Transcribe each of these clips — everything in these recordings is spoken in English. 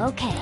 Okay.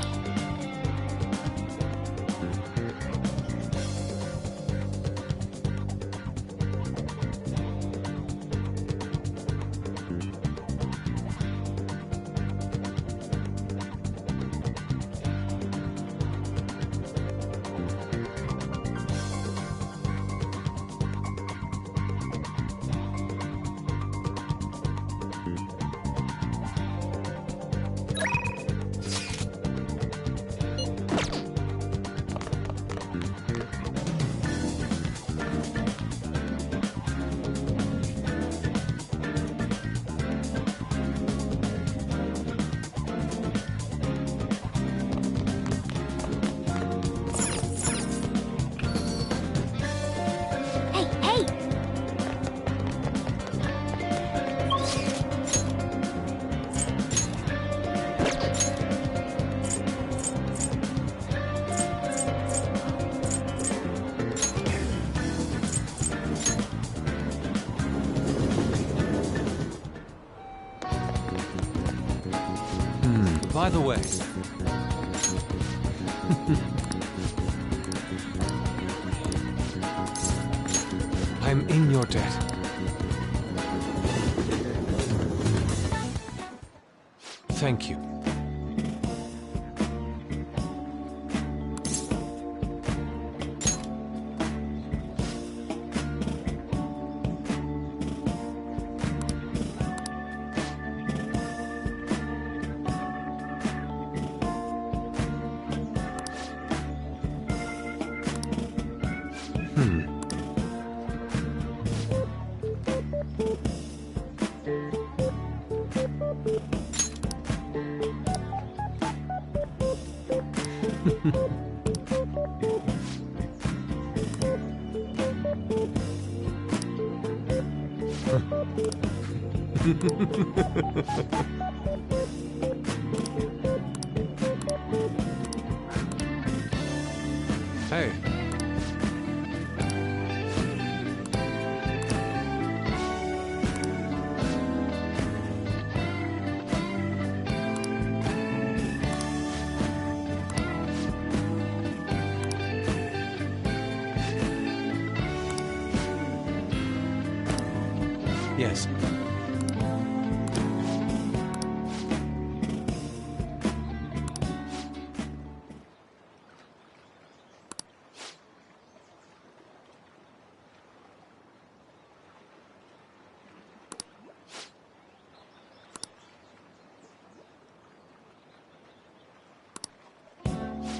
By the way, I'm in your debt. Thank you. Hey. Yes.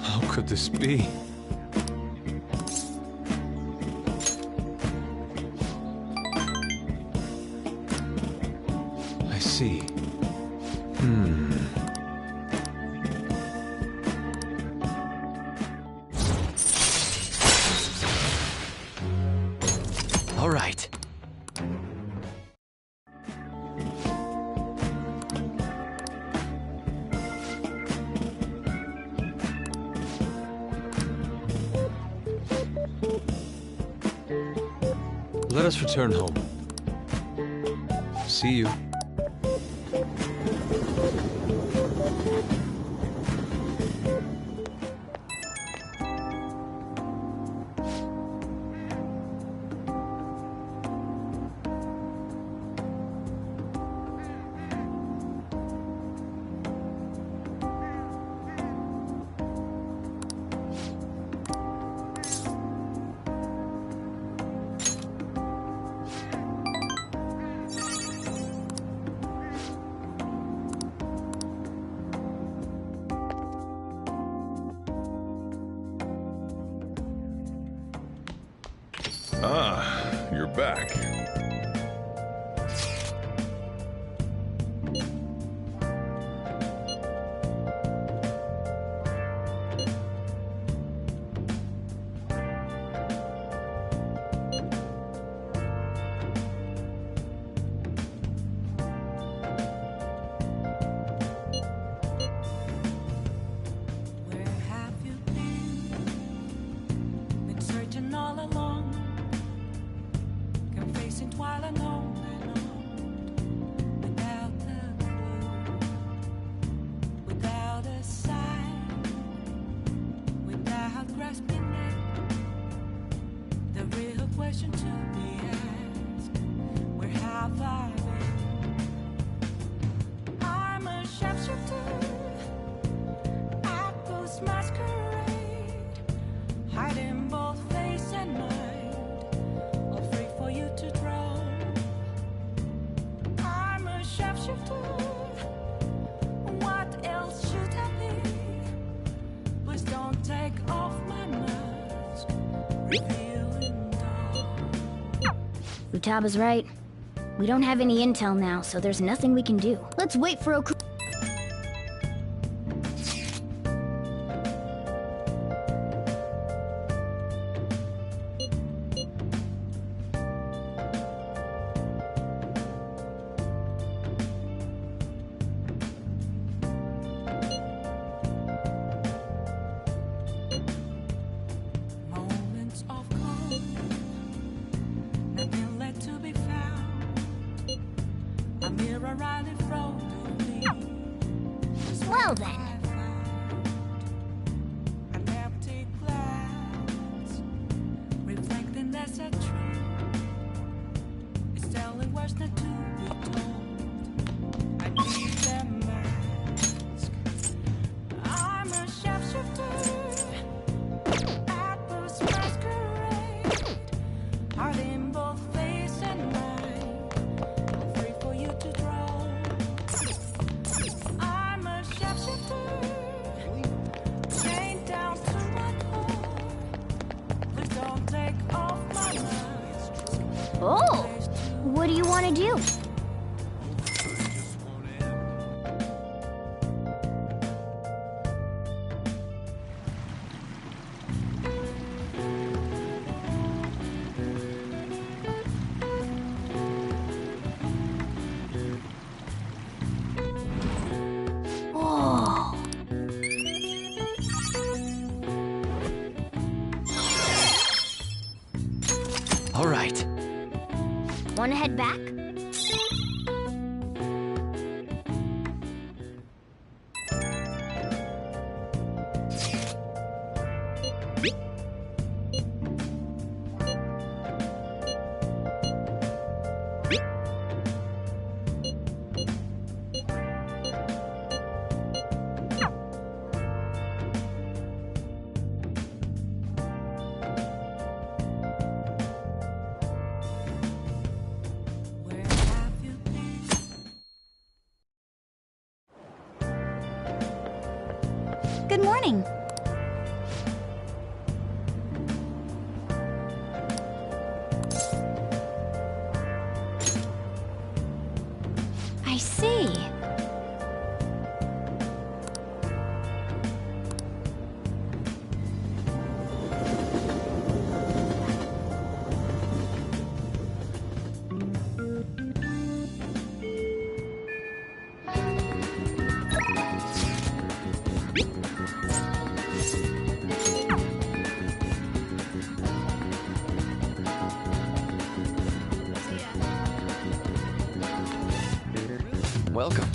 How could this be? see. All right. Let us return home. See you. Ah, you're back. Where have you been? Been searching all along, confessing while alone and on, without a clue, without a sign, without grasping it. The real question to be asked: where have I been? I'm a sharpshooter. Apples masquerade, hiding both face and mind, all free for you to draw. I'm a sharpshooter. What else should I be? Please don't take off my mask, revealing dawn. Futaba's right. We don't have any intel now, so there's nothing we can do. Let's wait for Oku. Moments of calm, nothing left to be found. A mirror right in front of me. Is Well what then. I found. An empty glass, reflecting that's a truth. It's telling words not to be told. I need a mask. I'm a sharpshooter. Apples masquerade, hiding both face and mind, free for you to draw. I'm a sharpshooter, chained down to my core. Please don't take off my mask. Oh! What do you want to do? Oh! All right. Want to head back? Where have you been? Good morning. I see. Welcome.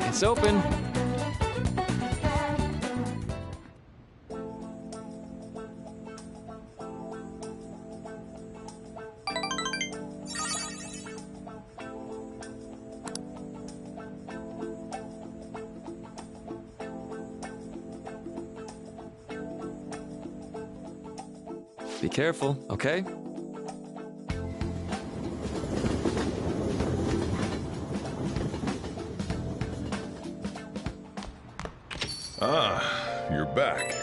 It's open. Be careful, okay? Ah, you're back.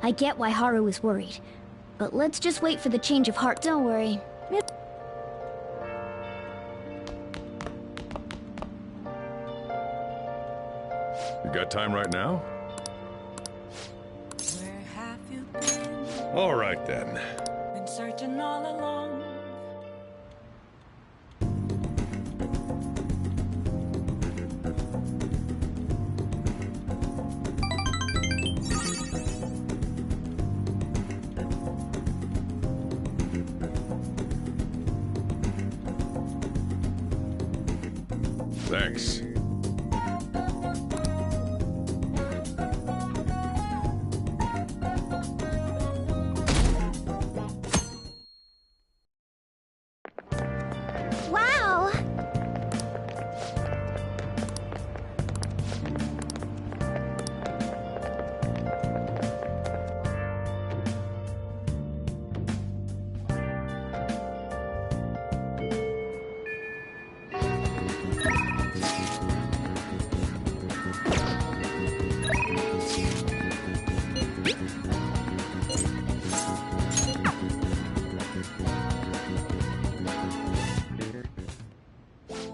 I get why Haru is worried. But let's just wait for the change of heart. Don't worry. You got time right now? Where have you been? All right then. Been searching all along. Thanks. Wow!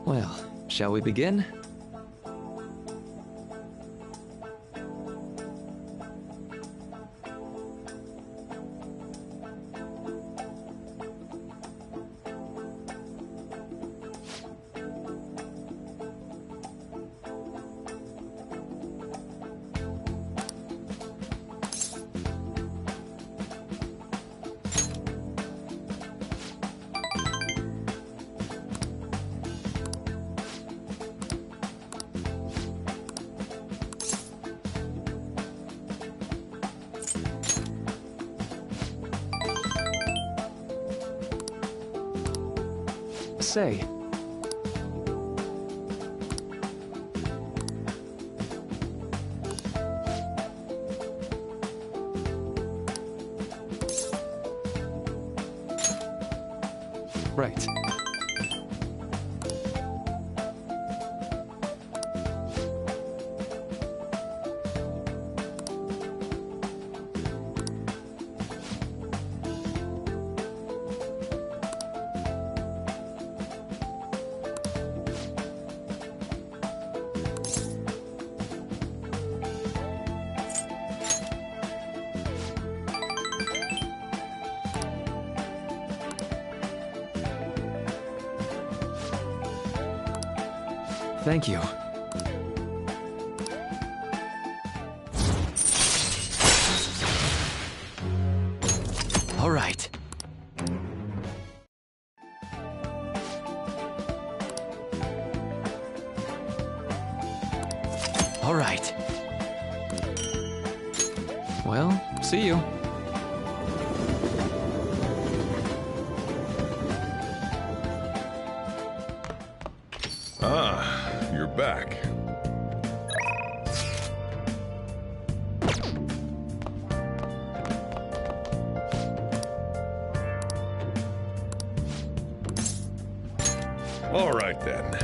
Well, shall we begin? Say. Right. Thank you. All right. All right. Well, see you. Ah, you're back. All right then.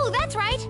Oh, that's right!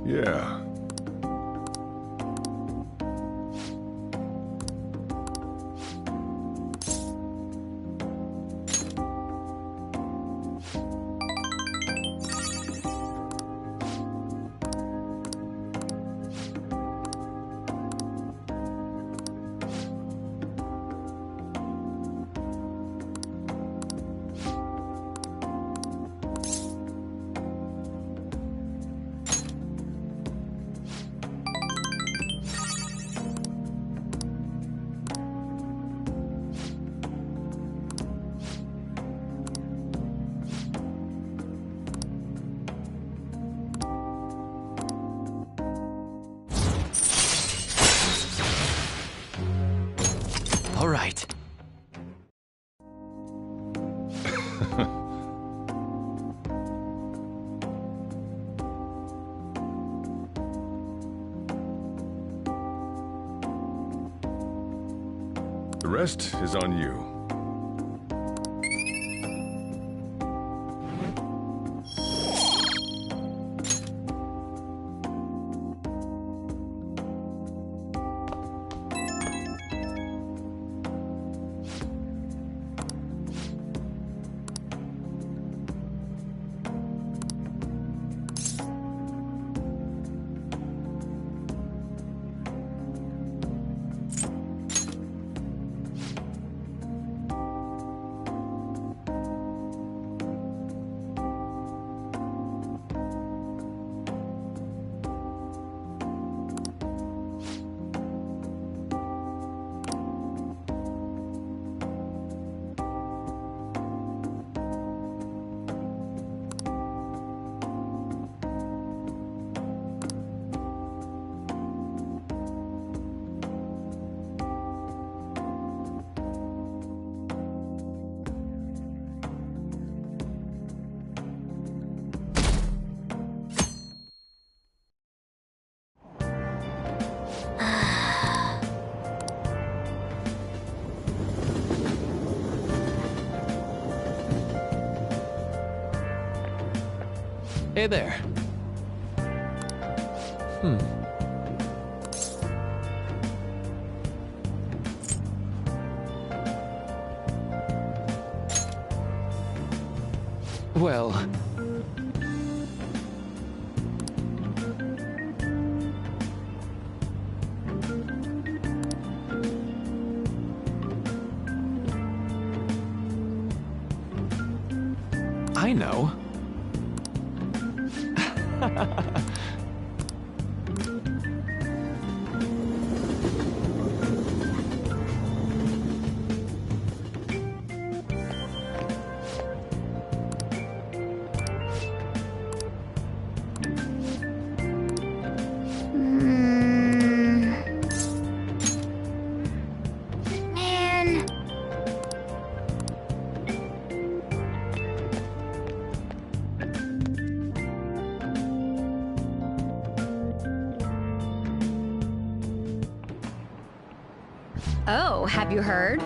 Yeah. All right. The rest is on you. Hey there. Well... I know. Man. Oh, have you heard?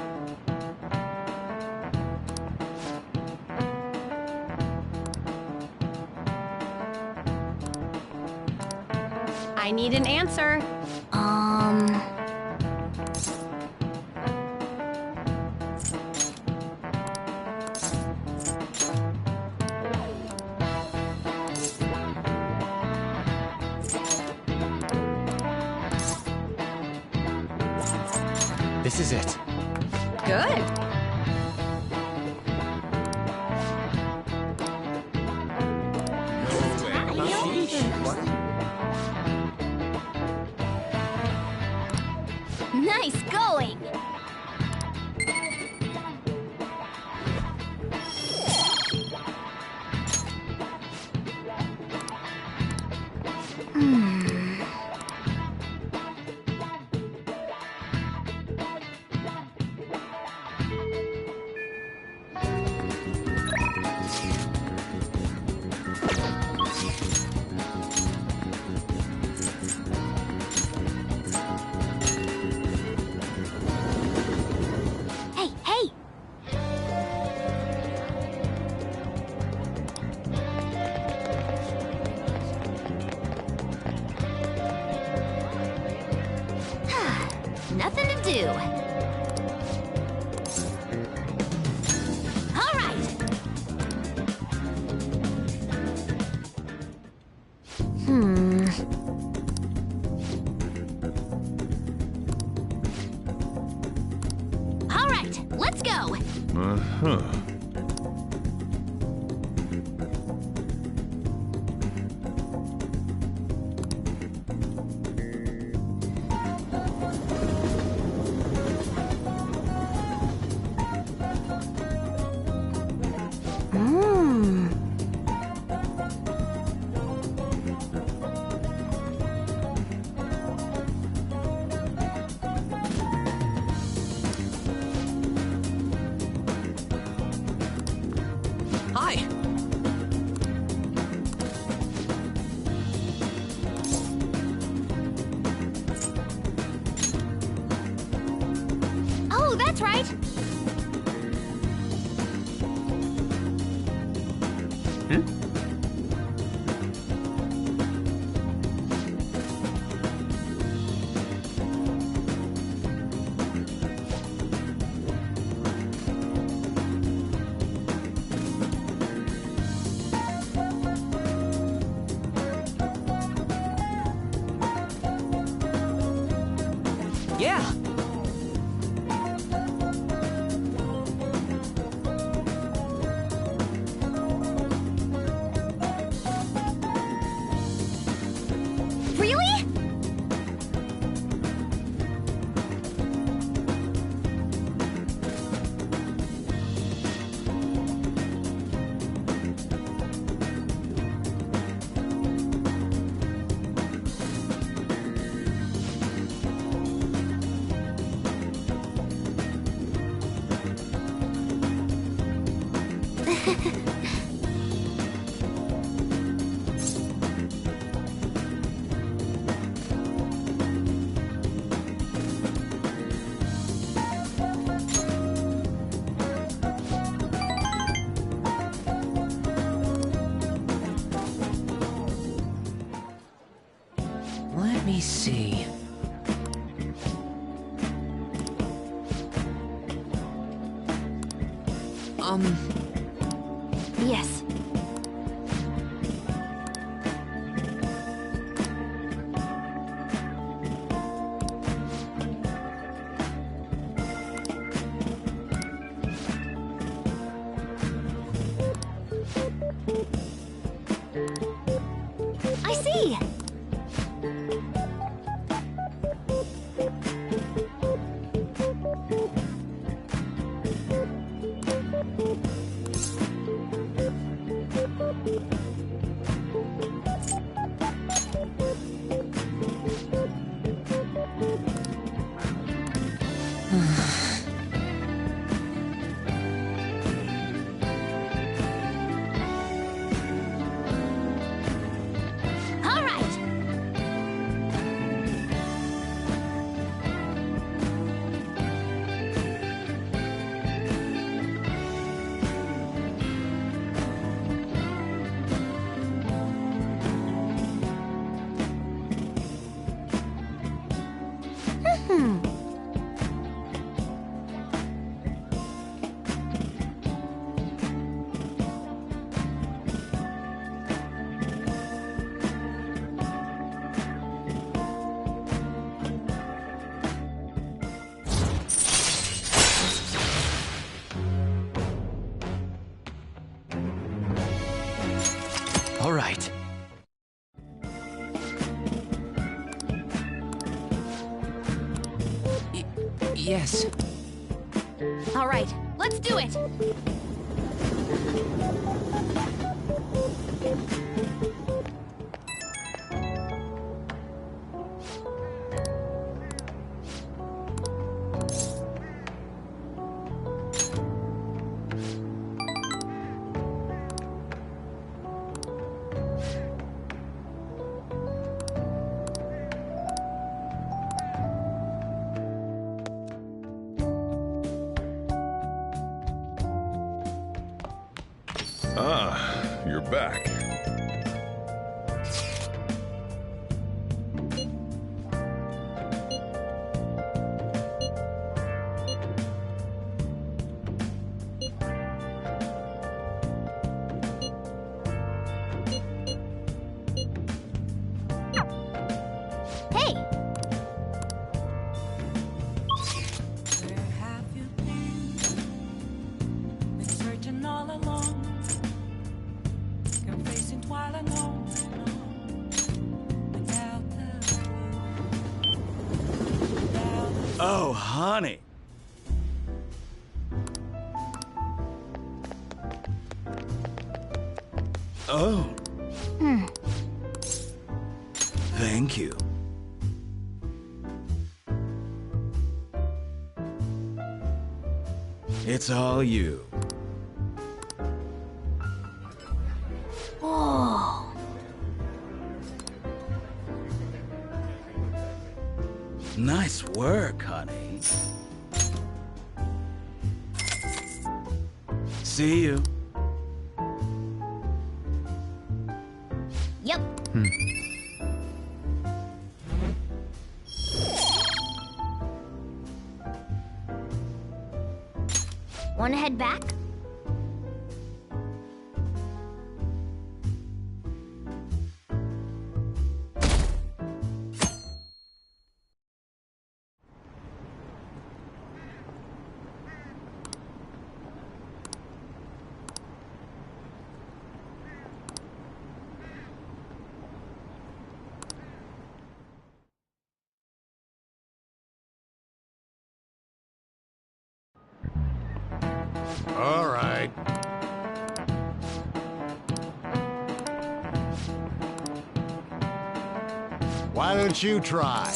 I need an answer. This is it. Good. Nice going! Hey, hey! Nothing to do. All right. All right, let's go. Uh-huh. Hi. Oh, that's right. Yeah. Really? Let me see. Yes. I see. All right. Yes. All right, let's do it. Ah, you're back. Hey! Where have you been? Been searching all along, confessing while alone, without the clue, without the Oh, honey. Oh. Thank you. It's all you. Whoa! Nice work, honey. See you. Yep. Wanna head back? All right. Why don't you try?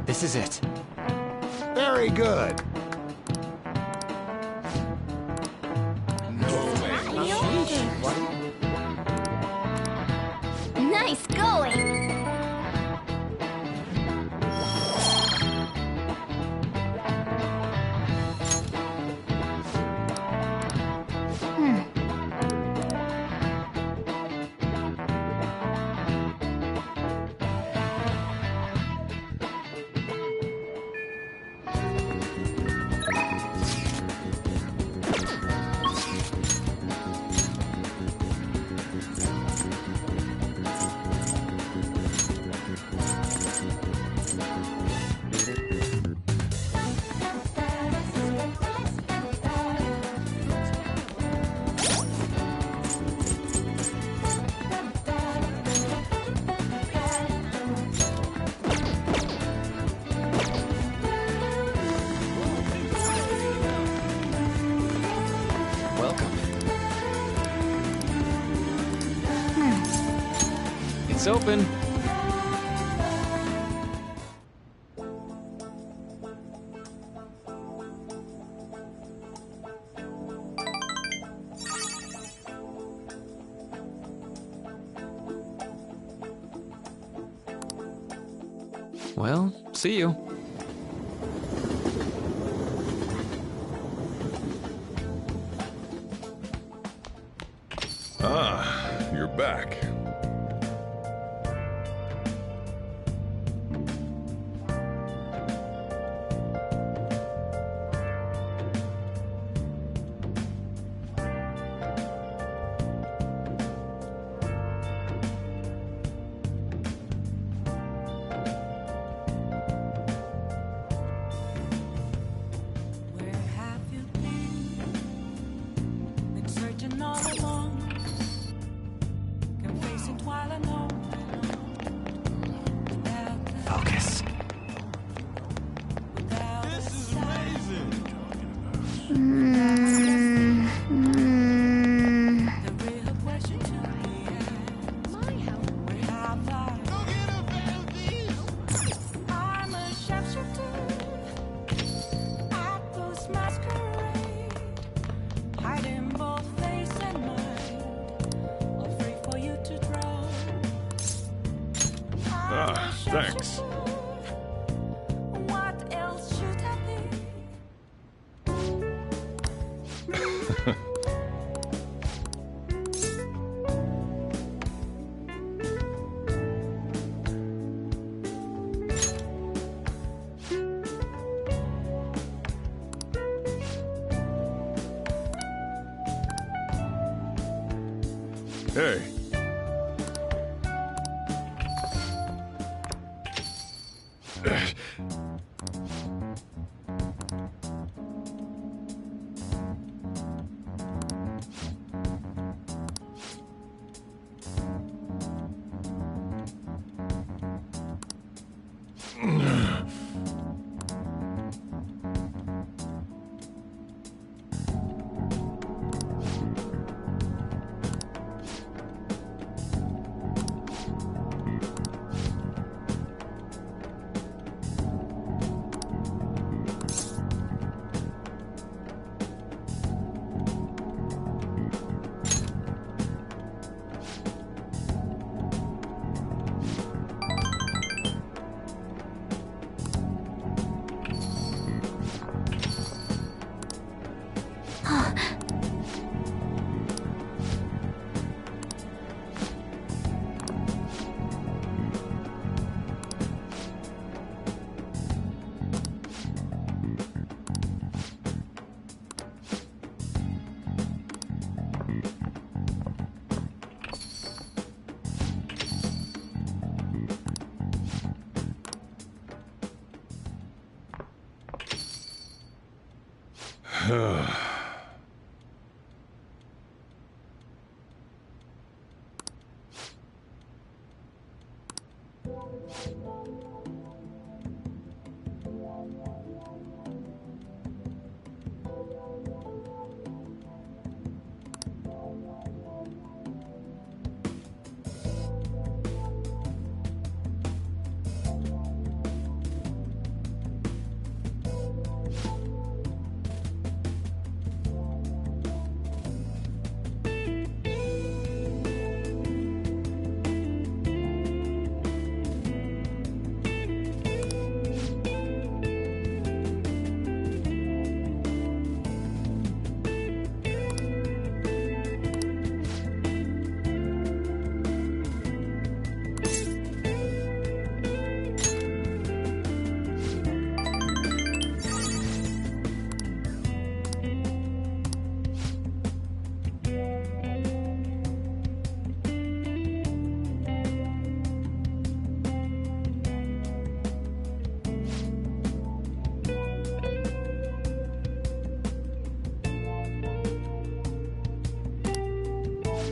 This is it. Very good. Nice going! Welcome. It's open. Well, see you. Ah, you're back. Where have you been? Been searching all along, confessing Thanks. What else should I be? Hey.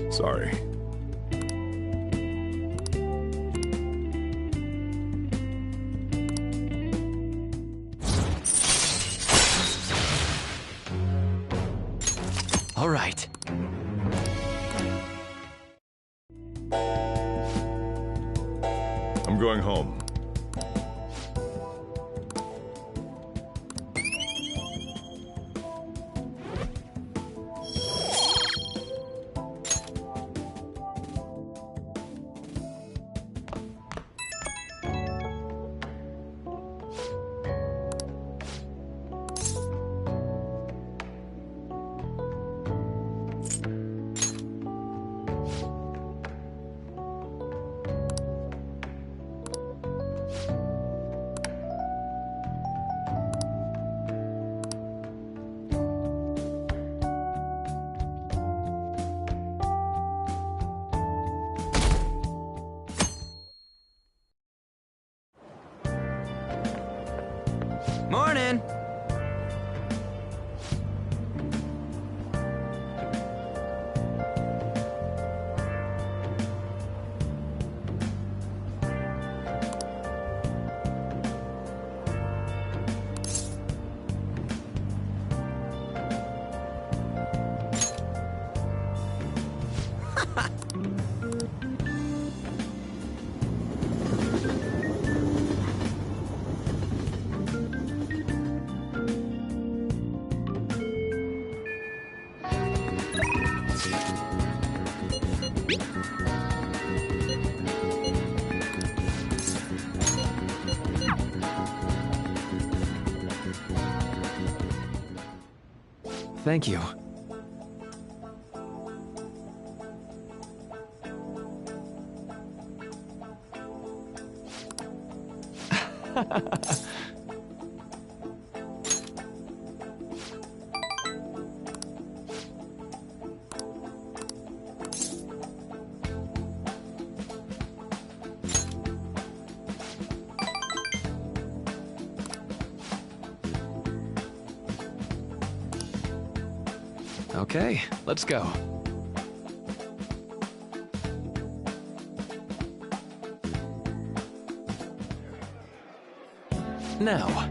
Sorry. All right. I'm going home. Morning. Thank you. Okay, let's go. Now.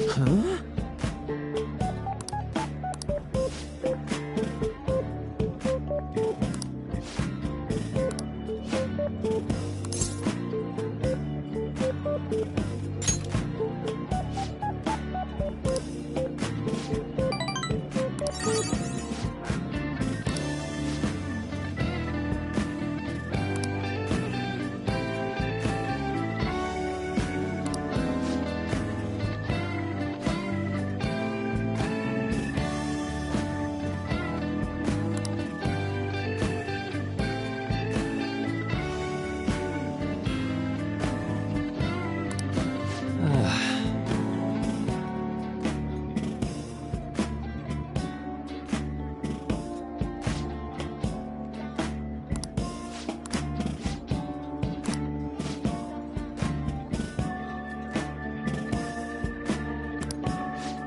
Huh?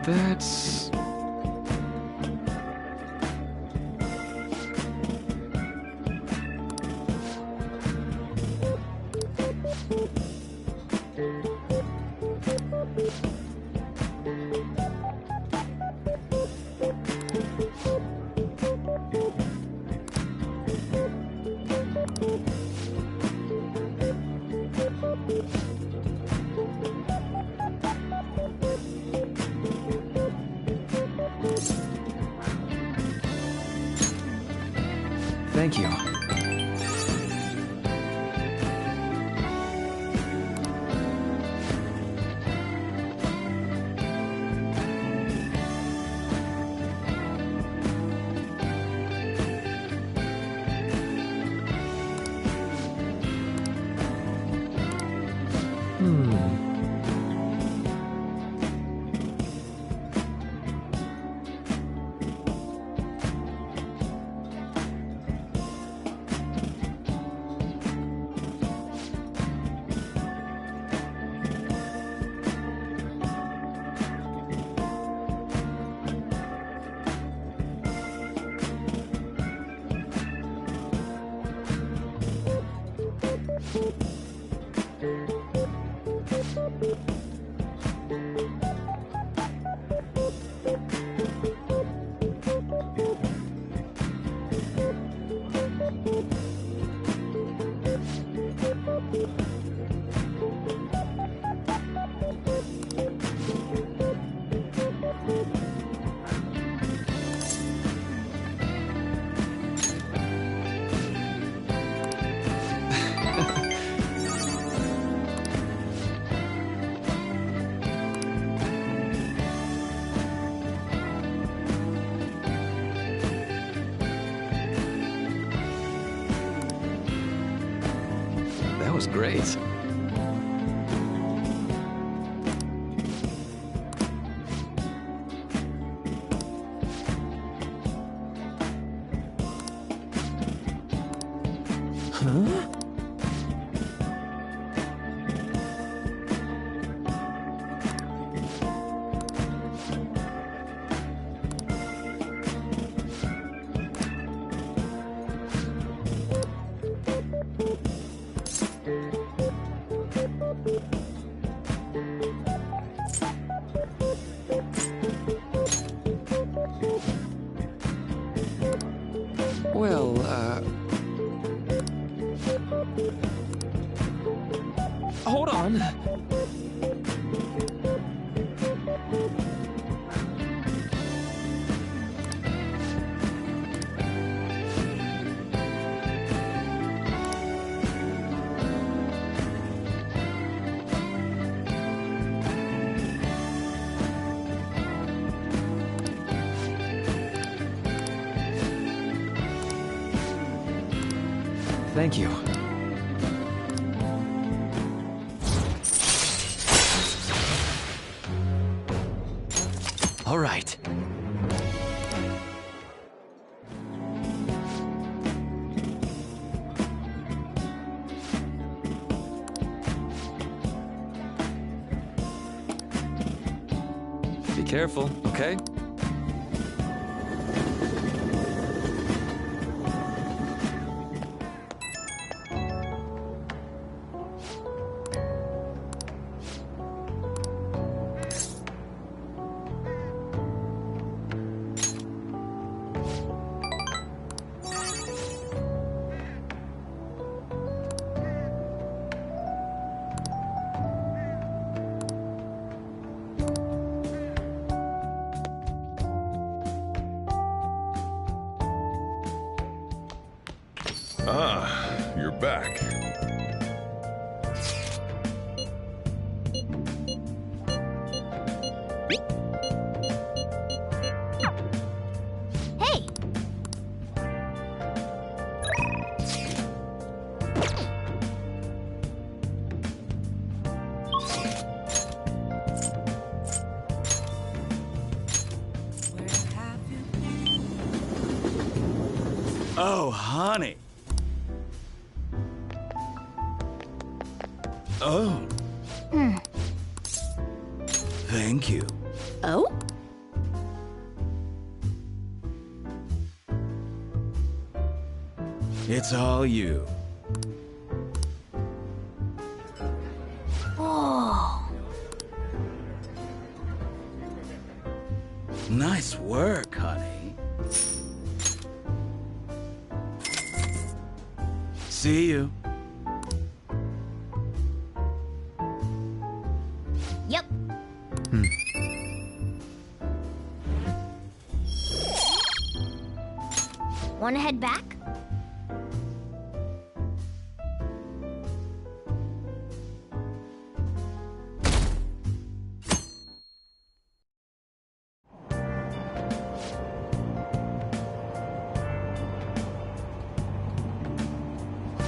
That's... Thank you. That was great. Huh? on. Thank you. All right. Be careful, okay? Ah, you're back. Hey! Where have you been? Oh, honey. Oh. Thank you. Oh? It's all you. Oh. Nice work, honey. See you. Yep. Wanna head back?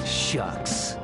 Shucks.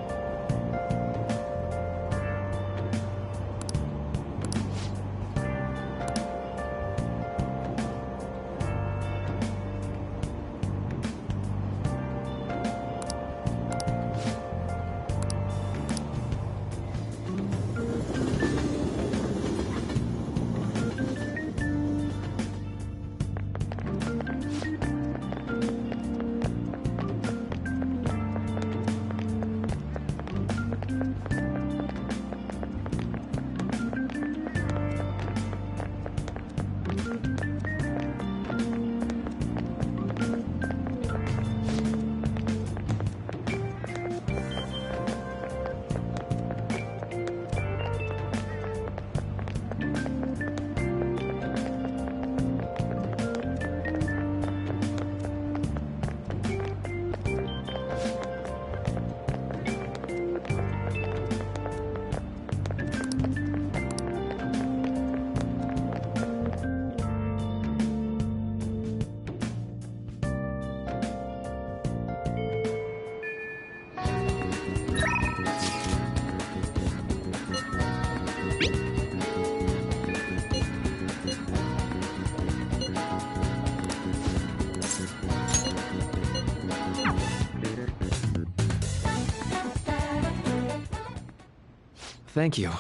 Thank you.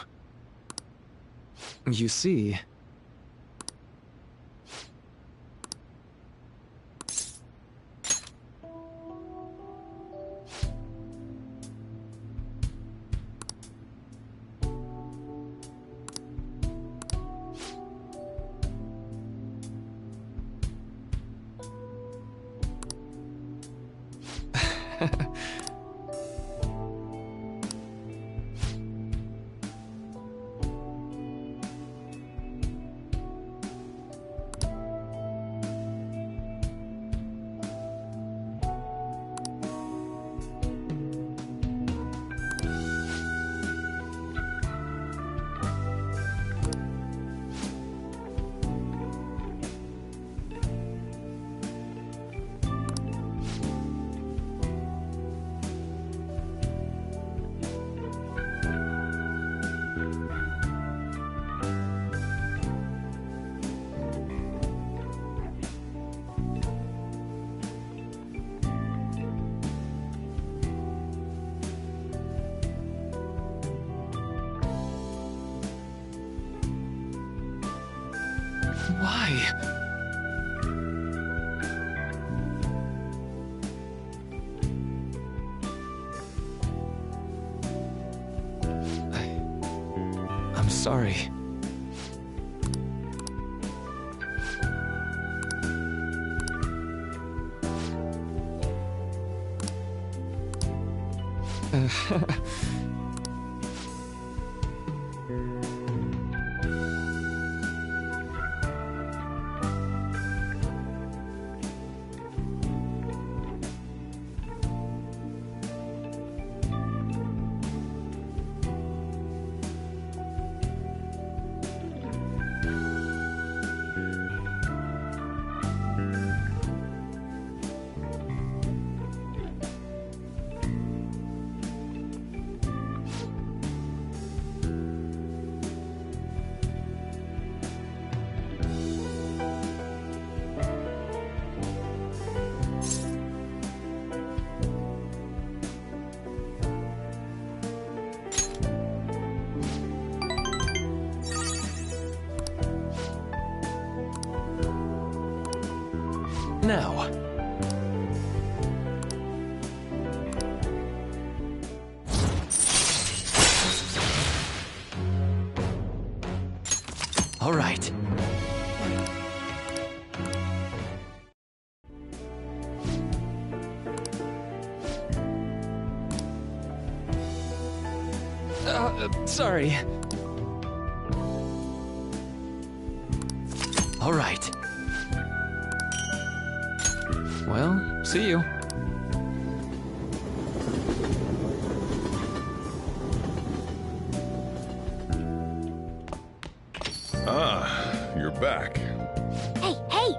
You see... Why? I'm sorry. Now. All right. Sorry. All right. Well, see you. Ah, you're back. Hey, hey!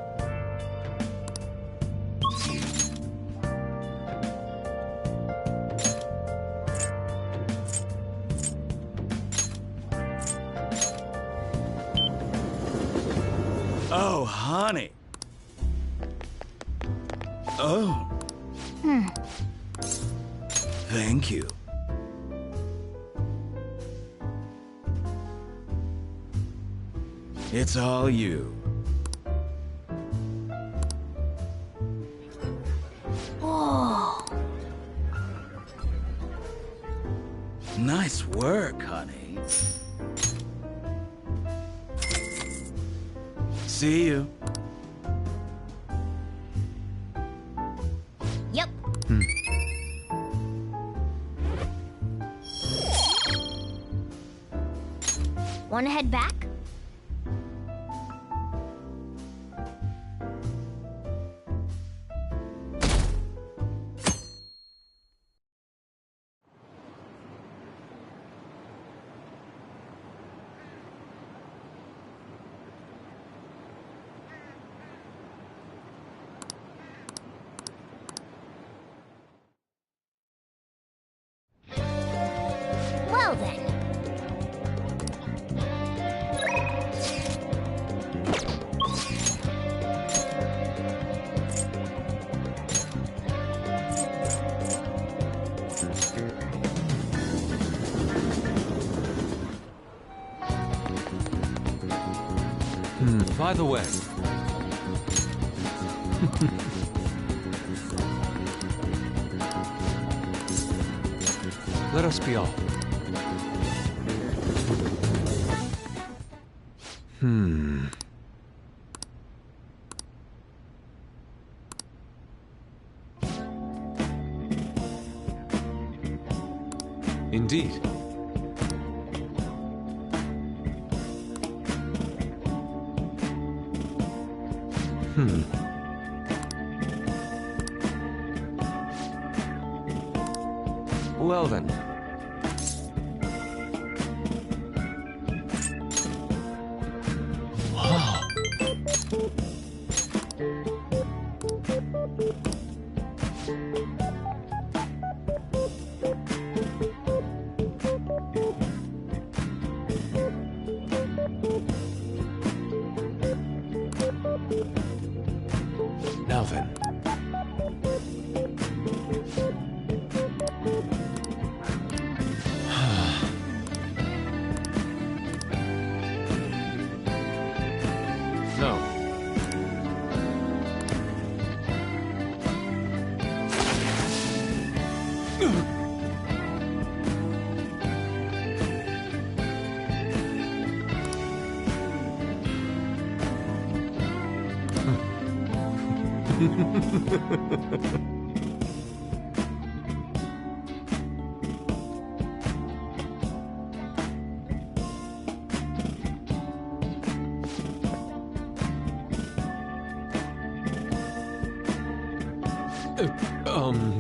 Oh, honey. Oh. Thank you. It's all you. Oh. Nice work, honey. See you. Yep. Wanna head back? Well then. By the way. Let us be off. Indeed. Well then. Wow. Now then. No. Um...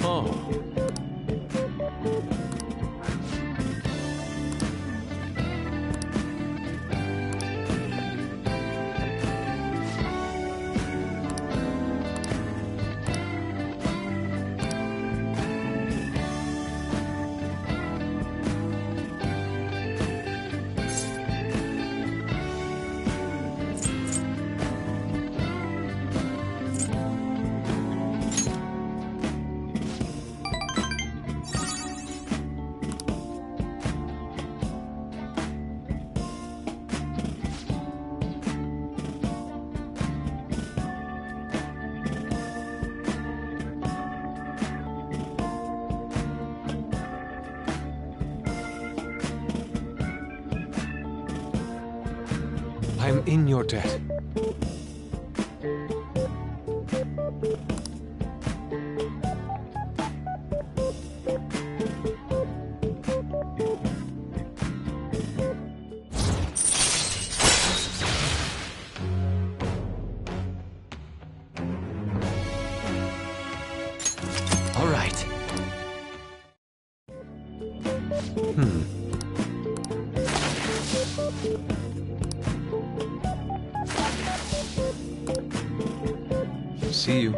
Oh. I'm in your debt. All right. See you.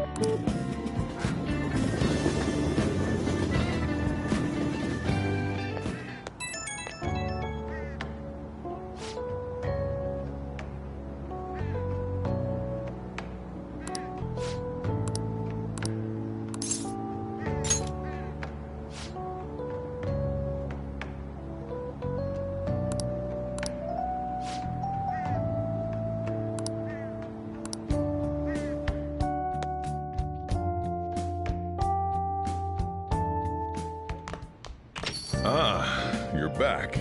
Ah, you're back.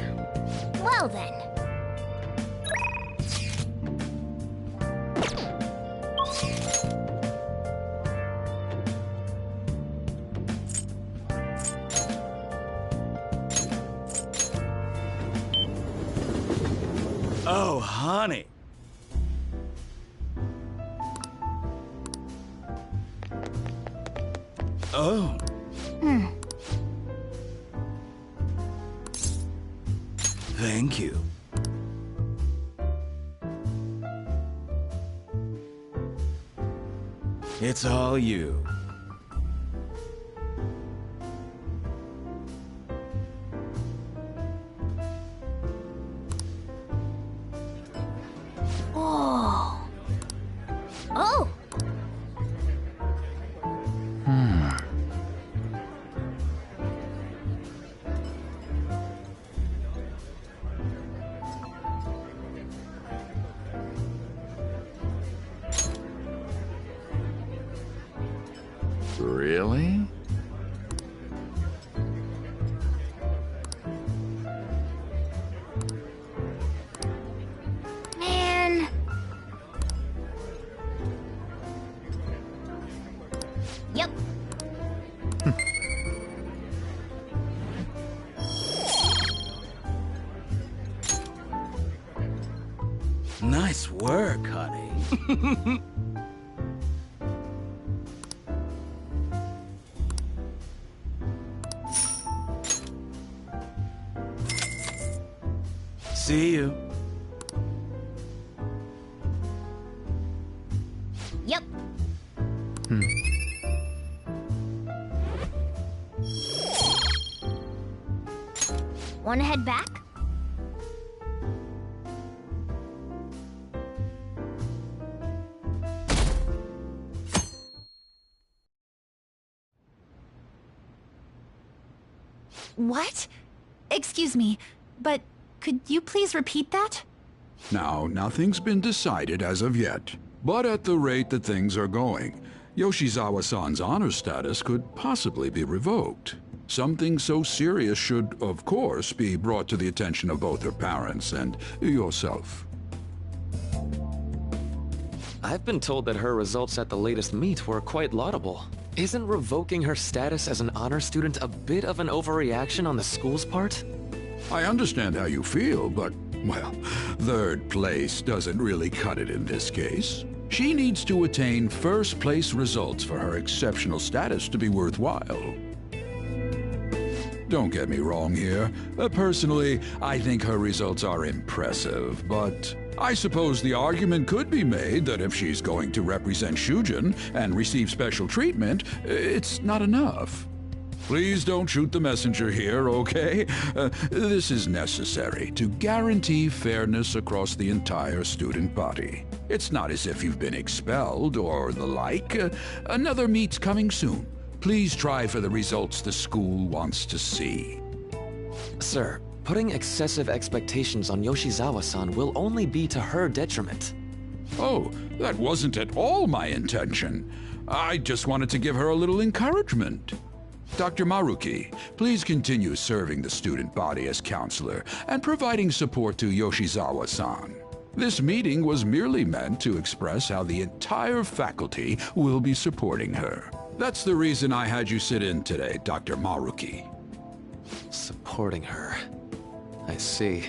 Well then. Oh, honey. Oh. Thank you. It's all you. Oh. Oh. Really? Man. Yep. Nice work, honey. See you. Yep. Wanna head back? What? Excuse me, but could you please repeat that? Now, nothing's been decided as of yet. But at the rate that things are going, Yoshizawa-san's honor status could possibly be revoked. Something so serious should, of course, be brought to the attention of both her parents and yourself. I've been told that her results at the latest meet were quite laudable. Isn't revoking her status as an honor student a bit of an overreaction on the school's part? I understand how you feel, but, well, third place doesn't really cut it in this case. She needs to attain first place results for her exceptional status to be worthwhile. Don't get me wrong here. Personally, I think her results are impressive, but I suppose the argument could be made that if she's going to represent Shujin and receive special treatment, it's not enough. Please don't shoot the messenger here, okay? This is necessary to guarantee fairness across the entire student body. It's not as if you've been expelled or the like. Another meet's coming soon. Please try for the results the school wants to see. Sir, putting excessive expectations on Yoshizawa-san will only be to her detriment. Oh, that wasn't at all my intention. I just wanted to give her a little encouragement. Dr. Maruki, please continue serving the student body as counselor and providing support to Yoshizawa-san. This meeting was merely meant to express how the entire faculty will be supporting her. That's the reason I had you sit in today, Dr. Maruki. Supporting her. I see.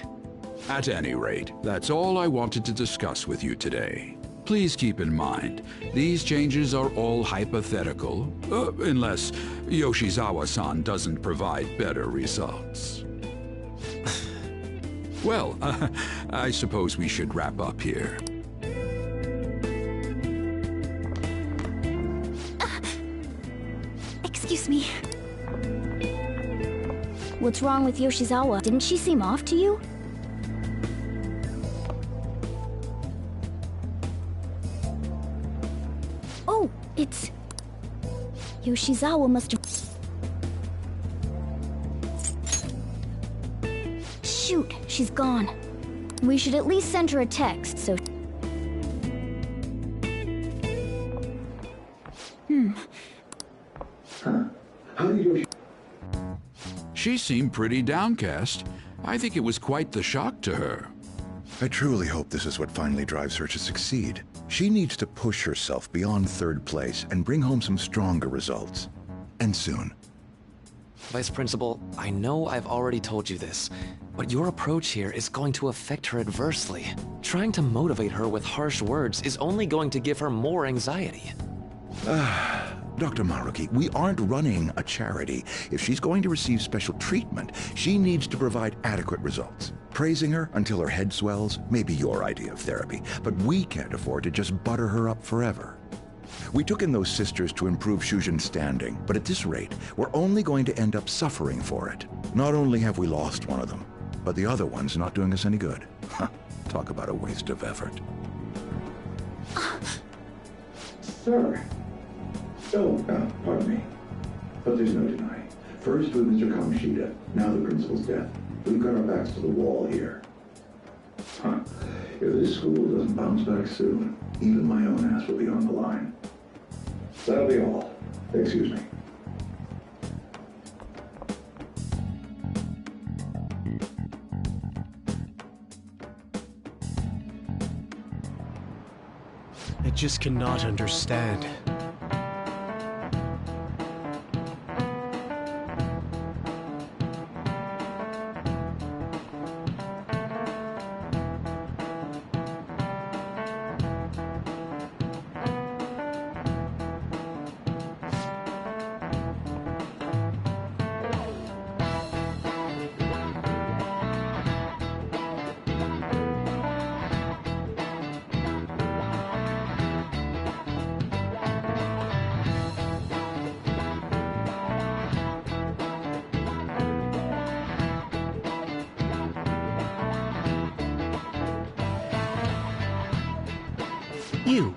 At any rate, that's all I wanted to discuss with you today. Please keep in mind, these changes are all hypothetical, unless Yoshizawa-san doesn't provide better results. Well, I suppose we should wrap up here. Excuse me. What's wrong with Yoshizawa? Didn't she seem off to you? Oh, it's... Yoshizawa must have... Shoot, she's gone. We should at least send her a text, so... She seemed pretty downcast. I think it was quite the shock to her. I truly hope this is what finally drives her to succeed. She needs to push herself beyond third place and bring home some stronger results. And soon. Vice Principal, I know I've already told you this, but your approach here is going to affect her adversely. Trying to motivate her with harsh words is only going to give her more anxiety. Dr. Maruki, we aren't running a charity. If she's going to receive special treatment, she needs to provide adequate results. Praising her until her head swells may be your idea of therapy, but we can't afford to just butter her up forever. We took in those sisters to improve Shujin's standing, but at this rate, we're only going to end up suffering for it. Not only have we lost one of them, but the other one's not doing us any good. Talk about a waste of effort. Sir. Oh, pardon me. But there's no denying. First with Mr. Kamoshida, now the principal's death. We've got our backs to the wall here. If this school doesn't bounce back soon, even my own ass will be on the line. That'll be all. Excuse me. I just cannot understand. You.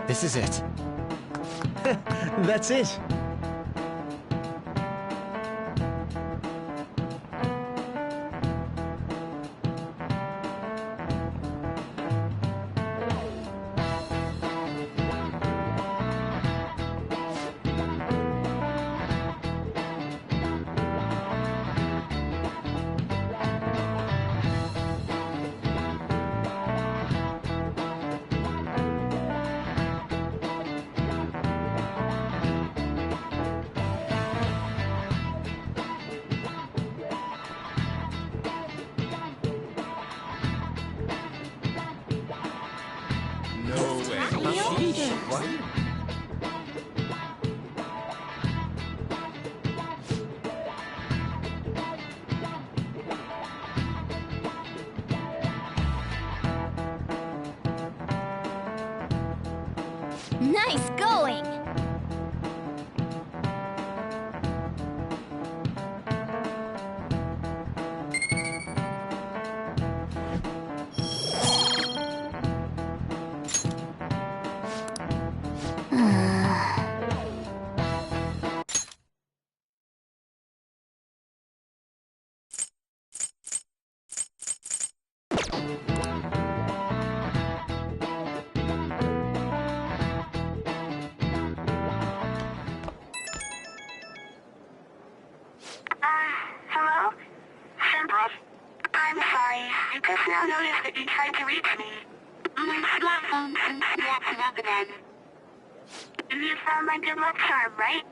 This is it. That's it. Nice going! Hello? Senpai. I'm sorry. I just now noticed that you tried to reach me. My smartphone seems to be acting up again. You found my good luck charm, right?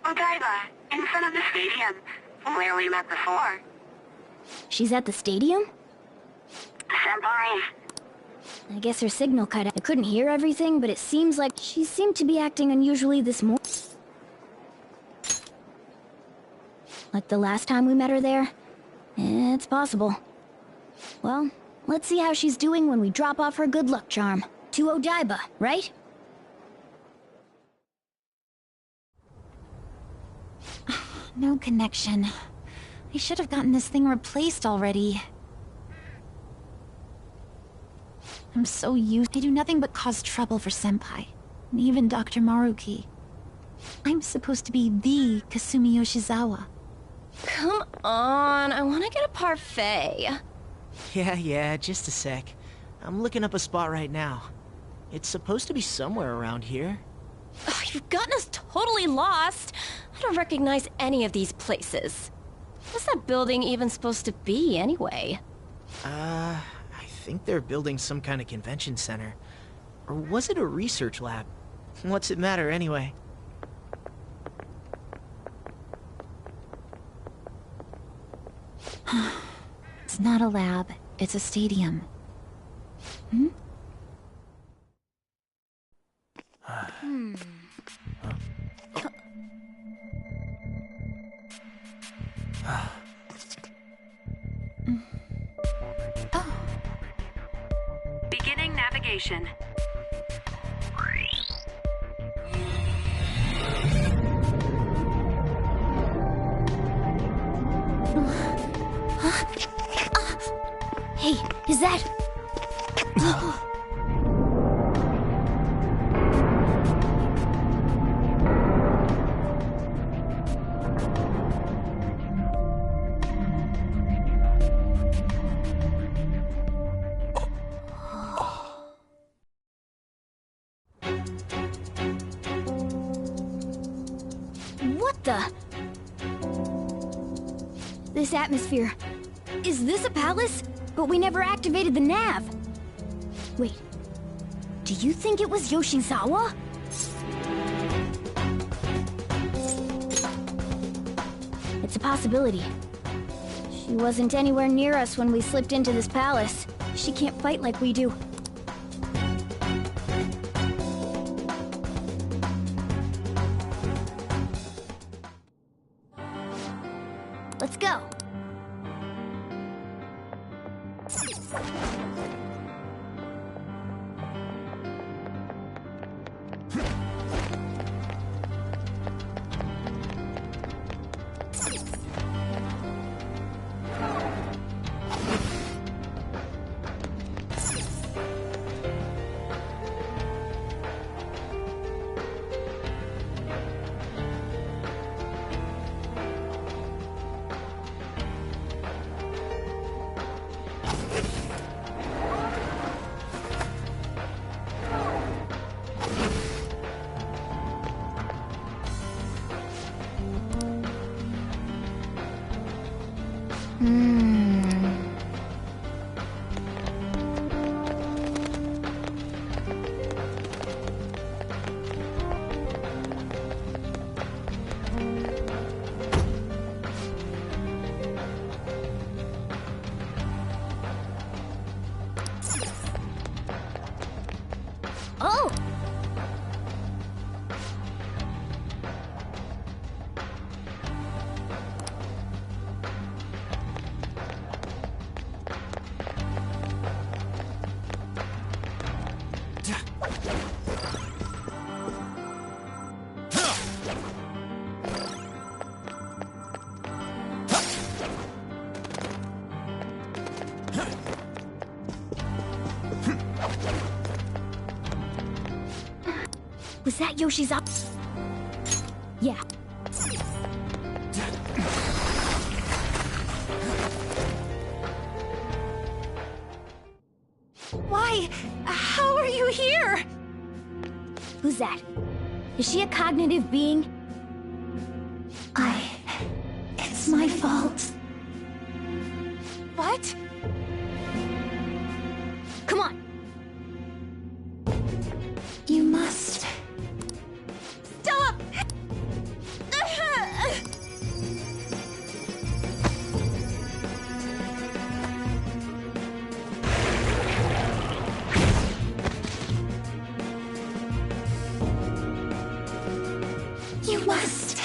Odaiba, in front of the stadium, where we met before. She's at the stadium? Senpai. I guess her signal cut out. I couldn't hear everything, but it seems like she seemed to be acting unusually this morning. Like the last time we met her there? It's possible. Well, let's see how she's doing when we drop off her good luck charm. To Odaiba, right? No connection. I should have gotten this thing replaced already. I'm so used. I do nothing but cause trouble for Senpai. And even Dr. Maruki. I'm supposed to be the Kasumi Yoshizawa. Come on, I want to get a parfait. Yeah, just a sec. I'm looking up a spot right now. It's supposed to be somewhere around here. Ugh, you've gotten us totally lost. I don't recognize any of these places. What's that building even supposed to be, anyway? I think they're building some kind of convention center. Or was it a research lab? What's it matter, anyway? It's not a lab, it's a stadium. Hmm? Beginning navigation. Hey, is that... What the... This atmosphere... Is this a palace? But we never activated the nav. Wait. Do you think it was Yoshizawa? It's a possibility. She wasn't anywhere near us when we slipped into this palace. She can't fight like we do. Let's go. Was that Yoshizawa? Yeah. Why? How are you here? Who's that? Is she a cognitive being? It's my fault. What? Come on. You must... Stop! You must...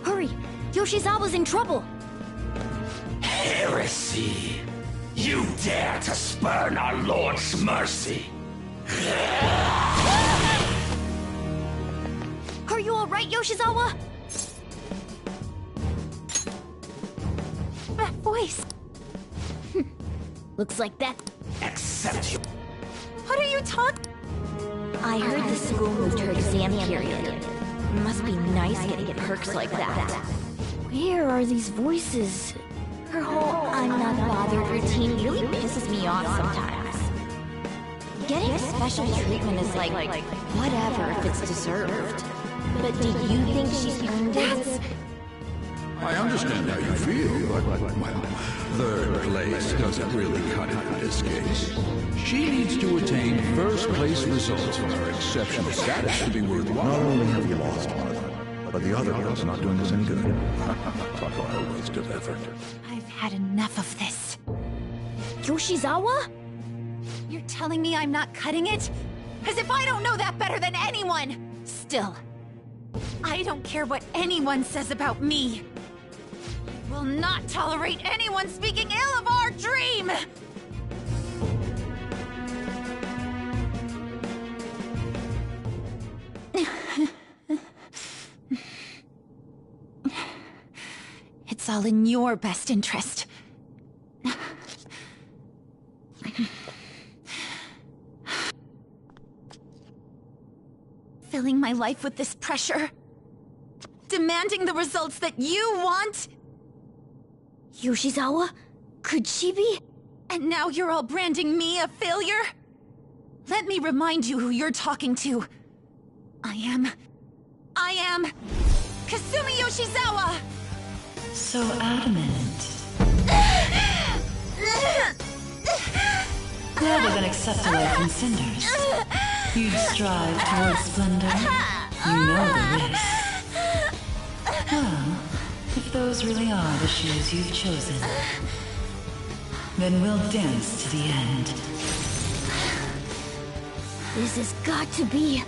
Hurry! Yoshizawa's in trouble! Heresy! You dare to spurn our Lord's mercy! Are you alright, Yoshizawa? That voice... Looks like that. Accept you. What are you talking... I heard the school moved her exam period. Must be nice getting perks like that. Where are these voices? Her whole I'm not bothered routine really pisses me off sometimes. Getting special treatment is like whatever if it's deserved. But do you think she's earned it? I understand how you feel, but, well, third place doesn't really cut it in this case. She needs to attain first-place results for her exceptional status to be worthwhile. Not only have you lost Martha, but the other girl's not doing us any good. Talk about a waste of effort. I've had enough of this. Yoshizawa? You're telling me I'm not cutting it? As if I don't know that better than anyone! Still, I don't care what anyone says about me. I will not tolerate anyone speaking ill of our dream! It's all in your best interest. Filling my life with this pressure. Demanding the results that you want. Yoshizawa? Could she be? And now you're all branding me a failure? Let me remind you who you're talking to. I am Kasumi Yoshizawa! So adamant. Rather than accept a life in cinders, you'd strive towards splendor. You know the risks. Well, if those really are the shoes you've chosen, then we'll dance to the end. This has got to be...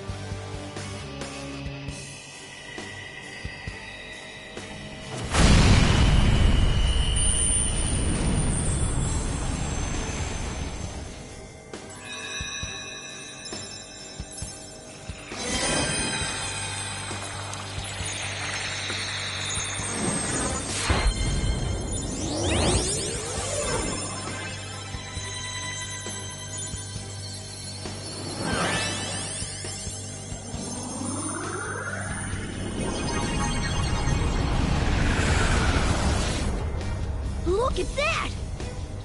Look at that!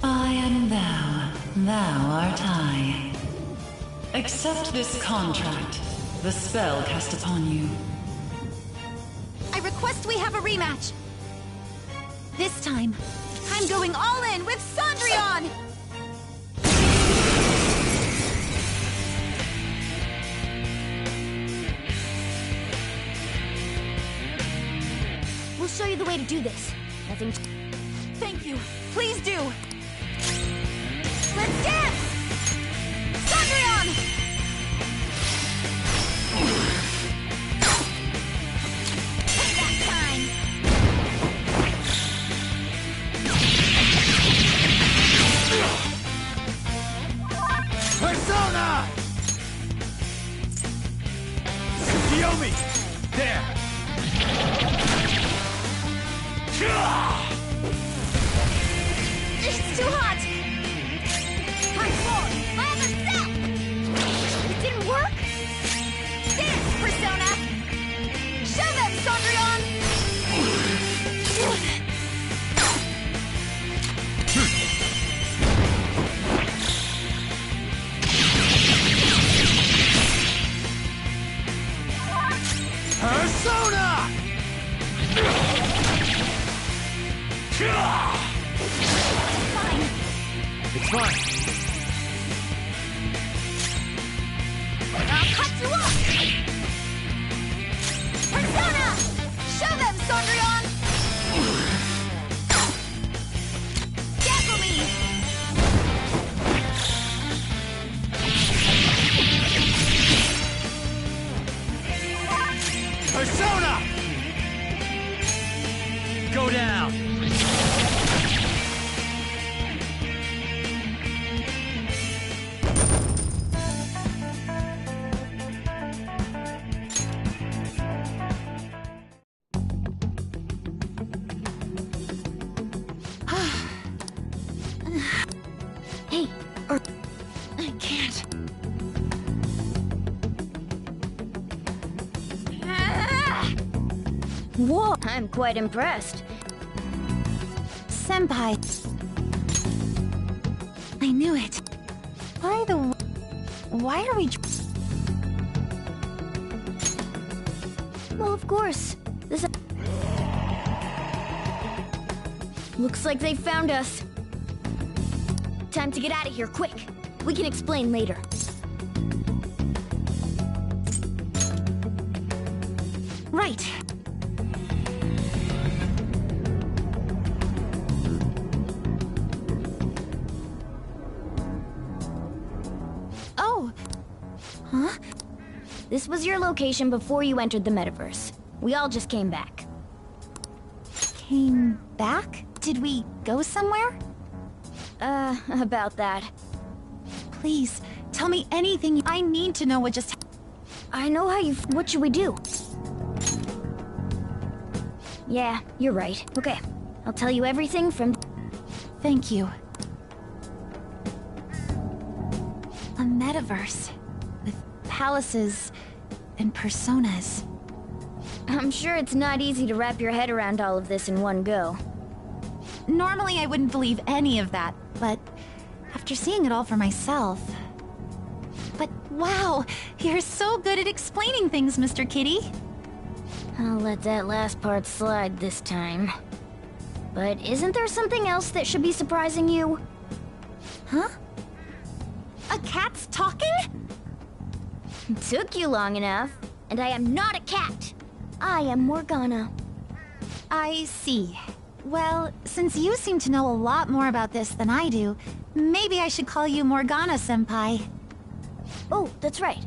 I am thou, thou art I. Accept this contract, the spell cast upon you. I request we have a rematch. This time, I'm going all in with Cendrillon! We'll show you the way to do this. Nothing... Thank you. Please do. Let's dance! Cendrillon! Payback time! Persona! Tsukiyomi! There! It's too hot! Punch more! My other self! It didn't work? Dance, Persona! Show them, Cendrillon! Persona! Fine. It's fine. I'll cut you off! Persona! Show them, Cendrillon! Tackle me! Persona! Go down! Hey, or... I can't. Whoa, I'm quite impressed. Senpai. I knew it. Why are we... Well, of course. This... Looks like they found us. Time to get out of here, quick. We can explain later. Right. Oh. Huh? This was your location before you entered the metaverse. We all just came back. Came back? Did we go somewhere? About that. Please, tell me anything. I need to know what just... I know how you... What should we do? Yeah, you're right. Okay, I'll tell you everything from... Thank you. A metaverse. With palaces and personas. I'm sure it's not easy to wrap your head around all of this in one go. Normally I wouldn't believe any of that, but after seeing it all for myself... But wow, you're so good at explaining things, Mr. Kitty. I'll let that last part slide this time. But isn't there something else that should be surprising you? Huh? A cat's talking? Took you long enough. And I am not a cat. I am Morgana. I see. Well, since you seem to know a lot more about this than I do, maybe I should call you Morgana-senpai. Oh, that's right.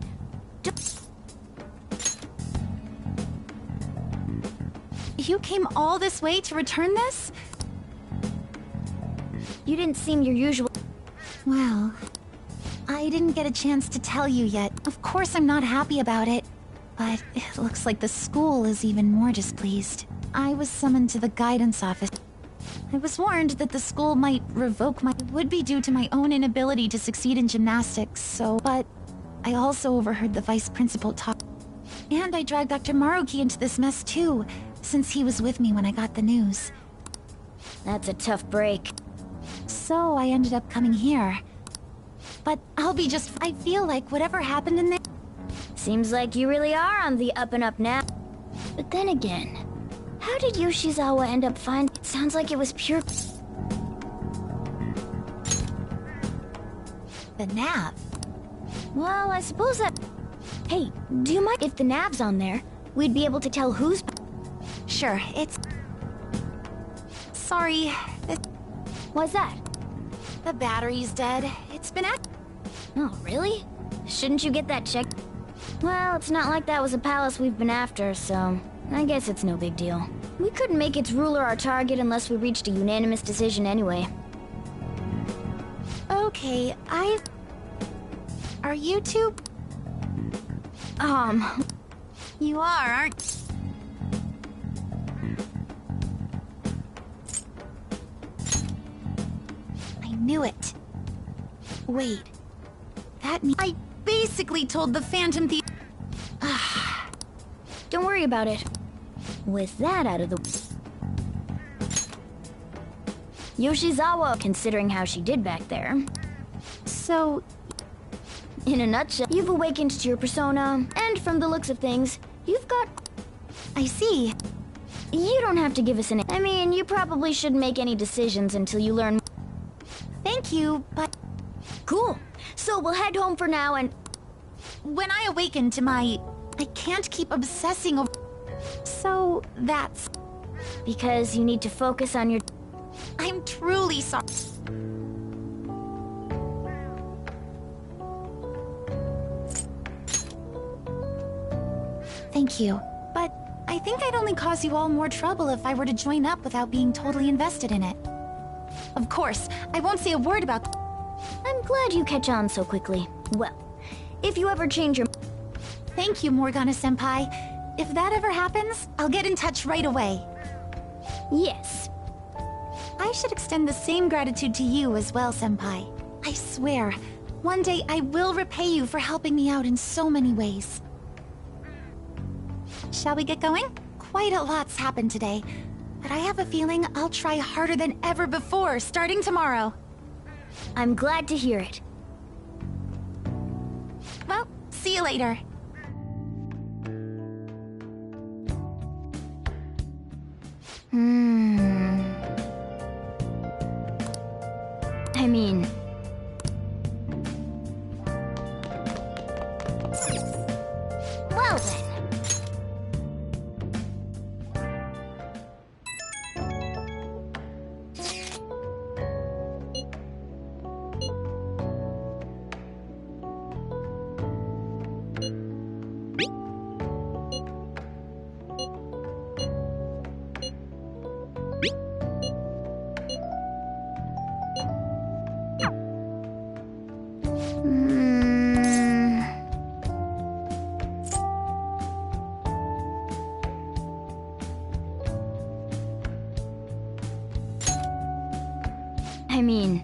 You came all this way to return this? You didn't seem your usual... Well, I didn't get a chance to tell you yet. Of course I'm not happy about it. But it looks like the school is even more displeased. I was summoned to the guidance office. I was warned that the school might revoke my... It would be due to my own inability to succeed in gymnastics, so... But I also overheard the vice principal talk. And I dragged Dr. Maruki into this mess too, since he was with me when I got the news. That's a tough break. So I ended up coming here. But I'll be just... I feel like whatever happened in there... Seems like you really are on the up and up now. But then again, how did Yoshizawa end up finding... It sounds like it was pure... The nav. Well, I suppose that... Hey, do you mind if the nav's on there? We'd be able to tell who's... Sure, it's... Sorry. Why's that? The battery's dead. It's been at... Oh, really? Shouldn't you get that checked? Well, it's not like that was a palace we've been after, so... I guess it's no big deal. We couldn't make its ruler our target unless we reached a unanimous decision anyway. Okay, Are you two... You are, aren't I knew it. Wait. That means I basically told the Phantom Thief. Don't worry about it. With that out of the... Yoshizawa, considering how she did back there. So... In a nutshell, you've awakened to your persona, and from the looks of things, you've got... I see. You don't have to give us I mean, you probably shouldn't make any decisions until you learn... Thank you, but... Cool. So we'll head home for now and... When I awaken to my... I can't keep obsessing over... So, that's... Because you need to focus on your... I'm truly sorry. Thank you. But I think I'd only cause you all more trouble if I were to join up without being totally invested in it. Of course, I won't say a word about... I'm glad you catch on so quickly. Well, if you ever change your... Thank you, Morgana-senpai. If that ever happens, I'll get in touch right away. Yes. I should extend the same gratitude to you as well, senpai. I swear, one day I will repay you for helping me out in so many ways. Shall we get going? Quite a lot's happened today, but I have a feeling I'll try harder than ever before, starting tomorrow. I'm glad to hear it. Well, see you later. I mean... Well then. I mean...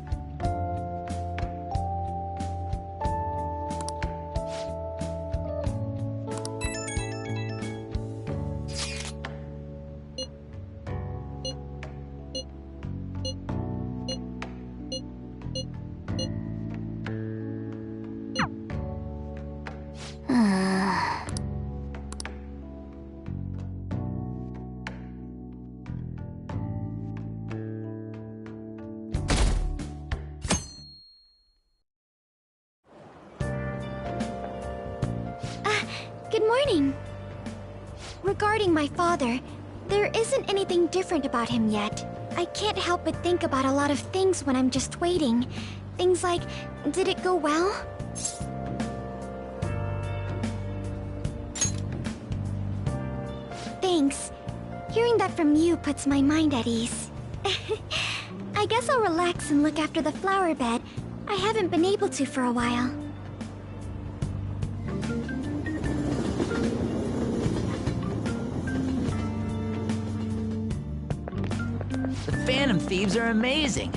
Good morning. Regarding my father, there isn't anything different about him yet. I can't help but think about a lot of things when I'm just waiting. Things like, did it go well? Thanks. Hearing that from you puts my mind at ease. I guess I'll relax and look after the flower bed. I haven't been able to for a while. The Phantom Thieves are amazing.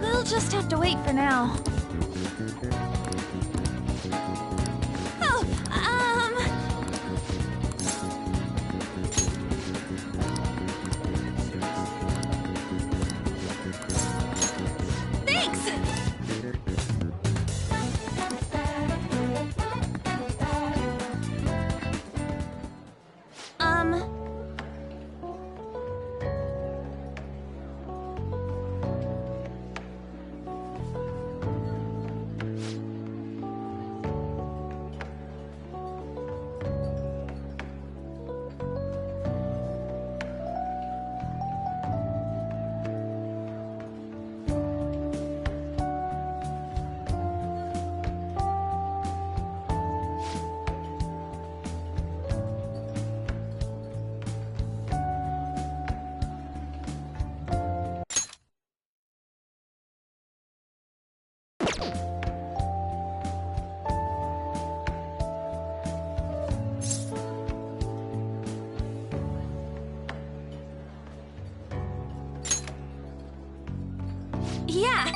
We'll just have to wait for now. Oh, thanks! Yeah.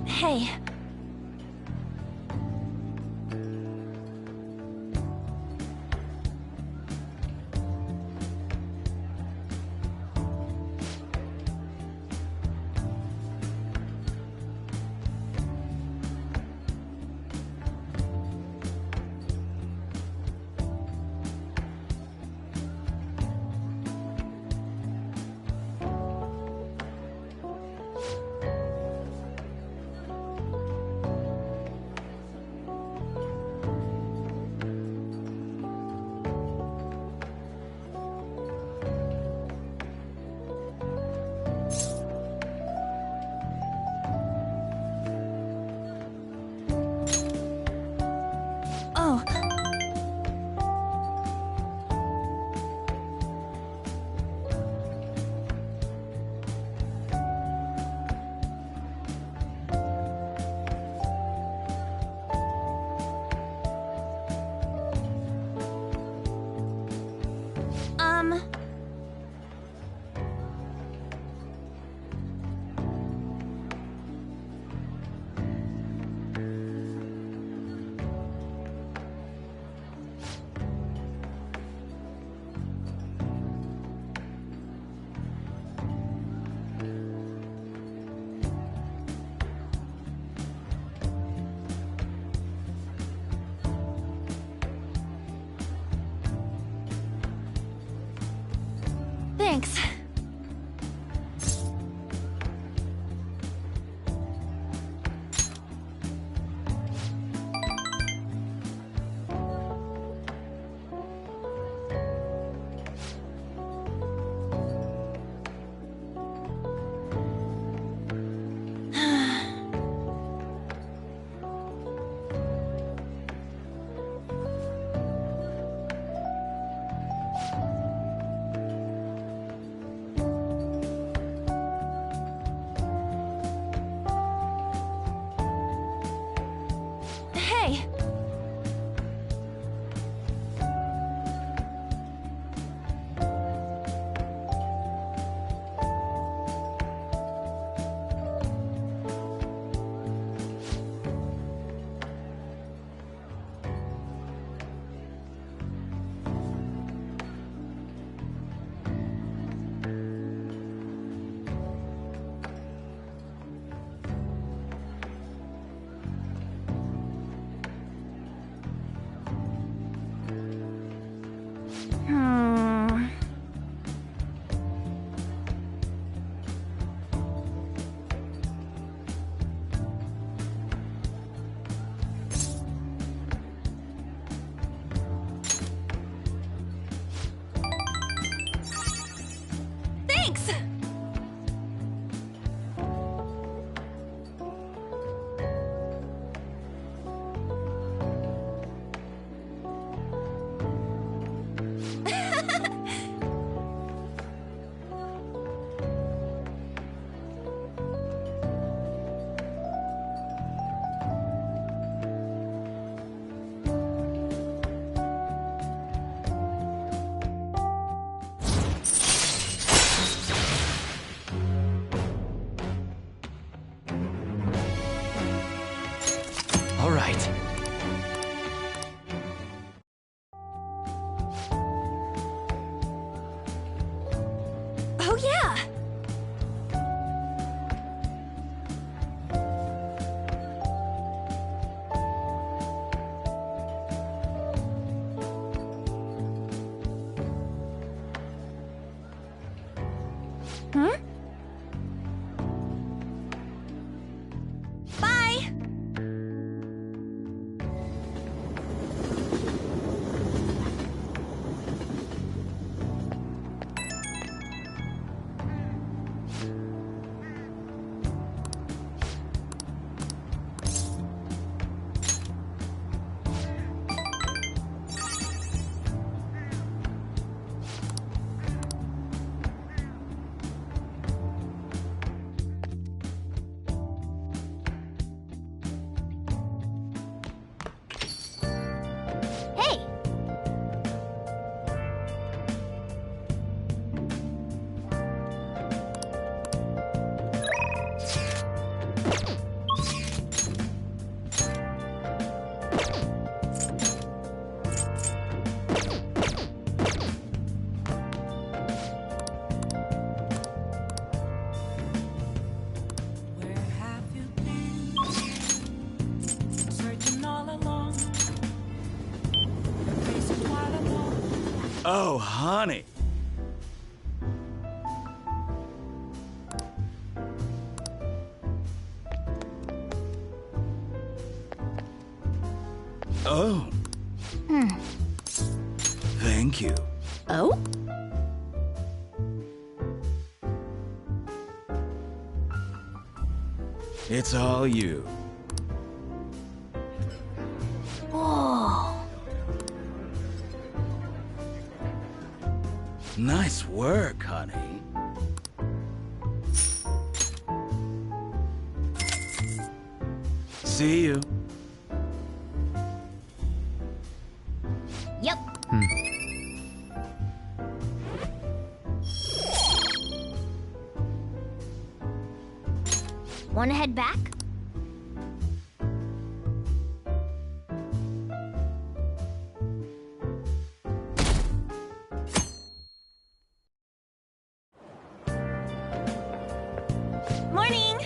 Hey. Thanks. Hey! Thanks! All right. Oh yeah! Huh? Bye! Hey! Where have you been? Searching all along. Your face is quite alone. Oh, honey. Oh. Thank you. Oh? It's all you. Whoa. Nice work, honey. See you. Yep. Wanna head back? Morning!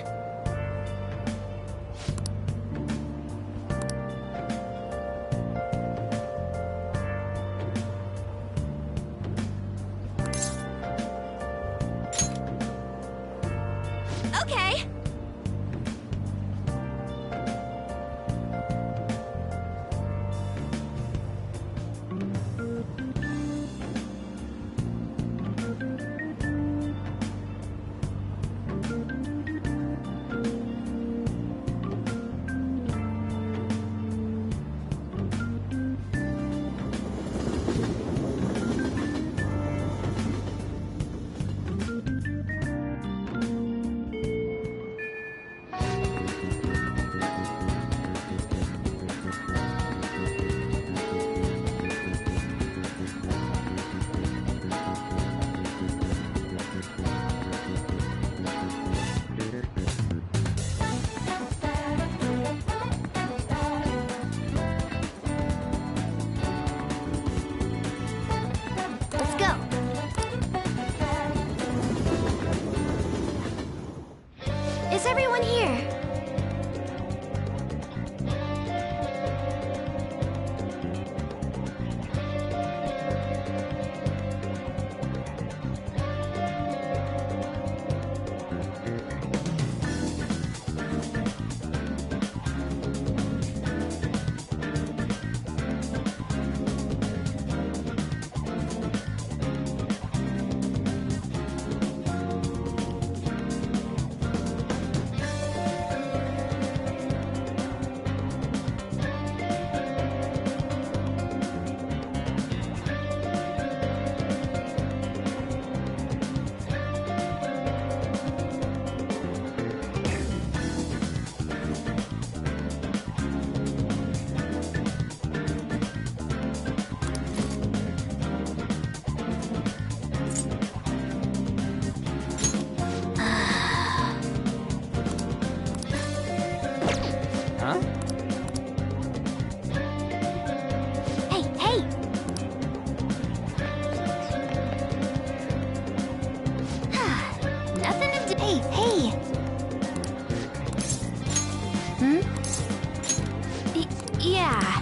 Yeah.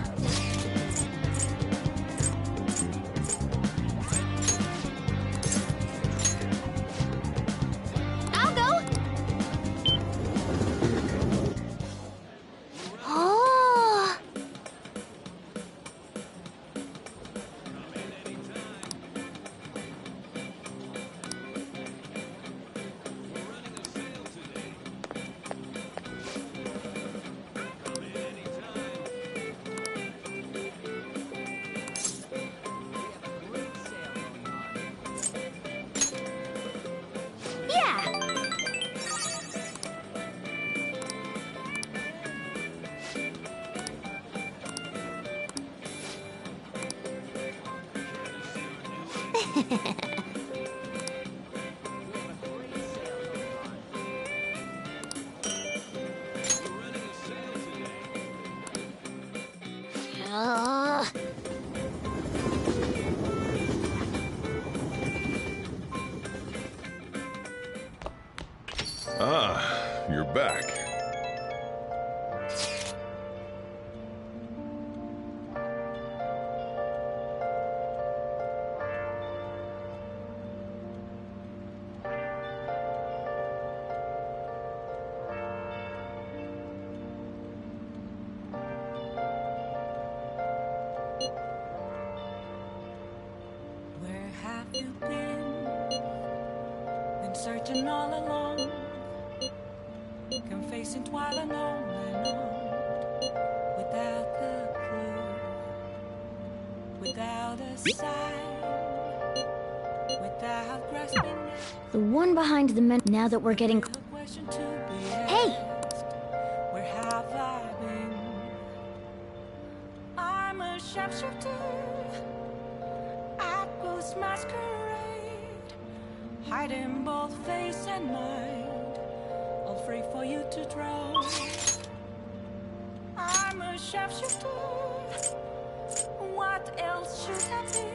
I'll go. Oh. Yeah. Ugh. Ah, you're back. Where have you been searching all along, confessing while alone and on, without the clue, without a sign, without grasping The one behind the men. Now that we're getting. the question to be Hey! asked. Where have I been? I'm a sharpshooter at Ghost Masquerade, hiding both face and mind, all free for you to draw. I'm a sharpshooter. What else should I be?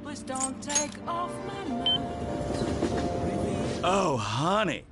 Please don't take off my mind. Oh, honey.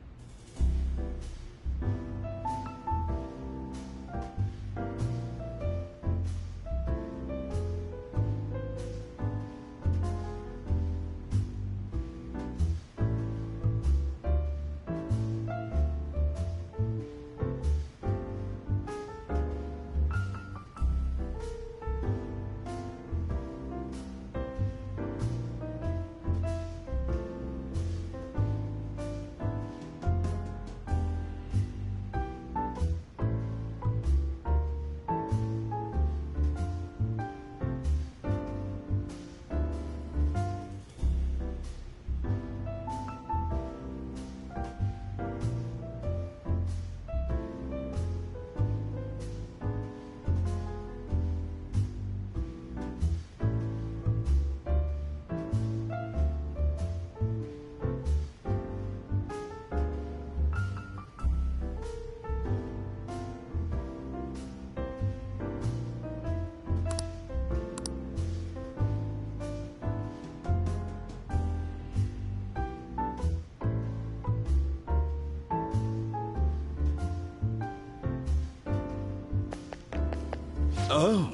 Oh.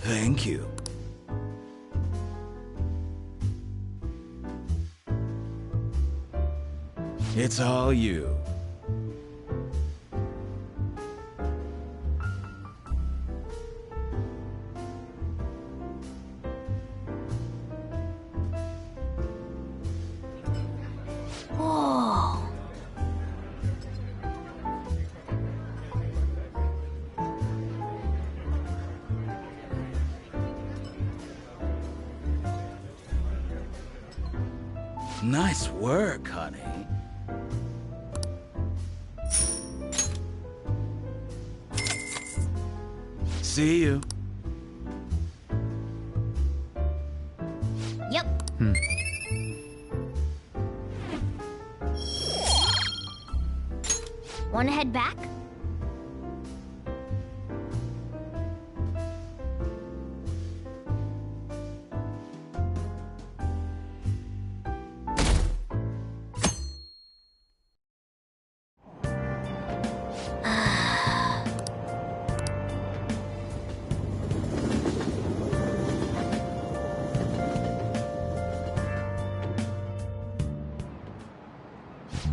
Thank you. It's all you. Whoa. Nice work, honey. See you. Yep. Wanna head back?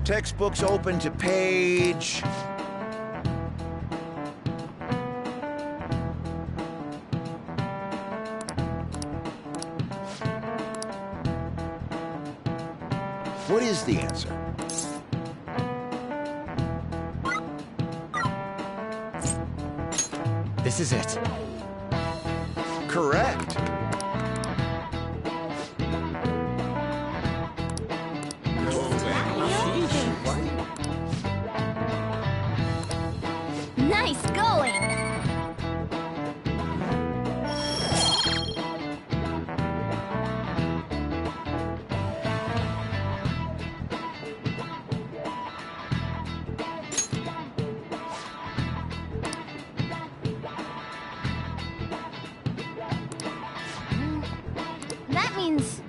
Textbooks open to page... What is the answer? This is it. Correct. Nice going! That means...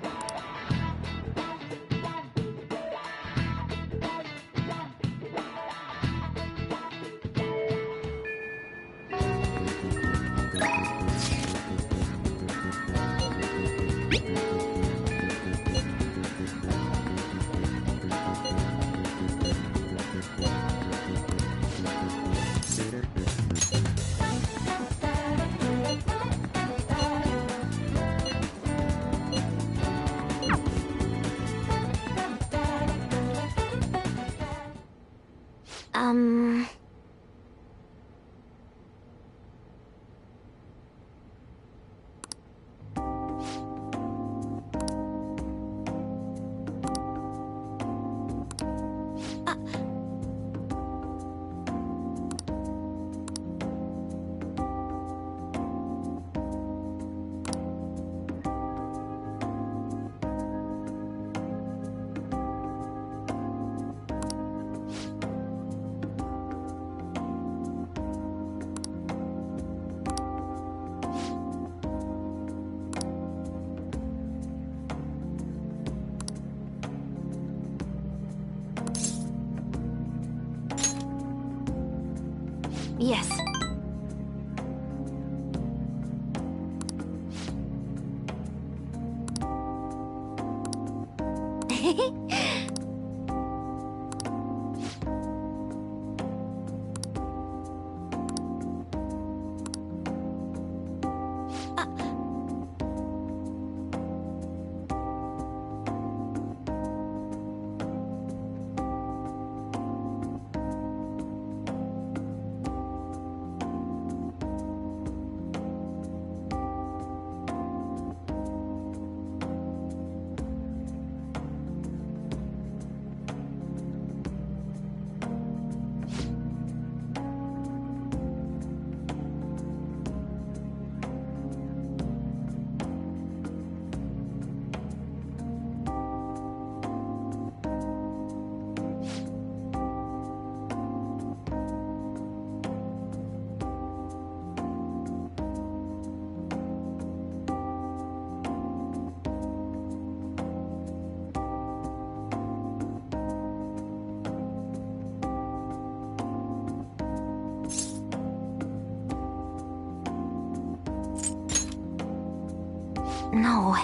Yes. No.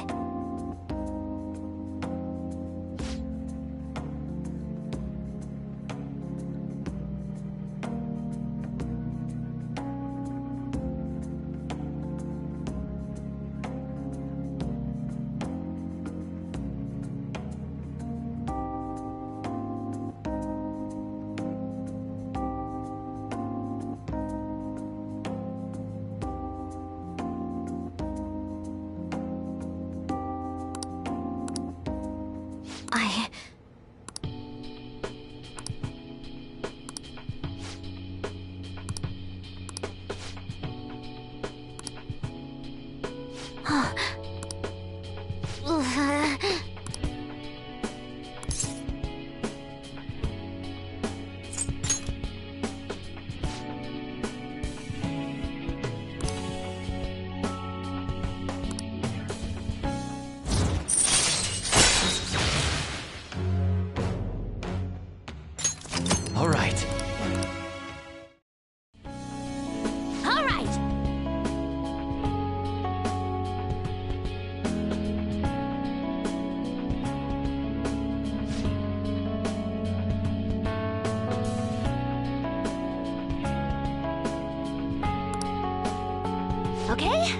Okay?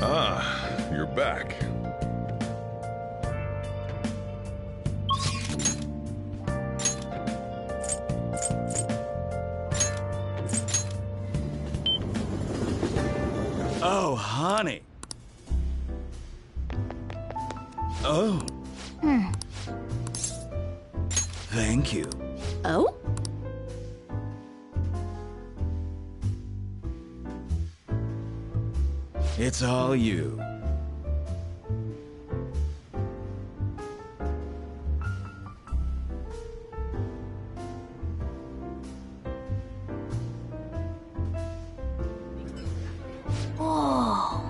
Ah, you're back. Oh, honey. Oh. Thank you. Oh? It's all you. Oh.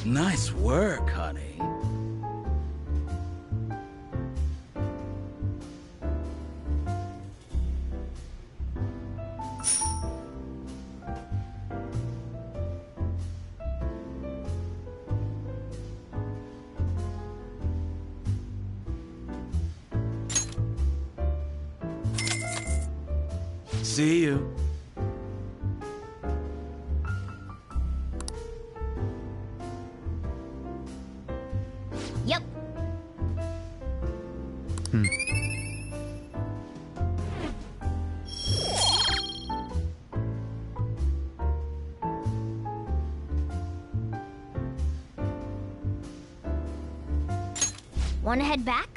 Nice work, honey. See you. Yep. Want to head back?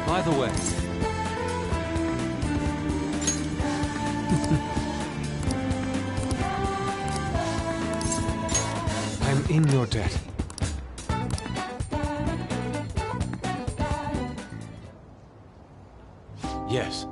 By the way, I'm in your debt. Yes.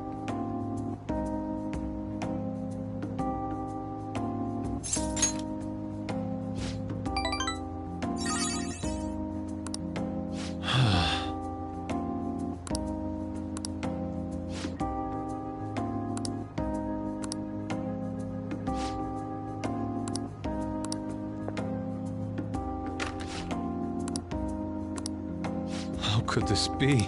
How could this be?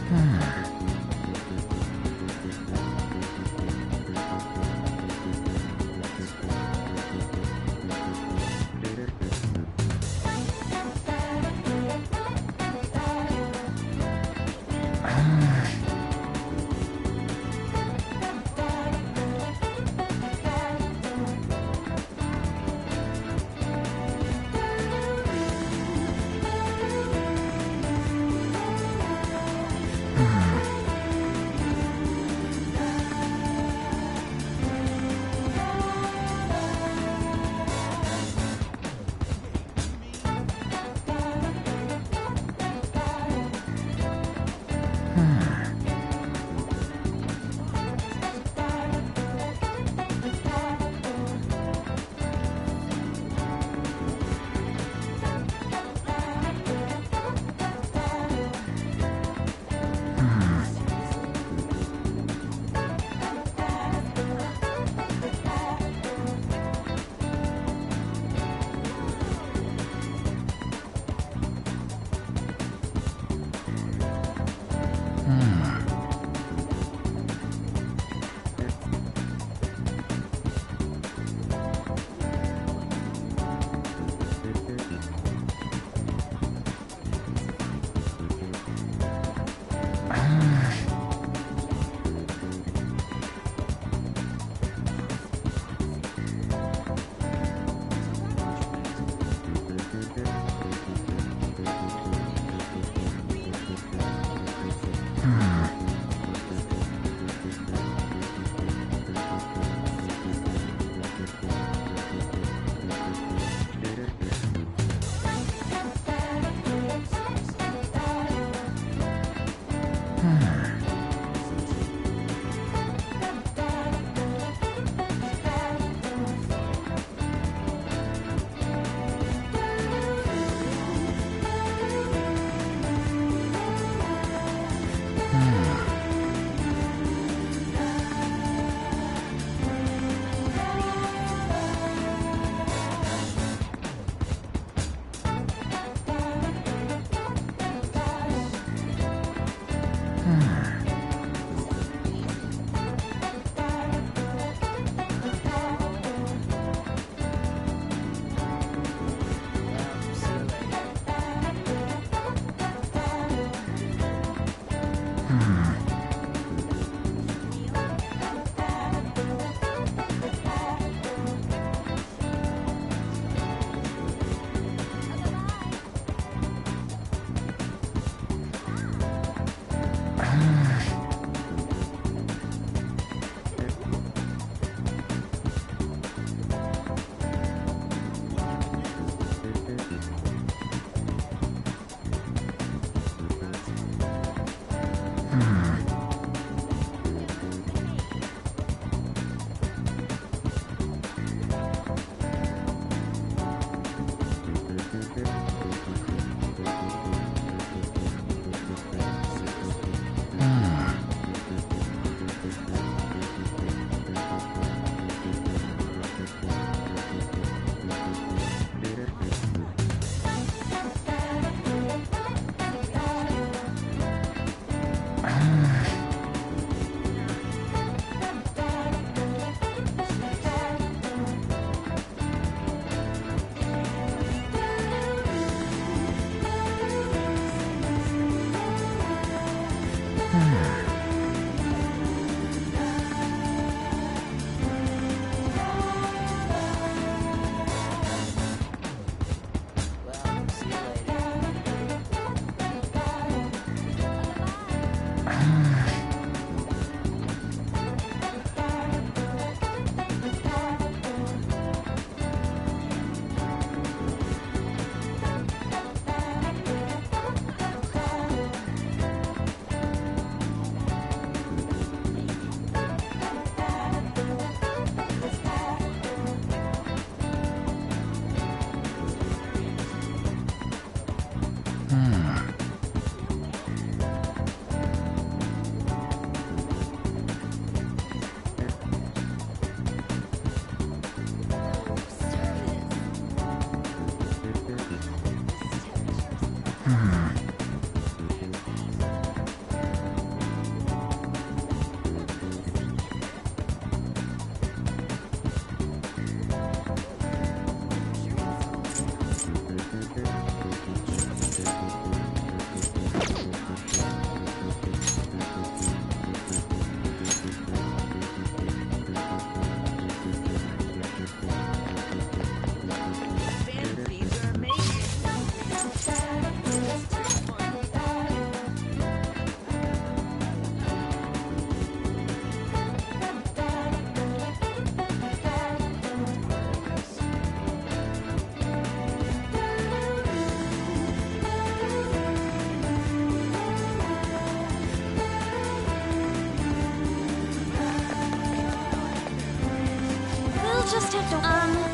Hmm. Phantom thieves are amazing. We'll just have to,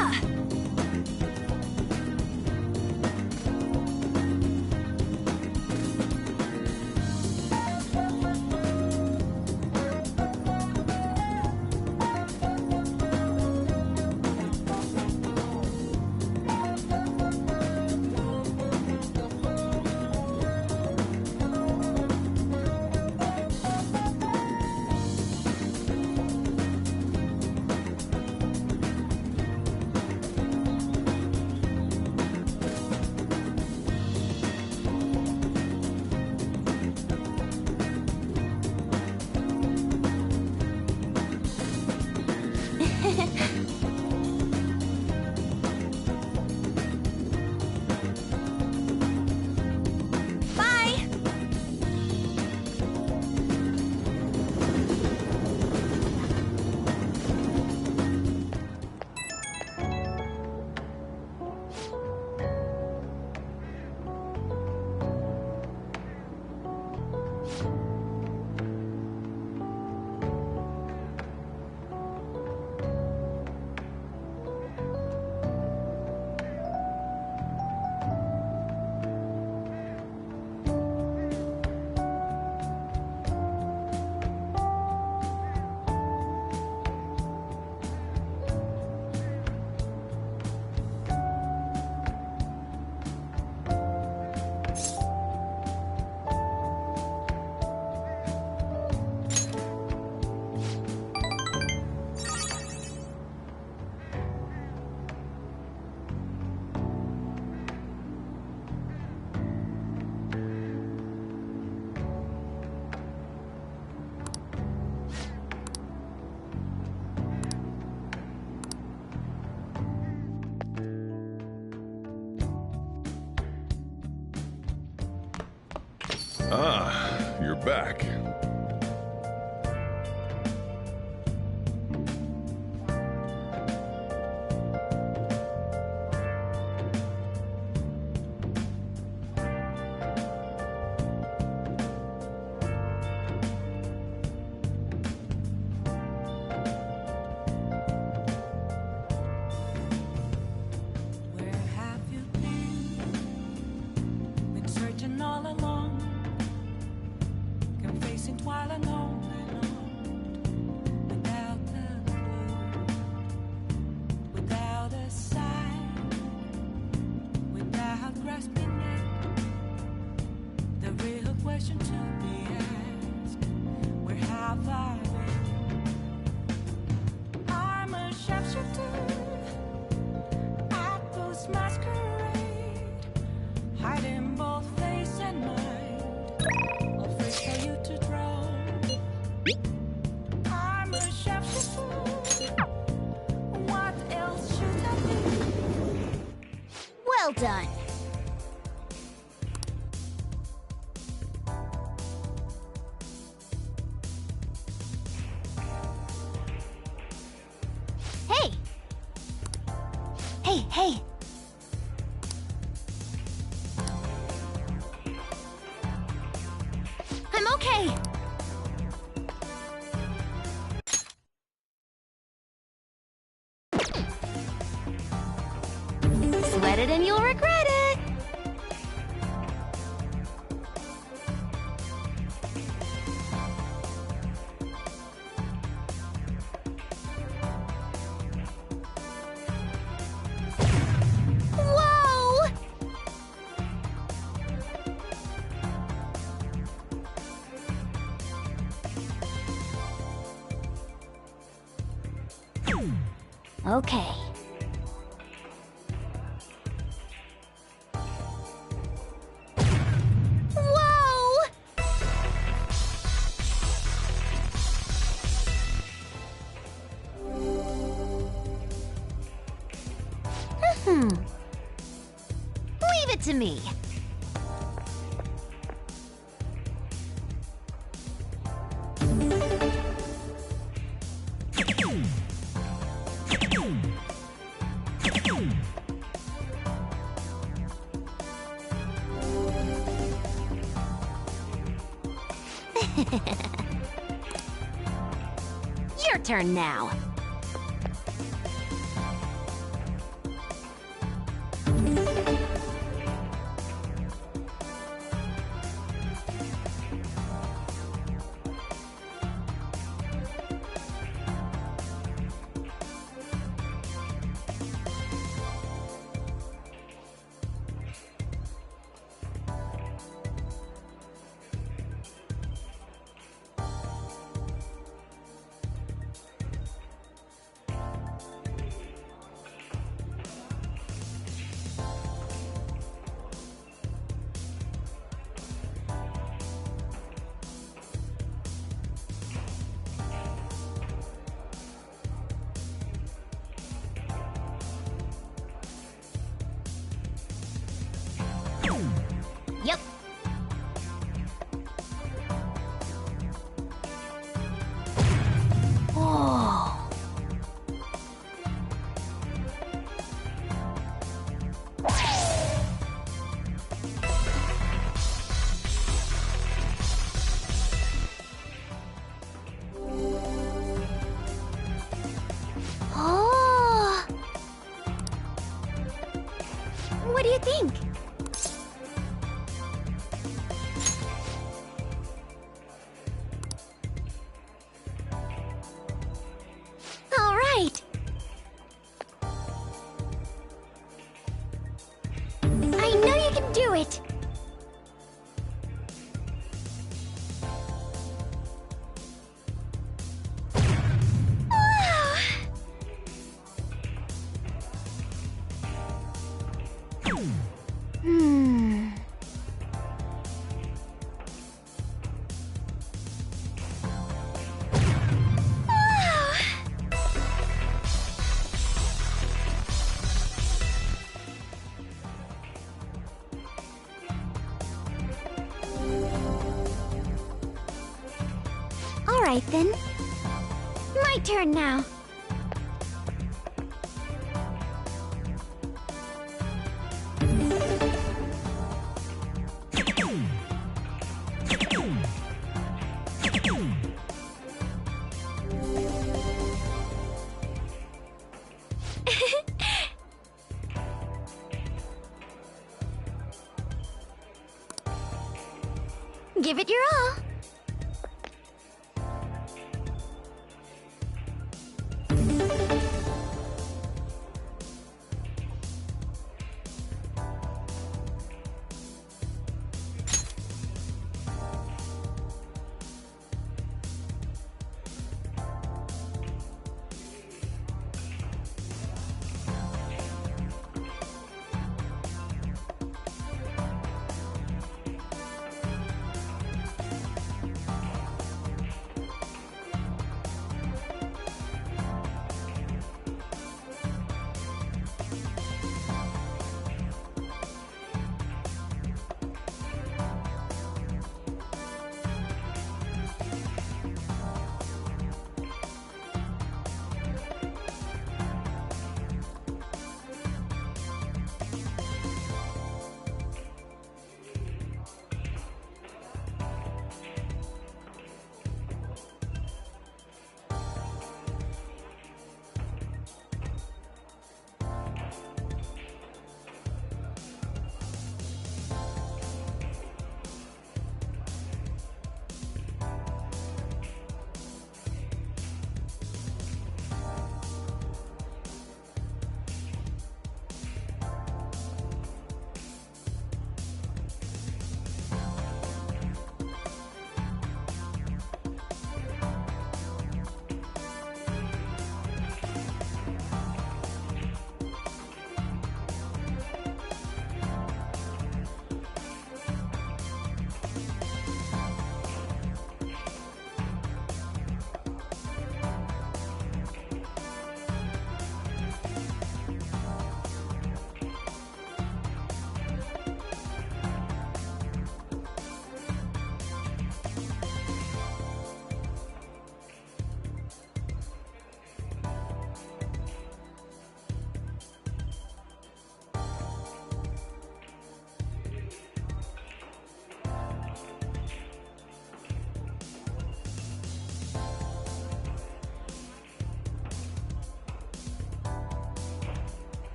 Bye! Ah, you're back. Where have you been? Been searching all along, confessing while alone and on, without a clue, without a sign, without grasping it. The real question to be asked: where have I been? I'm a sharpshooter. Masquerade, hiding both face and mind, afraid for you to draw. I'm a sharpshooter. What else should I be? Well done. Hey! Hey, hey! I'm okay! Sweat it and you'll regret it! Whoa! Okay. Whoa! Leave it to me. Your turn now. What do you think? All right. I know you can do it. Hmm. All right then. My turn now. Give it your all.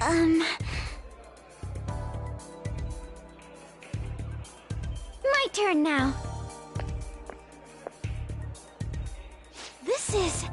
My turn now. This is...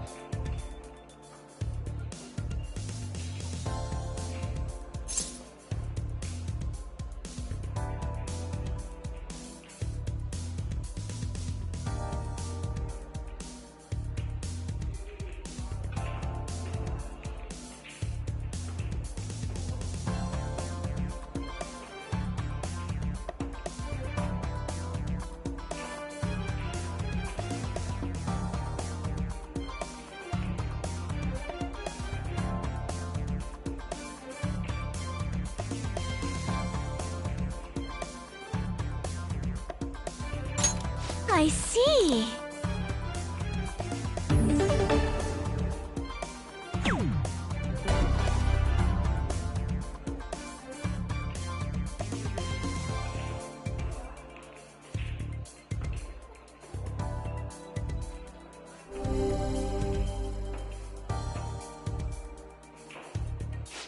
I see.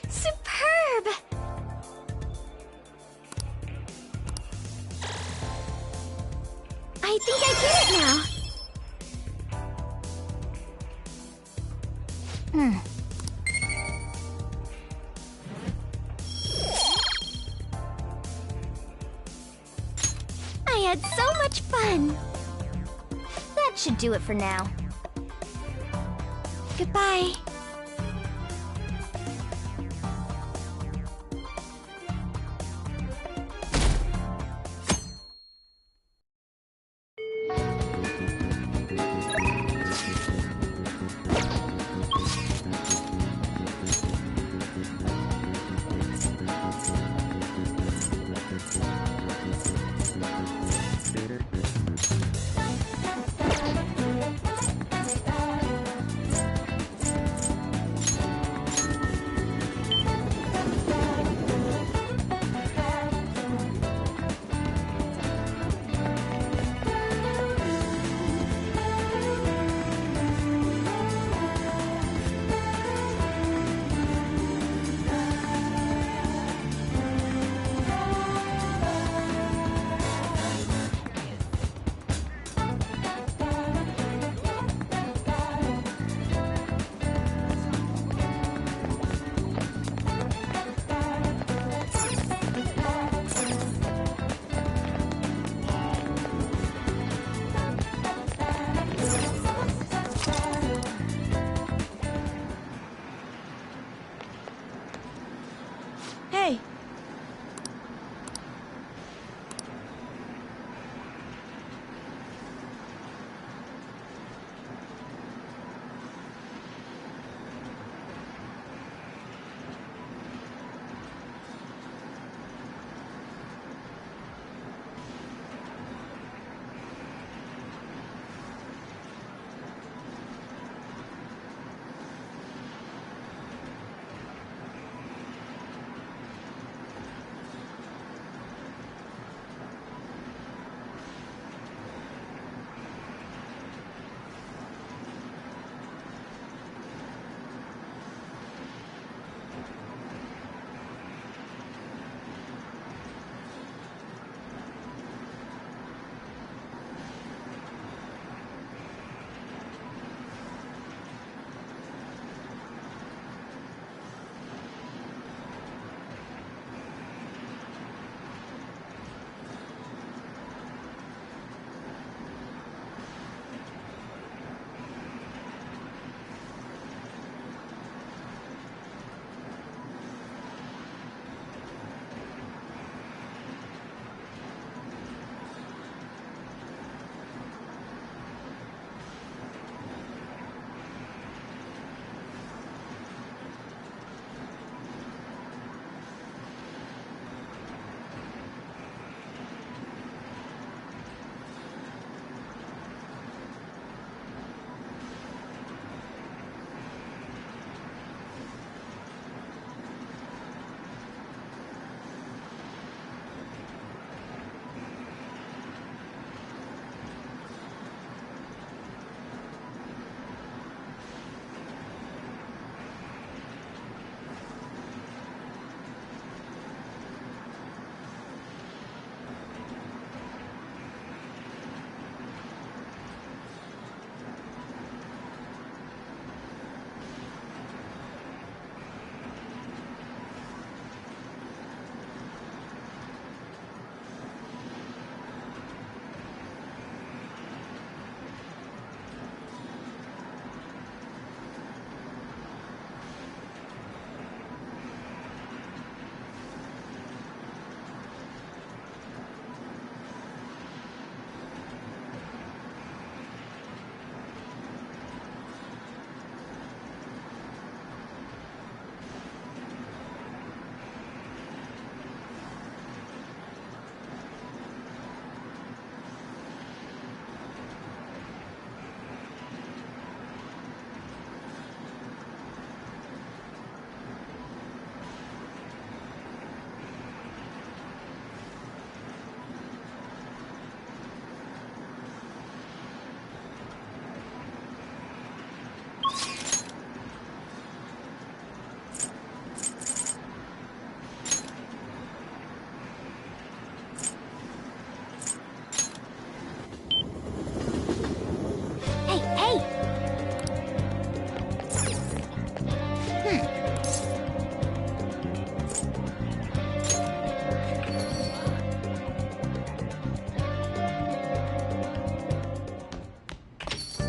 Superb! I think I get it now. I had so much fun. That should do it for now. Goodbye.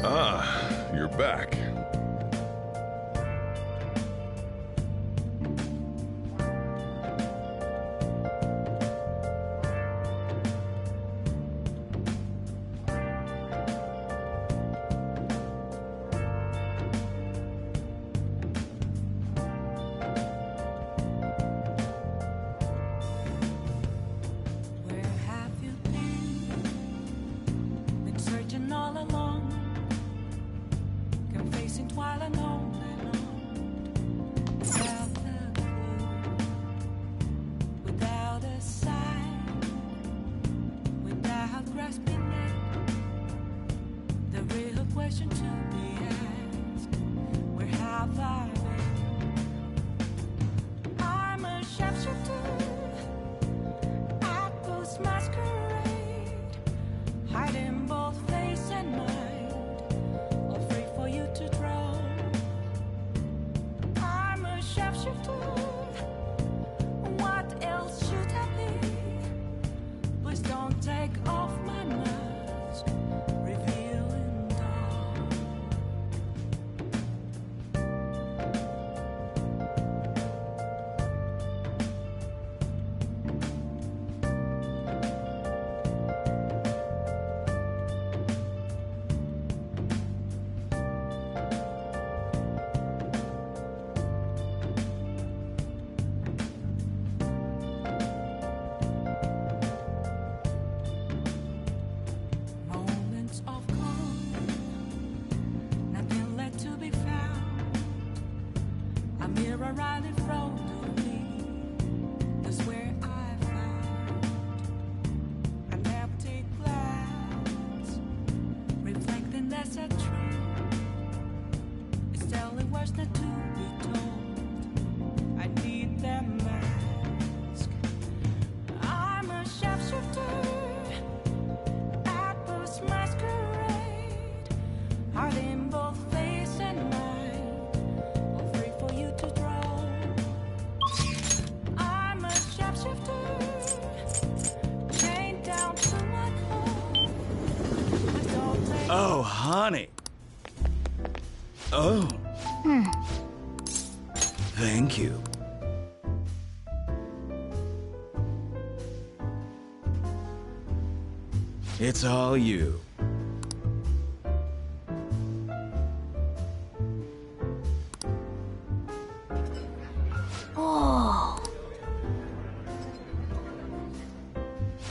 Ah, you're back. Where have you been? Been searching all along, confessing while alone without a clue, without a sign, without grasping it. The real question to be asked: where have I been? I'm a sharpshooter. Apples masquerade, hiding both face and mind, all free for you to draw. I'm a sharpshooter. What else should I be? Please don't take off my mask, revealing dawn. Moments of calm, nothing left to be found. A mirror right in front of me, that's where I found an empty glass, reflecting that's a truth. It's telling words not to be told. I need that mask. I'm a sharpshooter. Apples masquerade, heart in both face and mind, all free for you to draw. I'm a sharpshooter, chained down to my core. Please don't take Oh, honey. Oh. Thank you. It's all you. Oh.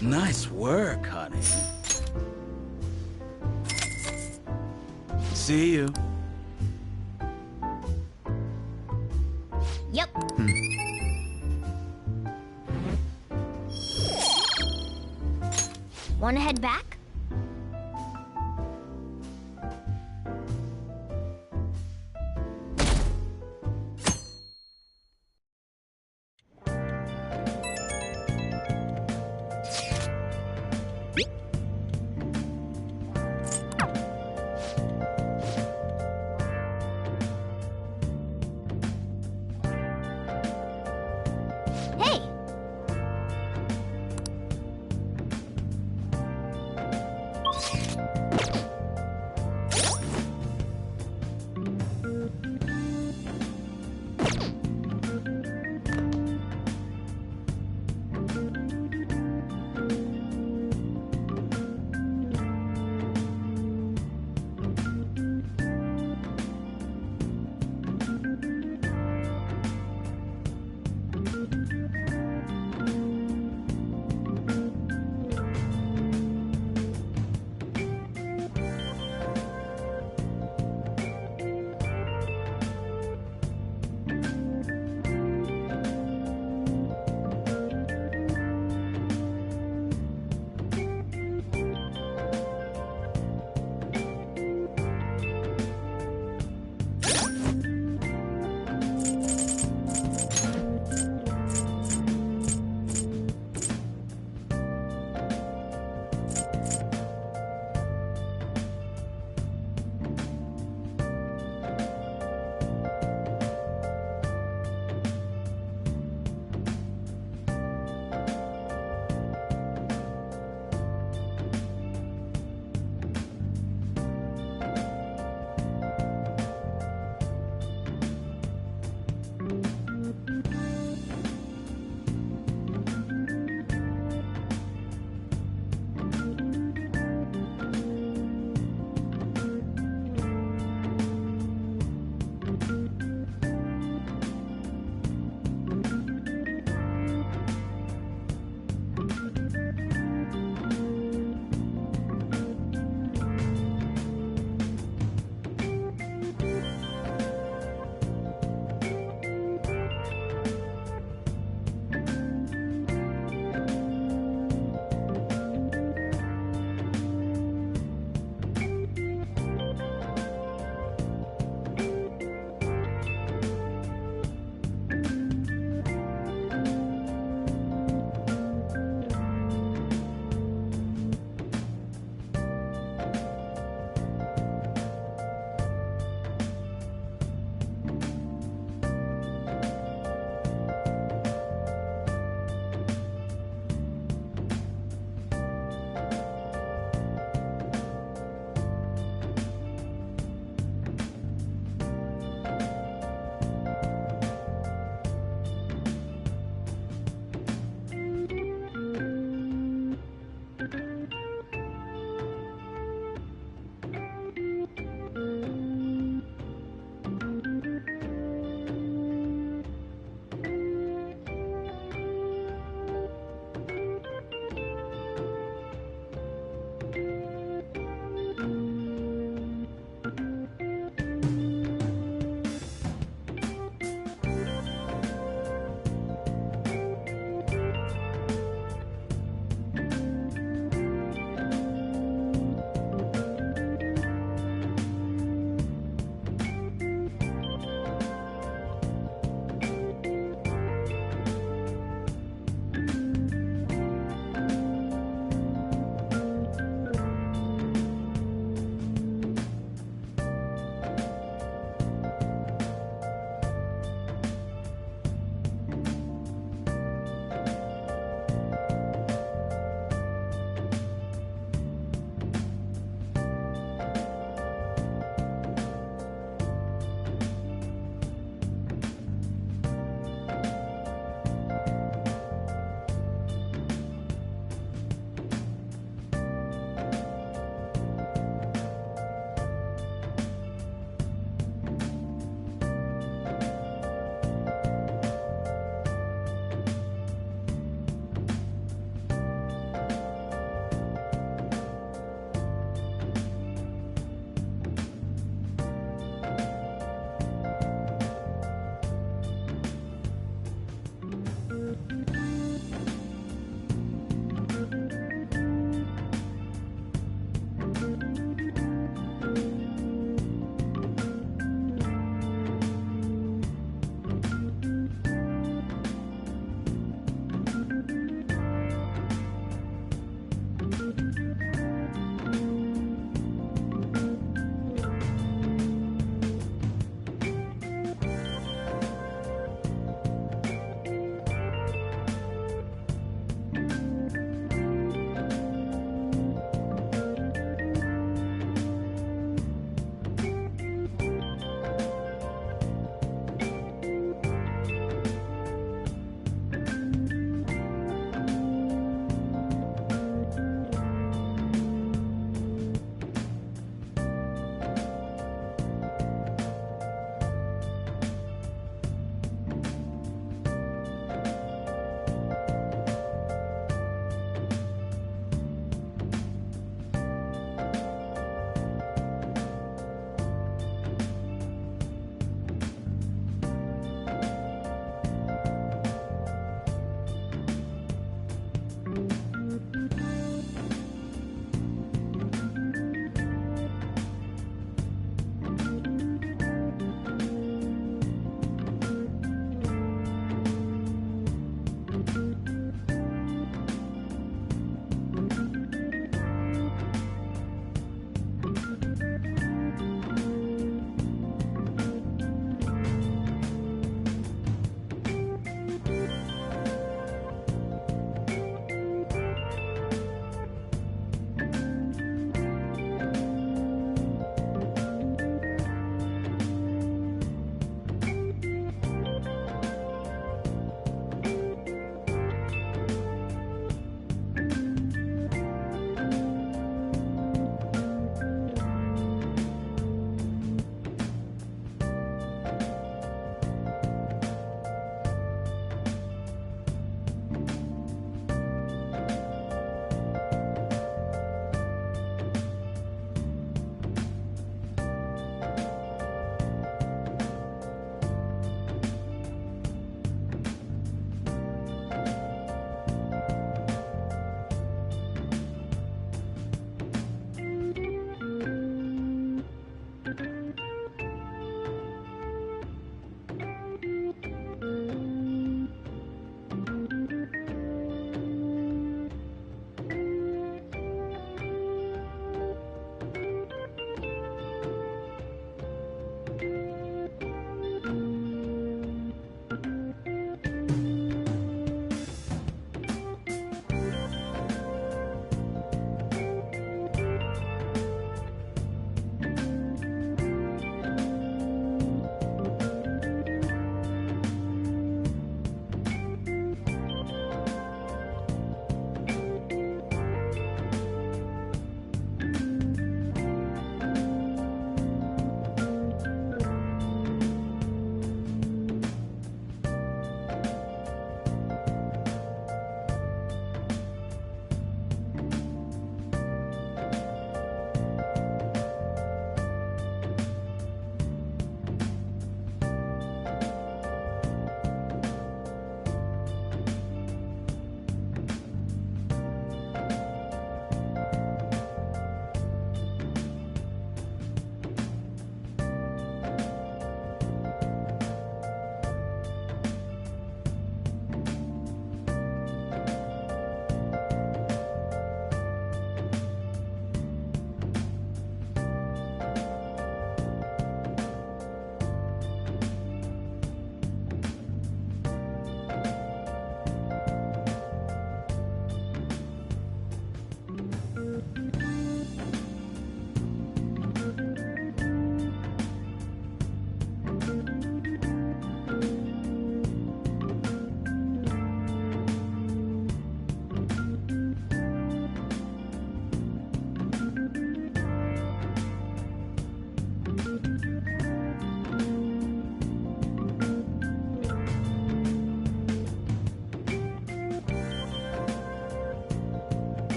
Nice work, honey. See you. Yep. Wanna head back? Hey!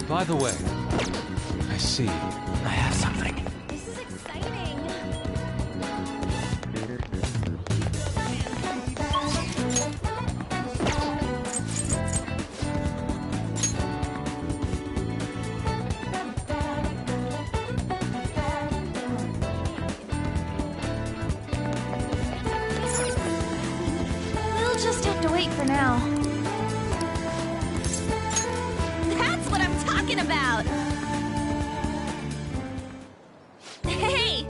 By the way, I see. I have something. This is exciting. We'll just have to wait for now. That's what I'm talking about! Hey!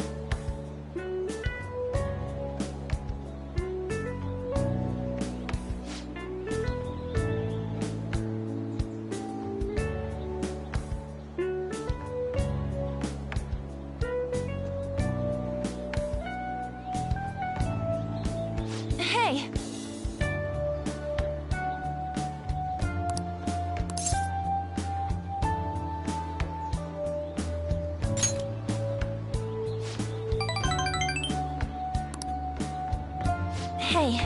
Hey! Hey.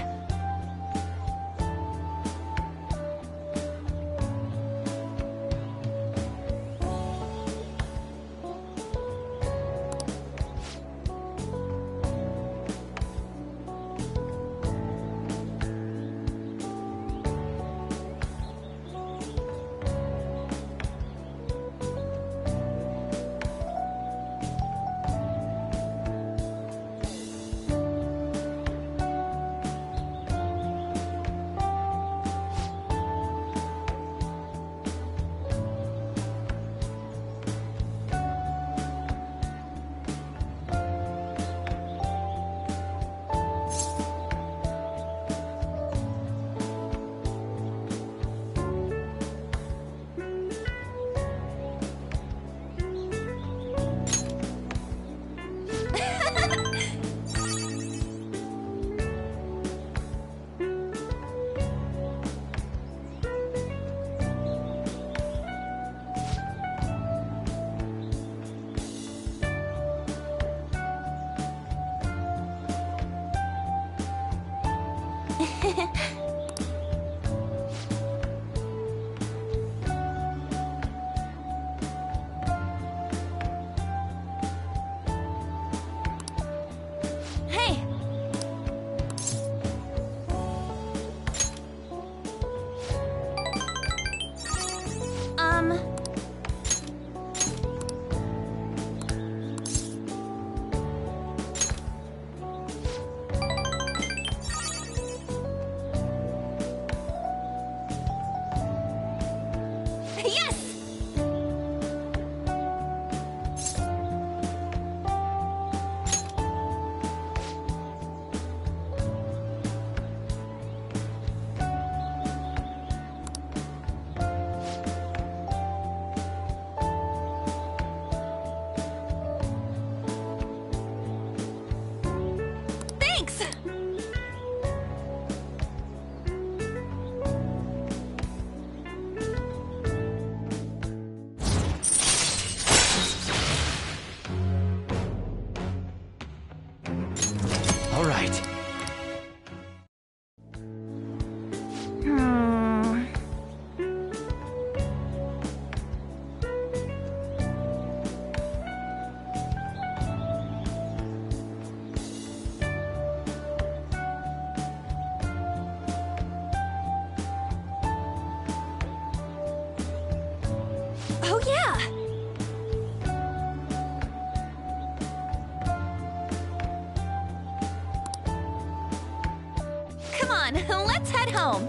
Hey! Yes! Thanks! All right. Hmm. Oh, yeah! Come on, let's head home.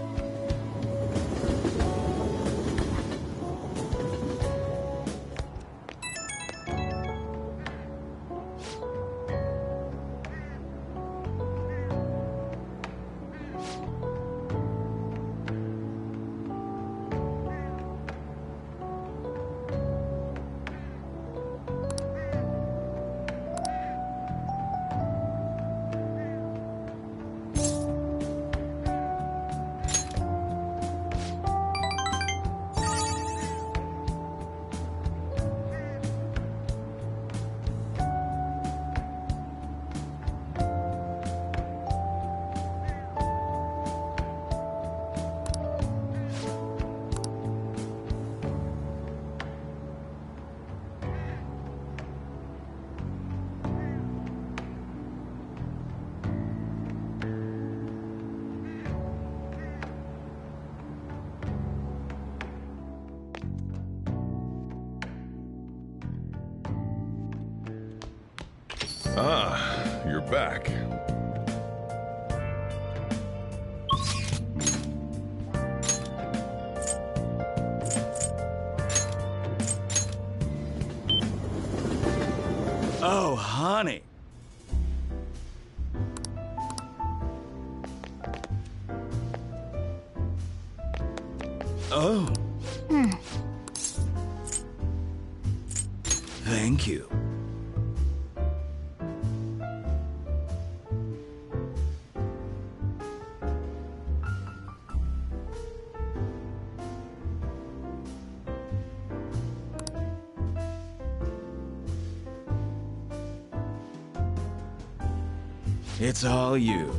back. Oh, honey. Oh. Thank you. It's all you.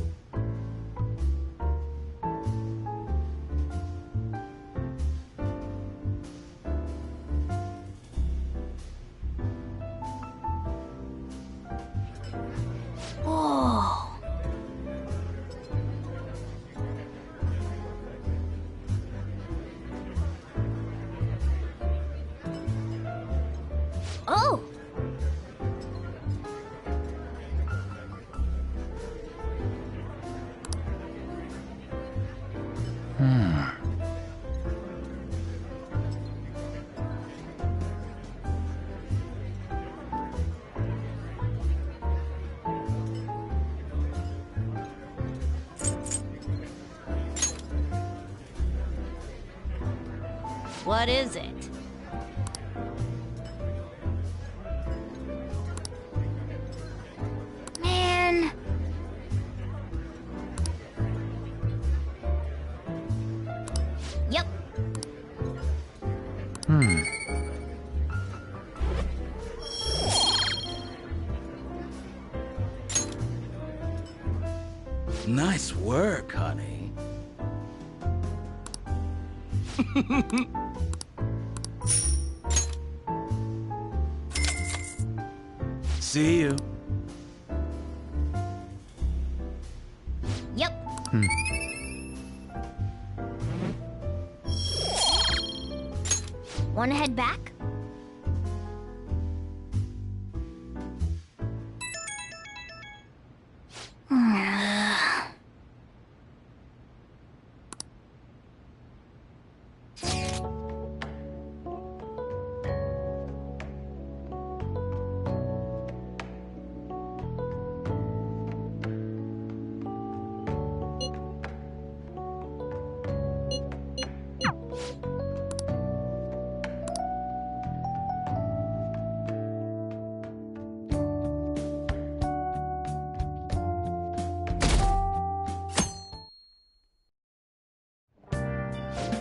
Oh. Oh. What is it? Man. Yep. Nice work, honey. See you. Yep. Wanna head back?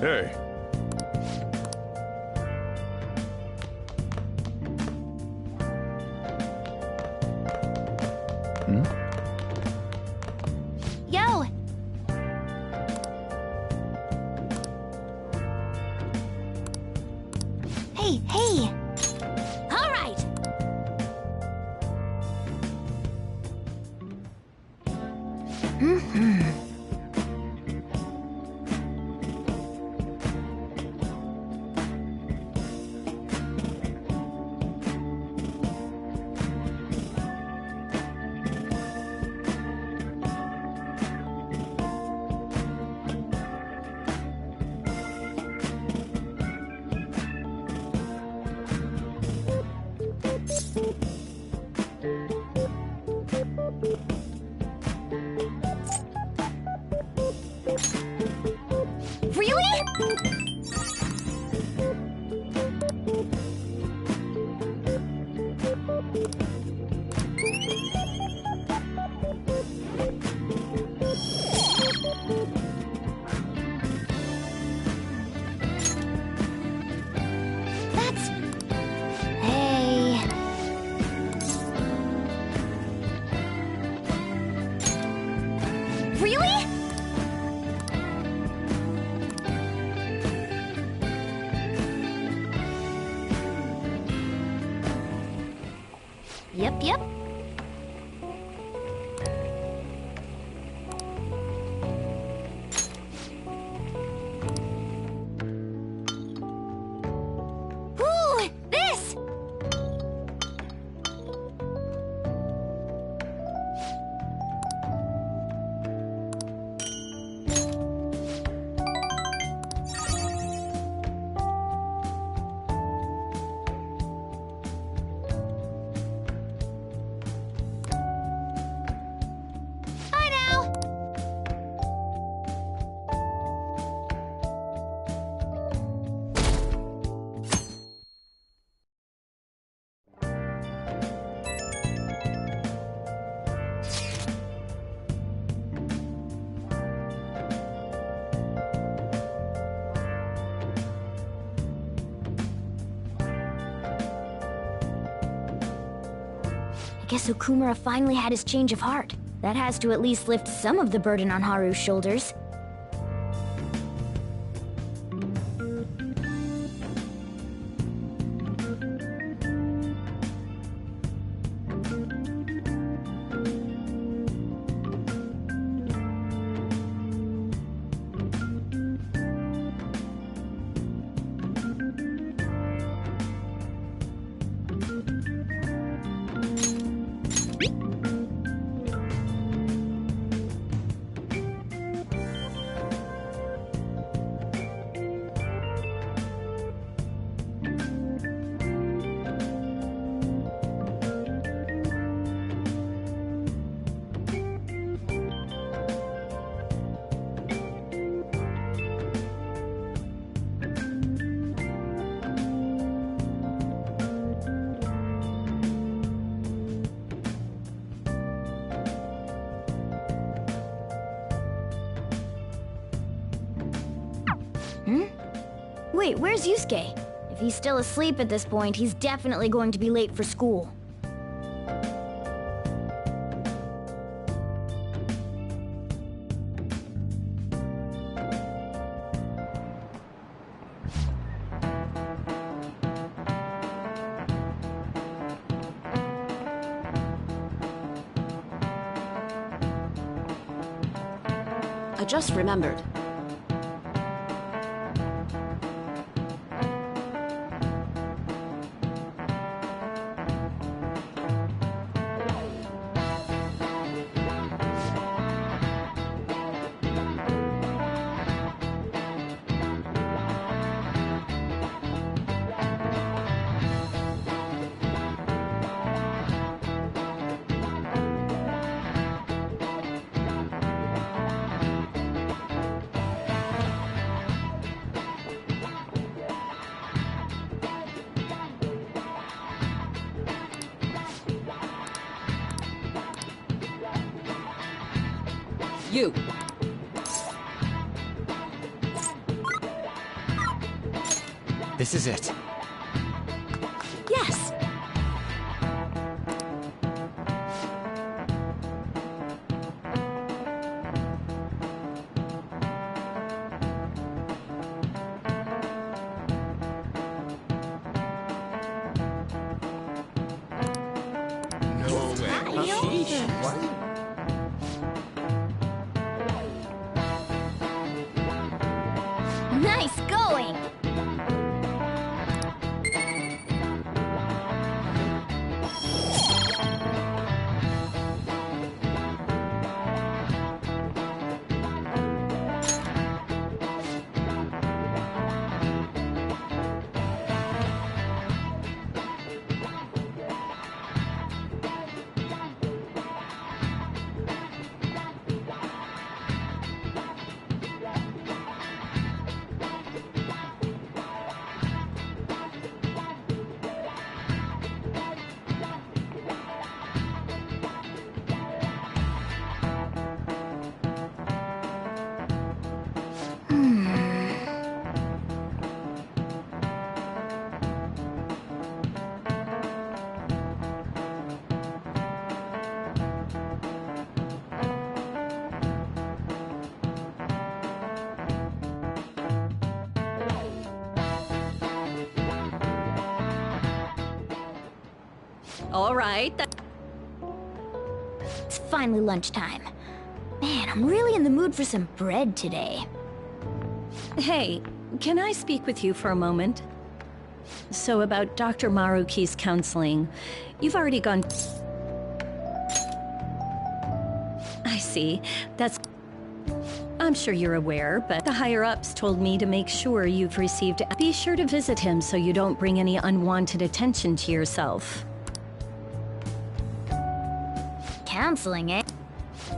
Hey. Yo! Hey, hey! All right! Really? That's... Hey... Really? Yep, yep. Ooh, this! guess Okumura finally had his change of heart. That has to at least lift some of the burden on Haru's shoulders. Wait, where's Yusuke? If he's still asleep at this point, he's definitely going to be late for school. I just remembered. You. This is it. Yes. No way. Nice going! All right. It's finally lunchtime. Man, I'm really in the mood for some bread today. Hey, can I speak with you for a moment? So about Dr. Maruki's counseling, you've already gone... I see. That's... I'm sure you're aware, but the higher-ups told me to make sure you've received... Be sure to visit him so you don't bring any unwanted attention to yourself. Counseling, eh?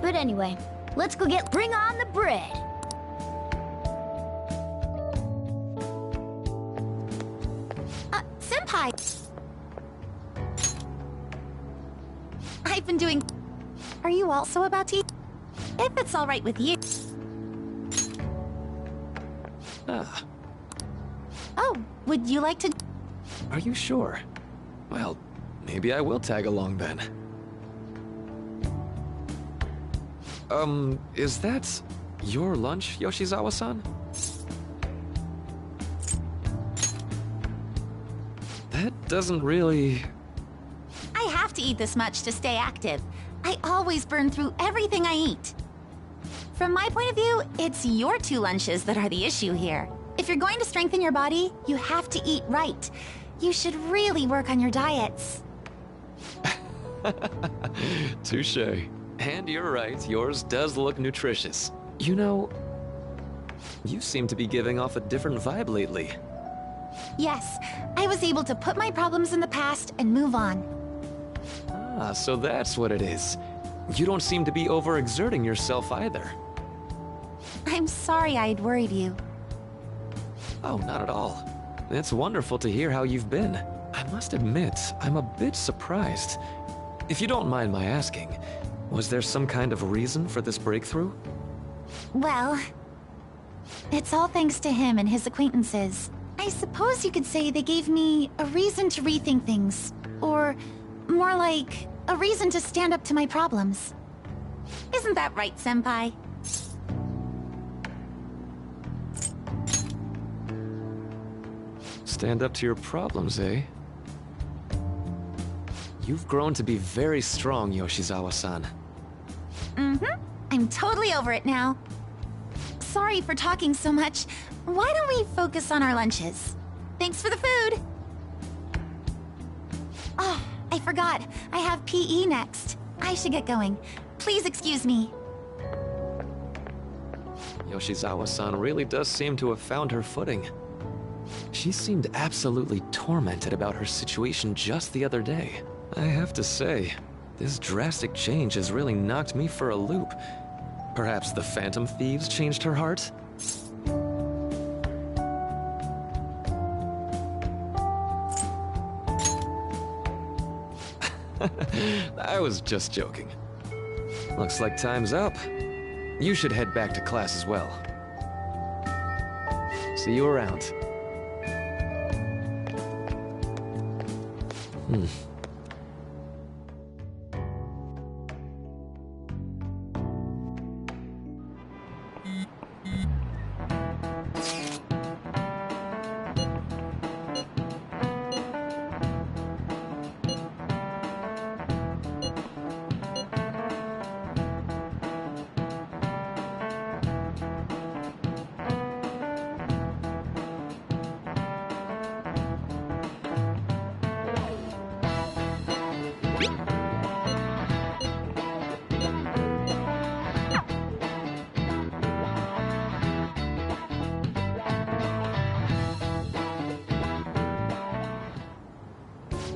But anyway, let's go bring on the bread! Senpai! I've been doing... Are you also about to eat? If it's alright with you. Oh, would you like to... Are you sure? Well, maybe I will tag along then. Is that your lunch, Yoshizawa-san? That doesn't really... I have to eat this much to stay active. I always burn through everything I eat. From my point of view, it's your 2 lunches that are the issue here. If you're going to strengthen your body, you have to eat right. You should really work on your diets. Touché. And you're right, yours does look nutritious. You know, you seem to be giving off a different vibe lately. Yes, I was able to put my problems in the past and move on. Ah, so that's what it is. You don't seem to be overexerting yourself either. I'm sorry I'd worried you. Oh, not at all. It's wonderful to hear how you've been. I must admit, I'm a bit surprised. If you don't mind my asking, was there some kind of reason for this breakthrough? Well, it's all thanks to him and his acquaintances. I suppose you could say they gave me a reason to rethink things. Or more like, a reason to stand up to my problems. Isn't that right, Senpai? Stand up to your problems, eh? You've grown to be very strong, Yoshizawa-san. Mm-hmm. I'm totally over it now. Sorry for talking so much. Why don't we focus on our lunches? Thanks for the food! Oh, I forgot. I have PE next. I should get going. Please excuse me. Yoshizawa-san really does seem to have found her footing. She seemed absolutely tormented about her situation just the other day. I have to say, this drastic change has really knocked me for a loop. Perhaps the Phantom Thieves changed her heart? I was just joking. Looks like time's up. You should head back to class as well. See you around.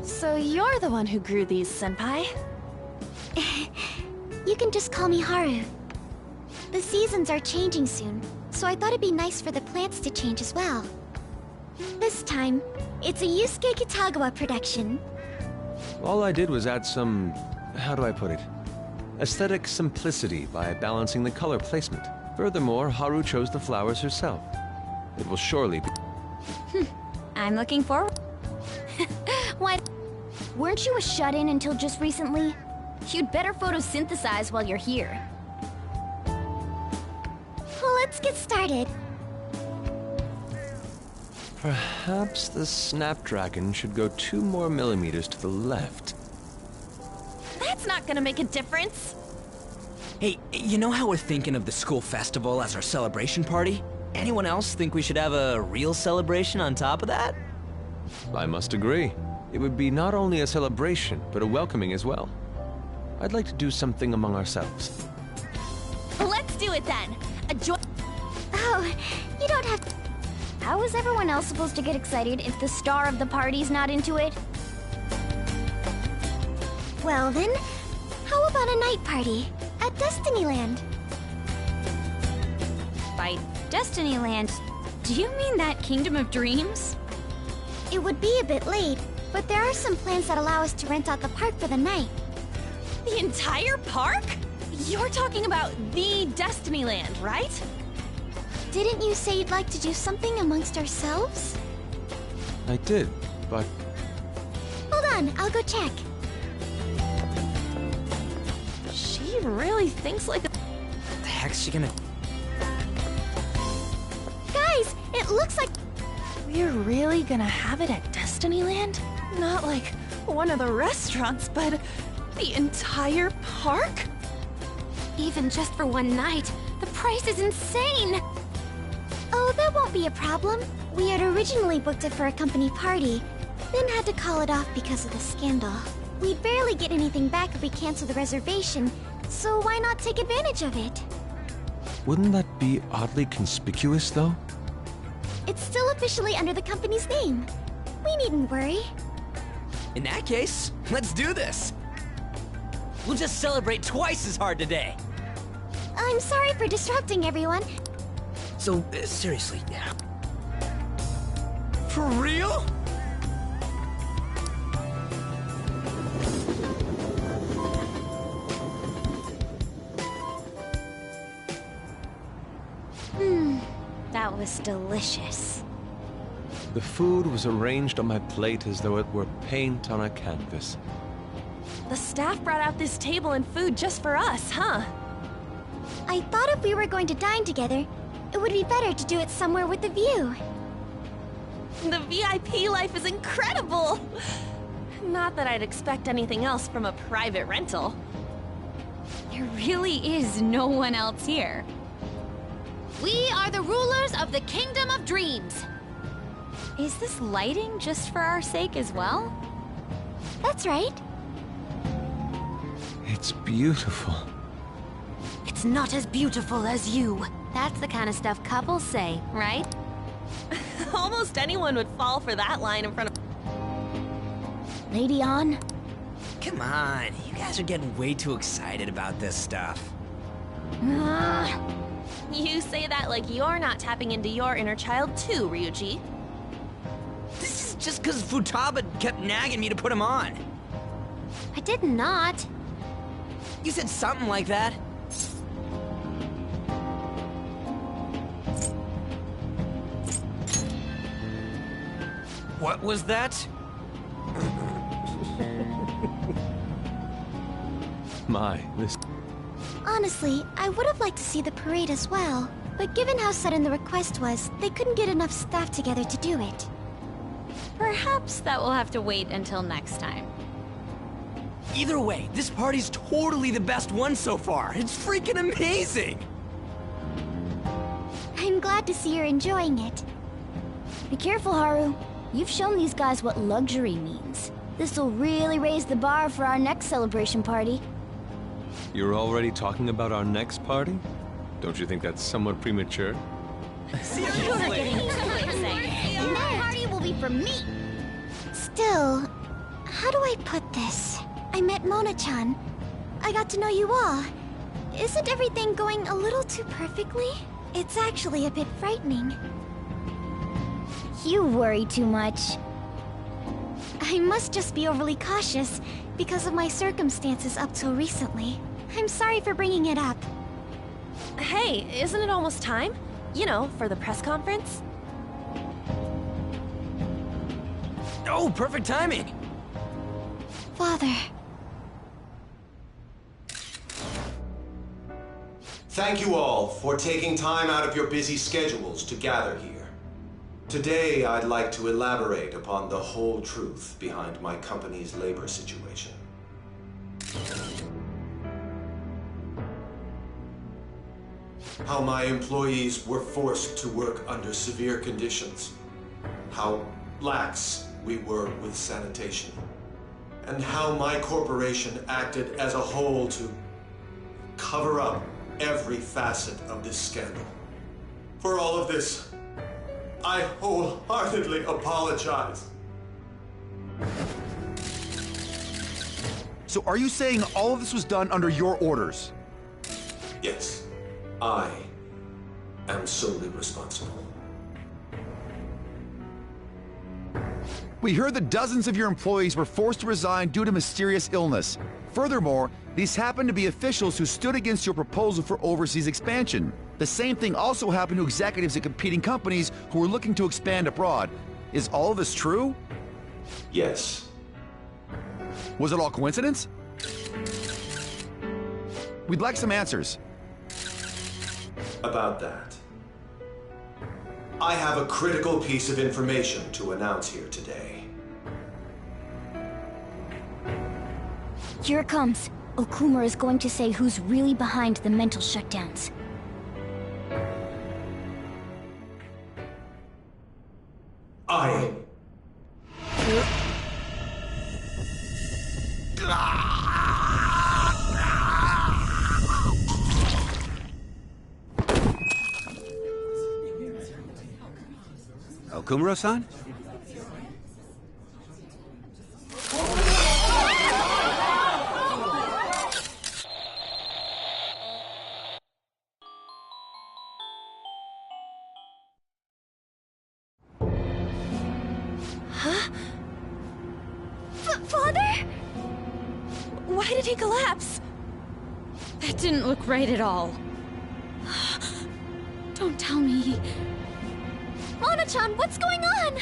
So you're the one who grew these, Senpai? You can just call me Haru. The seasons are changing soon, so I thought it'd be nice for the plants to change as well. This time, it's a Yusuke Kitagawa production. All I did was add some... how do I put it? Aesthetic simplicity by balancing the color placement. Furthermore, Haru chose the flowers herself. It will surely be... I'm looking forward. What? Weren't you a shut-in until just recently? You'd better photosynthesize while you're here. Well, let's get started. Perhaps the Snapdragon should go 2 more millimeters to the left. That's not gonna make a difference. Hey, you know how we're thinking of the school festival as our celebration party? Anyone else think we should have a real celebration on top of that? I must agree. It would be not only a celebration, but a welcoming as well. I'd like to do something among ourselves. Let's do it then. Oh, you don't have to... How is everyone else supposed to get excited if the star of the party's not into it? Well then, how about a night party at Destinyland? By Destinyland, do you mean that Kingdom of Dreams? It would be a bit late, but there are some plans that allow us to rent out the park for the night. The entire park? You're talking about the Destinyland, right? Didn't you say you'd like to do something amongst ourselves? I did, but... Hold on, I'll go check. She really thinks like... she gonna... Guys, it looks like... We're really gonna have it at Destinyland? Not like one of the restaurants, but the entire park? Even just for one night, the price is insane! Oh, that won't be a problem. We had originally booked it for a company party, then had to call it off because of the scandal. We'd barely get anything back if we cancel the reservation, so why not take advantage of it? Wouldn't that be oddly conspicuous, though? It's still officially under the company's name. We needn't worry. In that case, let's do this. We'll just celebrate twice as hard today. I'm sorry for disrupting everyone. So, seriously, for real? That was delicious. The food was arranged on my plate as though it were paint on a canvas. The staff brought out this table and food just for us, huh? I thought if we were going to dine together, it would be better to do it somewhere with a view. The VIP life is incredible! Not that I'd expect anything else from a private rental. There really is no one else here. We are the rulers of the Kingdom of Dreams. Is this lighting just for our sake as well? That's right. It's beautiful. It's not as beautiful as you. That's the kind of stuff couples say, right? Almost anyone would fall for that line in front of... Lady Ann? Come on, you guys are getting way too excited about this stuff. You say that like you're not tapping into your inner child too, Ryuji. This is just because Futaba kept nagging me to put him on. I did not. You said something like that. What was that? This... Honestly, I would have liked to see the parade as well. But given how sudden the request was, they couldn't get enough staff together to do it. Perhaps that will have to wait until next time. Either way, this party's totally the best one so far. It's freaking amazing! I'm glad to see you're enjoying it. Be careful, Haru. You've shown these guys what luxury means. This'll really raise the bar for our next celebration party. You're already talking about our next party? Don't you think that's somewhat premature? Seriously? You're getting too that party will be for me! Still, how do I put this? I met Mona-chan. I got to know you all. Isn't everything going a little too perfectly? It's actually a bit frightening. You worry too much. I must just be overly cautious because of my circumstances up till recently. I'm sorry for bringing it up. Hey, isn't it almost time? You know, for the press conference? Oh, perfect timing! Father. Thank you all for taking time out of your busy schedules to gather here. Today, I'd like to elaborate upon the whole truth behind my company's labor situation. How my employees were forced to work under severe conditions. How lax we were with sanitation. And how my corporation acted as a whole to cover up every facet of this scandal. For all of this, I wholeheartedly apologize. So are you saying all of this was done under your orders? Yes, I am solely responsible. We heard that dozens of your employees were forced to resign due to mysterious illness. Furthermore, these happened to be officials who stood against your proposal for overseas expansion. The same thing also happened to executives at competing companies who were looking to expand abroad. Is all of this true? Yes. Was it all coincidence? We'd like some answers. about that. I have a critical piece of information to announce here today. Here it comes. Okumura is going to say who's really behind the mental shutdowns. I... Okumura-san? Huh? Father? Why did he collapse? That didn't look right at all. Don't tell me. Mona-chan, what's going on?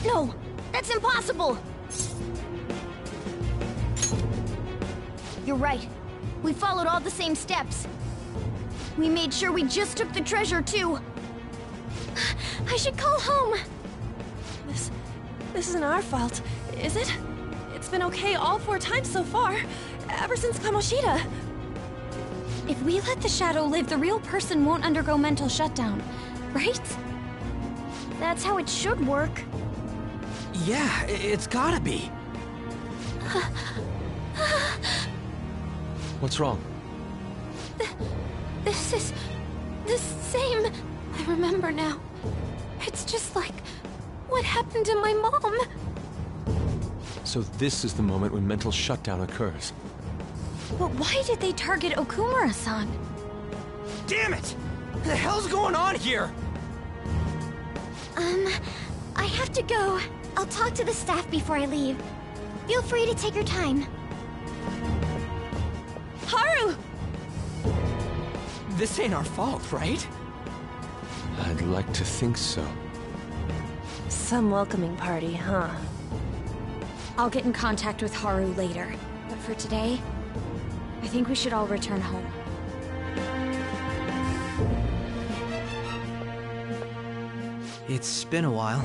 No, that's impossible. You're right. We followed all the same steps. We made sure we just took the treasure, too. I should call home. This isn't our fault, is it? It's been okay all 4 times so far, ever since Kamoshida. If we let the shadow live, the real person won't undergo mental shutdown, right? That's how it should work. Yeah, it's gotta be. What's wrong? This is the same. I remember now. It's just like what happened to my mom. So this is the moment when mental shutdown occurs. But why did they target Okumura-san? Damn it! What the hell's going on here? I have to go. I'll talk to the staff before I leave. Feel free to take your time. Haru! This ain't our fault, right? I'd like to think so. Some welcoming party, huh? I'll get in contact with Haru later. But for today, I think we should all return home. It's been a while.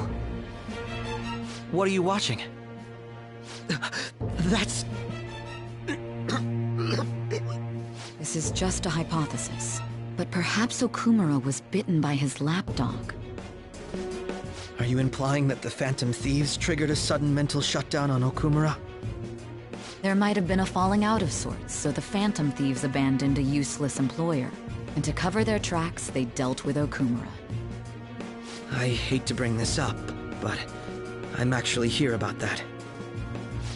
What are you watching? That's... This is just a hypothesis, but perhaps Okumura was bitten by his lapdog. Are you implying that the Phantom Thieves triggered a sudden mental shutdown on Okumura? There might have been a falling out of sorts, so the Phantom Thieves abandoned a useless employer. And to cover their tracks, they dealt with Okumura. I hate to bring this up, but I'm actually here about that.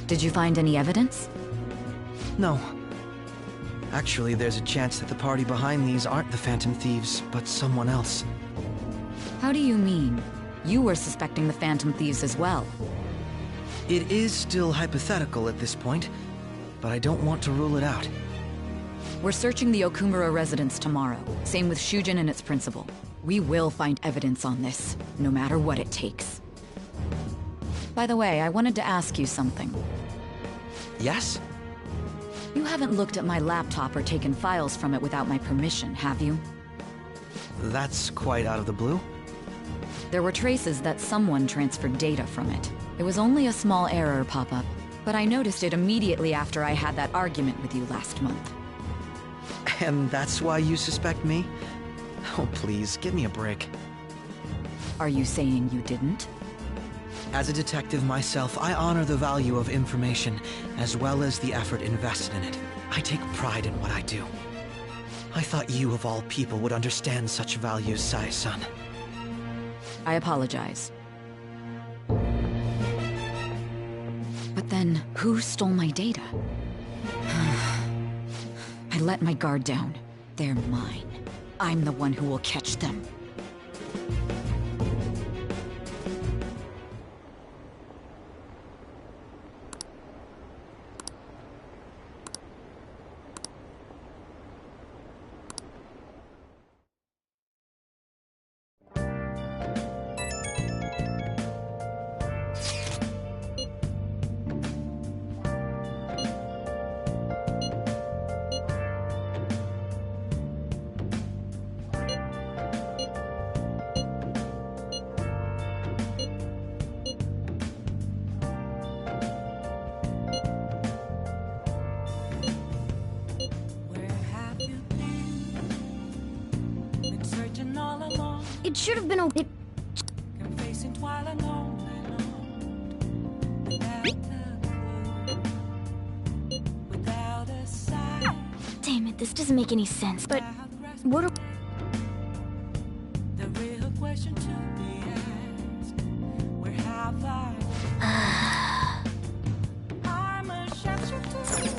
Did you find any evidence? No. Actually, there's a chance that the party behind these aren't the Phantom Thieves, but someone else. How do you mean? You were suspecting the Phantom Thieves as well. It is still hypothetical at this point, but I don't want to rule it out. We're searching the Okumura residence tomorrow. Same with Shujin and its principal. We will find evidence on this, no matter what it takes. By the way, I wanted to ask you something. Yes? You haven't looked at my laptop or taken files from it without my permission, have you? That's quite out of the blue. There were traces that someone transferred data from it. It was only a small error pop-up, but I noticed it immediately after I had that argument with you last month. And that's why you suspect me? Oh, please, give me a break. Are you saying you didn't? As a detective myself, I honor the value of information, as well as the effort invested in it. I take pride in what I do. I thought you, of all people, would understand such values, Sae-san. I apologize. But then, who stole my data? I let my guard down. They're mine. I'm the one who will catch them. It should have been a... Confessing while alone, without a clue, without a sign. Damn it, this doesn't make any sense, but... What are... The real question to be asked, where have I? I'm a shapeshifter.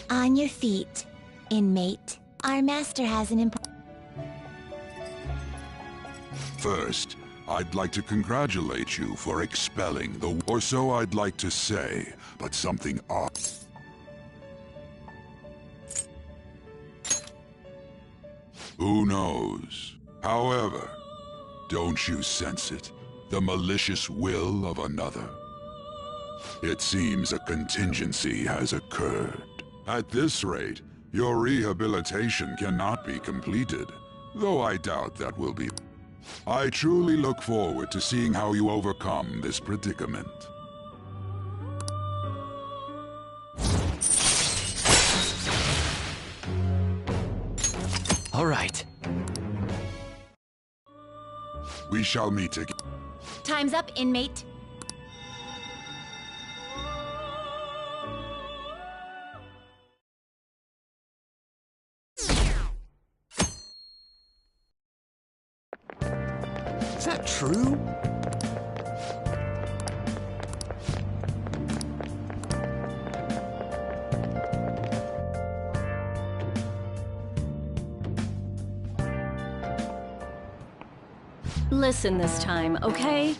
On your feet, inmate. Our master has an important... First, I'd like to congratulate you for expelling the... Or so I'd like to say, but something odd. Who knows? However, don't you sense it? The malicious will of another? It seems a contingency has occurred. At this rate, your rehabilitation cannot be completed, though I doubt that will be. I truly look forward to seeing how you overcome this predicament. All right. We shall meet again. Time's up, inmate. Is that true? Listen this time, okay?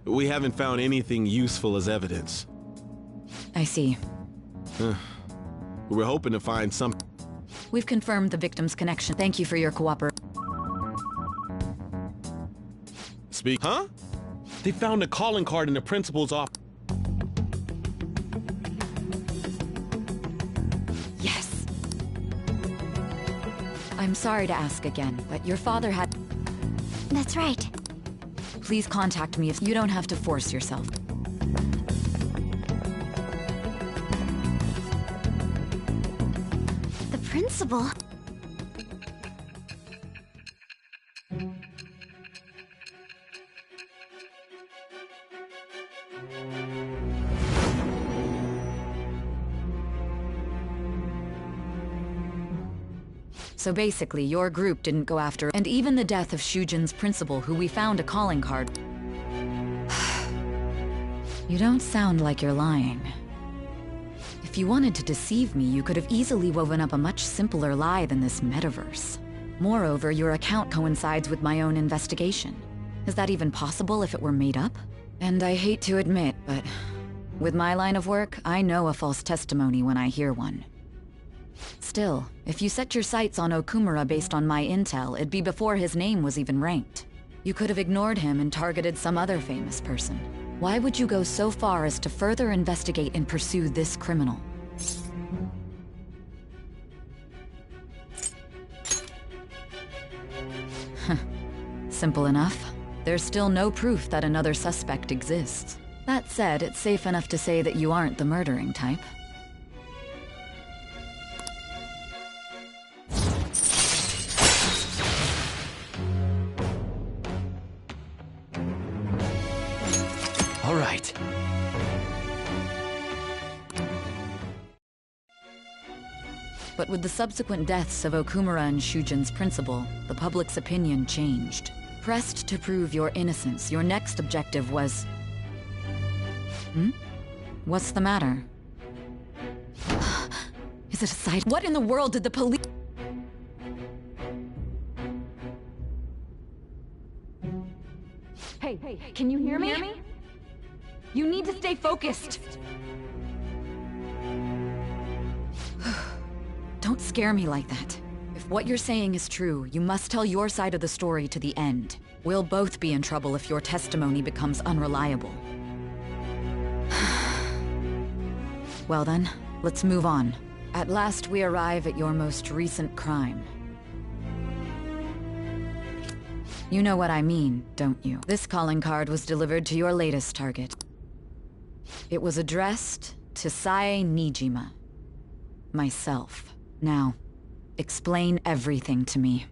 We haven't found anything useful as evidence. I see. We were hoping to find some... We've confirmed the victim's connection. Thank you for your cooperation. Speak. Huh? They found a calling card in the principal's office. Yes. I'm sorry to ask again, but your father had... That's right. Please contact me if you don't have to force yourself. The principal? So basically, your group didn't go after... And even the death of Shujin's principal, who we found a calling card. You don't sound like you're lying. If you wanted to deceive me, you could have easily woven up a much simpler lie than this metaverse. Moreover, your account coincides with my own investigation. Is that even possible if it were made up? And I hate to admit, but... with my line of work, I know a false testimony when I hear one. Still, if you set your sights on Okumura based on my intel, it'd be before his name was even ranked. You could have ignored him and targeted some other famous person. Why would you go so far as to further investigate and pursue this criminal? Simple enough. There's still no proof that another suspect exists. That said, it's safe enough to say that you aren't the murdering type. All right. But But with the subsequent deaths of Okumura and Shujin's principal, the public's opinion changed. Pressed to prove your innocence, your next objective was... What's the matter? Is it a side? What in the world did the police... Hey, can you hear me? You need to stay focused. Don't scare me like that. If what you're saying is true, you must tell your side of the story to the end. We'll both be in trouble if your testimony becomes unreliable. Well then, let's move on. At last we arrive at your most recent crime. You know what I mean, don't you? This calling card was delivered to your latest target. It was addressed to Sae Nijima. Myself. Now, explain everything to me.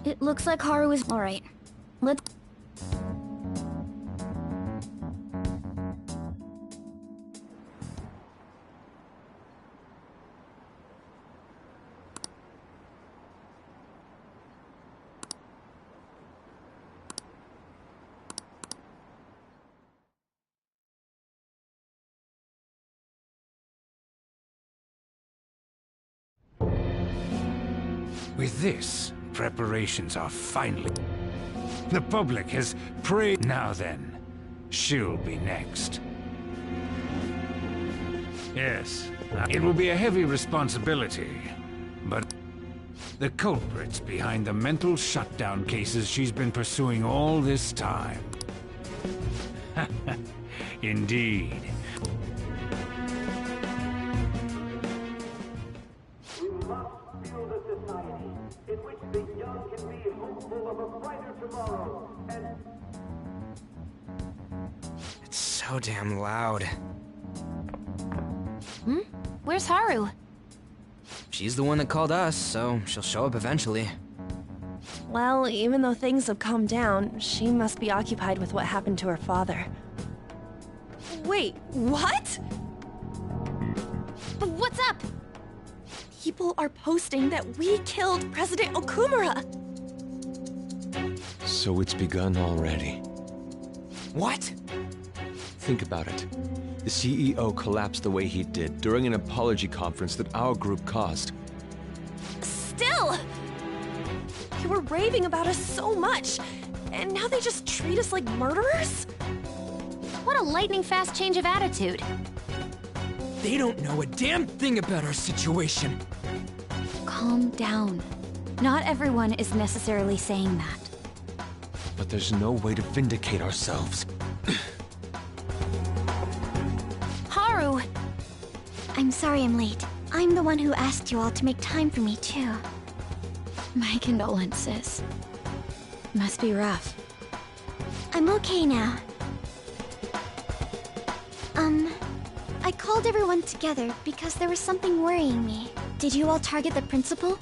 It looks like Haru is... Alright. Let's... With this, preparations are finally... The public has prayed. Now then, she'll be next. Yes, it will be a heavy responsibility, but the culprits behind the mental shutdown cases she's been pursuing all this time. Indeed. It's so damn loud. Where's Haru? She's the one that called us, so she'll show up eventually. Well, even though things have calmed down, she must be occupied with what happened to her father. Wait, what? What's up? People are posting that we killed President Okumura! So it's begun already. What? Think about it. The CEO collapsed the way he did during an apology conference that our group caused. Still! They were raving about us so much, and now they just treat us like murderers? What a lightning-fast change of attitude. They don't know a damn thing about our situation. Calm down. Not everyone is necessarily saying that. But there's no way to vindicate ourselves. Haru! I'm sorry I'm late. I'm the one who asked you all to make time for me, too. My condolences. Must be rough. I'm okay now. I called everyone together because there was something worrying me. Did you all target the principal?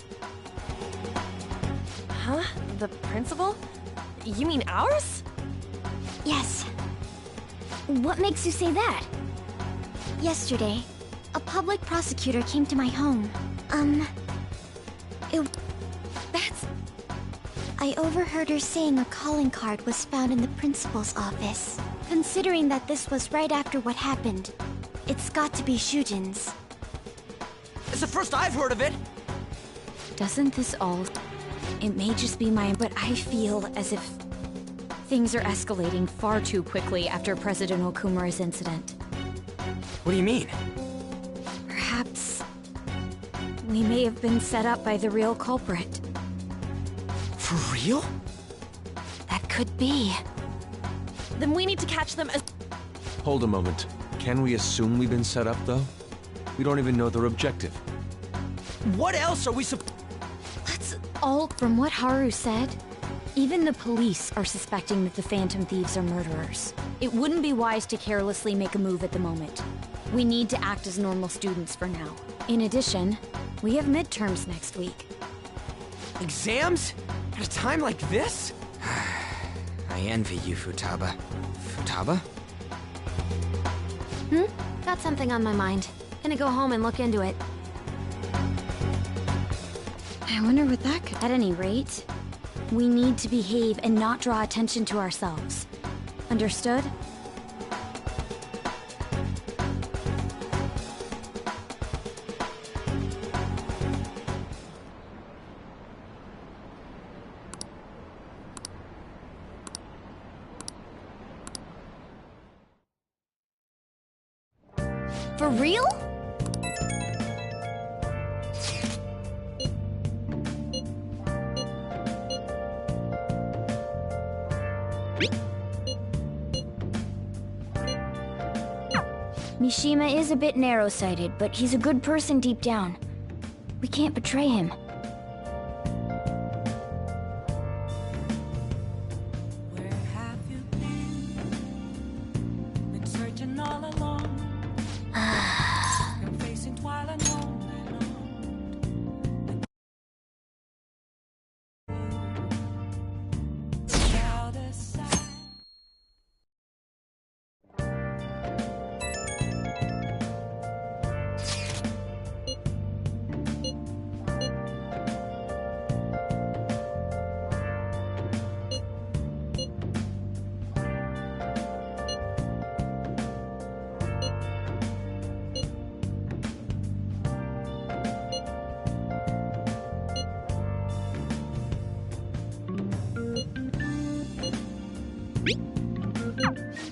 Huh? The principal? You mean ours? Yes. What makes you say that? Yesterday, a public prosecutor came to my home. I overheard her saying a calling card was found in the principal's office. Considering that this was right after what happened, it's got to be Shujin's. It's the first I've heard of it! Doesn't this all... It may just be but I feel as if things are escalating far too quickly after President Okumura's incident. What do you mean? Perhaps we may have been set up by the real culprit. For real? That could be. Then we need to catch them as... Hold a moment. Can we assume we've been set up, though? We don't even know their objective. What else are we That's all from what Haru said. Even the police are suspecting that the Phantom Thieves are murderers. It wouldn't be wise to carelessly make a move at the moment. We need to act as normal students for now. In addition, we have midterms next week. Exams? At a time like this? I envy you, Futaba. Futaba? Got something on my mind. Gonna go home and look into it. I wonder what that could... At any rate, we need to behave and not draw attention to ourselves. Understood? For real? Mishima is a bit narrow-sighted, but he's a good person deep down. We can't betray him. Where have you been searching all along. Been facing twilight on and on. Without a sign.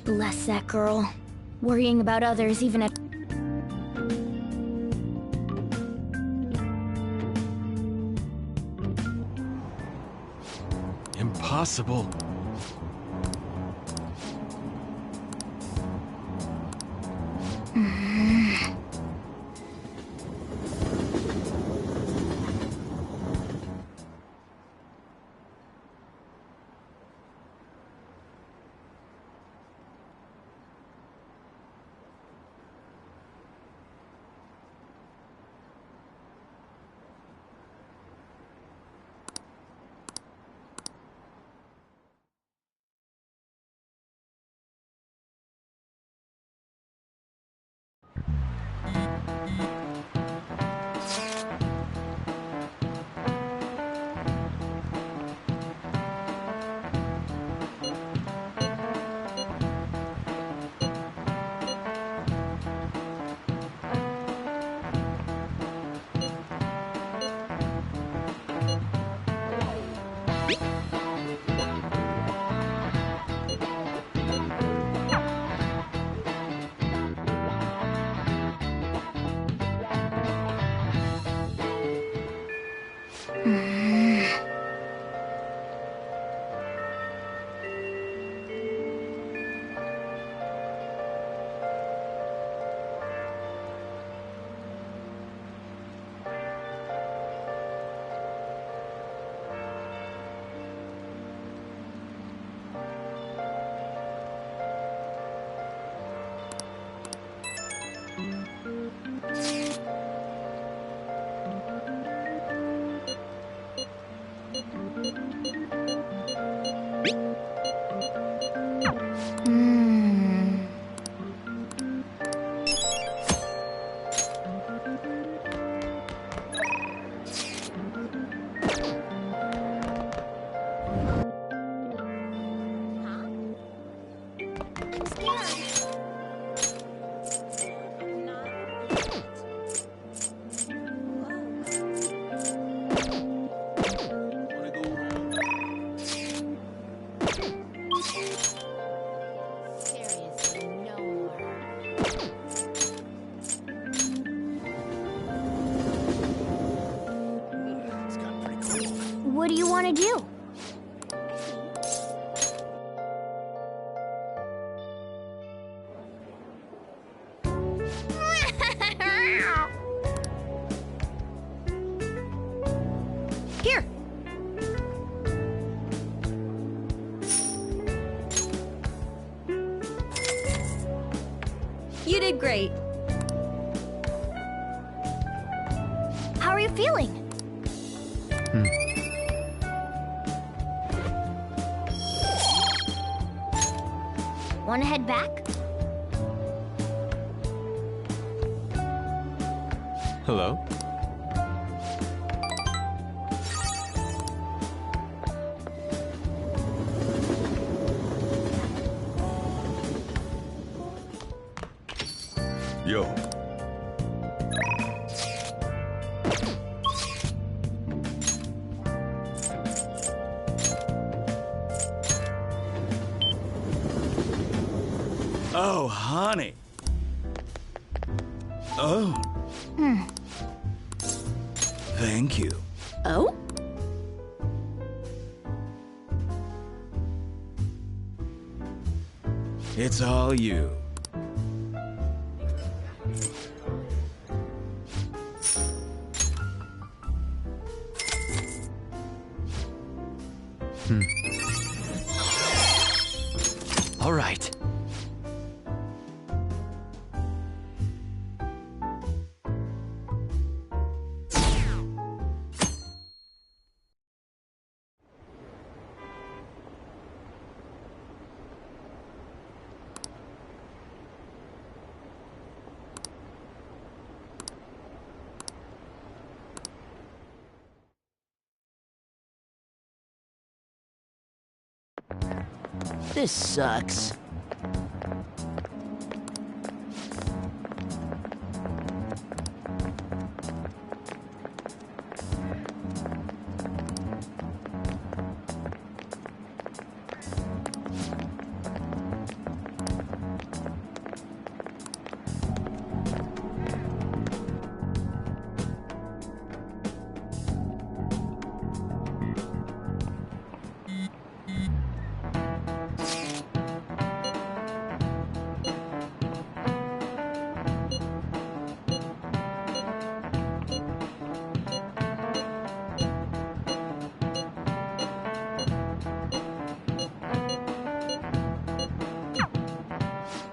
Bless that girl. Worrying about others even at... Impossible. I'm scared. What do you want to do? Here. You did great. How are you feeling? Want to head back? Hello? Yo. Oh, honey. Oh. Thank you. Oh? It's all you. All right. This sucks.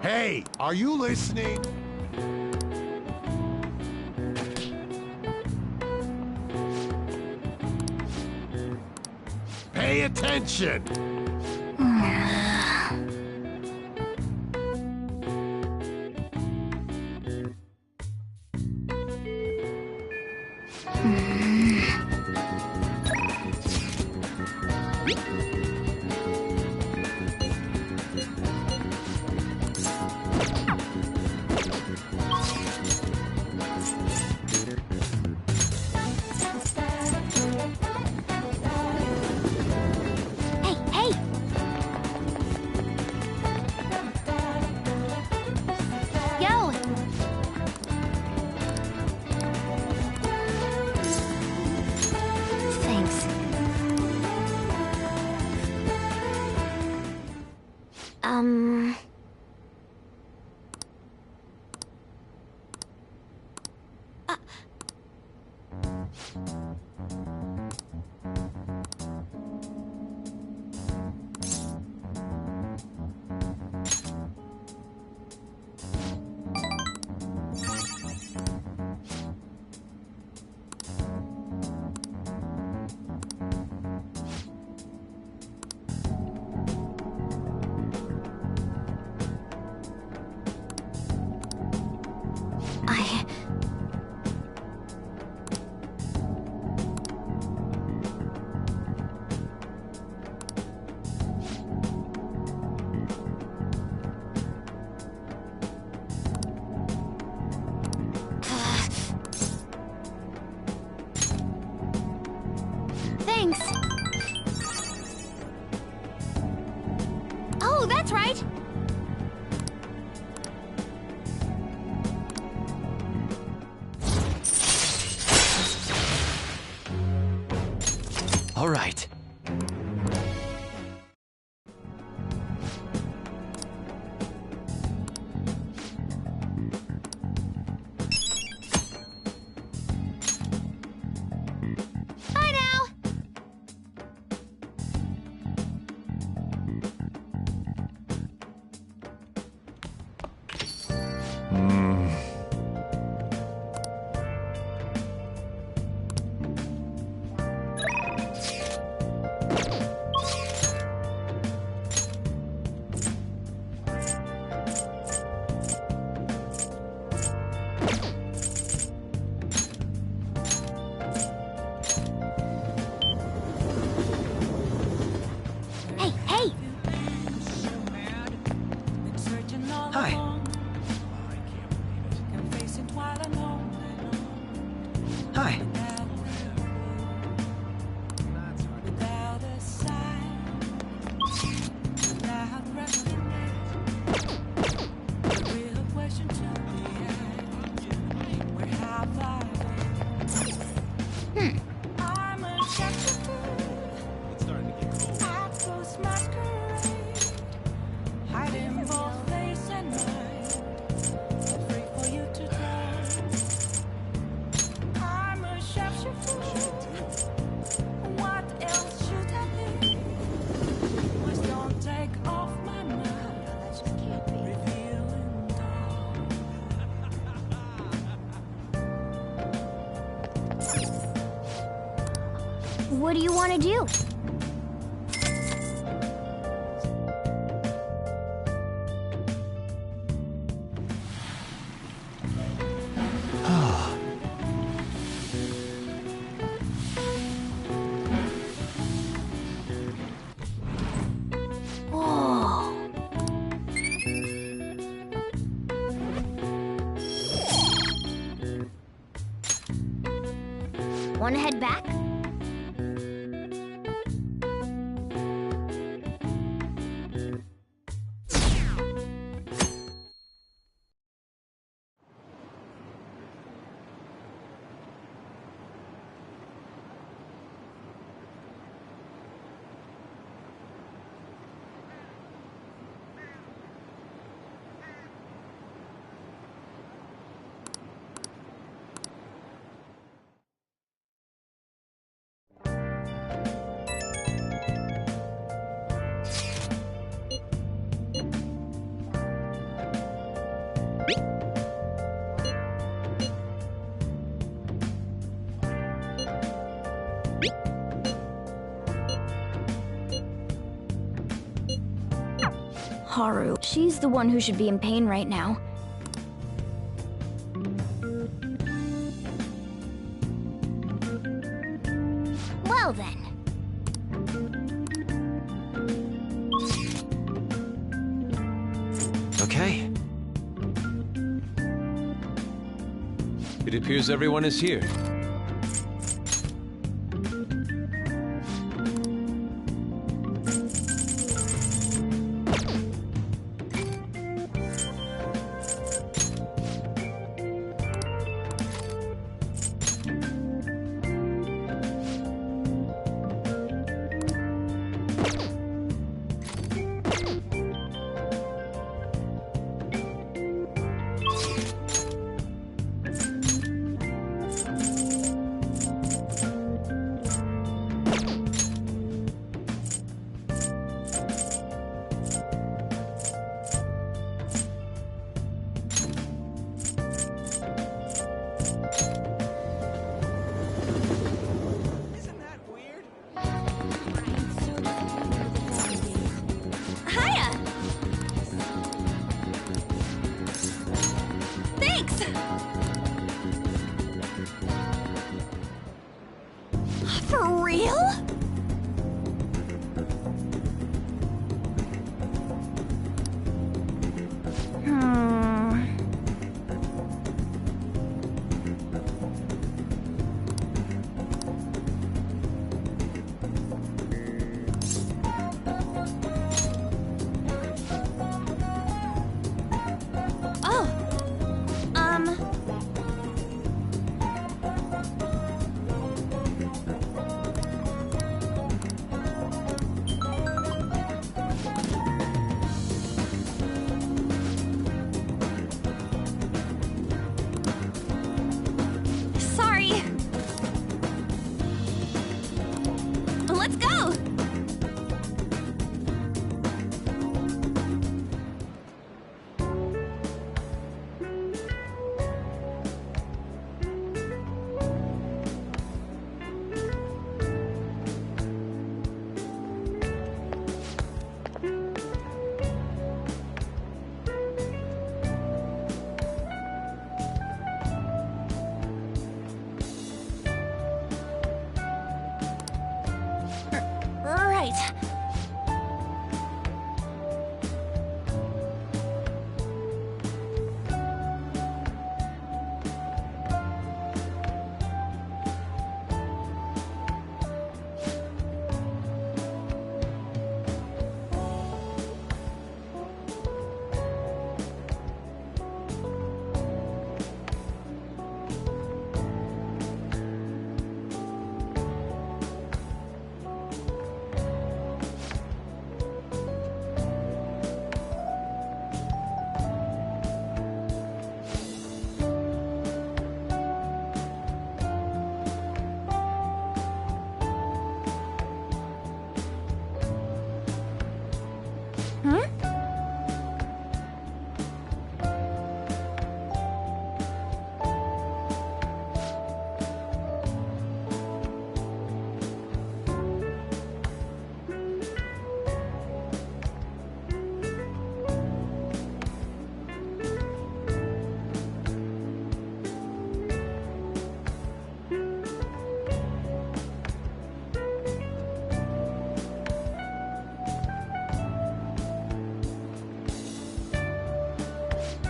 Hey, are you listening? Pay attention! Oh, that's right! All right. Bye now! Hey, hey! Hi. Hi. What do you want to do? Whoa. Want to head back? Haru. She's the one who should be in pain right now. Well then. Okay. It appears everyone is here. Hiya!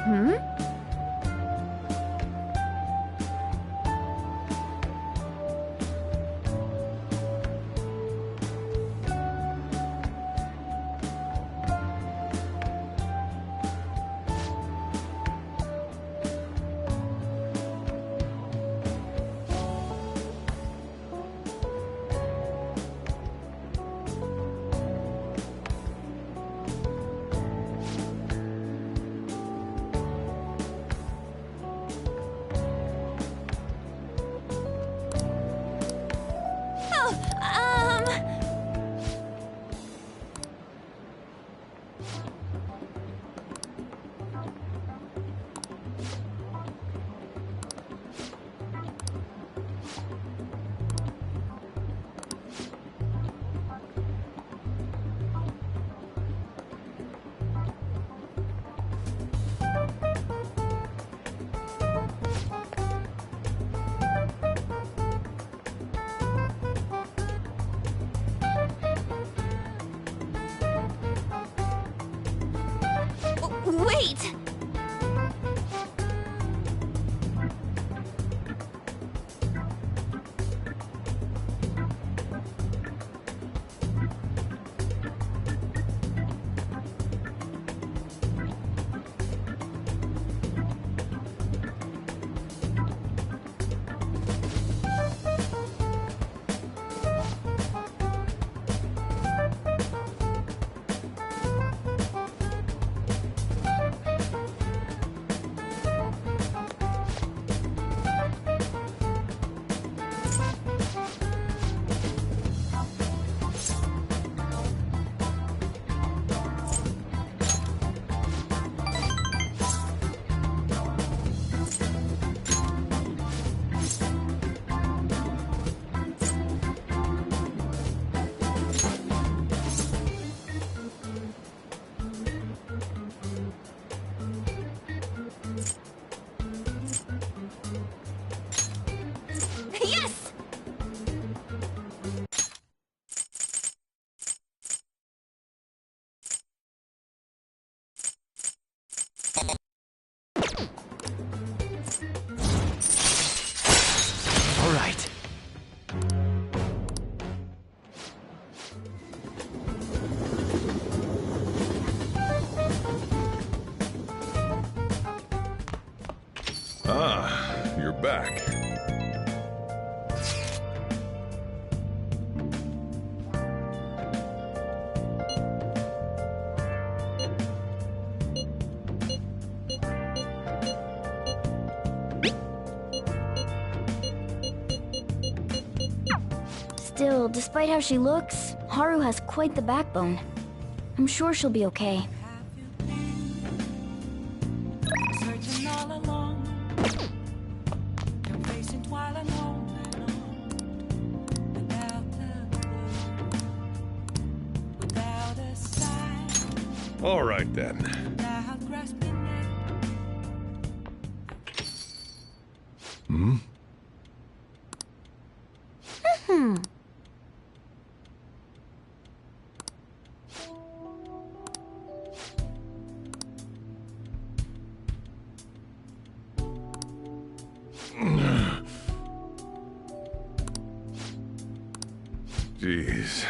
Hmm? Wait! Yes! All right. Ah, you're back. Still, despite how she looks, Haru has quite the backbone. I'm sure she'll be okay. Searching all along, embracing twilight on and on, without a clue, without a sign, All right then. without grasping it. Hmm? Hmm. Jeez.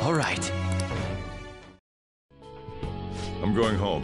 All right. I'm going home.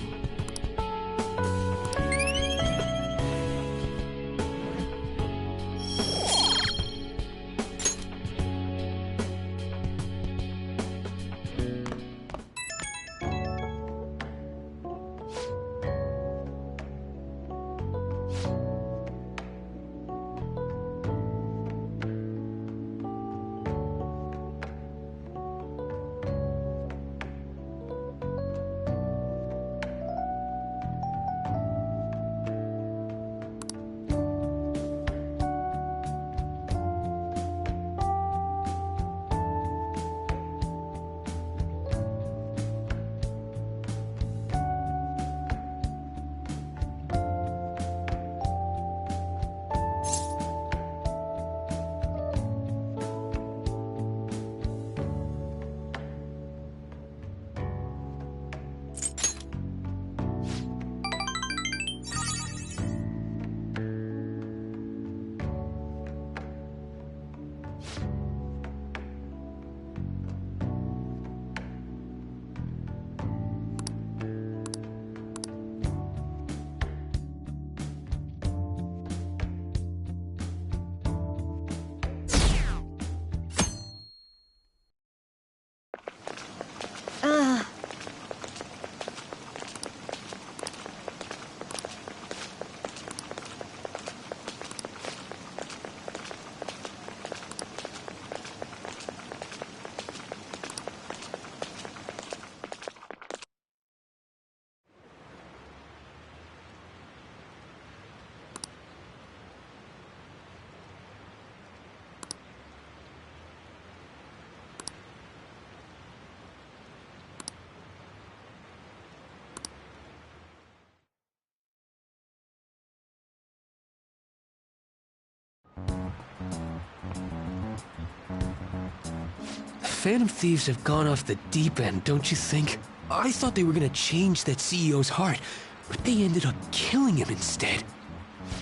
Phantom Thieves have gone off the deep end, don't you think? I thought they were gonna change that CEO's heart, but they ended up killing him instead.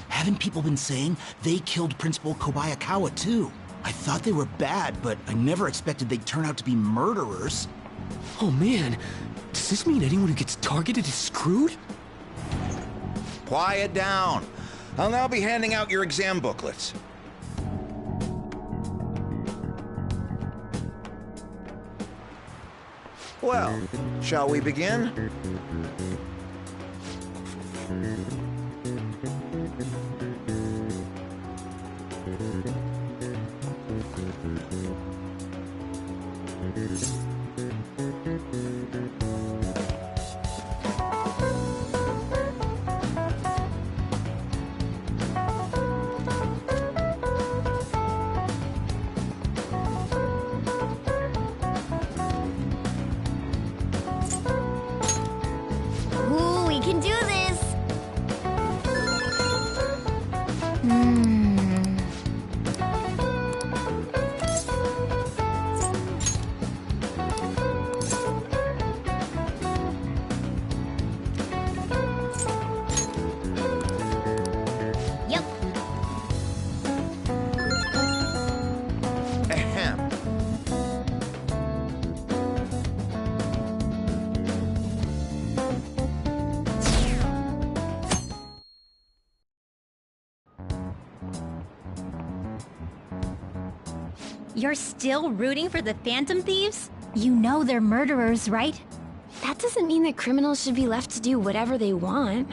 Haven't people been saying they killed Principal Kobayakawa too? I thought they were bad, but I never expected they'd turn out to be murderers. Oh man, does this mean anyone who gets targeted is screwed? Quiet down. I'll now be handing out your exam booklets. Well, shall we begin? Ooh, we can do this! Yep. Ahem. You're still rooting for the Phantom Thieves? You know they're murderers, right? That doesn't mean that criminals should be left to do whatever they want.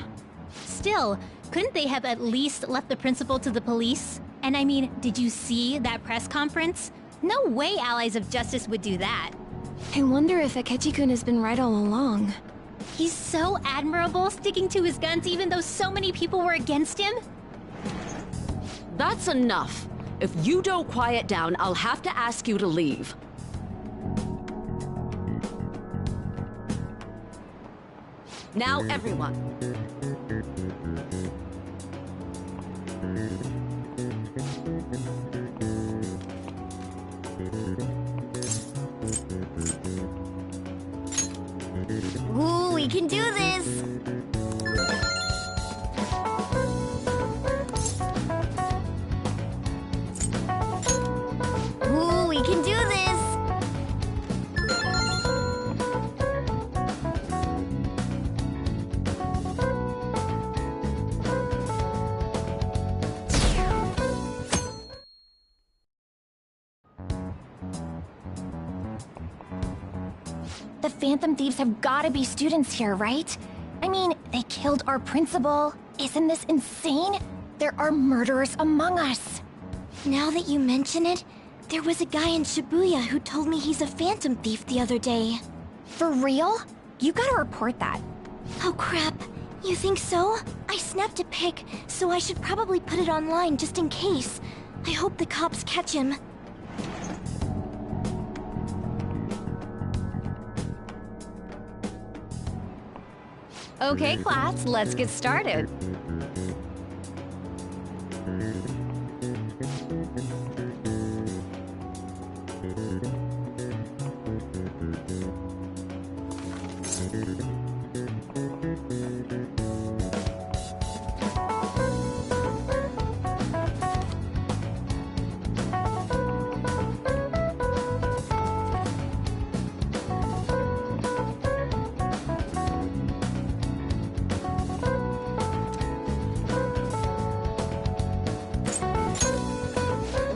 Still, couldn't they have at least left the principal to the police? And I mean, did you see that press conference? No way Allies of Justice would do that. I wonder if Akechi-kun has been right all along. He's so admirable, sticking to his guns even though so many people were against him. That's enough. If you don't quiet down, I'll have to ask you to leave. Now, everyone. Ooh, we can do this! Ooh, we can do this! The Phantom Thieves have gotta be students here, right? I mean, they killed our principal. Isn't this insane? There are murderers among us. Now that you mention it, there was a guy in Shibuya who told me he's a Phantom Thief the other day. For real? You gotta report that. Oh crap. You think so? I snapped a pic, so I should probably put it online just in case. I hope the cops catch him. Okay, class, let's get started.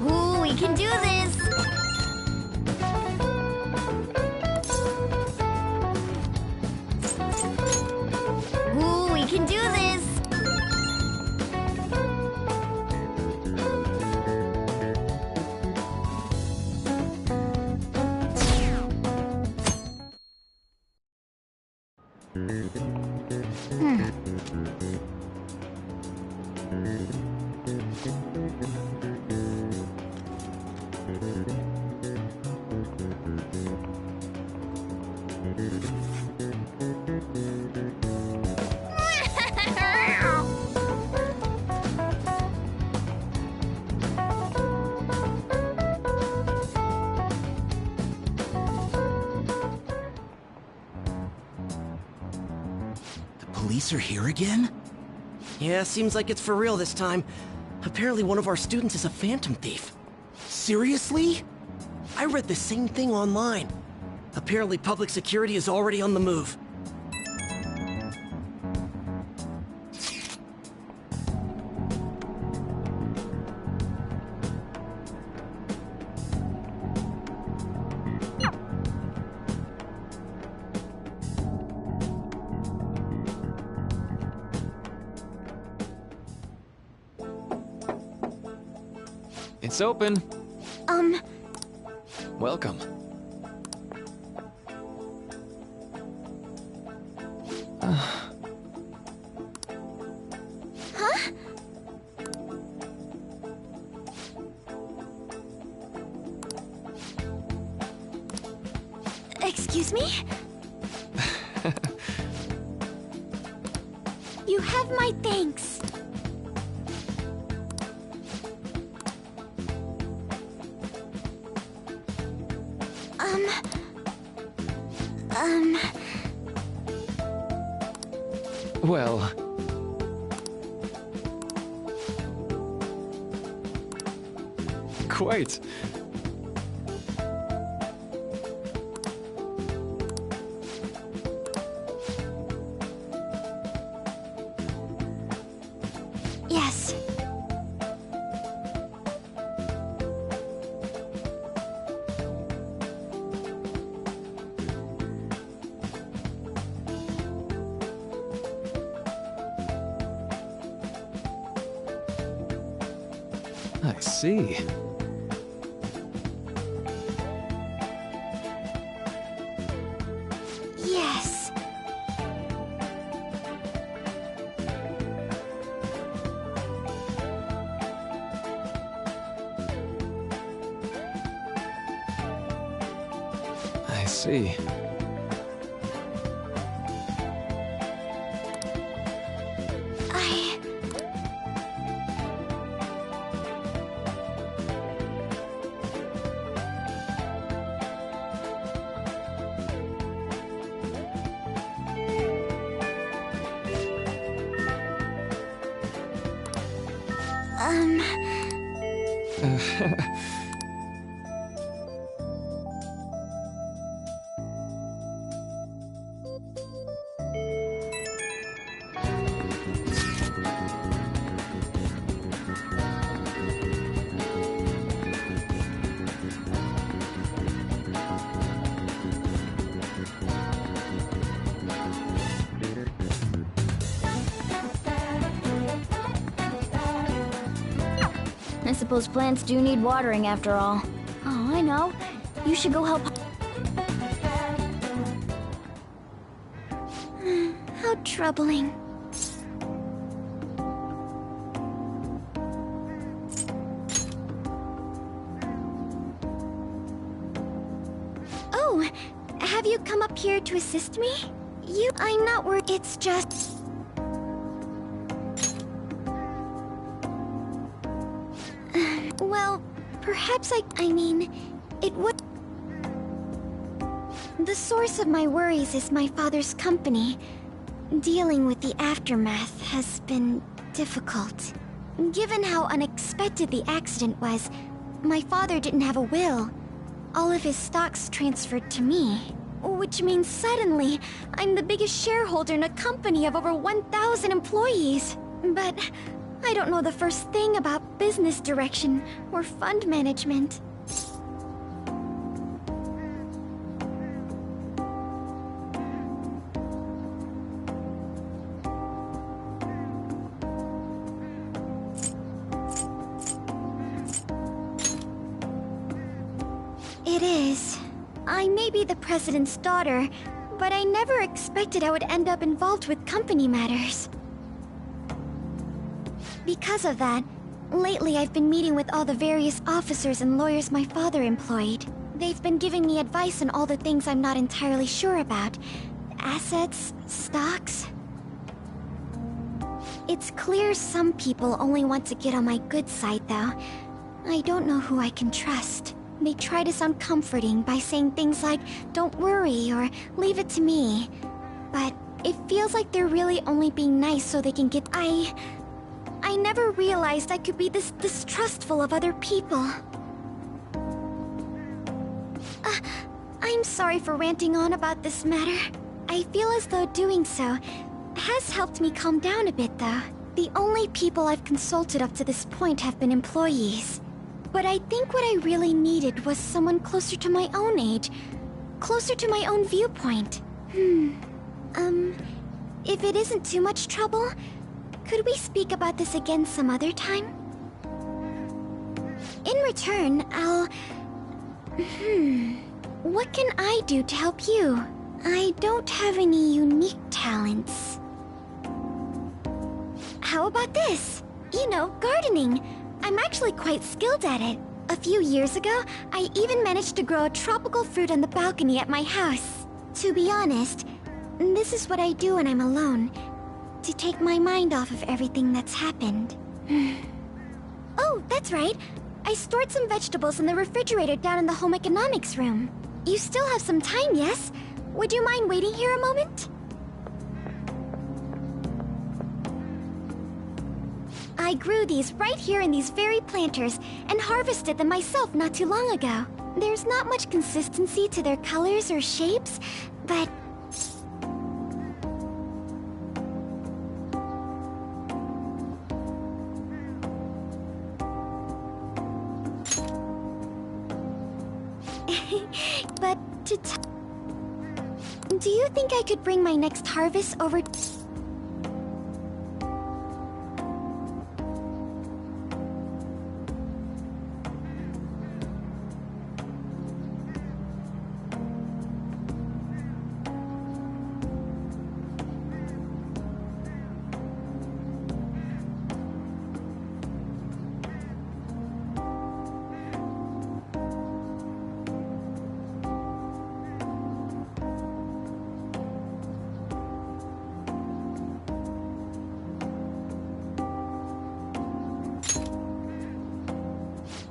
Ooh, we can do this! Ooh, we can do this! Police are here again? Yeah, seems like it's for real this time. Apparently one of our students is a Phantom Thief. Seriously? I read the same thing online. Apparently public security is already on the move. It's open. Welcome. Huh? Excuse me? You have my thanks. Well... Quite. Yes. I see. Yes. I see. suppose plants do need watering after all. Oh, I know. You should go help. How troubling. Oh, have you come up here to assist me? I'm not worried, it's just... Well, perhaps I mean, it would... The source of my worries is my father's company. Dealing with the aftermath has been difficult. Given how unexpected the accident was, my father didn't have a will. All of his stocks transferred to me. Which means suddenly, I'm the biggest shareholder in a company of over 1,000 employees. But I don't know the first thing about business direction or fund management. It is. I may be the president's daughter, but I never expected I would end up involved with company matters. Because of that, lately I've been meeting with all the various officers and lawyers my father employed. They've been giving me advice on all the things I'm not entirely sure about. Assets, stocks. It's clear some people only want to get on my good side, though. I don't know who I can trust. They try to sound comforting by saying things like, "Don't worry," or "Leave it to me." But it feels like they're really only being nice so they can get... I never realized I could be this distrustful of other people. I'm sorry for ranting on about this matter. I feel as though doing so has helped me calm down a bit, though. The only people I've consulted up to this point have been employees. But I think what I really needed was someone closer to my own age, closer to my own viewpoint. If it isn't too much trouble, could we speak about this again some other time? In return, I'll... What can I do to help you? I don't have any unique talents. How about this? You know, gardening. I'm actually quite skilled at it. A few years ago, I even managed to grow a tropical fruit on the balcony at my house. To be honest, this is what I do when I'm alone, to take my mind off of everything that's happened. Oh, that's right. I stored some vegetables in the refrigerator down in the home economics room. You still have some time, yes? Would you mind waiting here a moment? I grew these right here in these very planters and harvested them myself not too long ago. There's not much consistency to their colors or shapes, but... but do you think I could bring my next harvest over...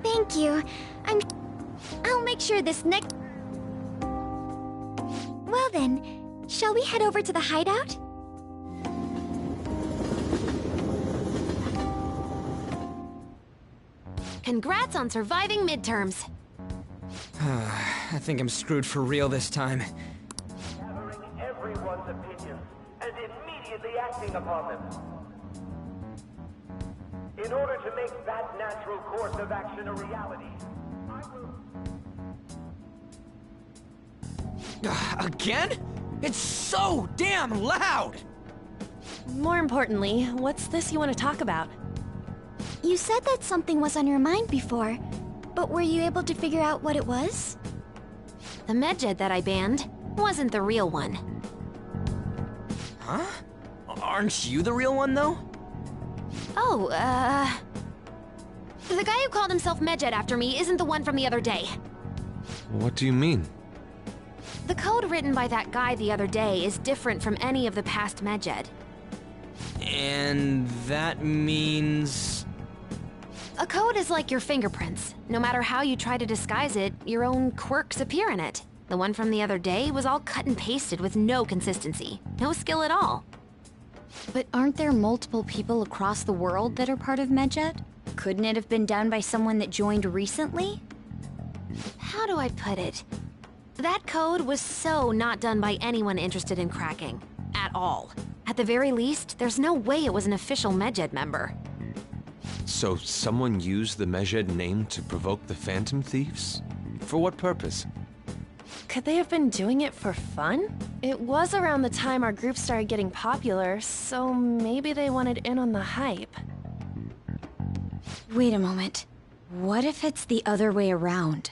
Thank you. I'll make sure this next... Well then, shall we head over to the hideout? Congrats on surviving midterms. I think I'm screwed for real this time. Gathering everyone's opinions and immediately acting upon them. In order to make that natural course of action a reality, I will... Again? It's so damn loud! More importantly, what's this you want to talk about? You said that something was on your mind before, but were you able to figure out what it was? The Medjed that I banned wasn't the real one. Huh? Aren't you the real one, though? Oh, the guy who called himself Medjed after me isn't the one from the other day. What do you mean? The code written by that guy the other day is different from any of the past Medjed. And that means... A code is like your fingerprints. No matter how you try to disguise it, your own quirks appear in it. The one from the other day was all cut and pasted with no consistency. No skill at all. But aren't there multiple people across the world that are part of Medjed? Couldn't it have been done by someone that joined recently? How do I put it? That code was so not done by anyone interested in cracking. At all. At the very least, there's no way it was an official Medjed member. So someone used the Medjed name to provoke the Phantom Thieves? For what purpose? Could they have been doing it for fun? It was around the time our group started getting popular, so maybe they wanted in on the hype. Wait a moment. What if it's the other way around?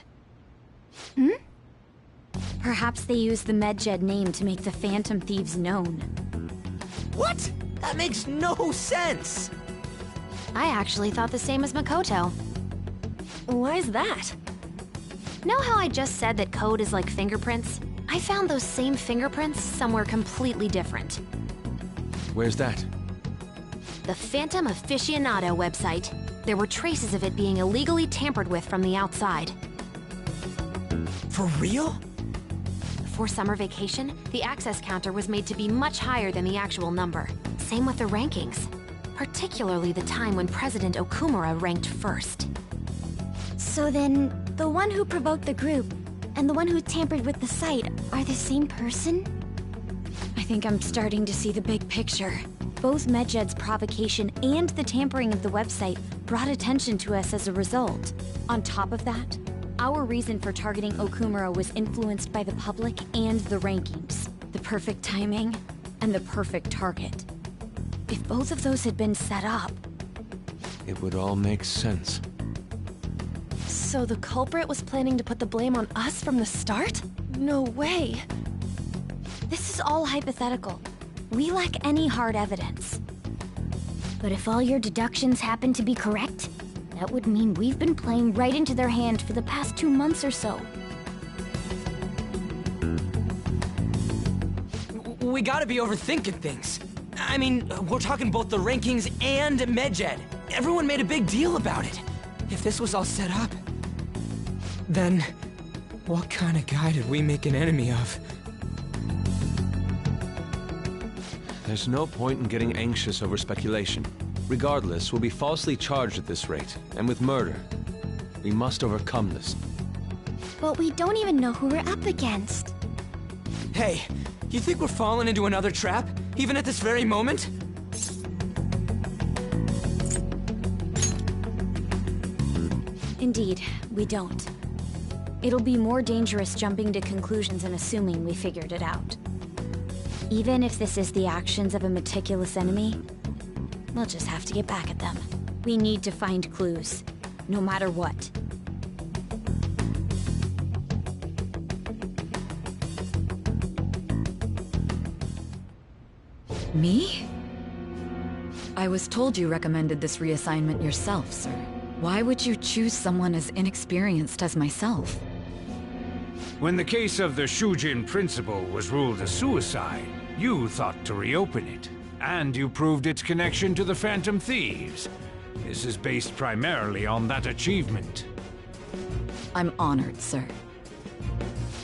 Perhaps they used the Medjed name to make the Phantom Thieves known. What? That makes no sense! I actually thought the same as Makoto. Why's that? Know how I just said that code is like fingerprints? I found those same fingerprints somewhere completely different. Where's that? The Phantom Aficionado website. There were traces of it being illegally tampered with from the outside. For real? Before summer vacation, the access counter was made to be much higher than the actual number. Same with the rankings. Particularly the time when President Okumura ranked first. So then, the one who provoked the group and the one who tampered with the site are the same person? I think I'm starting to see the big picture. Both Medjed's provocation and the tampering of the website brought attention to us as a result. On top of that, our reason for targeting Okumura was influenced by the public and the rankings. The perfect timing and the perfect target. If both of those had been set up... It would all make sense. So the culprit was planning to put the blame on us from the start? No way. This is all hypothetical. We lack any hard evidence. But if all your deductions happen to be correct, that would mean we've been playing right into their hand for the past 2 months or so. We gotta be overthinking things. I mean, we're talking both the rankings and Medjed. Everyone made a big deal about it. If this was all set up, then what kind of guy did we make an enemy of? There's no point in getting anxious over speculation. Regardless, we'll be falsely charged at this rate, and with murder. We must overcome this. But we don't even know who we're up against. Hey, you think we're falling into another trap, even at this very moment? Indeed, we don't. It'll be more dangerous jumping to conclusions and assuming we figured it out. Even if this is the actions of a meticulous enemy, we'll just have to get back at them. We need to find clues, no matter what. Me? I was told you recommended this reassignment yourself, sir. Why would you choose someone as inexperienced as myself? When the case of the Shujin principal was ruled a suicide, you thought to reopen it. And you proved its connection to the Phantom Thieves. This is based primarily on that achievement. I'm honored, sir.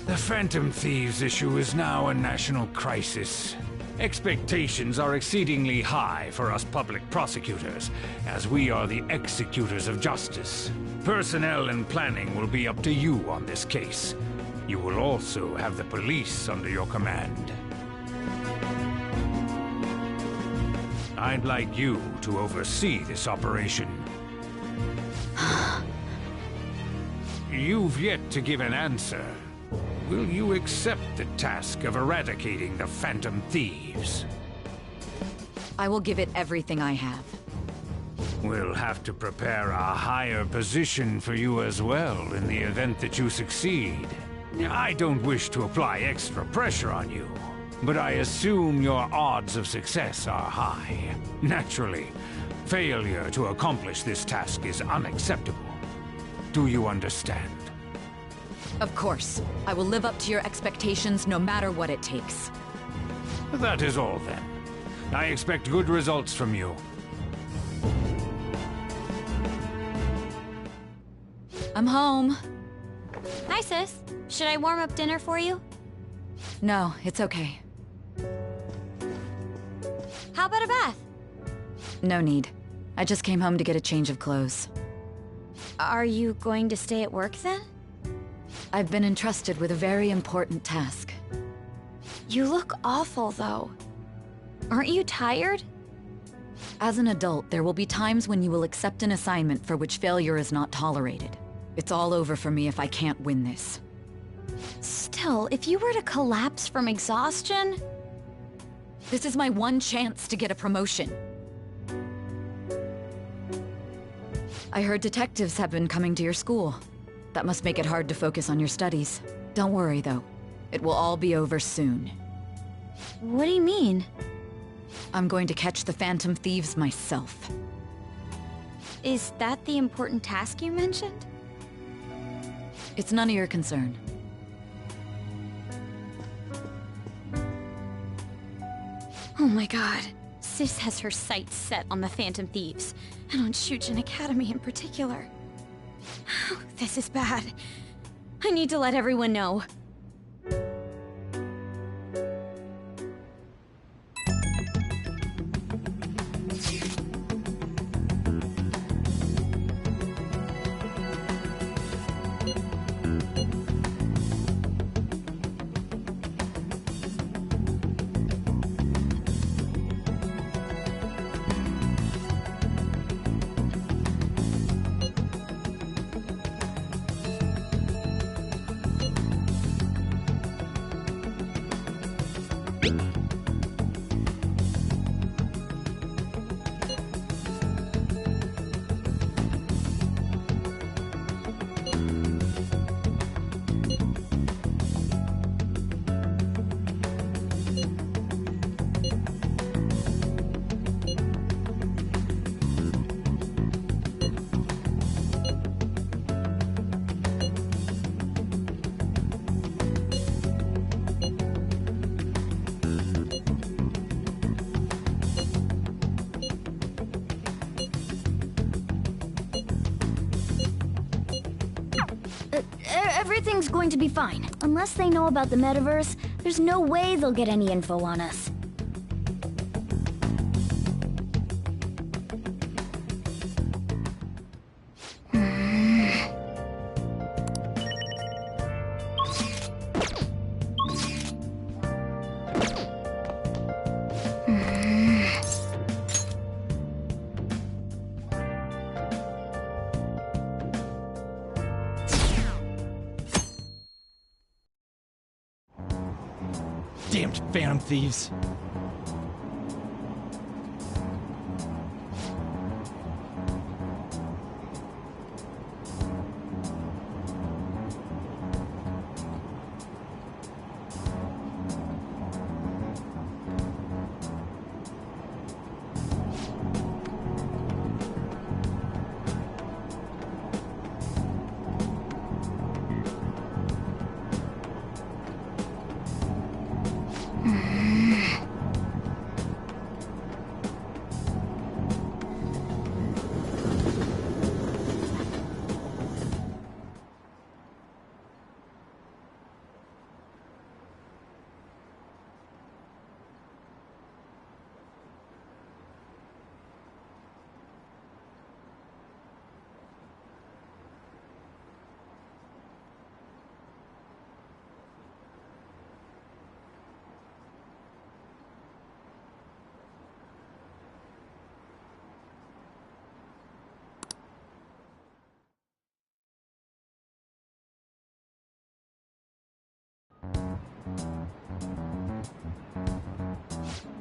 The Phantom Thieves issue is now a national crisis. Expectations are exceedingly high for us public prosecutors, as we are the executors of justice. Personnel and planning will be up to you on this case. You will also have the police under your command. I'd like you to oversee this operation. You've yet to give an answer. Will you accept the task of eradicating the Phantom Thieves? I will give it everything I have. We'll have to prepare a higher position for you as well in the event that you succeed. I don't wish to apply extra pressure on you, but I assume your odds of success are high. Naturally, failure to accomplish this task is unacceptable. Do you understand? Of course. I will live up to your expectations no matter what it takes. That is all then. I expect good results from you. I'm home. Hi, sis. Should I warm up dinner for you? No, it's okay. How about a bath? No need. I just came home to get a change of clothes. Are you going to stay at work then? I've been entrusted with a very important task. You look awful, though. Aren't you tired? As an adult, there will be times when you will accept an assignment for which failure is not tolerated. It's all over for me if I can't win this. Still, if you were to collapse from exhaustion... This is my one chance to get a promotion. I heard detectives have been coming to your school. That must make it hard to focus on your studies. Don't worry, though. It will all be over soon. What do you mean? I'm going to catch the Phantom Thieves myself. Is that the important task you mentioned? It's none of your concern. Oh my god. Sis has her sights set on the Phantom Thieves, and on Shujin Academy in particular. This is bad. I need to let everyone know. Everything's going to be fine. Unless they know about the metaverse, there's no way they'll get any info on us. Damned Phantom Thieves.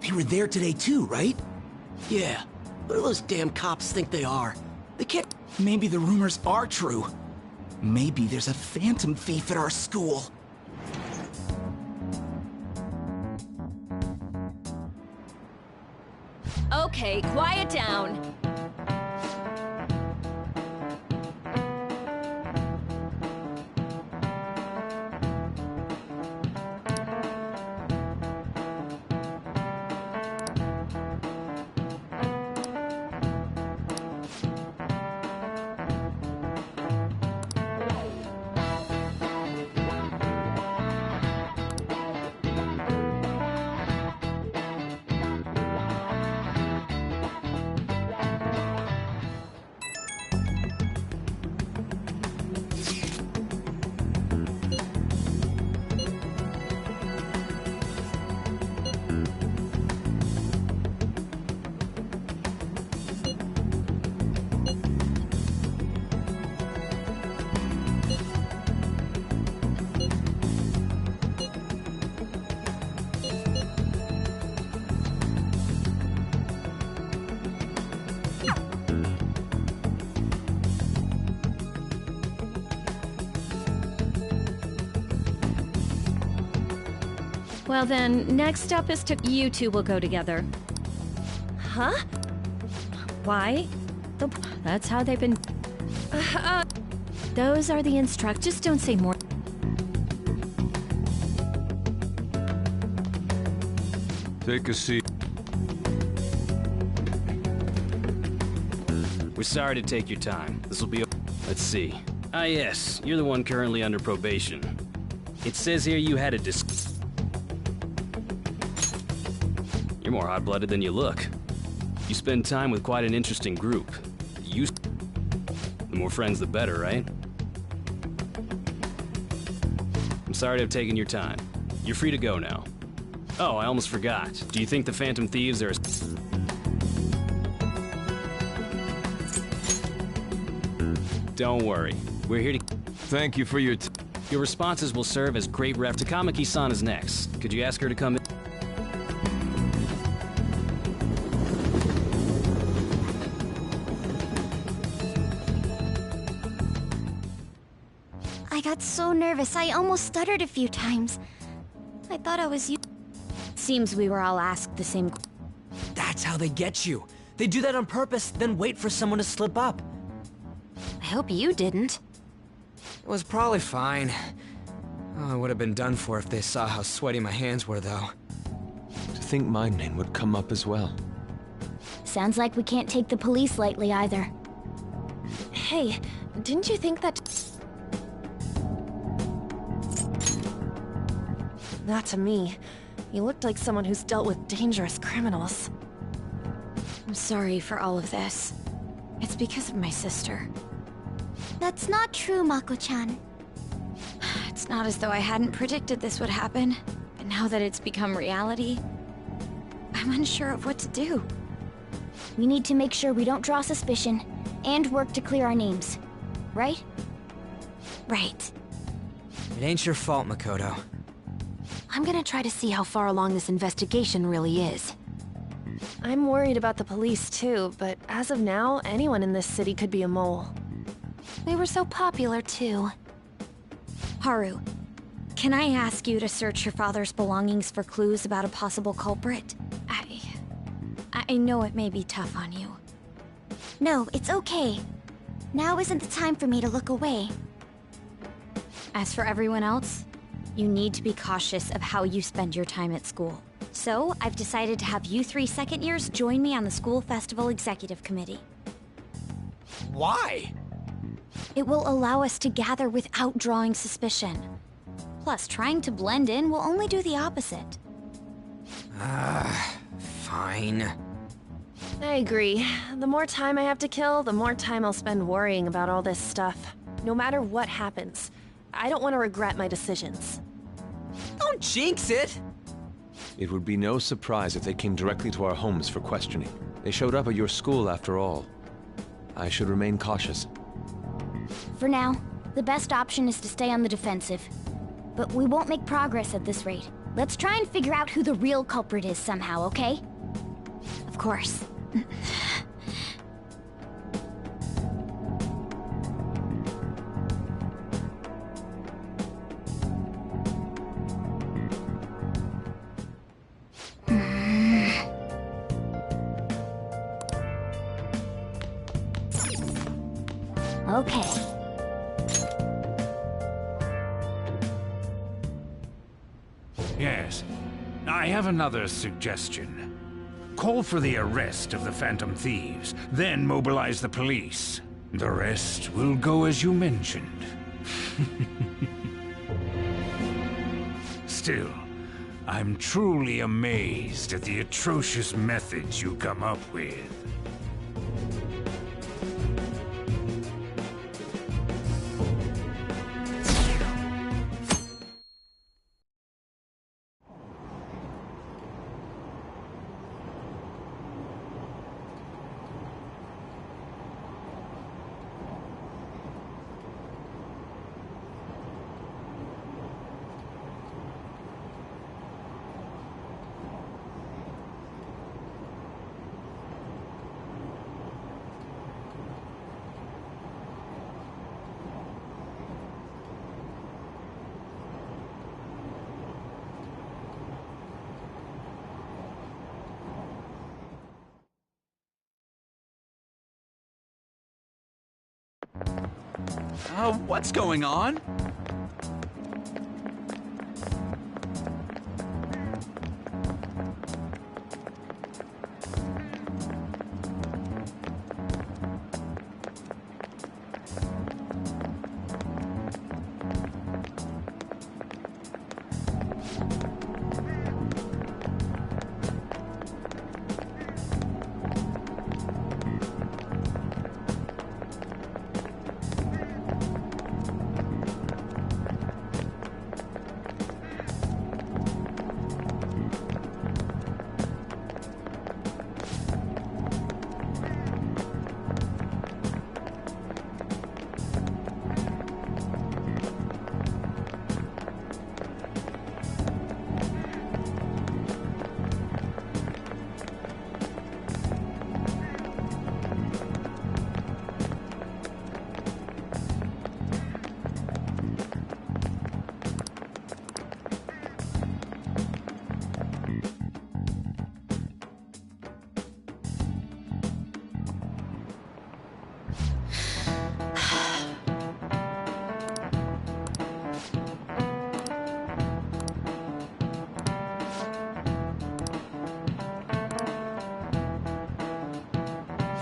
They were there today too, right? Yeah. What do those damn cops think they are? They can't... Maybe the rumors are true. Maybe there's a phantom thief at our school. Okay, quiet down. Well then, next up is to... You two will go together. Huh? Why? That's how they've been... Those are the instructions. Just don't say more. Take a seat. We're sorry to take your time. This will be... Let's see. Ah yes, you're the one currently under probation. It says here you had a You're more hot-blooded than you look. You spend time with quite an interesting group. The more friends, the better, right? I'm sorry to have taken your time. You're free to go now. Oh, I almost forgot. Do you think the Phantom Thieves are... Don't worry. We're here to... Thank you for your Your responses will serve as great ref. Takamaki-san is next. Could you ask her to come in? I got so nervous, I almost stuttered a few times. I thought I was you. Seems we were all asked the same... That's how they get you. They do that on purpose, then wait for someone to slip up. I hope you didn't. It was probably fine. Oh, I would have been done for if they saw how sweaty my hands were, though. To think my name would come up as well. Sounds like we can't take the police lightly either. Hey, didn't you think that... Not to me. You looked like someone who's dealt with dangerous criminals. I'm sorry for all of this. It's because of my sister. That's not true, Mako-chan. It's not as though I hadn't predicted this would happen, but now that it's become reality, I'm unsure of what to do. We need to make sure we don't draw suspicion, and work to clear our names. Right? Right. It ain't your fault, Makoto. I'm gonna try to see how far along this investigation really is. I'm worried about the police too, but as of now, anyone in this city could be a mole. They were so popular too. Haru, can I ask you to search your father's belongings for clues about a possible culprit? I know it may be tough on you. No, it's okay. Now isn't the time for me to look away. As for everyone else, you need to be cautious of how you spend your time at school. So, I've decided to have you 3 second years join me on the School Festival Executive Committee. Why? It will allow us to gather without drawing suspicion. Plus, trying to blend in will only do the opposite. Fine. I agree. The more time I have to kill, the more time I'll spend worrying about all this stuff. No matter what happens, I don't want to regret my decisions. Don't jinx it! It would be no surprise if they came directly to our homes for questioning. They showed up at your school after all. I should remain cautious. For now, the best option is to stay on the defensive. But we won't make progress at this rate. Let's try and figure out who the real culprit is somehow, okay? Of course. Okay. Yes. I have another suggestion. Call for the arrest of the Phantom Thieves, then mobilize the police. The rest will go as you mentioned. Still, I'm truly amazed at the atrocious methods you come up with. What's going on?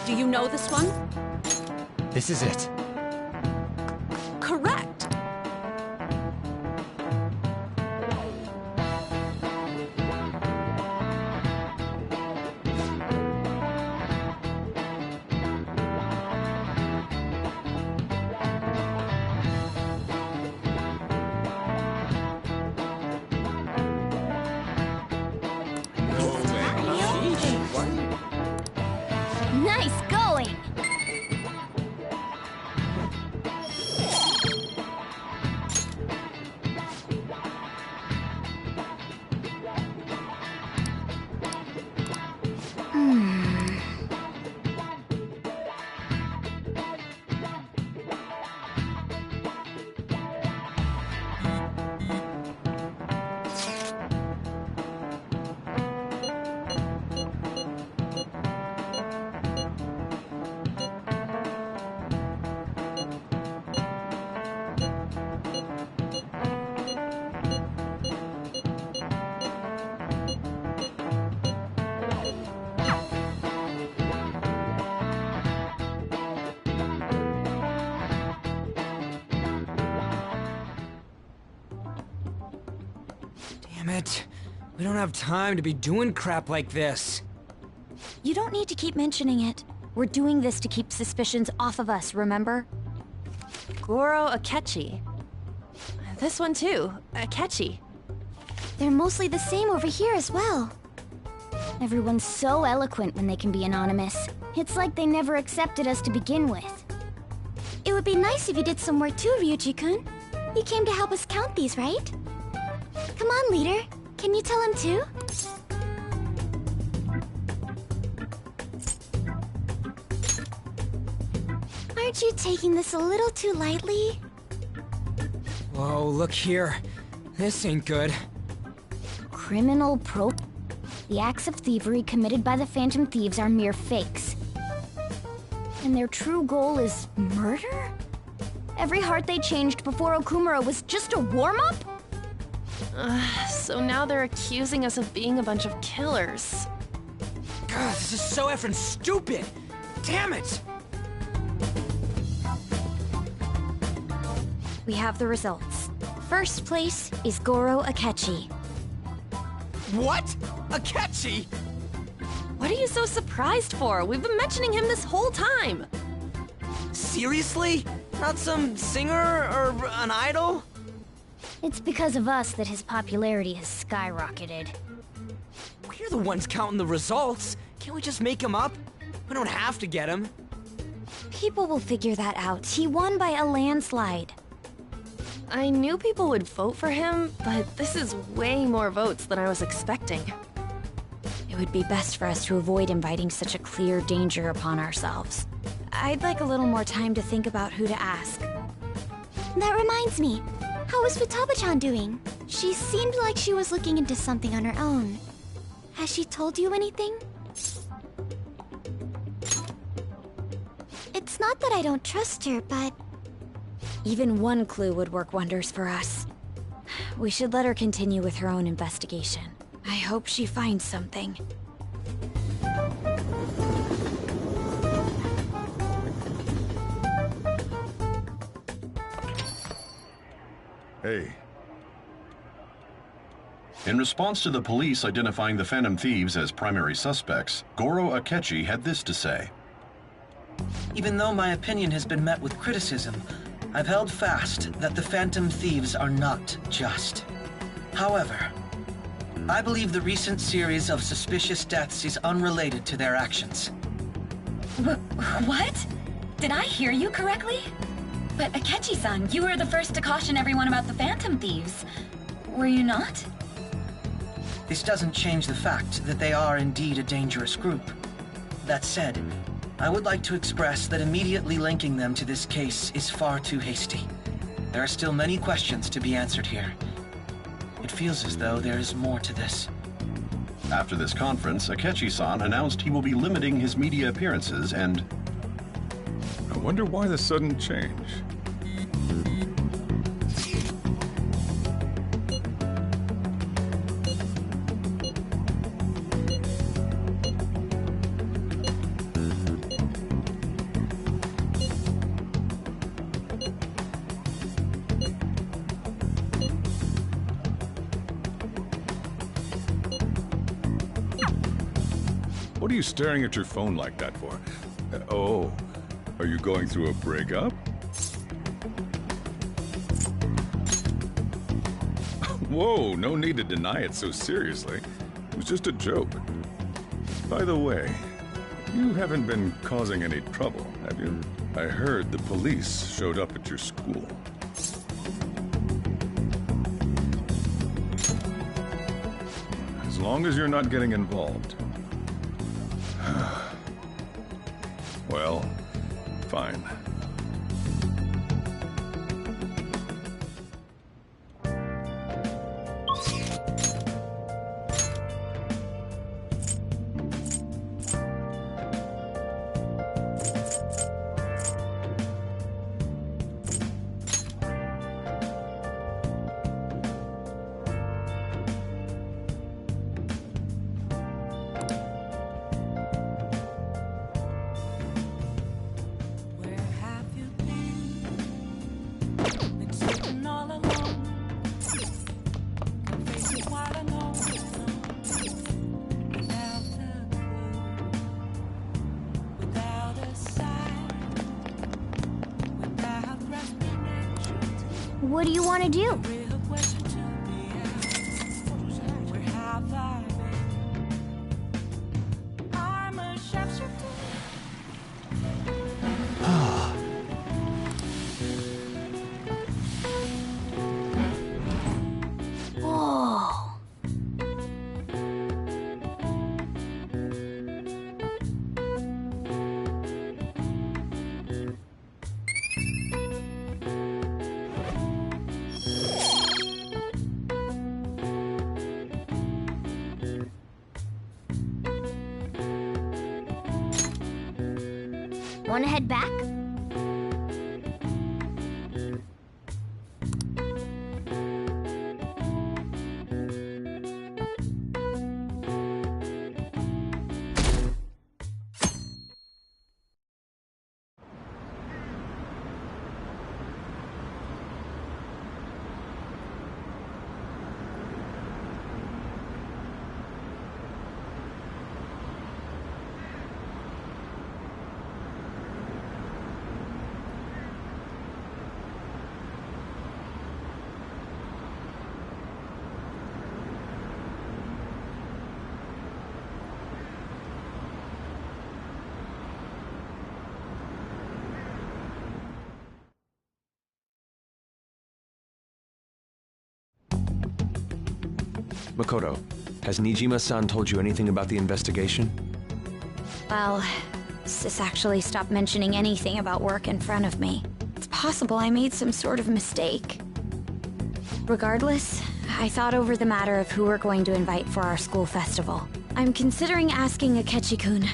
Do you know this one? This is it. Correct. Nice going! Damn it. We don't have time to be doing crap like this. You don't need to keep mentioning it. We're doing this to keep suspicions off of us, remember? Goro Akechi. This one too, Akechi. They're mostly the same over here as well. Everyone's so eloquent when they can be anonymous. It's like they never accepted us to begin with. It would be nice if you did some work too, Ryuji-kun. You came to help us count these, right? Come on, leader. Can you tell him too? Aren't you taking this a little too lightly? Whoa, look here. This ain't good. Criminal pro... The acts of thievery committed by the Phantom Thieves are mere fakes. And their true goal is murder? Every heart they changed before Okumura was just a warm-up? So now they're accusing us of being a bunch of killers. God, this is so effing stupid! Damn it! We have the results. First place is Goro Akechi. What? Akechi? What are you so surprised for? We've been mentioning him this whole time. Seriously? Not some singer or an idol? It's because of us that his popularity has skyrocketed. We're the ones counting the results. Can't we just make him up? We don't have to get him. People will figure that out. He won by a landslide. I knew people would vote for him, but this is way more votes than I was expecting. It would be best for us to avoid inviting such a clear danger upon ourselves. I'd like a little more time to think about who to ask. That reminds me. How is Futaba-chan doing? She seemed like she was looking into something on her own. Has she told you anything? It's not that I don't trust her, but... Even one clue would work wonders for us. We should let her continue with her own investigation. I hope she finds something. Hey. In response to the police identifying the Phantom Thieves as primary suspects, Goro Akechi had this to say. Even though my opinion has been met with criticism, I've held fast that the Phantom Thieves are not just. However, I believe the recent series of suspicious deaths is unrelated to their actions. What? Did I hear you correctly? But Akechi-san, you were the first to caution everyone about the Phantom Thieves. Were you not? This doesn't change the fact that they are indeed a dangerous group. That said, I would like to express that immediately linking them to this case is far too hasty. There are still many questions to be answered here. It feels as though there is more to this. After this conference, Akechi-san announced he will be limiting his media appearances and... I wonder why the sudden change. What are you staring at your phone like that for? Oh, are you going through a breakup? Whoa, no need to deny it so seriously. It was just a joke. By the way, you haven't been causing any trouble, have you? I heard the police showed up at your school. As long as you're not getting involved. Well, fine. What do you want to do? Whoa. Wanna head back? Makoto, has Nijima-san told you anything about the investigation? Well, Sis actually stopped mentioning anything about work in front of me. It's possible I made some sort of mistake. Regardless, I thought over the matter of who we're going to invite for our school festival. I'm considering asking Akechi-kun.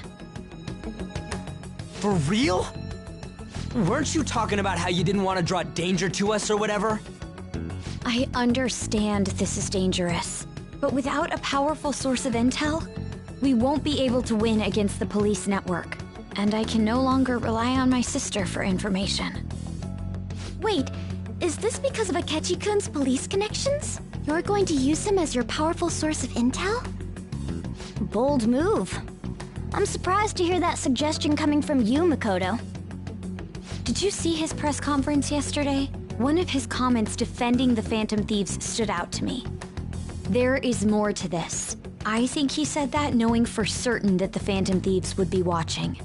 For real? Weren't you talking about how you didn't want to draw danger to us or whatever? I understand this is dangerous, but without a powerful source of intel, we won't be able to win against the police network, and I can no longer rely on my sister for information. Wait, is this because of Akechi-kun's police connections? You're going to use him as your powerful source of intel? Bold move. I'm surprised to hear that suggestion coming from you, Makoto. Did you see his press conference yesterday? One of his comments defending the Phantom Thieves stood out to me. There is more to this. I think he said that knowing for certain that the Phantom Thieves would be watching.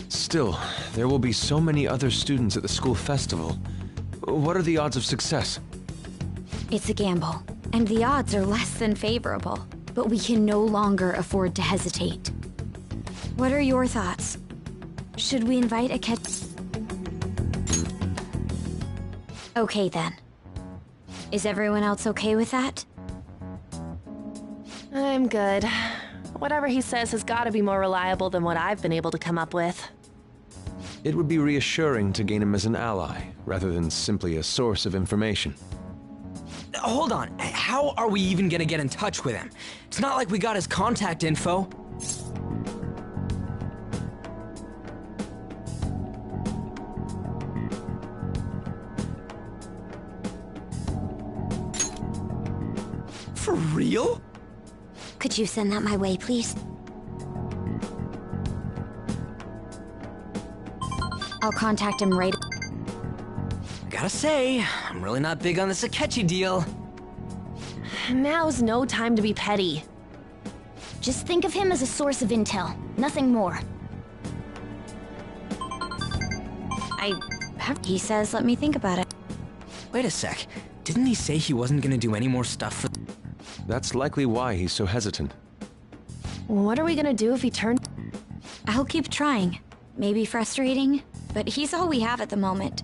Still, there will be so many other students at the school festival. What are the odds of success? It's a gamble, and the odds are less than favorable, but we can no longer afford to hesitate. What are your thoughts? Should we invite Akechi? Okay then. Is everyone else okay with that? I'm good. Whatever he says has got to be more reliable than what I've been able to come up with. It would be reassuring to gain him as an ally, rather than simply a source of information. Hold on, how are we even gonna get in touch with him? It's not like we got his contact info. For real? Could you send that my way, please? I'll contact him right... Gotta say, I'm really not big on this Akechi deal. Now's no time to be petty. Just think of him as a source of intel, nothing more. He says let me think about it. Wait a sec, didn't he say he wasn't gonna do any more stuff for... That's likely why he's so hesitant. What are we gonna do if he turns... I'll keep trying. Maybe frustrating, but he's all we have at the moment.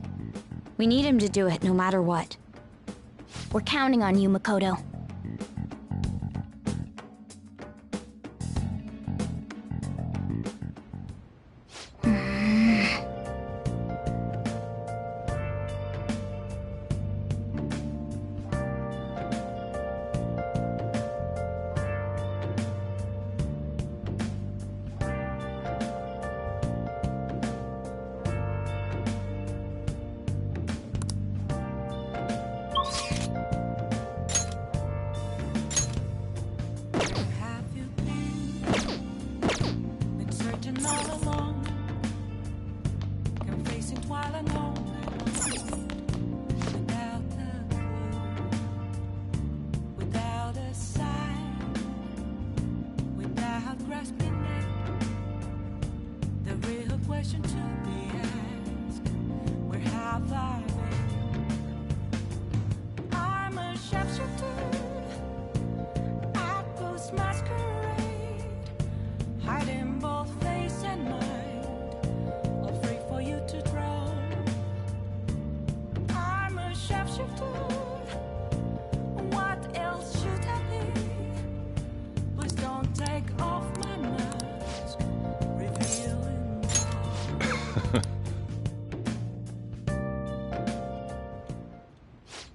We need him to do it no matter what. We're counting on you, Makoto.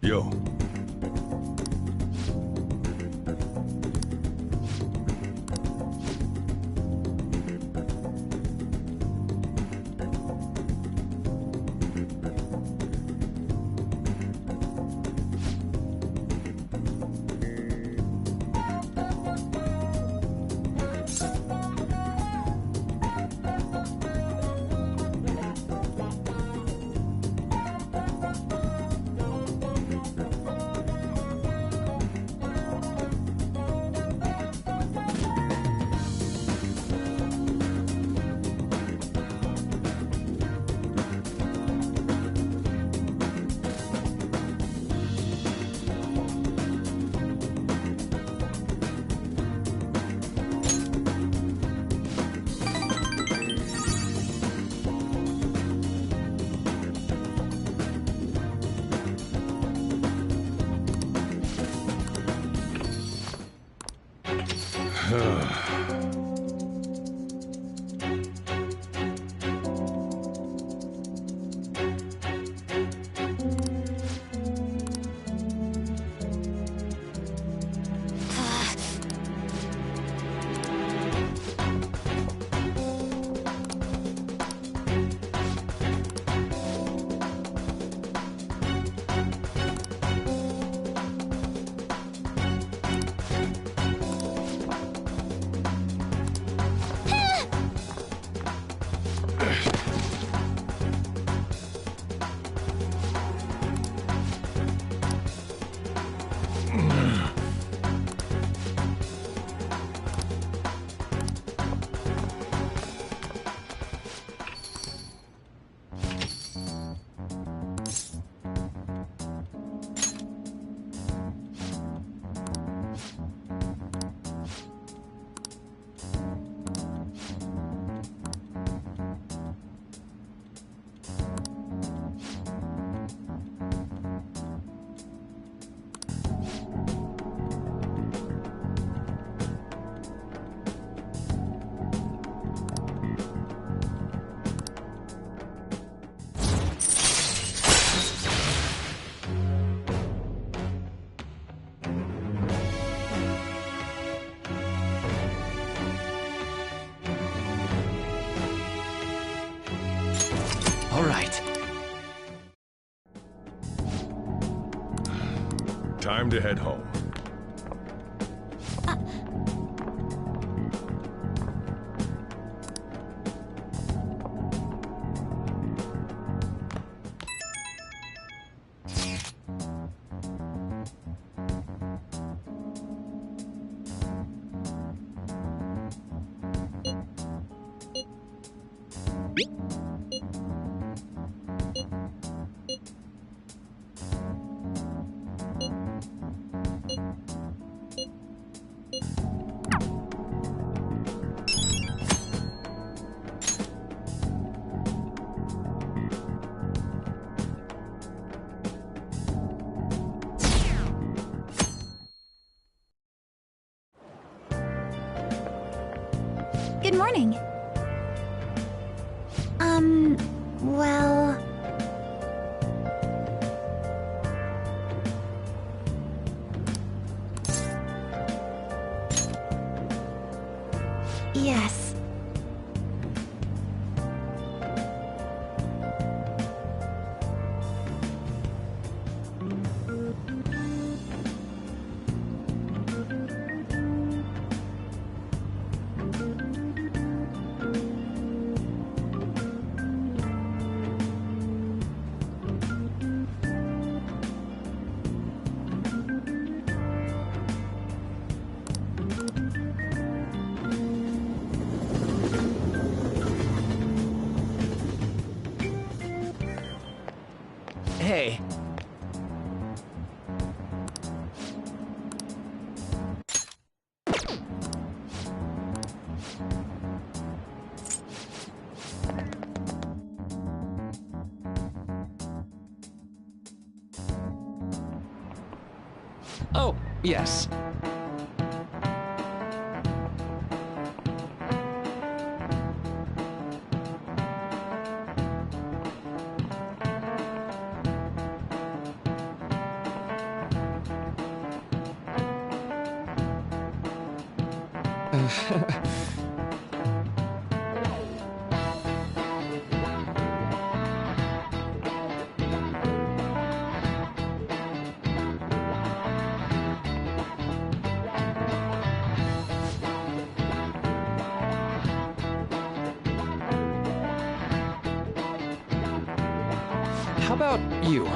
Yo. All right. Time to head home. Good morning. Well... Yes. Hey. Oh, yes. How about you?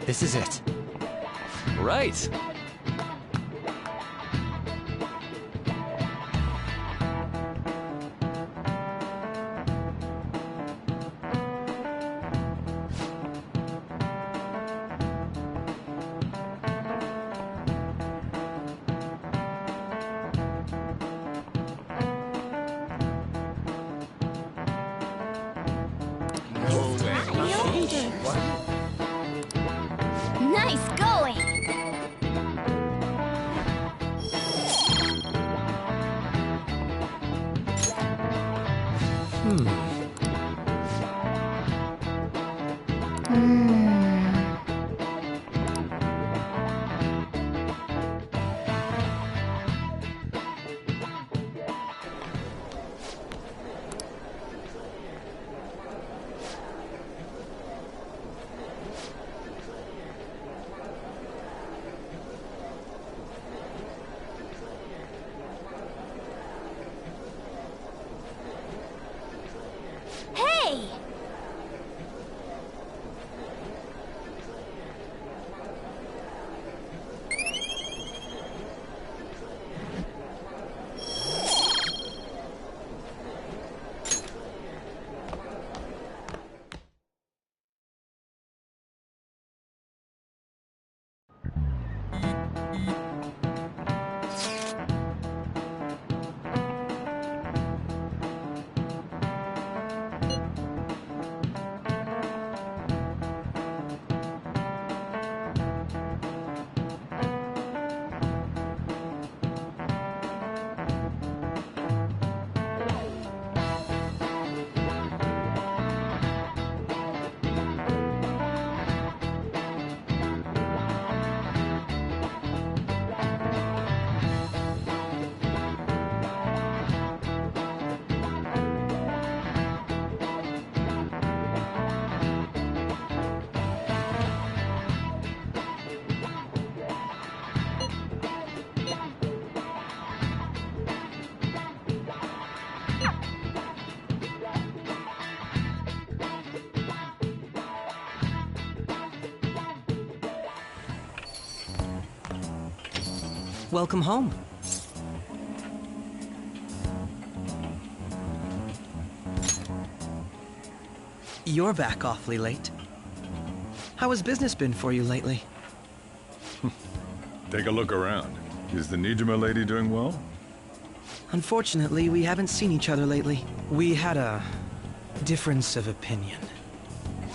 This is it. Right. Nice going! Hey! Welcome home. You're back awfully late. How has business been for you lately? Take a look around. Is the Nijima lady doing well? Unfortunately, we haven't seen each other lately. We had a difference of opinion.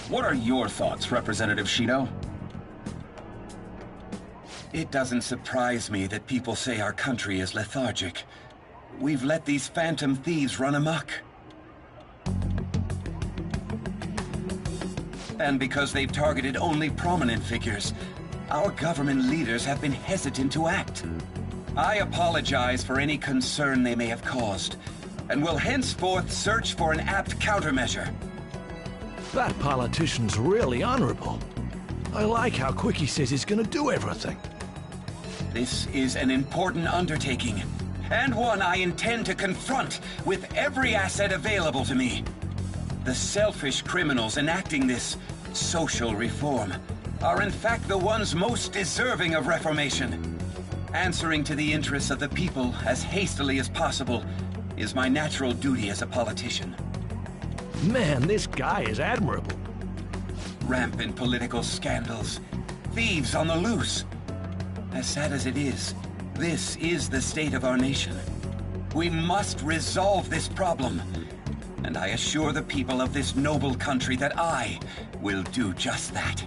What are your thoughts, Representative Shido? It doesn't surprise me that people say our country is lethargic. We've let these phantom thieves run amok. And because they've targeted only prominent figures, our government leaders have been hesitant to act. I apologize for any concern they may have caused, and will henceforth search for an apt countermeasure. That politician's really honorable. I like how quick he says he's gonna do everything. This is an important undertaking, and one I intend to confront with every asset available to me. The selfish criminals enacting this social reform are in fact the ones most deserving of reformation. Answering to the interests of the people as hastily as possible is my natural duty as a politician. Man, this guy is admirable. Rampant political scandals, thieves on the loose. As sad as it is, this is the state of our nation. We must resolve this problem, and I assure the people of this noble country that I will do just that.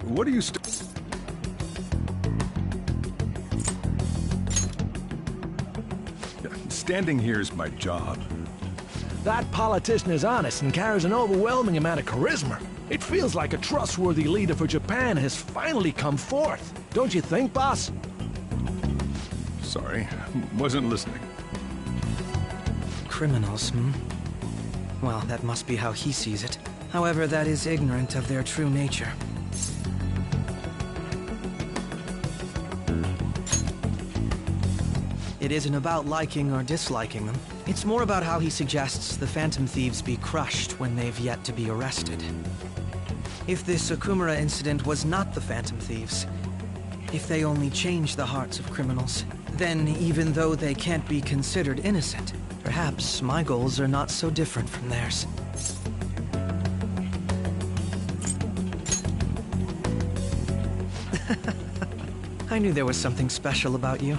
What are you Standing here is my job. That politician is honest and carries an overwhelming amount of charisma. It feels like a trustworthy leader for Japan has finally come forth. Don't you think, boss? Sorry, wasn't listening. Criminals, hmm? Well, that must be how he sees it. However, that is ignorant of their true nature. It isn't about liking or disliking them. It's more about how he suggests the Phantom Thieves be crushed when they've yet to be arrested. If this Okumura incident was not the Phantom Thieves, if they only change the hearts of criminals, then even though they can't be considered innocent, perhaps my goals are not so different from theirs. I knew there was something special about you.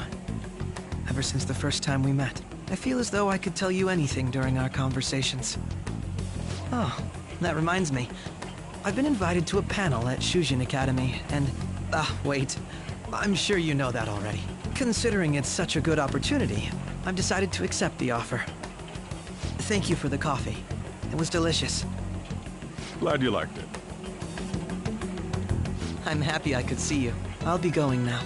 Ever since the first time we met, I feel as though I could tell you anything during our conversations. Oh, that reminds me. I've been invited to a panel at Shujin Academy, and... wait. I'm sure you know that already. Considering it's such a good opportunity, I've decided to accept the offer. Thank you for the coffee. It was delicious. Glad you liked it. I'm happy I could see you. I'll be going now.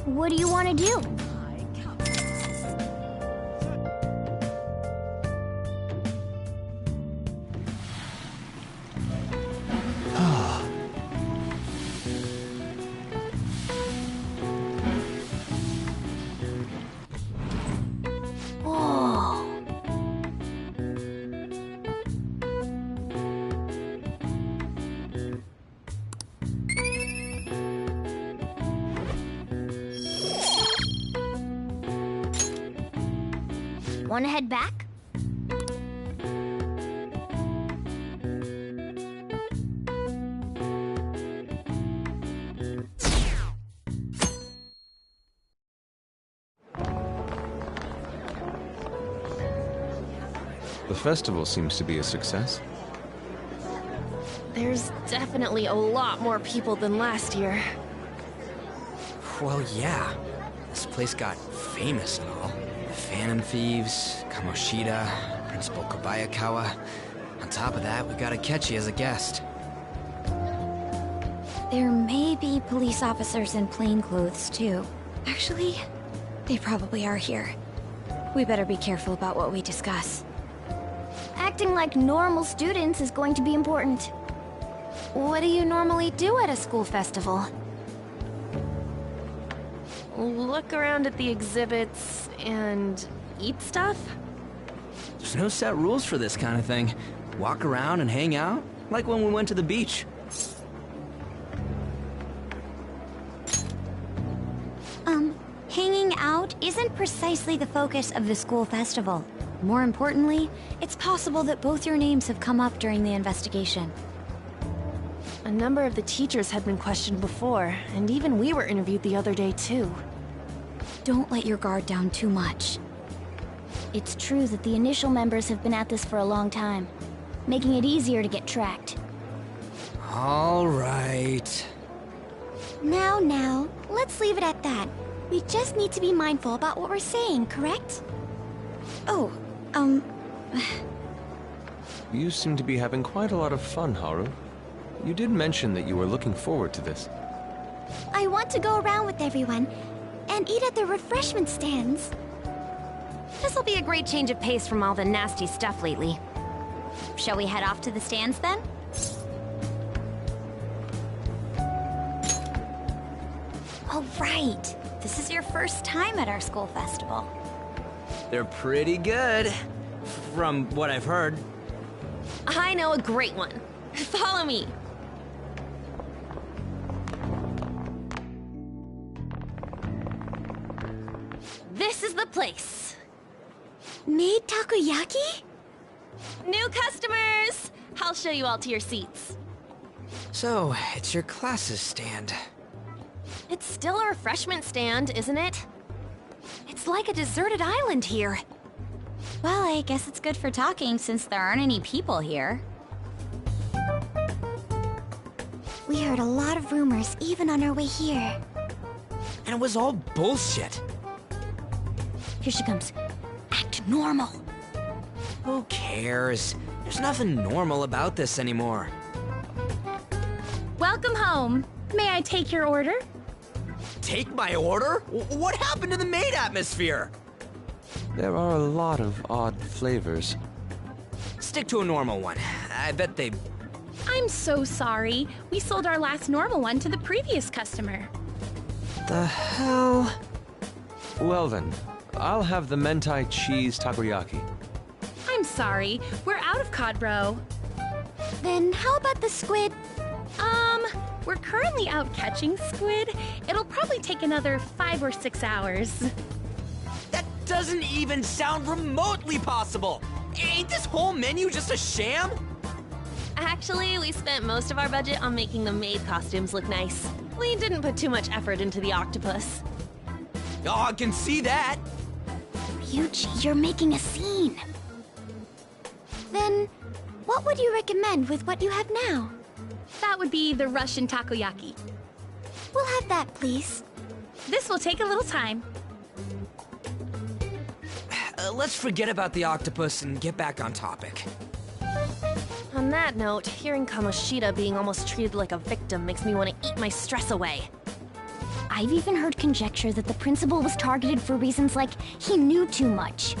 What do you want to do? Want to head back? The festival seems to be a success. There's definitely a lot more people than last year. Well, yeah. This place got famous and all. Phantom Thieves, Kamoshida, Principal Kobayakawa. On top of that, we got Akechi as a guest. There may be police officers in plainclothes, too. Actually, they probably are here. We better be careful about what we discuss. Acting like normal students is going to be important. What do you normally do at a school festival? Look around at the exhibits and eat stuff? There's no set rules for this kind of thing. Walk around and hang out, like when we went to the beach. Hanging out isn't precisely the focus of the school festival. More importantly, it's possible that both your names have come up during the investigation. A number of the teachers had been questioned before, and even we were interviewed the other day, too. Don't let your guard down too much. It's true that the initial members have been at this for a long time, making it easier to get tracked. All right. Now, let's leave it at that. We just need to be mindful about what we're saying, correct? Oh, You seem to be having quite a lot of fun, Haru. You did mention that you were looking forward to this. I want to go around with everyone and eat at the refreshment stands. This'll be a great change of pace from all the nasty stuff lately. Shall we head off to the stands then? Oh, right. This is your first time at our school festival. They're pretty good, from what I've heard. I know a great one. Follow me. This is the place. Made takoyaki? New customers! I'll show you all to your seats. So, it's your class's stand. It's still a refreshment stand, isn't it? It's like a deserted island here. Well, I guess it's good for talking since there aren't any people here. We heard a lot of rumors even on our way here. And it was all bullshit. Here she comes. Act normal. Who cares? There's nothing normal about this anymore. Welcome home. May I take your order? Take my order? What happened to the maid atmosphere? There are a lot of odd flavors. Stick to a normal one. I bet they... I'm so sorry. We sold our last normal one to the previous customer. The hell? Well then, I'll have the mentai cheese takoyaki. I'm sorry. We're out of cod roe. Then how about the squid? We're currently out catching squid. It'll probably take another 5 or 6 hours. That doesn't even sound remotely possible! Ain't this whole menu just a sham? Actually, we spent most of our budget on making the maid costumes look nice. We didn't put too much effort into the octopus. Oh, I can see that! Ryuji, you're making a scene. Then, what would you recommend with what you have now? That would be the Russian takoyaki. We'll have that, please. This will take a little time. Let's forget about the octopus and get back on topic. On that note, hearing Kamoshida being almost treated like a victim makes me want to eat my stress away. I've even heard conjecture that the principal was targeted for reasons like he knew too much.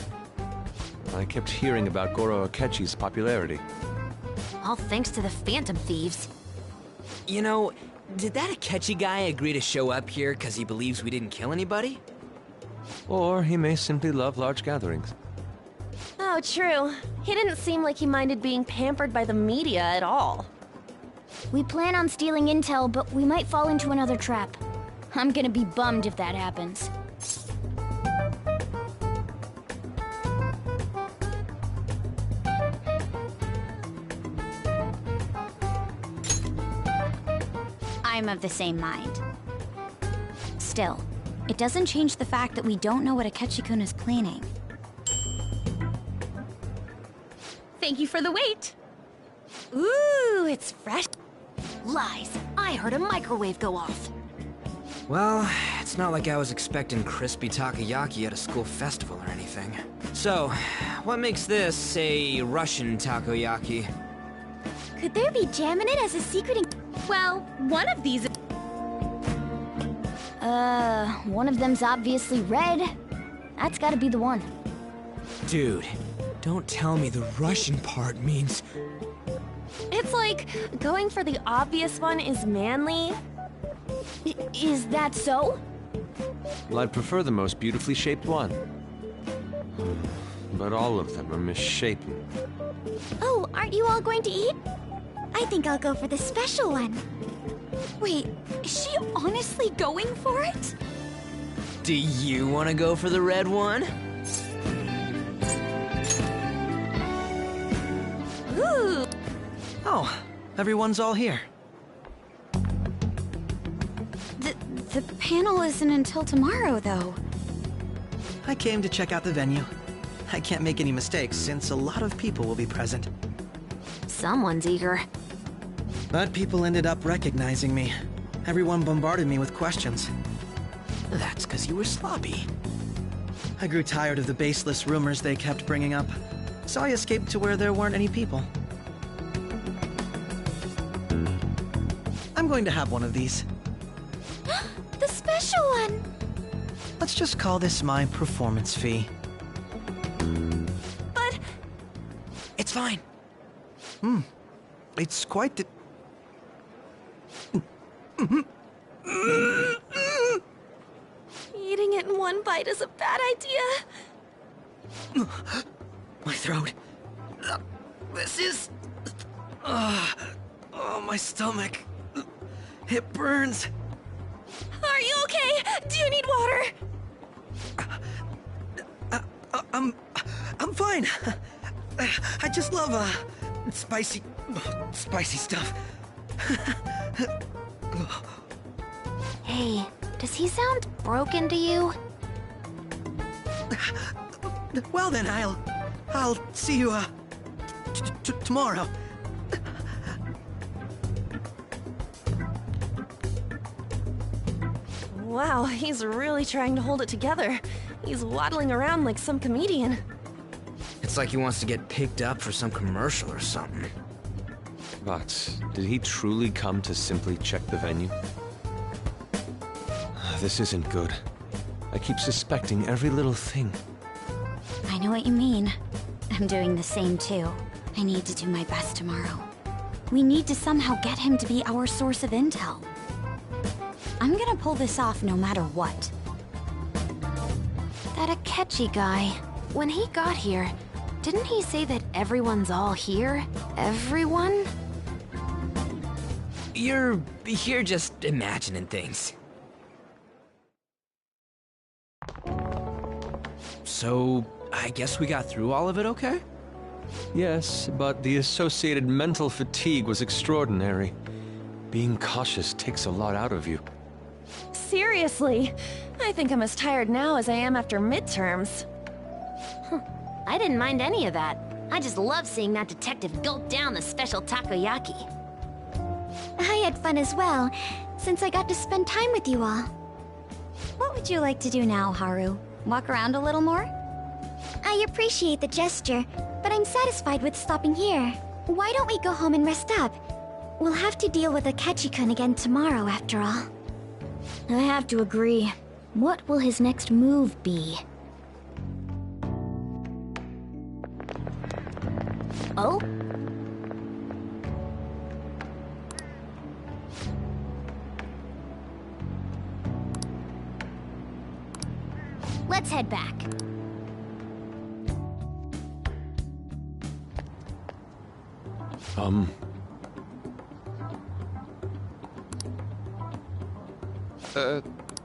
I kept hearing about Goro Akechi's popularity. All thanks to the Phantom Thieves. You know, did that Akechi guy agree to show up here because he believes we didn't kill anybody? Or he may simply love large gatherings. Oh, true. He didn't seem like he minded being pampered by the media at all. We plan on stealing intel, but we might fall into another trap. I'm gonna be bummed if that happens. I'm of the same mind. Still, it doesn't change the fact that we don't know what Akechi-kun is planning. Thank you for the wait. Ooh, it's fresh. Lies. I heard a microwave go off. Well, it's not like I was expecting crispy takoyaki at a school festival or anything. So, what makes this a Russian takoyaki? Could there be jam in it as a secret Well, one of these... One of them's obviously red. That's gotta be the one. Dude, don't tell me the Russian part means... It's like, going for the obvious one is manly. Is that so? Well, I'd prefer the most beautifully shaped one. But all of them are misshapen. Oh, aren't you all going to eat? I think I'll go for the special one. Wait, is she honestly going for it? Do you want to go for the red one? Ooh! Oh, everyone's all here. The panel isn't until tomorrow, though. I came to check out the venue. I can't make any mistakes since a lot of people will be present. Someone's eager. But people ended up recognizing me. Everyone bombarded me with questions. That's because you were sloppy. I grew tired of the baseless rumors they kept bringing up, so I escaped to where there weren't any people. I'm going to have one of these. The special one! Let's just call this my performance fee. fine. It's quite the... Eating it in one bite is a bad idea. My throat. This is... oh, my stomach. It burns. Are you okay? Do you need water? I'm fine. I just love, spicy stuff. Hey, does he sound broken to you? Well then, I'll see you, tomorrow. Wow, he's really trying to hold it together. He's waddling around like some comedian. It's like he wants to get picked up for some commercial or something. But did he truly come to simply check the venue? This isn't good. I keep suspecting every little thing. I know what you mean. I'm doing the same too. I need to do my best tomorrow. We need to somehow get him to be our source of intel. I'm gonna pull this off no matter what. That Akechi guy, when he got here, didn't he say that everyone's all here? Everyone? You're just imagining things. So, I guess we got through all of it okay? Yes, but the associated mental fatigue was extraordinary. Being cautious takes a lot out of you. Seriously, I think I'm as tired now as I am after midterms. I didn't mind any of that. I just love seeing that detective gulp down the special takoyaki. I had fun as well, since I got to spend time with you all. What would you like to do now, Haru? Walk around a little more? I appreciate the gesture, but I'm satisfied with stopping here. Why don't we go home and rest up? We'll have to deal with Akechi-kun again tomorrow, after all. I have to agree. What will his next move be? Oh? Let's head back.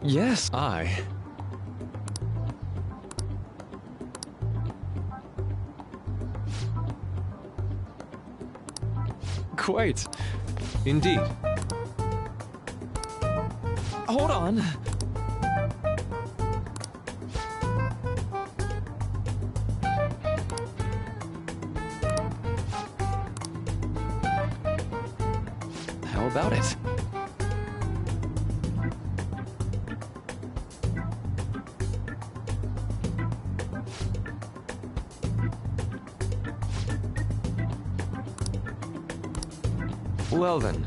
Yes, Quite. Indeed. Hold on. How about it? Well then.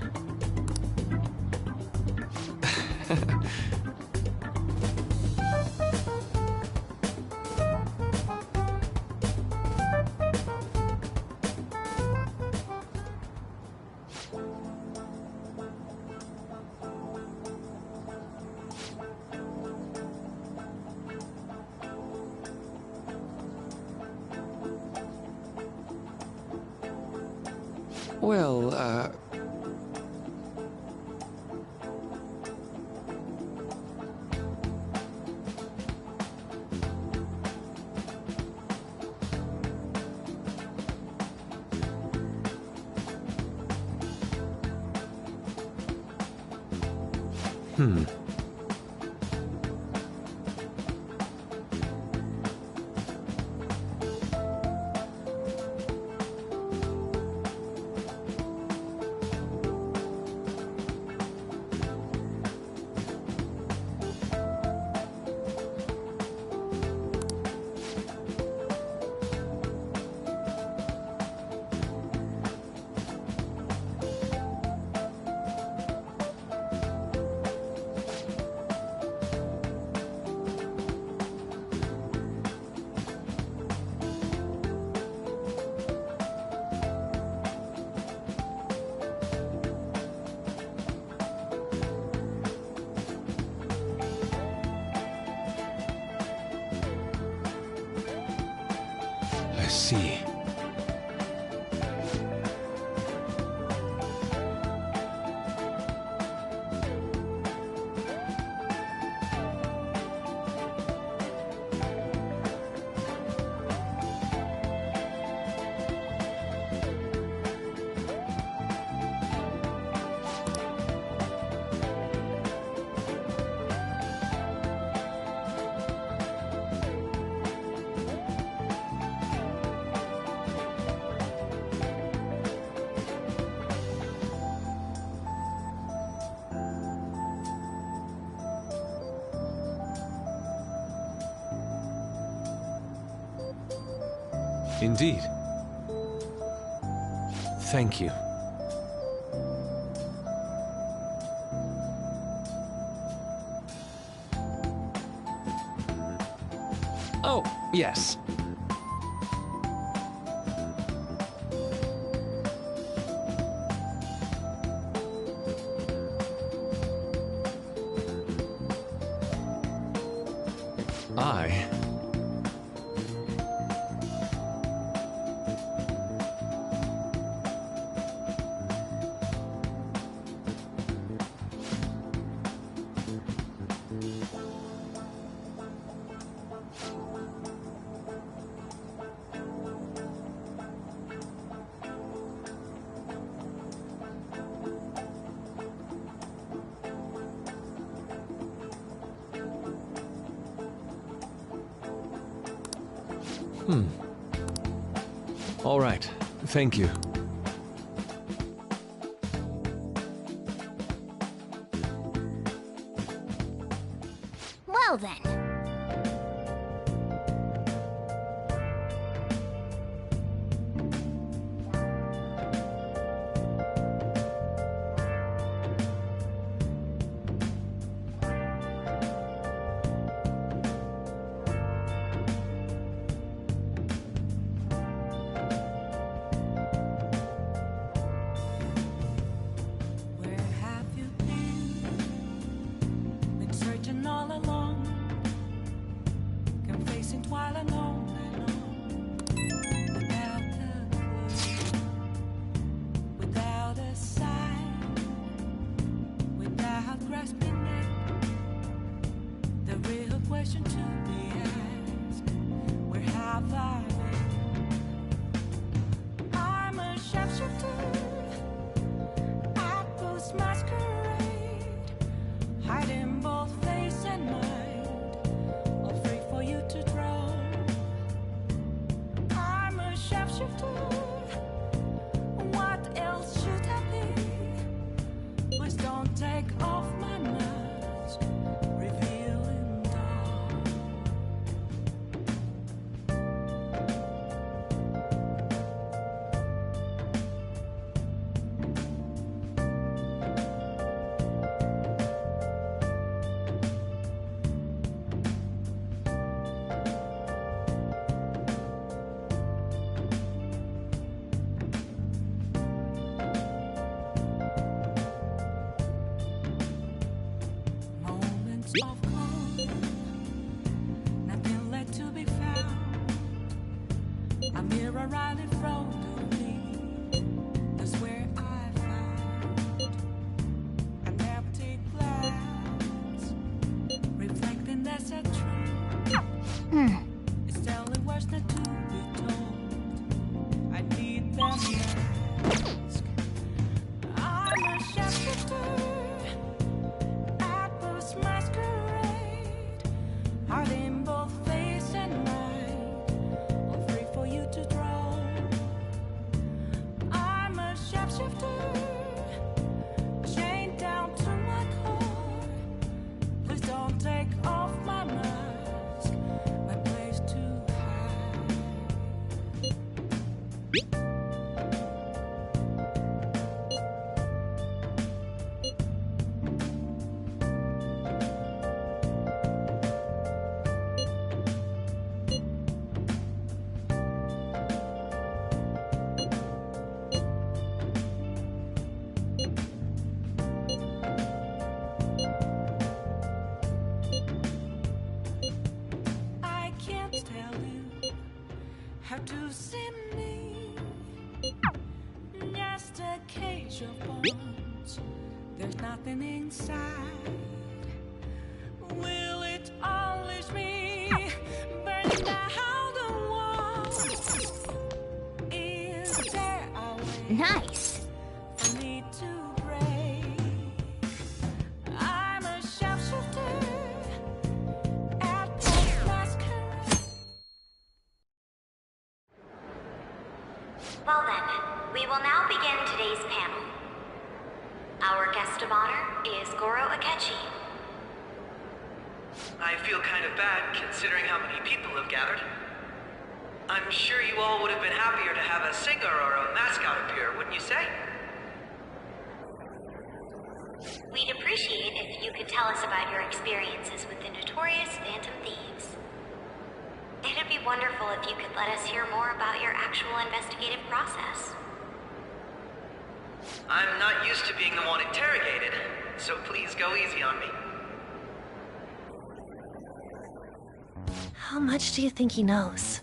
Well, see. Indeed. Thank you. Oh, yes. All right. Thank you. Well then. have to see me. Just a cage of bones. There's nothing inside. Will it unleash me? Burn down the walls. Is there a way Nice. for me to break? I'm a sharpshooter at the masquerade. Well then, we will now begin today's panel. Our guest of honor is Goro Akechi. I feel kind of bad considering how many people have gathered. I'm sure you all would have been happier to have a singer or a mascot appear, wouldn't you say? We'd appreciate if you could tell us about your experiences with the notorious Phantom Thieves. It'd be wonderful if you could let us hear more about your actual investigative process. I'm not used to being the one interrogated, so please go easy on me. How much do you think he knows?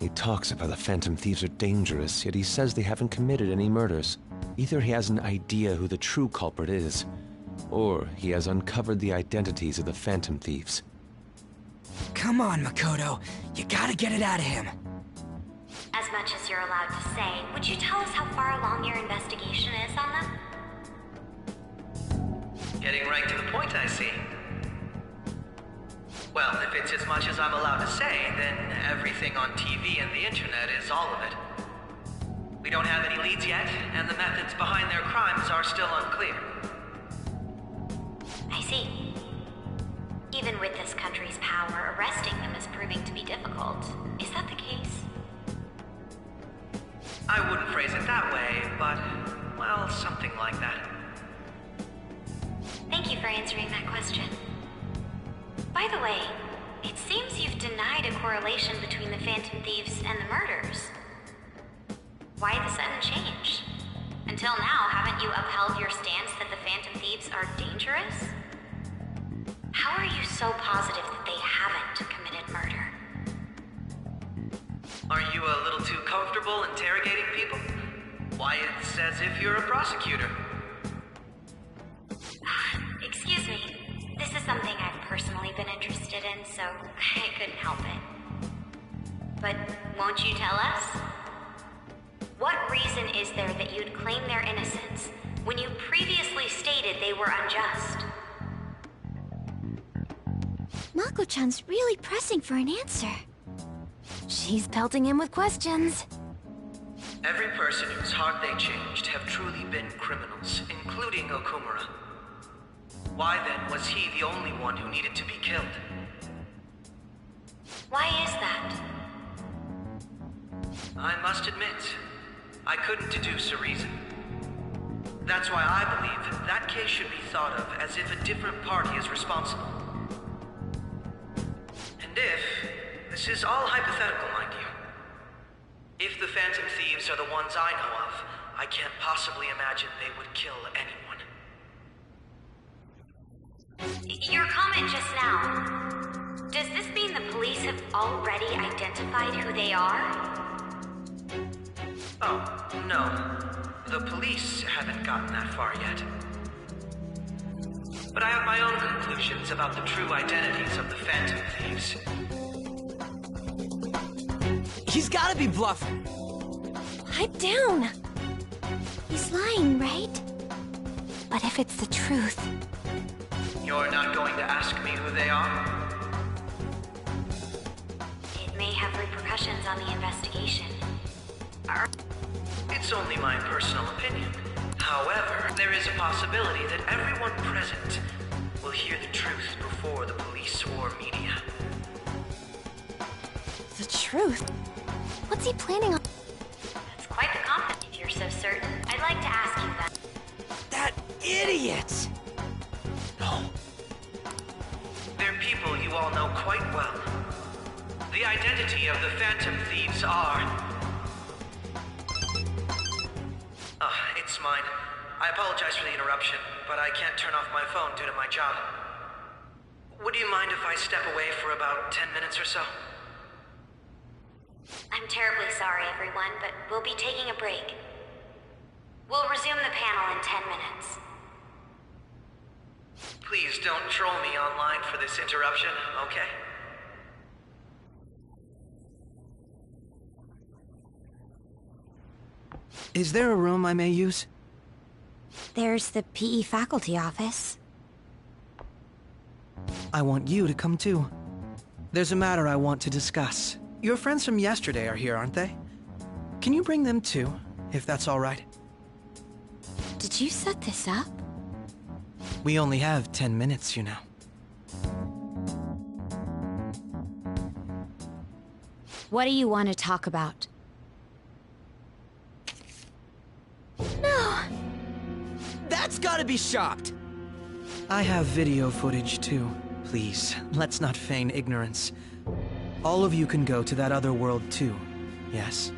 He talks about the Phantom Thieves are dangerous, yet he says they haven't committed any murders. Either he has an idea who the true culprit is, or he has uncovered the identities of the Phantom Thieves. Come on, Makoto. You gotta get it out of him. As much as you're allowed to say, would you tell us how far along your investigation is on them? Getting right to the point, I see. Well, if it's as much as I'm allowed to say, then everything on TV and the internet is all of it. We don't have any leads yet, and the methods behind their crimes are still unclear. I see. Even with this country's power, arresting them is proving to be difficult. Is that the case? I wouldn't phrase it that way, but, well, something like that. Thank you for answering that question. By the way, it seems you've denied a correlation between the Phantom Thieves and the murders. Why the sudden change? Until now, haven't you upheld your stance that the Phantom Thieves are dangerous? How are you so positive that they haven't committed murder? Aren't you a little too comfortable interrogating people? Why, it's as if you're a prosecutor. Excuse me. This is something I've personally been interested in, so I couldn't help it. But won't you tell us? What reason is there that you'd claim their innocence when you previously stated they were unjust? Mako-chan's really pressing for an answer. She's pelting him with questions. Every person whose heart they changed have truly been criminals, including Okumura. Why then was he the only one who needed to be killed? Why is that? I must admit, I couldn't deduce a reason. That's why I believe that case should be thought of as if a different party is responsible. And this is all hypothetical, mind you. If the Phantom Thieves are the ones I know of, I can't possibly imagine they would kill anyone. Your comment just now, does this mean the police have already identified who they are? Oh, no. The police haven't gotten that far yet. But I have my own conclusions about the true identities of the Phantom Thieves. He's gotta be bluffing. Pipe down. He's lying, right? But if it's the truth... You're not going to ask me who they are? It may have repercussions on the investigation. It's only my personal opinion. However, there is a possibility that everyone present will hear the truth before the police or media. The truth? What's he planning on? That's quite the compliment if you're so certain. I'd like to ask you that. That idiot! No. They're people you all know quite well. The identity of the Phantom Thieves are... it's mine. I apologize for the interruption, but I can't turn off my phone due to my job. Would you mind if I step away for about 10 minutes or so? I'm terribly sorry, everyone, but we'll be taking a break. We'll resume the panel in 10 minutes. Please don't troll me online for this interruption, okay? Is there a room I may use? There's the PE faculty office. I want you to come too. There's a matter I want to discuss. Your friends from yesterday are here, aren't they? Can you bring them too, if that's all right? Did you set this up? We only have 10 minutes, you know. What do you want to talk about? No! That's gotta be shopped! I have video footage too. Please, let's not feign ignorance. All of you can go to that other world too, yes?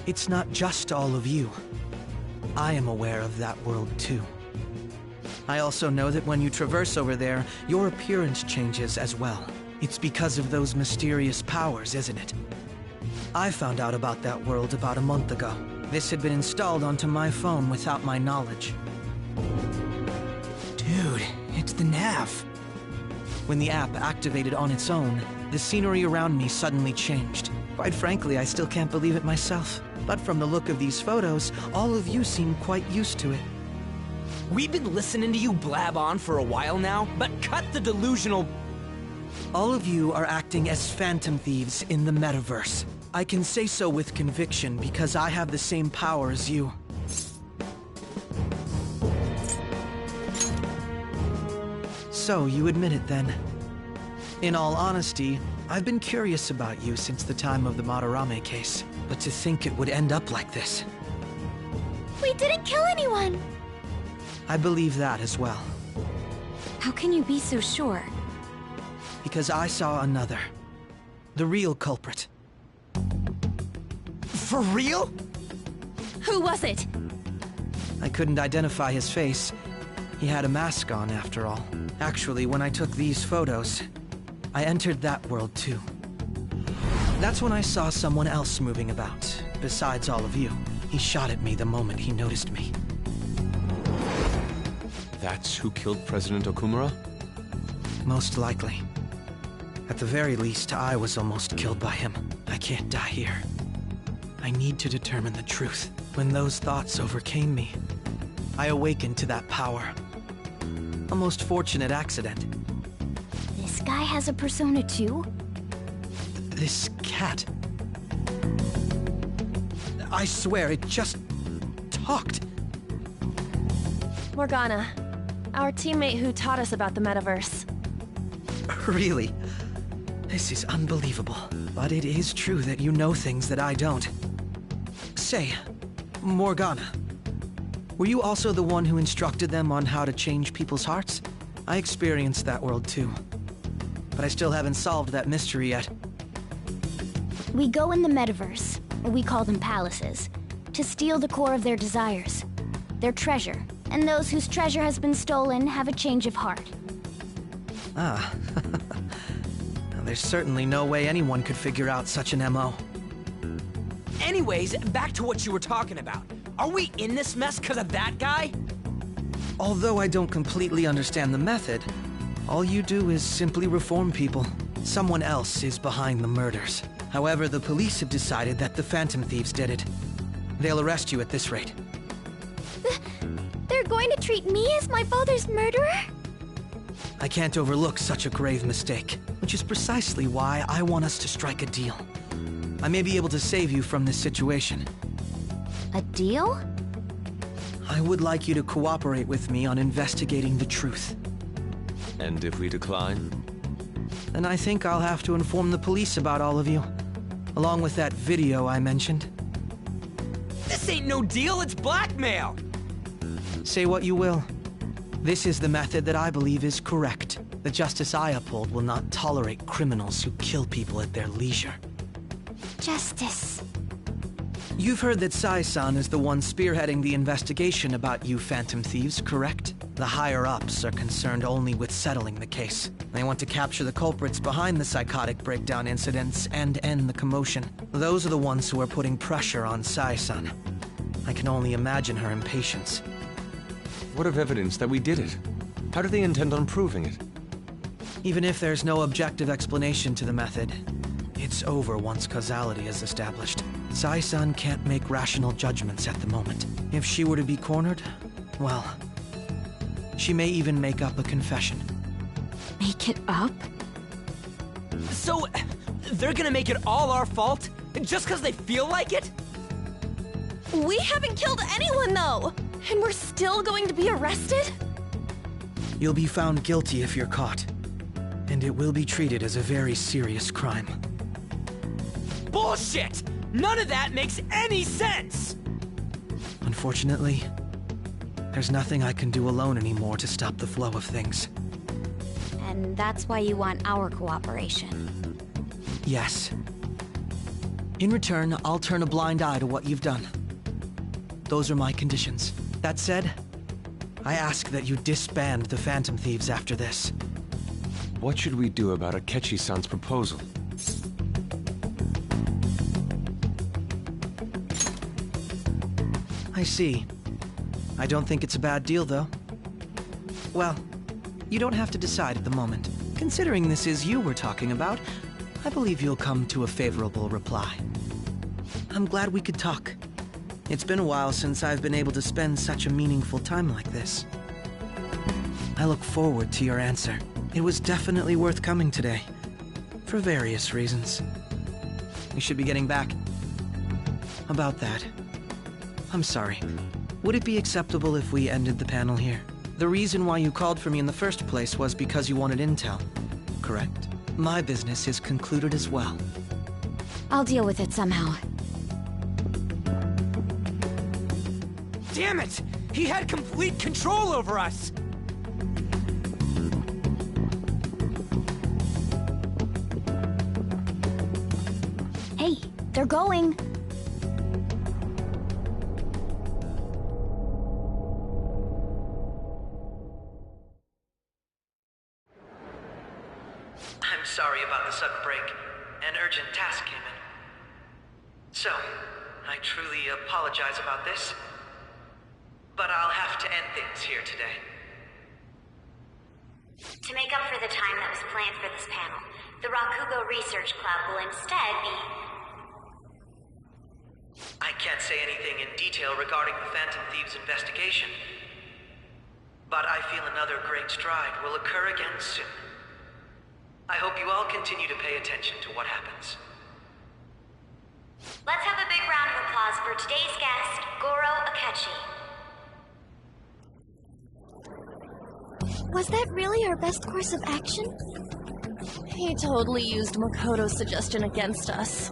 It's not just all of you. I am aware of that world too. I also know that when you traverse over there, your appearance changes as well. It's because of those mysterious powers, isn't it? I found out about that world about a month ago. This had been installed onto my phone without my knowledge. Dude, it's the nav. When the app activated on its own, the scenery around me suddenly changed. Quite frankly, I still can't believe it myself. But from the look of these photos, all of you seem quite used to it. We've been listening to you blab on for a while now, but cut the delusional... All of you are acting as phantom thieves in the metaverse. I can say so with conviction because I have the same power as you. So, you admit it then. In all honesty, I've been curious about you since the time of the Madarame case, but to think it would end up like this. We didn't kill anyone! I believe that as well. How can you be so sure? Because I saw another. The real culprit. For real? Who was it? I couldn't identify his face. He had a mask on, after all. Actually, when I took these photos, I entered that world too. That's when I saw someone else moving about, besides all of you. He shot at me the moment he noticed me. That's who killed President Okumura? Most likely. At the very least, I was almost killed by him. I can't die here. I need to determine the truth. When those thoughts overcame me, I awakened to that power. A most fortunate accident. This guy has a persona too? This cat. I swear, it just talked. Morgana, our teammate who taught us about the metaverse. Really? This is unbelievable. But it is true that you know things that I don't. Say, Morgana, were you also the one who instructed them on how to change people's hearts? I experienced that world too. But I still haven't solved that mystery yet. We go in the metaverse, or we call them palaces, to steal the core of their desires, their treasure, and those whose treasure has been stolen have a change of heart. Ah. There's certainly no way anyone could figure out such an MO. Anyways, back to what you were talking about. Are we in this mess because of that guy? Although I don't completely understand the method, all you do is simply reform people. Someone else is behind the murders. However, the police have decided that the Phantom Thieves did it. They'll arrest you at this rate. They're going to treat me as my father's murderer? I can't overlook such a grave mistake, which is precisely why I want us to strike a deal. I may be able to save you from this situation. A deal? I would like you to cooperate with me on investigating the truth. And if we decline? Then I think I'll have to inform the police about all of you, along with that video I mentioned. This ain't no deal, it's blackmail! Say what you will. This is the method that I believe is correct. The justice I uphold will not tolerate criminals who kill people at their leisure. Justice. You've heard that Sai-san is the one spearheading the investigation about you Phantom Thieves, correct? The higher-ups are concerned only with settling the case. They want to capture the culprits behind the psychotic breakdown incidents and end the commotion. Those are the ones who are putting pressure on Sai-san. I can only imagine her impatience. What of evidence that we did it? How do they intend on proving it? Even if there's no objective explanation to the method, it's over once causality is established. Sai-san can't make rational judgments at the moment. If she were to be cornered, well, she may even make up a confession. Make it up? So, they're gonna make it all our fault? Just because they feel like it? We haven't killed anyone, though! And we're still going to be arrested? You'll be found guilty if you're caught. And it will be treated as a very serious crime. Bullshit! None of that makes any sense! Unfortunately, there's nothing I can do alone anymore to stop the flow of things. And that's why you want our cooperation. Yes. In return, I'll turn a blind eye to what you've done. Those are my conditions. That said, I ask that you disband the Phantom Thieves after this. What should we do about Akechi-san's proposal? I see. I don't think it's a bad deal, though. Well, you don't have to decide at the moment. Considering this is you we're talking about, I believe you'll come to a favorable reply. I'm glad we could talk. It's been a while since I've been able to spend such a meaningful time like this. I look forward to your answer. It was definitely worth coming today, for various reasons. We should be getting back. About that, I'm sorry. Would it be acceptable if we ended the panel here? The reason why you called for me in the first place was because you wanted intel, correct? My business is concluded as well. I'll deal with it somehow. Damn it! He had complete control over us! Hey, they're going. I'm sorry about the sudden break. An urgent task came in. So, I truly apologize about this. But I'll have to end things here today. To make up for the time that was planned for this panel, the Rakugo Research Club will instead be... I can't say anything in detail regarding the Phantom Thieves investigation. But I feel another great stride will occur again soon. I hope you all continue to pay attention to what happens. Let's have a big round of applause for today's guest, Goro Akechi. Was that really our best course of action? He totally used Makoto's suggestion against us.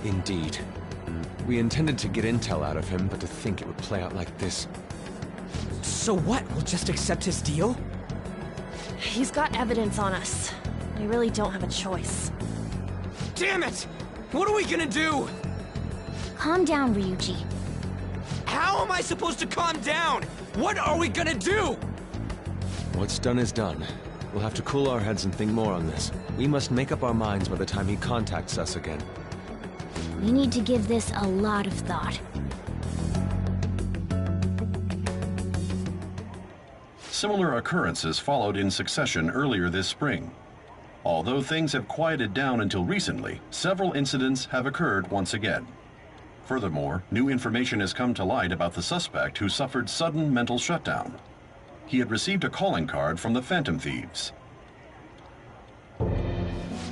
Indeed. We intended to get intel out of him, but to think it would play out like this. So what? We'll just accept his deal? He's got evidence on us. We really don't have a choice. Damn it! What are we gonna do? Calm down, Ryuji. How am I supposed to calm down? What are we gonna do? What's done is done. We'll have to cool our heads and think more on this. We must make up our minds by the time he contacts us again. We need to give this a lot of thought. Similar occurrences followed in succession earlier this spring. Although things have quieted down until recently, several incidents have occurred once again. Furthermore, new information has come to light about the suspect who suffered sudden mental shutdown. He had received a calling card from the Phantom Thieves.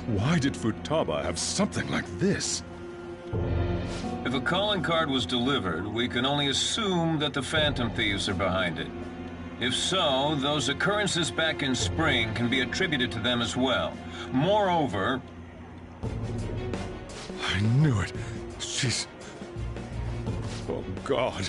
Why did Futaba have something like this? If a calling card was delivered, we can only assume that the Phantom Thieves are behind it. If so, those occurrences back in spring can be attributed to them as well. Moreover... I knew it. She's... Oh, God.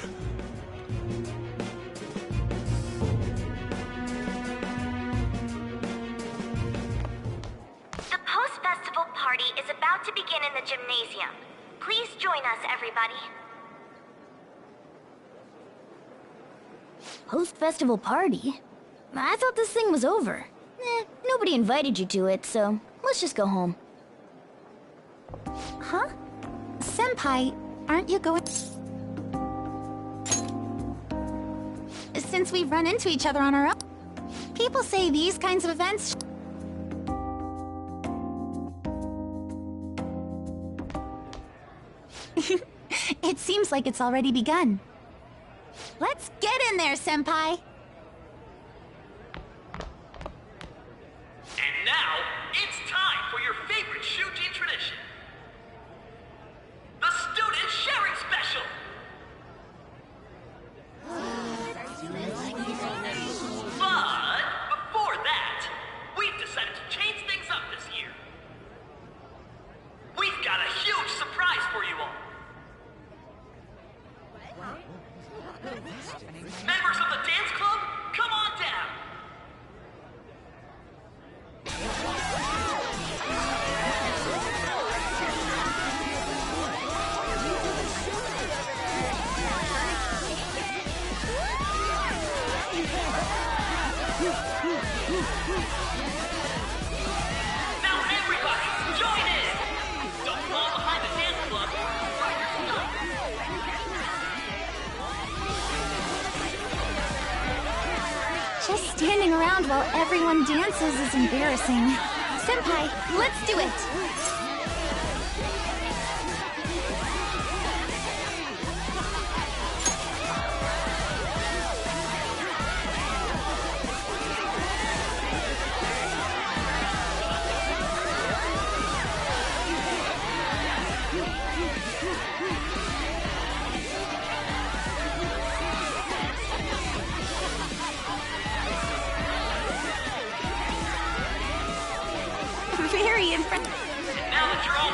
The post-festival party is about to begin in the gymnasium. Please join us, everybody. Post-festival party? I thought this thing was over. Nobody invited you to it, so let's just go home. Huh? Senpai, aren't you going... Since we've run into each other on our own, people say these kinds of events... It seems like it's already begun. Let's get in there, Senpai! And now, it's time for your favorite Shujin tradition. The Student Sharing Special! But, before that, we've decided to change things up this year. We've got a huge surprise for you all. Members of the dance club, come on down! Now everybody, join in! Don't fall behind the dance club. Just standing around while everyone dances is embarrassing. Senpai, let's do it! Very impressive. Now that you're all...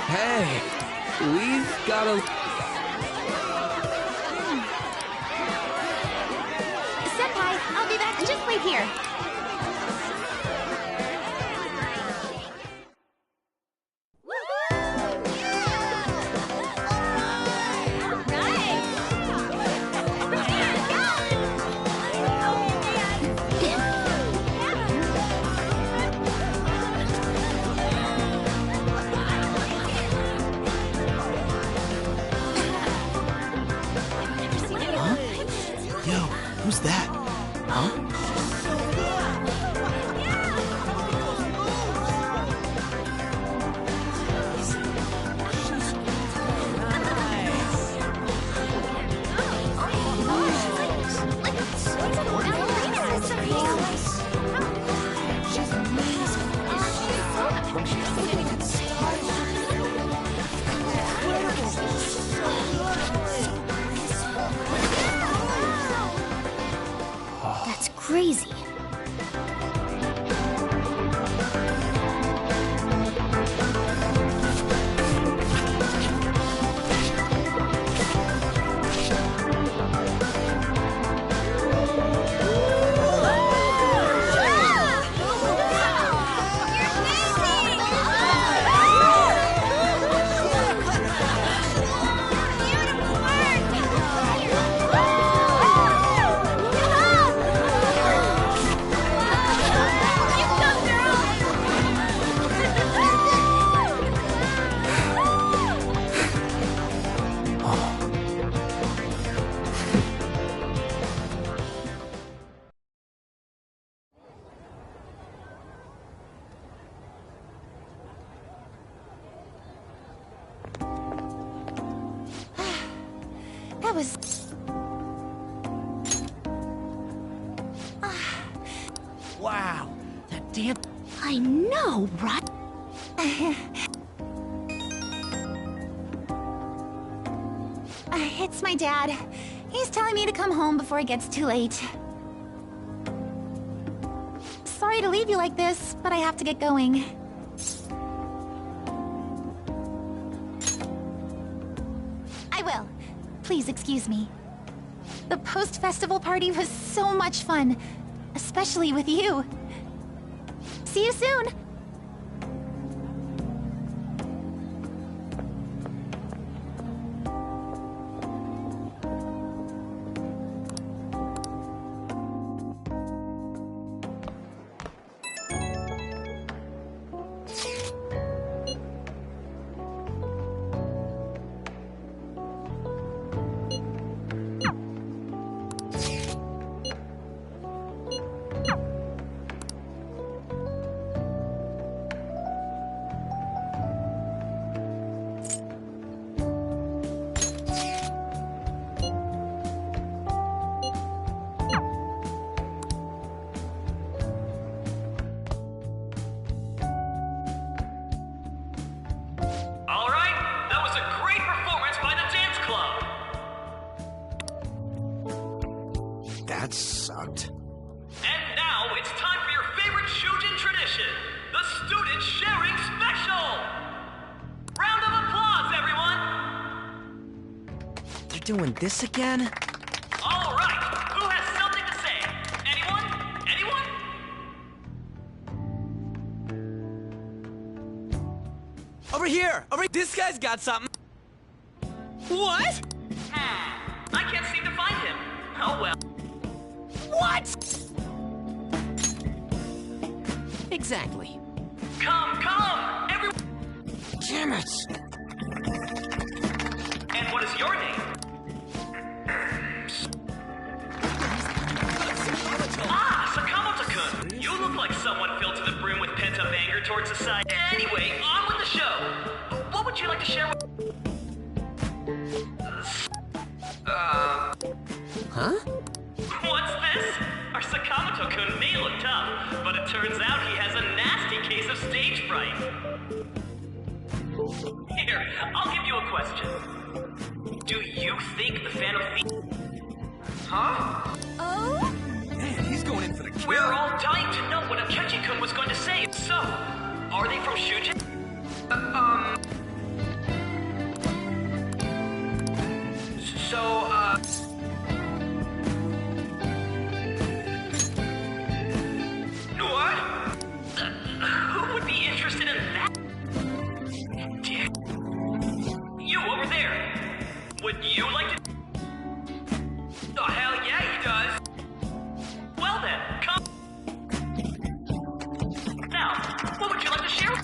Hey, we've got a... Senpai, I'll be back. Just wait here. Who's that? Huh? That's crazy. That was... Wow, that damn... I know, right? It's my dad. He's telling me to come home before it gets too late. Sorry to leave you like this, but I have to get going. I will. Please excuse me. The post-festival party was so much fun, especially with you. See you soon! doing this again? All right, who has something to say? Anyone? Anyone? Over here! This guy's got something. What? I can't seem to find him. Oh well. What? Exactly. Come! Everyone! Damn it! And what is your name? Sakamoto-kun! You look like someone filled to the brim with pent-up anger towards society. Anyway, on with the show. What would you like to share with... Huh? What's this? Our Sakamoto-kun may look tough, but it turns out he has a nasty case of stage fright. Here, I'll give you a question. Do you think the Phantom Thief... Huh? Oh? Man, he's going in for the kill. We're all dying to know what Akechi-kun was going to say. So, are they from Shujin? What? Who would be interested in that? Dick. You over there. Would you like to... Oh, hell yeah, he does. Well then, come. Now, what would you like to share?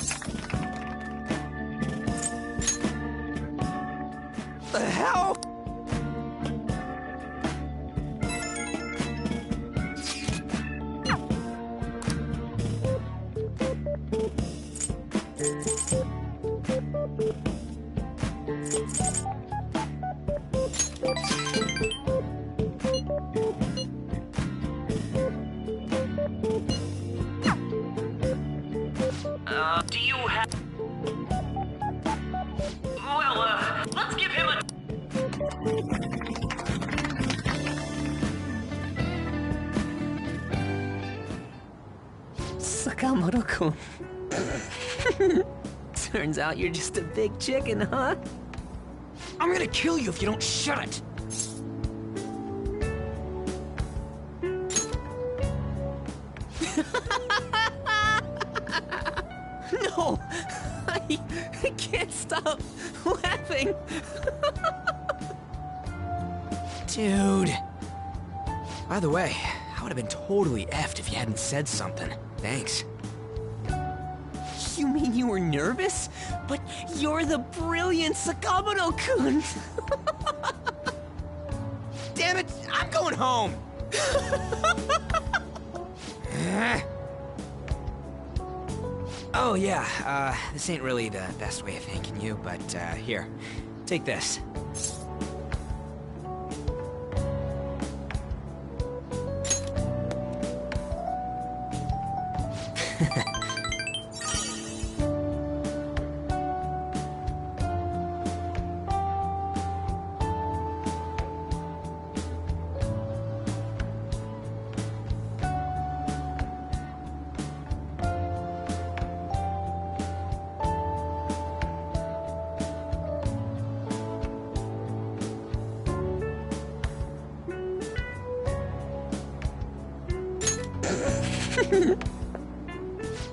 The hell? Do you have... Well, let's give him a... Sakamoto-kun. Turns out you're just a big chicken, huh? I'm gonna kill you if you don't shut it! No! I can't stop laughing. Dude. By the way, I would have been totally effed if you hadn't said something. Thanks. You mean you were nervous? But you're the brilliant Sakamoto-kun! Damn it! I'm going home! Oh yeah, this ain't really the best way of thanking you, but here, take this.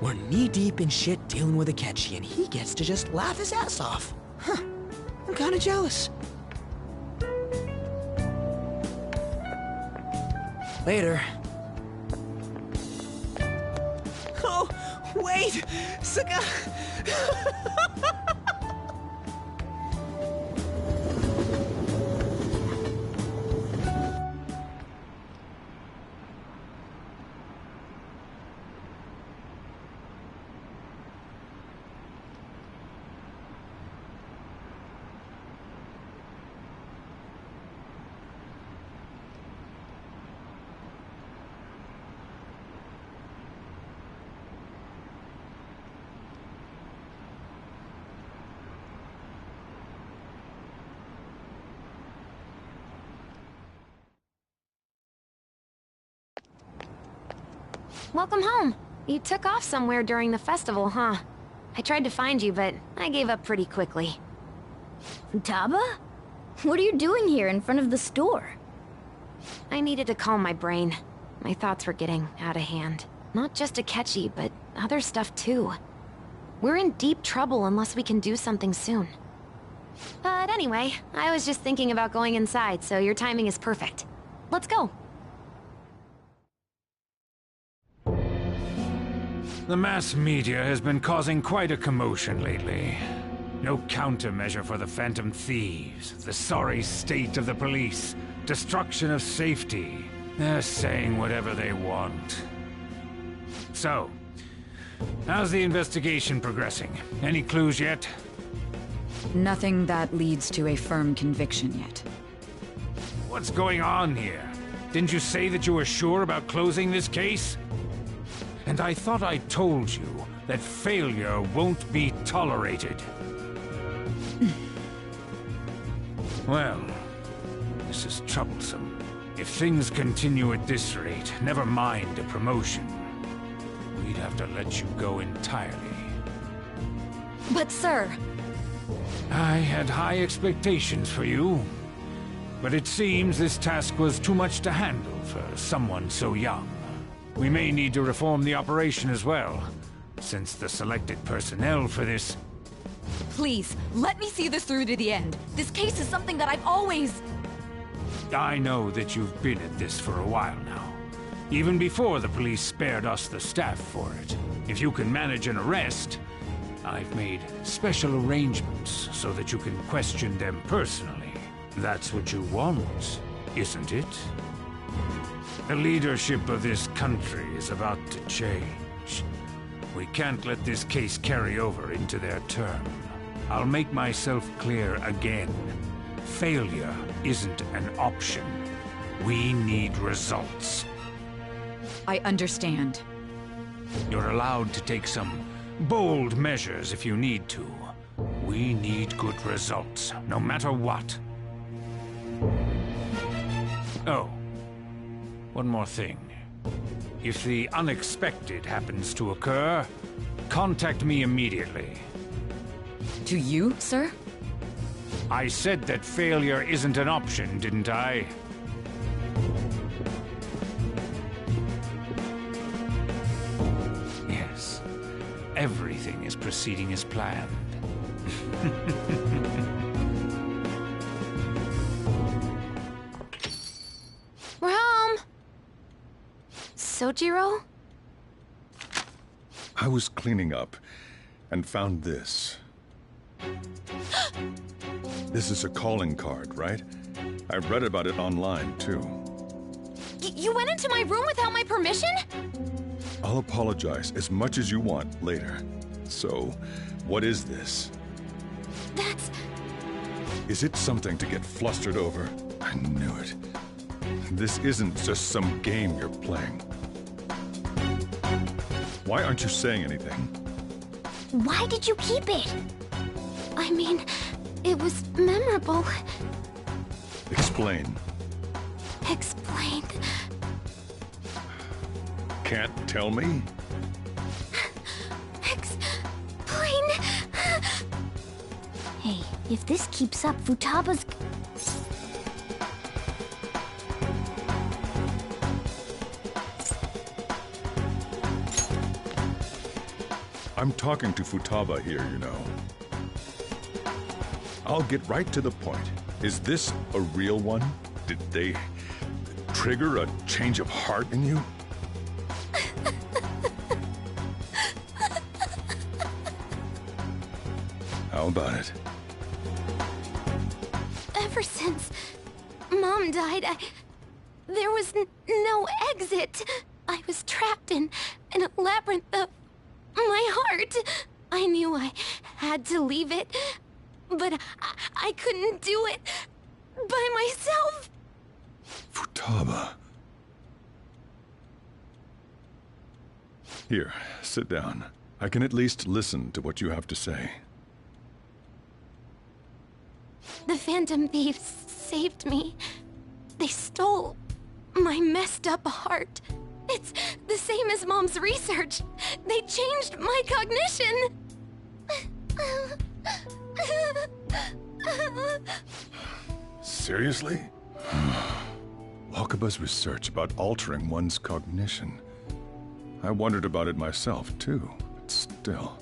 We're knee-deep in shit dealing with Akechi, and he gets to just laugh his ass off. Huh. I'm kinda jealous. Later. Oh, wait! Welcome home. You took off somewhere during the festival, huh? I tried to find you, but I gave up pretty quickly. Futaba? What are you doing here in front of the store? I needed to calm my brain. My thoughts were getting out of hand. Not just Akechi, but other stuff too. We're in deep trouble unless we can do something soon. But anyway, I was just thinking about going inside, so your timing is perfect. Let's go. The mass media has been causing quite a commotion lately. No countermeasure for the Phantom Thieves, the sorry state of the police, destruction of safety. They're saying whatever they want. So, how's the investigation progressing? Any clues yet? Nothing that leads to a firm conviction yet. What's going on here? Didn't you say that you were sure about closing this case? And I thought I told you that failure won't be tolerated. Well, this is troublesome. If things continue at this rate, never mind a promotion. We'd have to let you go entirely. But sir... I had high expectations for you. But it seems this task was too much to handle for someone so young. We may need to reform the operation as well, since the selected personnel for this... Please, let me see this through to the end. This case is something that I've always... I know that you've been at this for a while now. Even before the police spared us the staff for it. If you can manage an arrest, I've made special arrangements so that you can question them personally. That's what you want, isn't it? The leadership of this country is about to change. We can't let this case carry over into their term. I'll make myself clear again. Failure isn't an option. We need results. I understand. You're allowed to take some bold measures if you need to. We need good results, no matter what. Oh, one more thing. If the unexpected happens to occur, contact me immediately. To you, sir? I said that failure isn't an option, didn't I? Yes. Everything is proceeding as planned. We're home! Sojiro? I was cleaning up and found this. This is a calling card, right? I read about it online, too. You went into my room without my permission? I'll apologize as much as you want later. So, what is this? That's... Is it something to get flustered over? I knew it. This isn't just some game you're playing. Why aren't you saying anything? Why did you keep it? I mean, it was memorable. Explain. Explain. Can't tell me? Explain. Hey, if this keeps up, Futaba's... I'm talking to Futaba here, you know. I'll get right to the point. Is this a real one? Did they trigger a change of heart in you? How about it? Ever since Mom died, there was no exit. I was trapped in a labyrinth of my heart. I knew I had to leave it, but I couldn't do it by myself. Futaba. Here, sit down. I can at least listen to what you have to say. The Phantom Thieves saved me. They stole my messed up heart. It's the same as Mom's research. They changed my cognition. Seriously? Wakaba's research about altering one's cognition. I wondered about it myself, too, but still.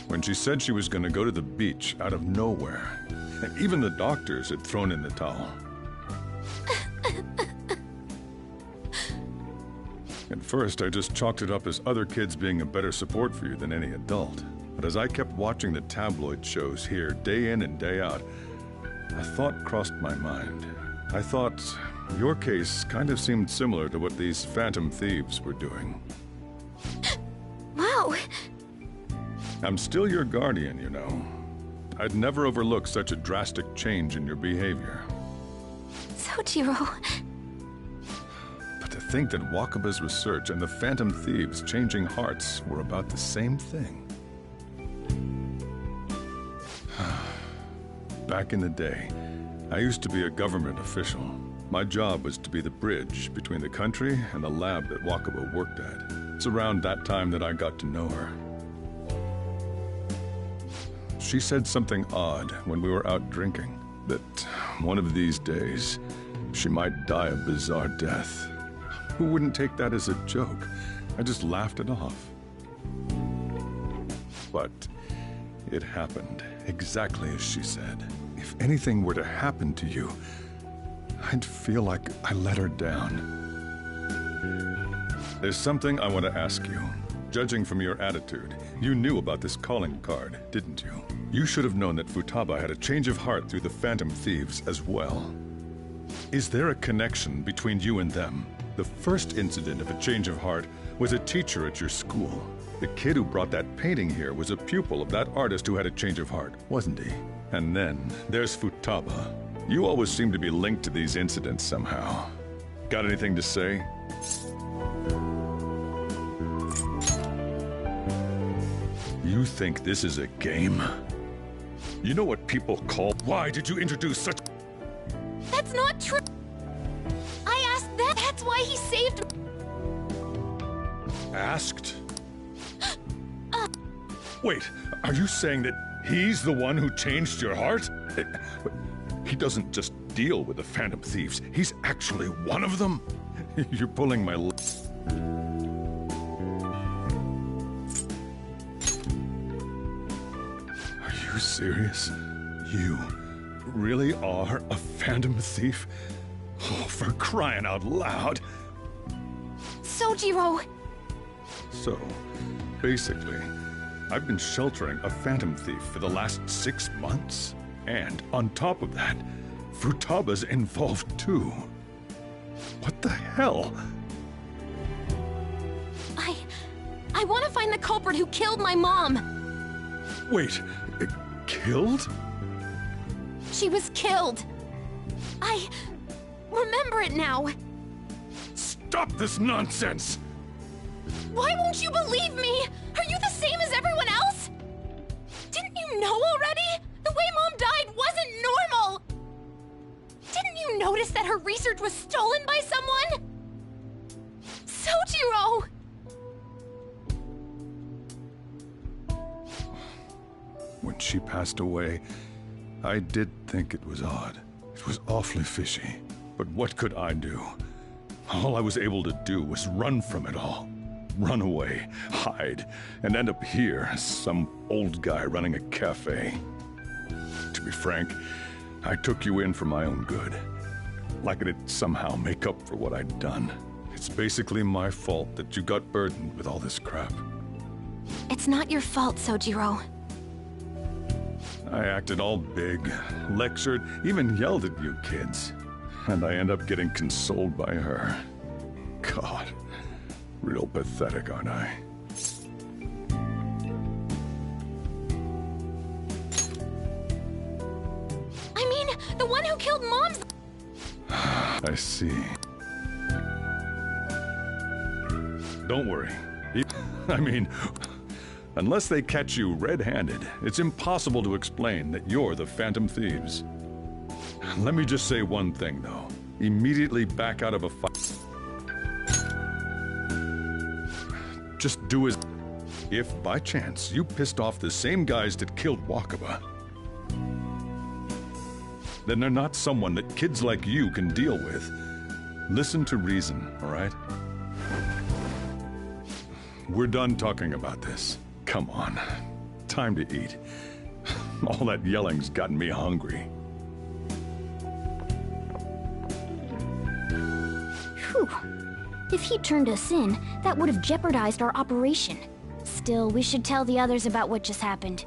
When she said she was going to go to the beach out of nowhere, and even the doctors had thrown in the towel. At first, I just chalked it up as other kids being a better support for you than any adult. But as I kept watching the tabloid shows here day in and day out, a thought crossed my mind. I thought your case kind of seemed similar to what these Phantom Thieves were doing. Wow. I'm still your guardian, you know. I'd never overlook such a drastic change in your behavior. Sojiro. But to think that Wakaba's research and the Phantom Thieves changing hearts were about the same thing. Back in the day, I used to be a government official. My job was to be the bridge between the country and the lab that Wakaba worked at. It's around that time that I got to know her. She said something odd when we were out drinking, that one of these days, she might die a bizarre death. Who wouldn't take that as a joke? I just laughed it off. But it happened exactly as she said. If anything were to happen to you, I'd feel like I let her down. There's something I want to ask you. Judging from your attitude, you knew about this calling card, didn't you? You should have known that Futaba had a change of heart through the Phantom Thieves as well. Is there a connection between you and them? The first incident of a change of heart was a teacher at your school. The kid who brought that painting here was a pupil of that artist who had a change of heart, wasn't he? And then there's Futaba. You always seem to be linked to these incidents somehow. Got anything to say? You think this is a game? You know what people call... Why did you introduce such... That's not true. I asked that. That's why he saved me. Asked? Wait, are you saying that he's the one who changed your heart? He doesn't just deal with the Phantom Thieves. He's actually one of them? You're pulling my... Are you serious? You really are a Phantom Thief? Oh, for crying out loud! Sojiro! So, basically, I've been sheltering a Phantom Thief for the last 6 months. And on top of that, Futaba's involved too. What the hell? I want to find the culprit who killed my mom! Wait, killed? She was killed! I remember it now! Stop this nonsense! Why won't you believe me? Are you the same as everyone else? Didn't you know already? The way Mom died wasn't normal! Didn't you notice that her research was stolen by someone? Sojiro! When she passed away, I did think it was odd. It was awfully fishy. But what could I do? All I was able to do was run from it all. Run away, hide, and end up here as some old guy running a cafe. To be frank, I took you in for my own good. Like it'd somehow make up for what I'd done. It's basically my fault that you got burdened with all this crap. It's not your fault, Sojiro. I acted all big, lectured, even yelled at you kids. And I end up getting consoled by her. God, real pathetic, aren't I? I mean, the one who killed Mom's... I see. Don't worry. I mean, unless they catch you red-handed, it's impossible to explain that you're the Phantom Thieves. Let me just say one thing, though. Immediately back out of a fight. Just do as... If, by chance, you pissed off the same guys that killed Wakaba, then they're not someone that kids like you can deal with. Listen to reason, all right? We're done talking about this. Come on. Time to eat. All that yelling's gotten me hungry. Whew. If he turned us in, that would have jeopardized our operation. Still, we should tell the others about what just happened.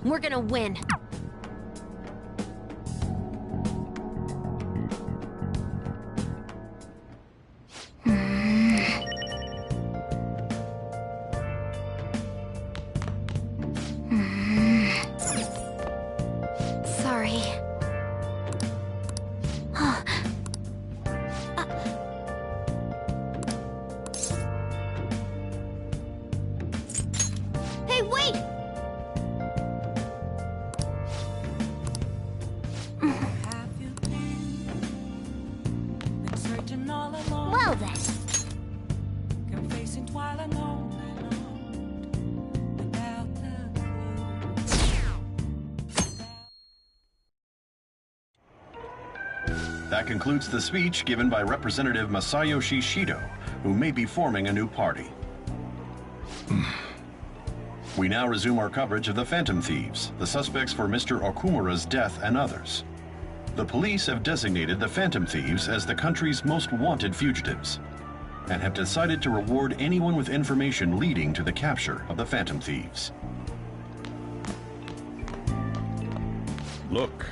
We're gonna win. Sorry. Hey, wait! Well then. That concludes the speech given by Representative Masayoshi Shido, who may be forming a new party. We now resume our coverage of the Phantom Thieves, the suspects for Mr. Okumura's death and others. The police have designated the Phantom Thieves as the country's most wanted fugitives, and have decided to reward anyone with information leading to the capture of the Phantom Thieves. Look.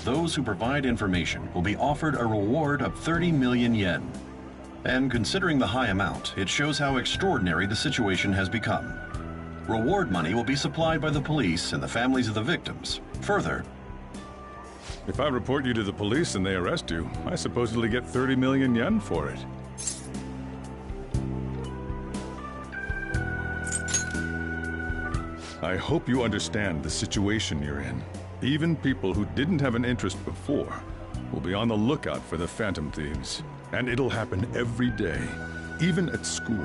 Those who provide information will be offered a reward of 30 million yen. And considering the high amount, it shows how extraordinary the situation has become. Reward money will be supplied by the police and the families of the victims. Further, if I report you to the police and they arrest you, I supposedly get 30 million yen for it. I hope you understand the situation you're in. Even people who didn't have an interest before will be on the lookout for the Phantom Thieves. And it'll happen every day, even at school.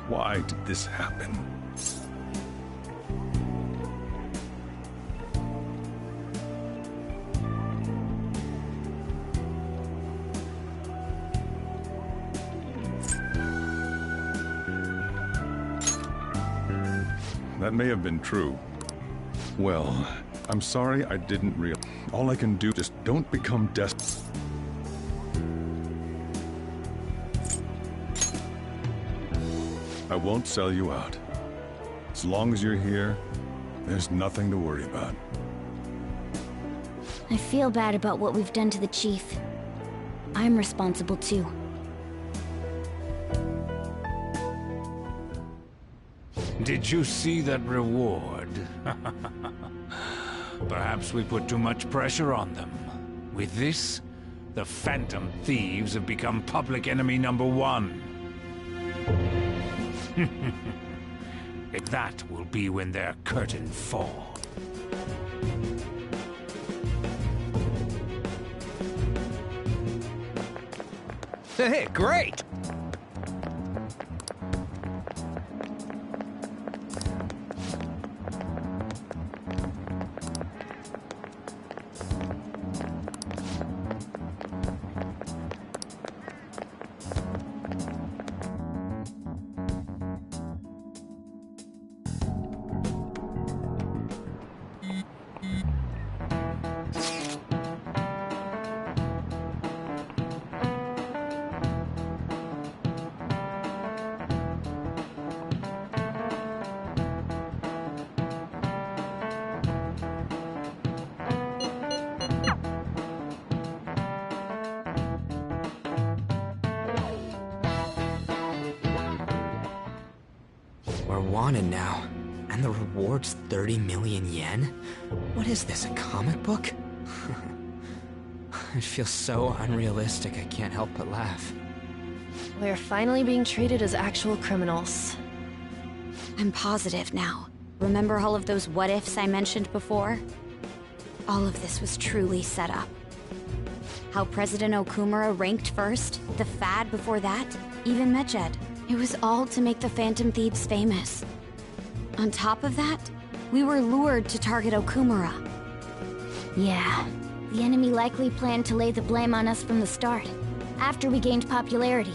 Why did this happen? That may have been true. Well, I'm sorry I didn't realize. All I can do, just don't become desperate. I won't sell you out. As long as you're here, there's nothing to worry about. I feel bad about what we've done to the chief. I'm responsible too. Did you see that reward? Perhaps we put too much pressure on them. With this, the Phantom Thieves have become public enemy #1. That will be when their curtain falls. Hey, great! We're wanted now. And the reward's 30 million yen? What is this, a comic book? It feels so unrealistic, I can't help but laugh. We're finally being treated as actual criminals. I'm positive now. Remember all of those what-ifs I mentioned before? All of this was truly set up. How President Okumura ranked first, the Fad before that, even Medjed. It was all to make the Phantom Thieves famous. On top of that, we were lured to target Okumura. Yeah, the enemy likely planned to lay the blame on us from the start, after we gained popularity.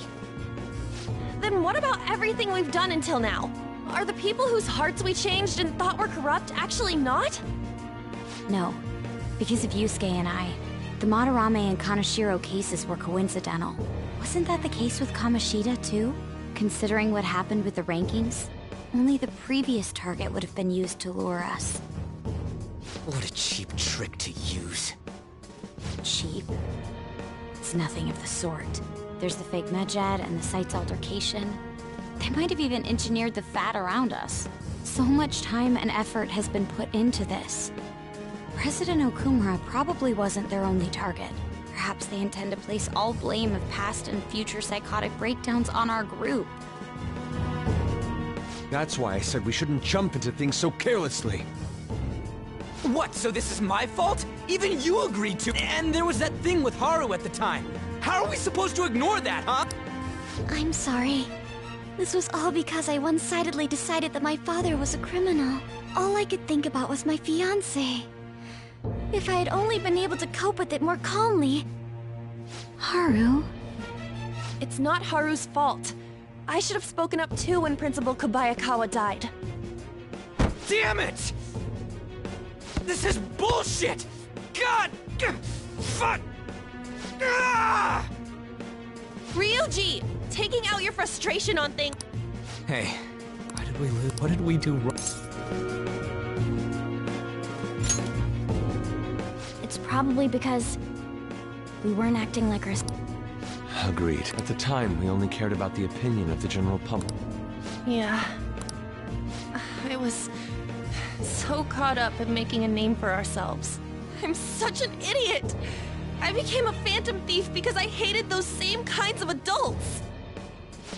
Then what about everything we've done until now? Are the people whose hearts we changed and thought were corrupt actually not? No, because of Yusuke and I. The Madarame and Kaneshiro cases were coincidental. Wasn't that the case with Kamoshida, too? Considering what happened with the rankings, only the previous target would have been used to lure us. What a cheap trick to use. Cheap? It's nothing of the sort. There's the fake Medjed and the site's altercation. They might have even engineered the Fat around us. So much time and effort has been put into this. President Okumura probably wasn't their only target. Perhaps they intend to place all blame of past and future psychotic breakdowns on our group. That's why I said we shouldn't jump into things so carelessly. What, so this is my fault? Even you agreed to. And there was that thing with Haru at the time. How are we supposed to ignore that, huh? I'm sorry. This was all because I one-sidedly decided that my father was a criminal. All I could think about was my fiancé. If I had only been able to cope with it more calmly... Haru? It's not Haru's fault. I should have spoken up too when Principal Kobayakawa died. Damn it! This is bullshit! God! Fuck! Ah! Ryuji! Taking out your frustration on things... Hey, why did we lose? What did we do wrong? It's probably because we weren't acting like our... Agreed. At the time, we only cared about the opinion of the general public. Yeah. I was so caught up in making a name for ourselves. I'm such an idiot! I became a phantom thief because I hated those same kinds of adults!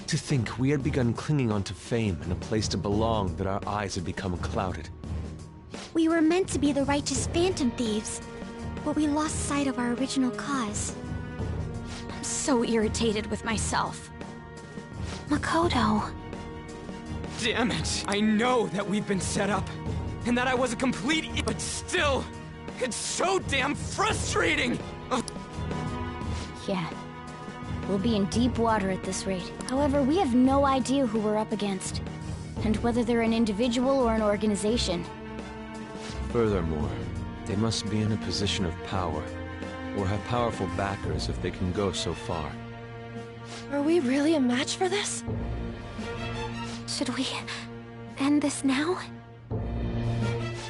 To think we had begun clinging onto fame and a place to belong, that our eyes had become clouded. We were meant to be the righteous phantom thieves, but we lost sight of our original cause. I'm so irritated with myself. Makoto. Damn it! I know that we've been set up, and that I was a complete but still, it's so damn frustrating! Yeah. We'll be in deep water at this rate. However, we have no idea who we're up against, and whether they're an individual or an organization. Furthermore, they must be in a position of power, or have powerful backers if they can go so far. Are we really a match for this? Should we end this now?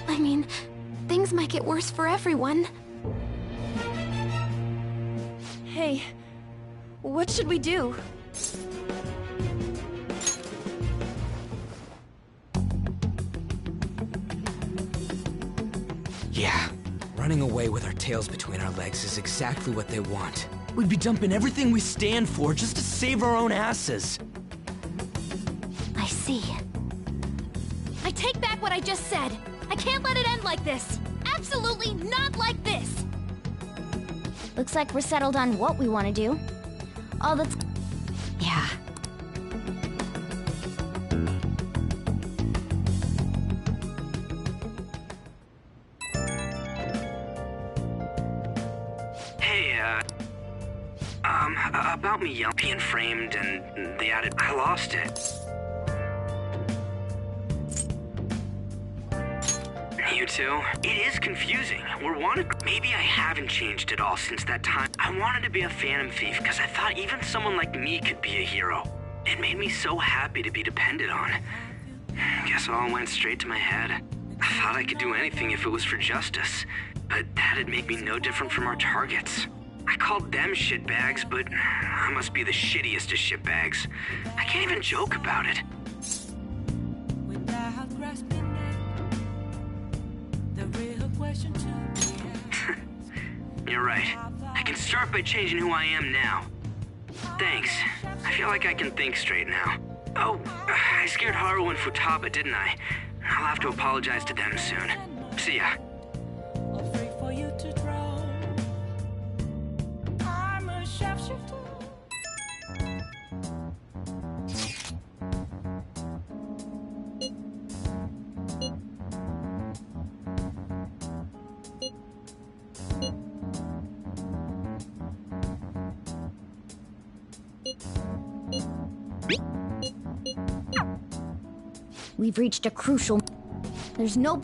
I mean, things might get worse for everyone. Hey, what should we do? Yeah, running away with our tails between our legs is exactly what they want. We'd be dumping everything we stand for just to save our own asses. I see. I take back what I just said. I can't let it end like this. Absolutely not like this. Looks like we're settled on what we want to do. All that's... Yeah. Hey, about me being framed and the added... I lost it. You two? It is confusing. We're wanted... Maybe I haven't changed at all since that time. I wanted to be a phantom thief because I thought even someone like me could be a hero. It made me so happy to be depended on. Guess it all went straight to my head. I thought I could do anything if it was for justice, but that'd make me no different from our targets. I called them shitbags, but I must be the shittiest of shitbags. I can't even joke about it. You're right. I can start by changing who I am now. Thanks. I feel like I can think straight now. Oh, I scared Haru and Futaba, didn't I? I'll have to apologize to them soon. See ya. Free for you to draw. I'm a shapeshifter. We've reached a crucial... There's no...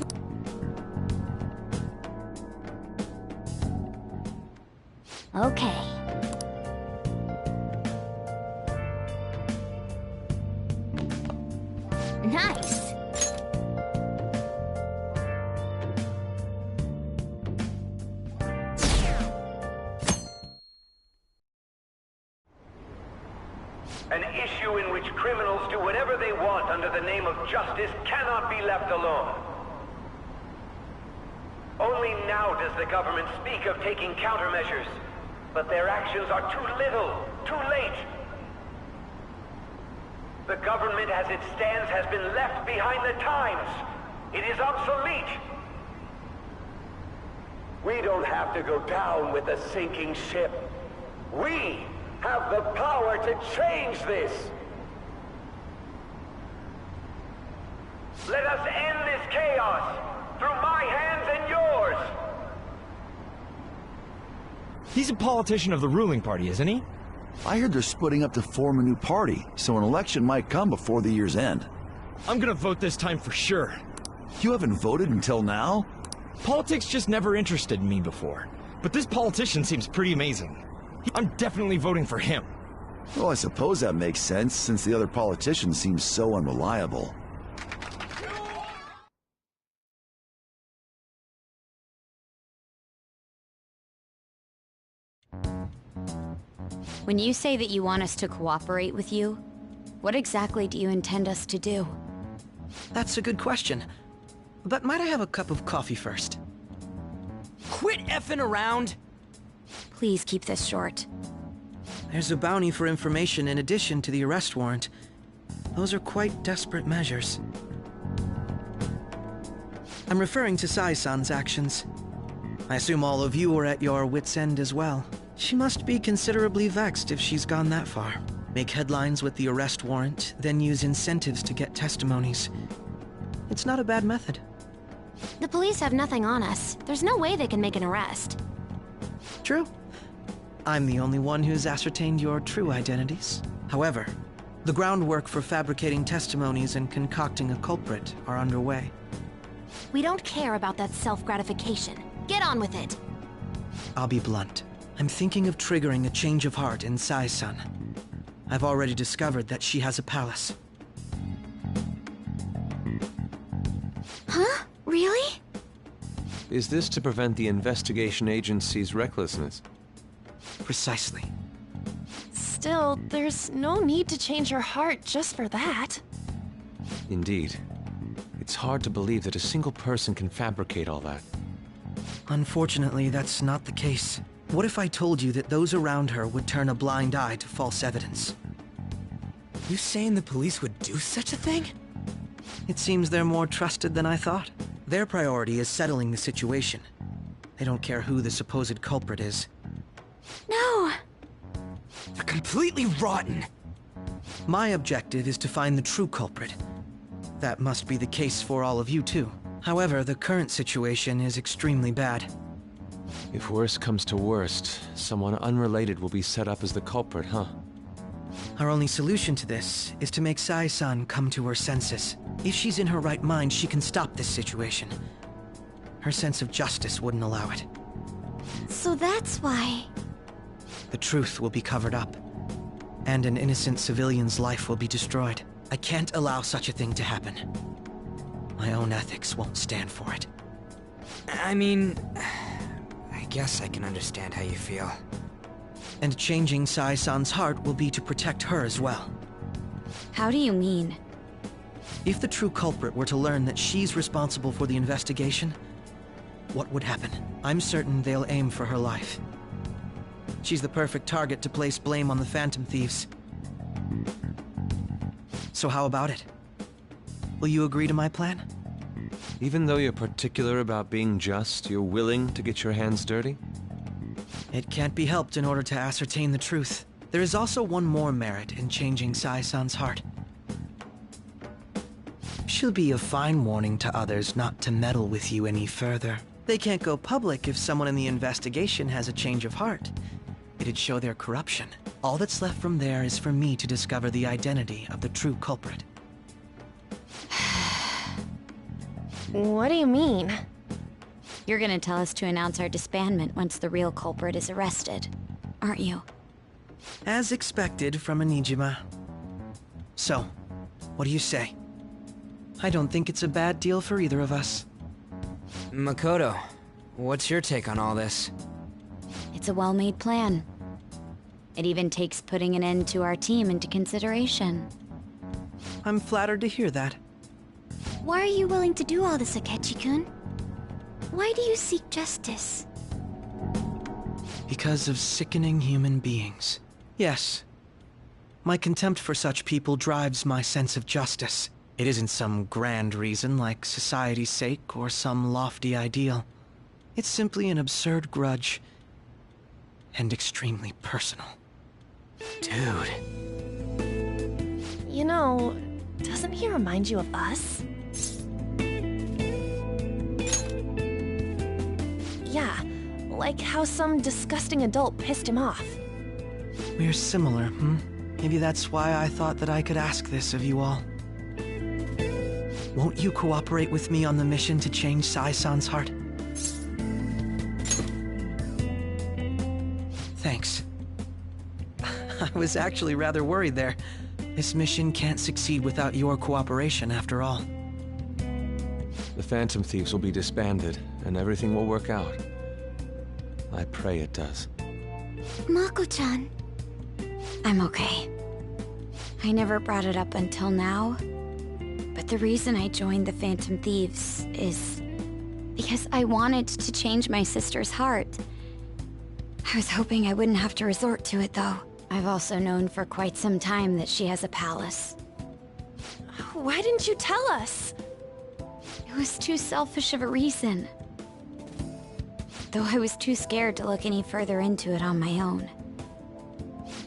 Okay. Nice. An issue in which criminals do whatever they want under the name of justice cannot be left alone. Only now does the government speak of taking countermeasures, but their actions are too little, too late. The government as it stands has been left behind the times. It is obsolete. We don't have to go down with the sinking ship. We have the power to change this. Let us end this chaos through my hands and yours. He's a politician of the ruling party, isn't he? I heard they're splitting up to form a new party, so an election might come before the year's end. I'm gonna vote this time for sure. You haven't voted until now? Politics just never interested me before, but this politician seems pretty amazing. I'm definitely voting for him. Well, I suppose that makes sense, since the other politician seems so unreliable. When you say that you want us to cooperate with you, what exactly do you intend us to do? That's a good question. But might I have a cup of coffee first? Quit effing around! Please keep this short. There's a bounty for information in addition to the arrest warrant. Those are quite desperate measures. I'm referring to Sai-san's actions. I assume all of you are at your wits' end as well. She must be considerably vexed if she's gone that far. Make headlines with the arrest warrant, then use incentives to get testimonies. It's not a bad method. The police have nothing on us. There's no way they can make an arrest. True. I'm the only one who's ascertained your true identities. However, the groundwork for fabricating testimonies and concocting a culprit are underway. We don't care about that self-gratification. Get on with it. I'll be blunt. I'm thinking of triggering a change of heart in Sai-san. I've already discovered that she has a palace. Huh? Really? Is this to prevent the investigation agency's recklessness? Precisely. Still, there's no need to change your heart just for that. Indeed. It's hard to believe that a single person can fabricate all that. Unfortunately, that's not the case. What if I told you that those around her would turn a blind eye to false evidence? You saying the police would do such a thing? It seems they're more trusted than I thought. Their priority is settling the situation. They don't care who the supposed culprit is. No! They're completely rotten! My objective is to find the true culprit. That must be the case for all of you too. However, the current situation is extremely bad. If worst comes to worst, someone unrelated will be set up as the culprit, huh? Our only solution to this is to make Sai-san come to her senses. If she's in her right mind, she can stop this situation. Her sense of justice wouldn't allow it. So that's why... The truth will be covered up, and an innocent civilian's life will be destroyed. I can't allow such a thing to happen. My own ethics won't stand for it. I mean... I guess I can understand how you feel. And changing Sai-san's heart will be to protect her as well. How do you mean? If the true culprit were to learn that she's responsible for the investigation, what would happen. I'm certain they'll aim for her life. She's the perfect target to place blame on the Phantom Thieves. So how about it? Will you agree to my plan? Even though you're particular about being just, you're willing to get your hands dirty? It can't be helped in order to ascertain the truth. There is also one more merit in changing Sai-san's heart. She'll be a fine warning to others not to meddle with you any further. They can't go public if someone in the investigation has a change of heart. It'd show their corruption. All that's left from there is for me to discover the identity of the true culprit. What do you mean? You're gonna tell us to announce our disbandment once the real culprit is arrested, aren't you? As expected from a Nijima. So, what do you say? I don't think it's a bad deal for either of us. Makoto, what's your take on all this? It's a well-made plan. It even takes putting an end to our team into consideration. I'm flattered to hear that. Why are you willing to do all this, Akechi-kun? Why do you seek justice? Because of sickening human beings. Yes. My contempt for such people drives my sense of justice. It isn't some grand reason like society's sake or some lofty ideal. It's simply an absurd grudge. And extremely personal. Dude. You know, doesn't he remind you of us? Yeah, like how some disgusting adult pissed him off. We're similar, Maybe that's why I thought that I could ask this of you all. Won't you cooperate with me on the mission to change Sai-san's heart? Thanks. I was actually rather worried there. This mission can't succeed without your cooperation, after all. The Phantom Thieves will be disbanded, and everything will work out. I pray it does. Mako-chan. I'm okay. I never brought it up until now, but the reason I joined the Phantom Thieves is because I wanted to change my sister's heart. I was hoping I wouldn't have to resort to it, though. I've also known for quite some time that she has a palace. Why didn't you tell us? It was too selfish of a reason. Though I was too scared to look any further into it on my own.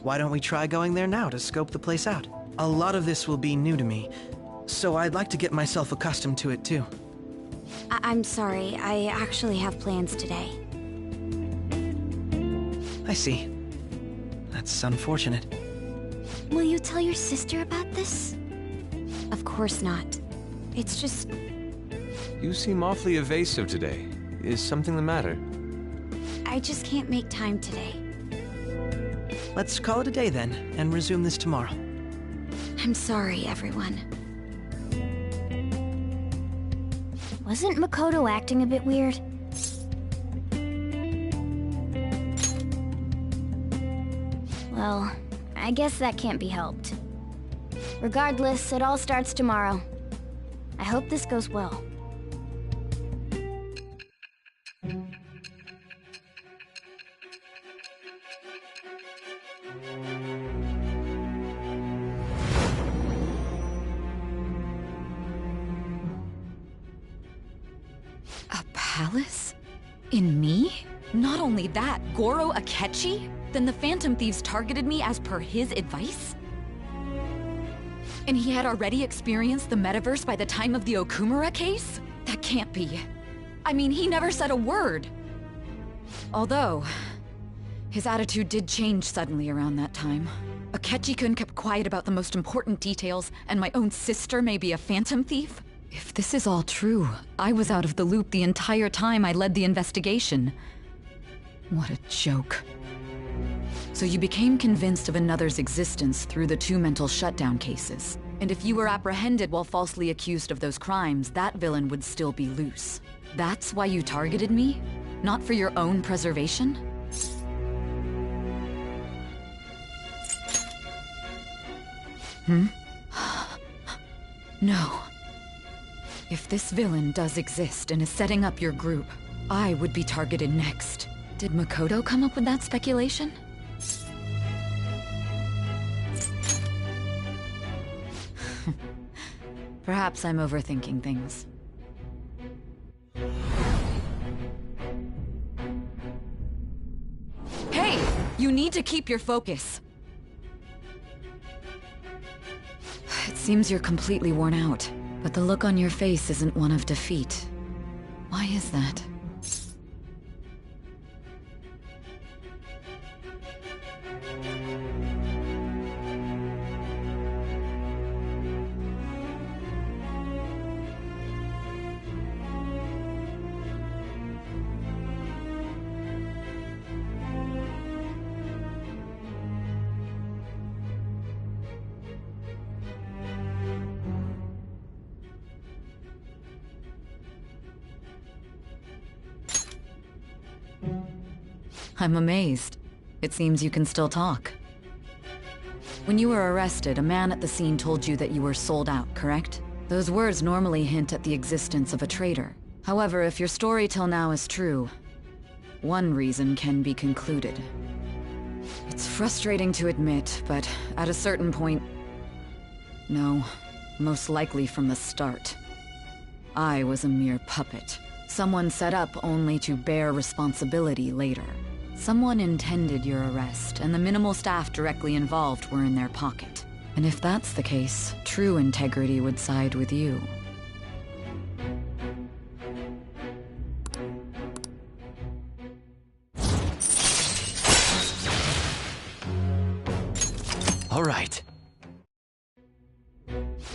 Why don't we try going there now to scope the place out? A lot of this will be new to me, so I'd like to get myself accustomed to it too. I'm sorry, I actually have plans today. I see. That's unfortunate. Will you tell your sister about this? Of course not. It's just... You seem awfully evasive today. Is something the matter? I just can't make time today. Let's call it a day then, and resume this tomorrow. I'm sorry, everyone. Wasn't Makoto acting a bit weird? Well, I guess that can't be helped. Regardless, it all starts tomorrow. I hope this goes well. A palace? In me? Not only that, Goro Akechi? Then the Phantom Thieves targeted me as per his advice? And he had already experienced the metaverse by the time of the Okumura case? That can't be. I mean, he never said a word. Although, his attitude did change suddenly around that time. Akechi-kun kept quiet about the most important details, and my own sister may be a Phantom Thief? If this is all true, I was out of the loop the entire time I led the investigation. What a joke. So you became convinced of another's existence through the 2 mental shutdown cases. And if you were apprehended while falsely accused of those crimes, that villain would still be loose. That's why you targeted me? Not for your own preservation? No. If this villain does exist and is setting up your group, I would be targeted next. Did Makoto come up with that speculation? Perhaps I'm overthinking things. Hey! You need to keep your focus. It seems you're completely worn out, but the look on your face isn't one of defeat. Why is that? I'm amazed. It seems you can still talk. When you were arrested, a man at the scene told you that you were sold out, correct? Those words normally hint at the existence of a traitor. However, if your story till now is true, one reason can be concluded. It's frustrating to admit, but at a certain point... No, most likely from the start. I was a mere puppet. Someone set up only to bear responsibility later. Someone intended your arrest, and the minimal staff directly involved were in their pocket. And if that's the case, true integrity would side with you. All right.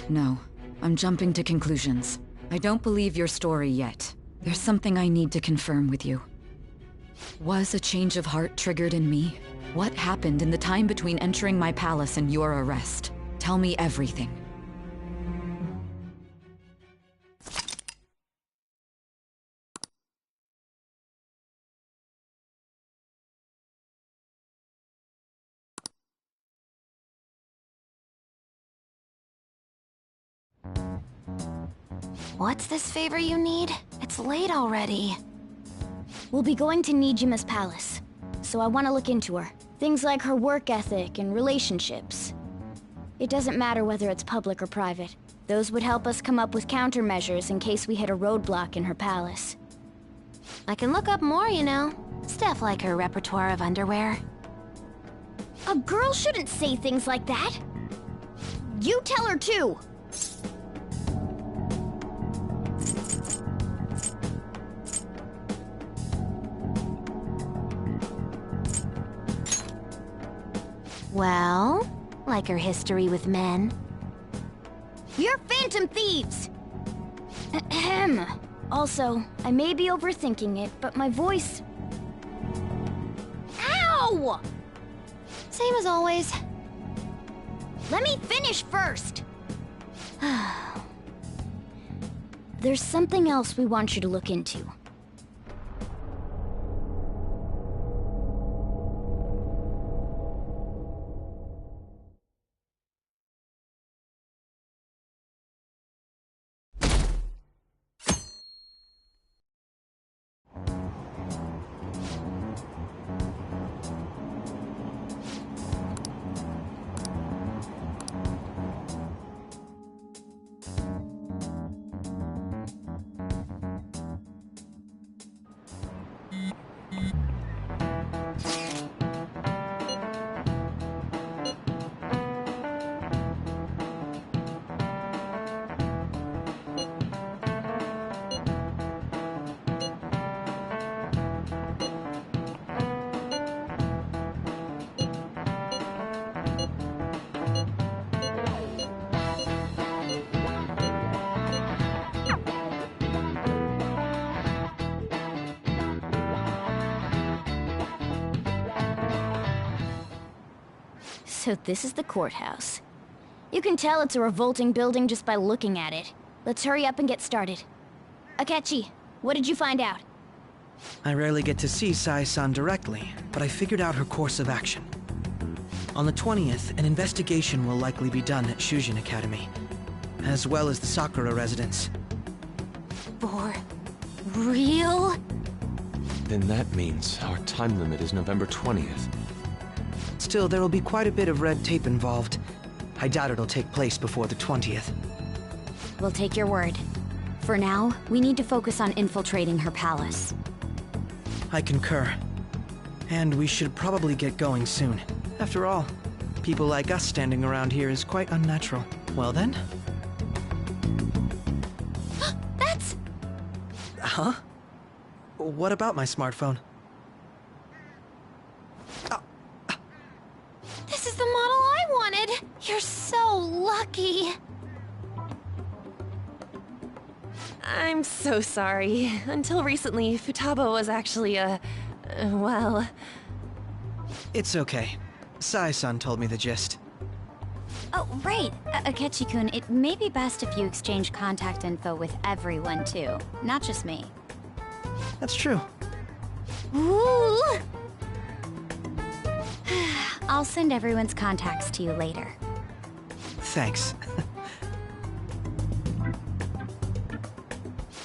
No, I'm jumping to conclusions. I don't believe your story yet. There's something I need to confirm with you. Was a change of heart triggered in me? What happened in the time between entering my palace and your arrest? Tell me everything. What's this favor you need? It's late already. We'll be going to Nijima's palace, so I want to look into her. Things like her work ethic and relationships. It doesn't matter whether it's public or private. Those would help us come up with countermeasures in case we hit a roadblock in her palace. I can look up more, you know. Stuff like her repertoire of underwear. A girl shouldn't say things like that. You tell her too. Well, like her history with men. You're phantom thieves! Ahem. Also, I may be overthinking it, but my voice... Ow! Same as always. Let me finish first! There's something else we want you to look into. So this is the courthouse. You can tell it's a revolting building just by looking at it. Let's hurry up and get started. Akechi, what did you find out? I rarely get to see Sai-san directly, but I figured out her course of action. On the 20th, an investigation will likely be done at Shujin Academy, as well as the Sakura residence. For real? Then that means our time limit is November 20th. Still, there will be quite a bit of red tape involved. I doubt it'll take place before the 20th. We'll take your word. For now, we need to focus on infiltrating her palace. I concur. And we should probably get going soon. After all, people like us standing around here is quite unnatural. Well then? That's... Huh? What about my smartphone? This is the model I wanted! You're so lucky! I'm so sorry. Until recently, Futaba was actually well... It's okay. Sai-san told me the gist. Oh, right. Akechi-kun, it may be best if you exchange contact info with everyone, too. Not just me. That's true. Ooh! I'll send everyone's contacts to you later. Thanks.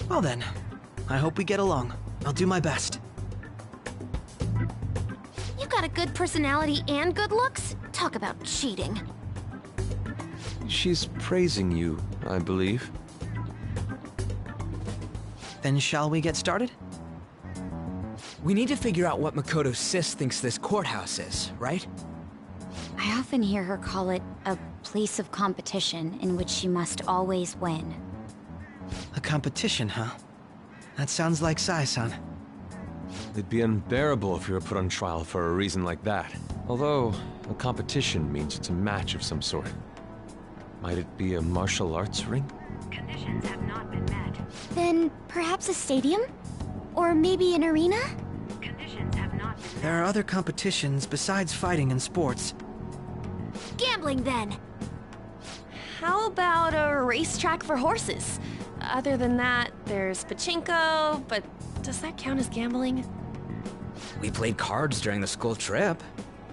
Well then, I hope we get along. I'll do my best. You got a good personality and good looks? Talk about cheating. She's praising you, I believe. Then shall we get started? We need to figure out what Makoto Sis thinks this courthouse is, right? I often hear her call it a place of competition in which she must always win. A competition, huh? That sounds like Sai-san. It'd be unbearable if you were put on trial for a reason like that. Although, a competition means it's a match of some sort. Might it be a martial arts ring? Conditions have not been met. Then perhaps a stadium? Or maybe an arena? Conditions have not been met. There are other competitions besides fighting and sports. Gambling, then! How about a racetrack for horses? Other than that, there's pachinko, but does that count as gambling? We played cards during the school trip.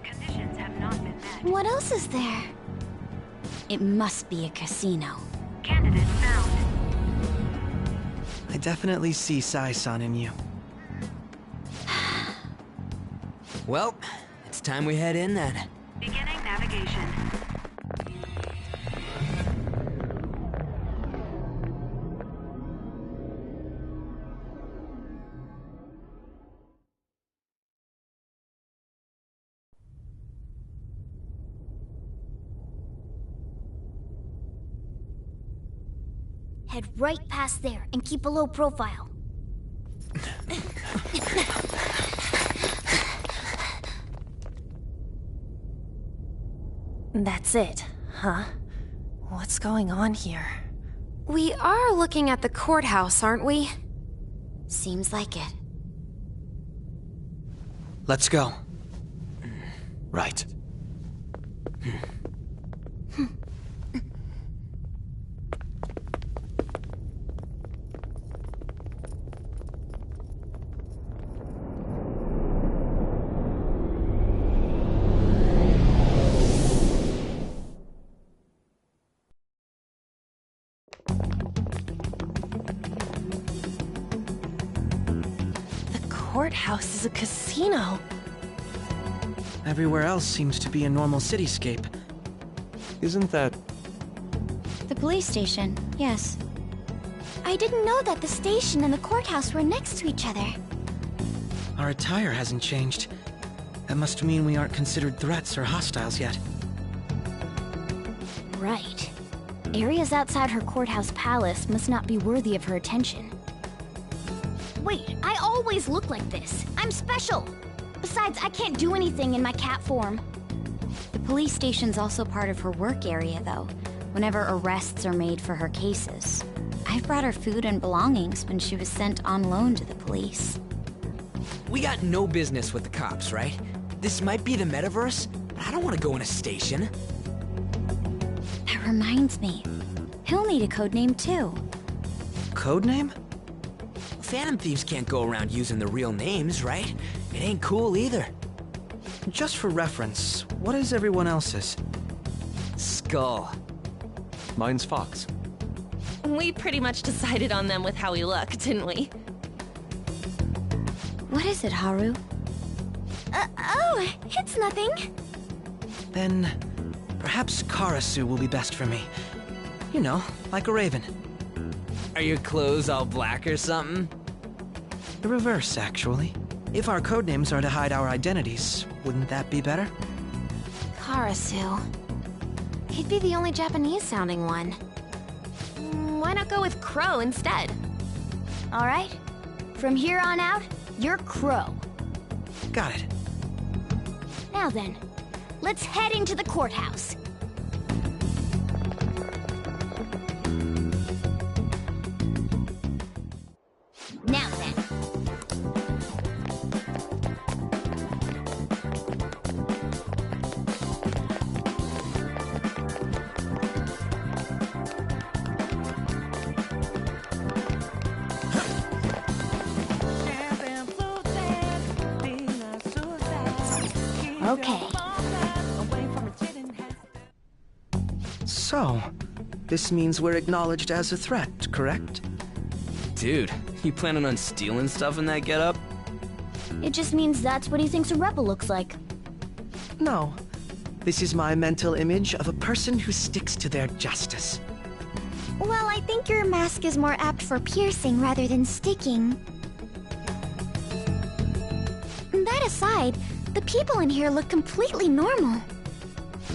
Conditions have not been met. What else is there? It must be a casino. Candidate found. I definitely see Sai-san in you. Well, it's time we head in then. Beginning navigation. Head right past there and keep a low profile. That's it, huh? What's going on here? We are looking at the courthouse, aren't we? Seems like it. Let's go. Right. Courthouse is a casino. Everywhere else seems to be a normal cityscape. Isn't that... The police station, yes. I didn't know that the station and the courthouse were next to each other. Our attire hasn't changed. That must mean we aren't considered threats or hostiles yet. Right. Areas outside her courthouse palace must not be worthy of her attention. Wait, I always look like this. I'm special. Besides, I can't do anything in my cat form. The police station's also part of her work area, though, whenever arrests are made for her cases. I've brought her food and belongings when she was sent on loan to the police. We got no business with the cops, right? This might be the metaverse, but I don't want to go in a station. That reminds me. He'll need a codename, too. Codename? Phantom thieves can't go around using their real names, right? It ain't cool either. Just for reference, what is everyone else's? Skull. Mine's Fox. We pretty much decided on them with how we look, didn't we? What is it, Haru? Oh, it's nothing. Then perhaps Karasu will be best for me. You know, like a raven. Are your clothes all black or something? The reverse, actually. If our codenames are to hide our identities, wouldn't that be better? Karasu. He'd be the only Japanese-sounding one. Why not go with Crow instead? All right. From here on out, you're Crow. Got it. Now then, let's head into the courthouse. Now then. Okay. So, this means we're acknowledged as a threat, correct? Dude, you planning on stealing stuff in that getup? It just means that's what he thinks a rebel looks like. No. This is my mental image of a person who sticks to their justice. Well, I think your mask is more apt for piercing rather than sticking. That aside, the people in here look completely normal.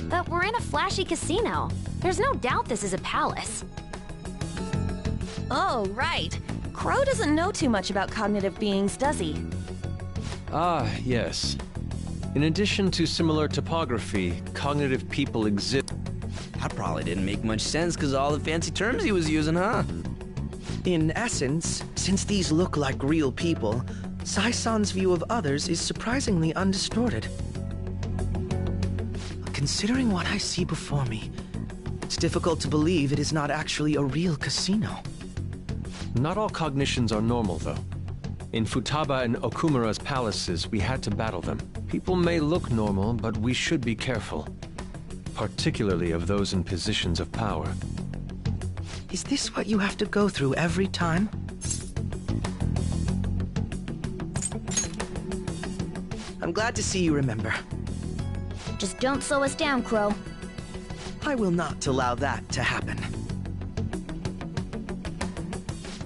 But we're in a flashy casino. There's no doubt this is a palace. Oh, right. Crow doesn't know too much about cognitive beings, does he? Ah, yes. In addition to similar topography, cognitive people exist. That probably didn't make much sense because all the fancy terms he was using, huh? In essence, since these look like real people, Sai-san's view of others is surprisingly undistorted. Considering what I see before me, it's difficult to believe it is not actually a real casino. Not all cognitions are normal, though. In Futaba and Okumura's palaces, we had to battle them. People may look normal, but we should be careful. Particularly of those in positions of power. Is this what you have to go through every time? I'm glad to see you remember. Just don't slow us down, Crow. I will not allow that to happen.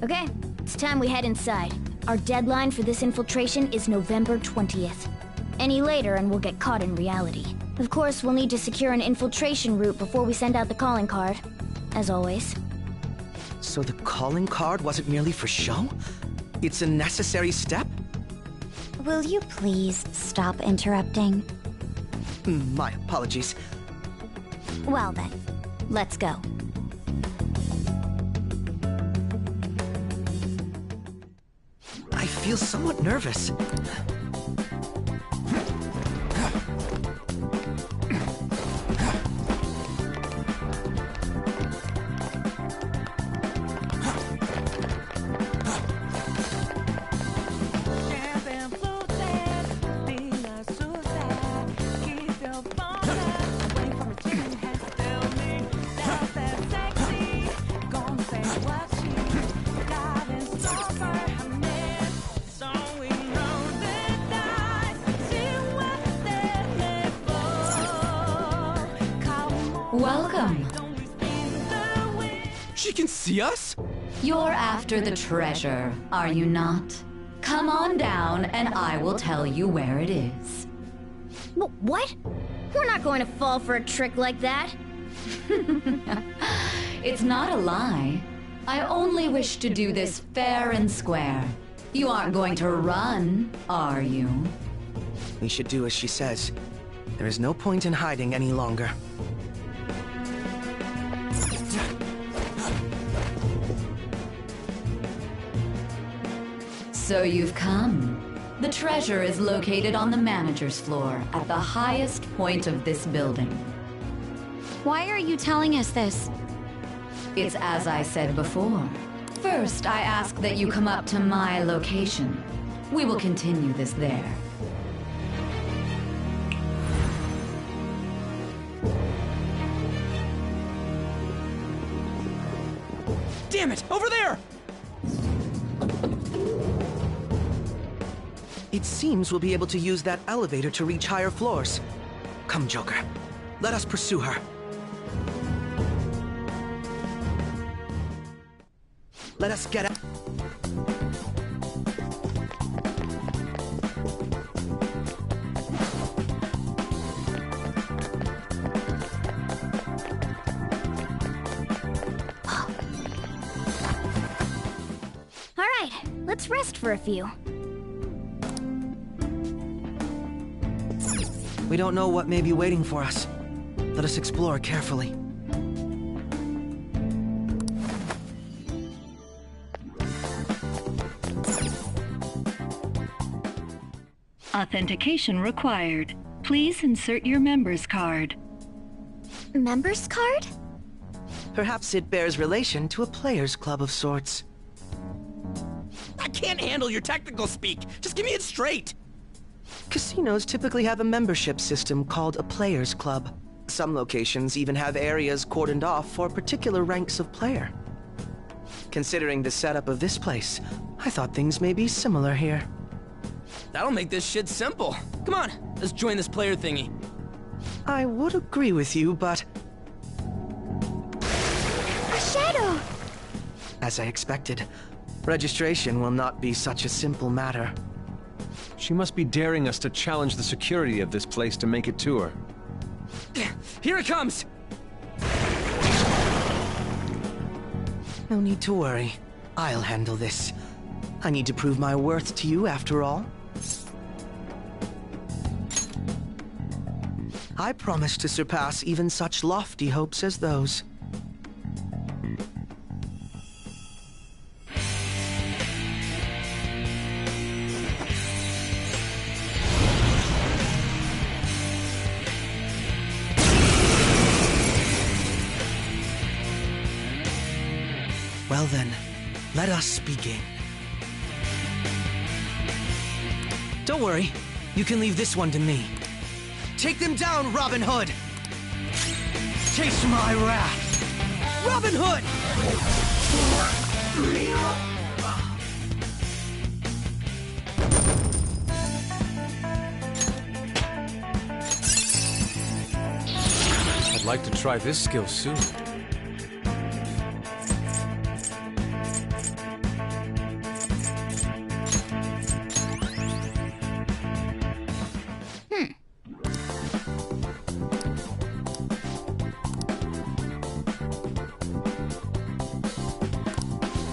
Okay, it's time we head inside. Our deadline for this infiltration is November 20th. Any later and we'll get caught in reality. Of course, we'll need to secure an infiltration route before we send out the calling card. As always. So the calling card wasn't merely for show? It's a necessary step? Will you please stop interrupting? My apologies. Well then, let's go. I feel somewhat nervous. Welcome. She can see us? You're after the treasure, are you not? Come on down and I will tell you where it is. What? We're not going to fall for a trick like that. It's not a lie. I only wish to do this fair and square. You aren't going to run, are you? We should do as she says. There is no point in hiding any longer. So you've come. The treasure is located on the manager's floor, at the highest point of this building. Why are you telling us this? It's as I said before. First, I ask that you come up to my location. We will continue this there. Damn it! Over there! It seems we'll be able to use that elevator to reach higher floors. Come, Joker. Let us pursue her. Let us get out. All right, let's rest for a few. We don't know what may be waiting for us. Let us explore carefully. Authentication required. Please insert your member's card. Member's card? Perhaps it bears relation to a players' club of sorts. I can't handle your technical speak. Just give me it straight. Casinos typically have a membership system called a players' club. Some locations even have areas cordoned off for particular ranks of player. Considering the setup of this place, I thought things may be similar here. That'll make this shit simple. Come on, let's join this player thingy. I would agree with you, but... A shadow! As I expected, registration will not be such a simple matter. She must be daring us to challenge the security of this place to make it to her. Here it comes! No need to worry. I'll handle this. I need to prove my worth to you, after all. I promise to surpass even such lofty hopes as those. Well then, let us begin. Don't worry, you can leave this one to me. Take them down, Robin Hood! Taste my wrath! Robin Hood! I'd like to try this skill soon.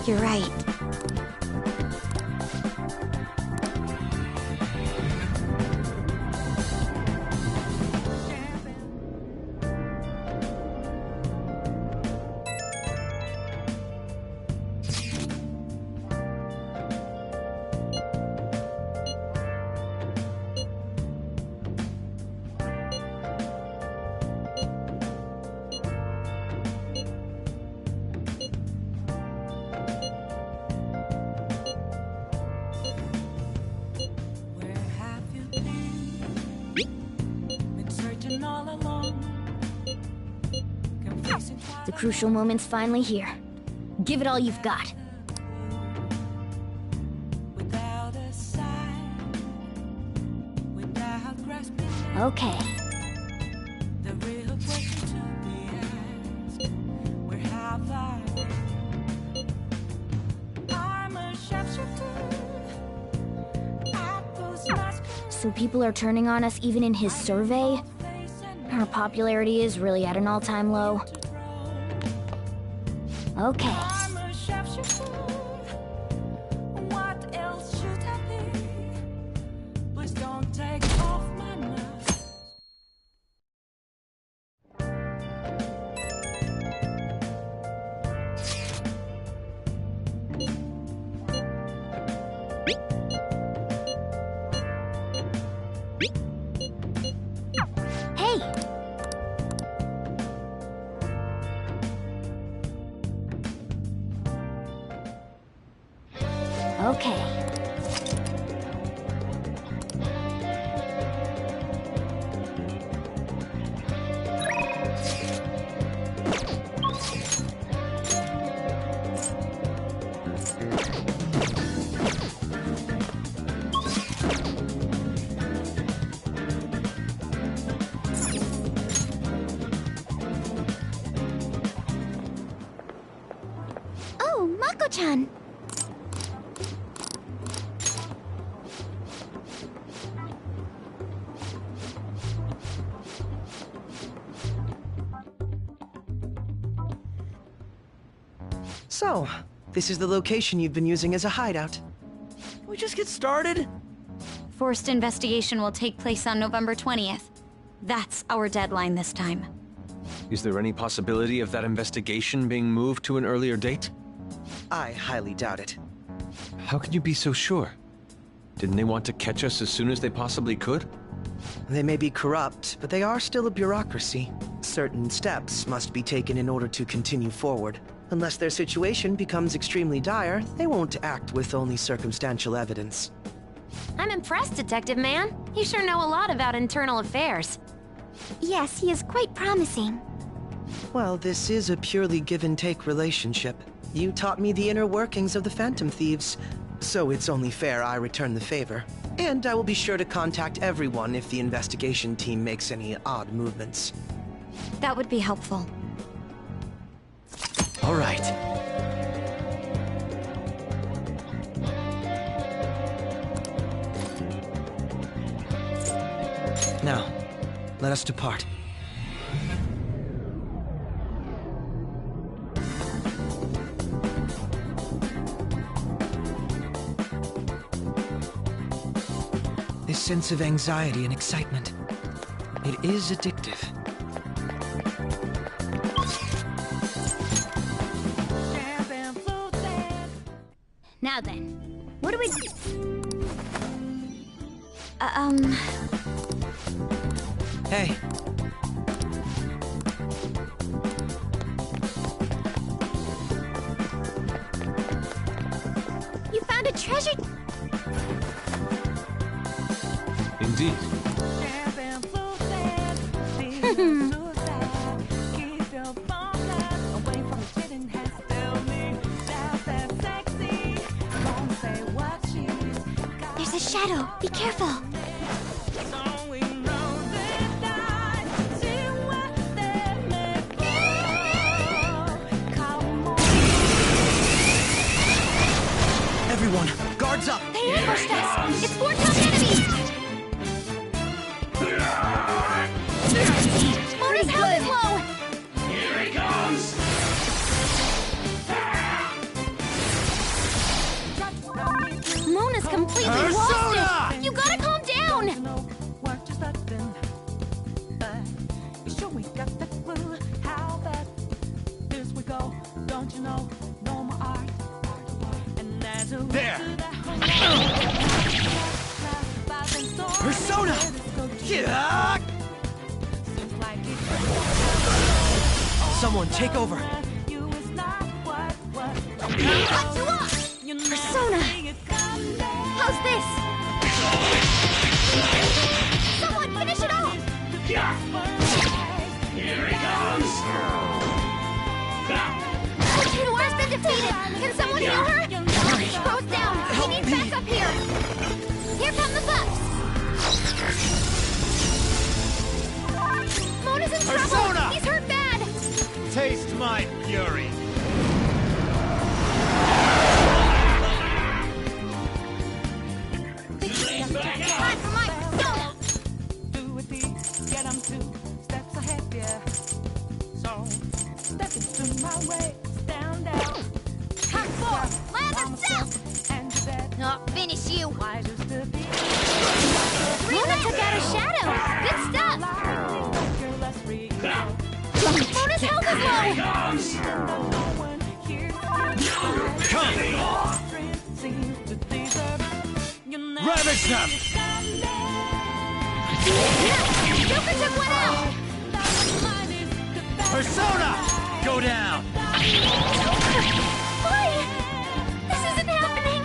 You're right. The crucial moment's finally here. Give it all you've got. Okay. So people are turning on us even in his survey? Our popularity is really at an all-time low. Okay. Okay. Oh, Mako-chan. So, this is the location you've been using as a hideout. Can we just get started? Forced investigation will take place on November 20th. That's our deadline this time. Is there any possibility of that investigation being moved to an earlier date? I highly doubt it. How can you be so sure? Didn't they want to catch us as soon as they possibly could? They may be corrupt, but they are still a bureaucracy. Certain steps must be taken in order to continue forward. Unless their situation becomes extremely dire, they won't act with only circumstantial evidence. I'm impressed, Detective Man. You sure know a lot about internal affairs. Yes, he is quite promising. Well, this is a purely give-and-take relationship. You taught me the inner workings of the Phantom Thieves, so it's only fair I return the favor. And I will be sure to contact everyone if the investigation team makes any odd movements. That would be helpful. All right. Now, let us depart. This sense of anxiety and excitement, it is addictive. Now then, what do we... Hey. You found a treasure... Indeed. There's a shadow. Be careful. Everyone, guards up! They ambushed us! It's 4 tough enemies! Mona's health is low! Here he comes! Mona's completely Persona! lost it! You gotta calm down! There! Persona! Yeah! Someone take over! Cut you off! Persona! How's this? Someone finish it off! Here he comes! Noir's been defeated! Can someone heal her? Bro's down! He needs backup here! Here come the buffs! Mona's in trouble! Persona! He's hurt bad! Taste my fury! Time for my persona! Come forth! Lather self! I'll finish you! Mona took out a shadow! Good stuff! Mona's health is low! Ravage them! Joker took one out! Persona! Go down! Why? This isn't happening!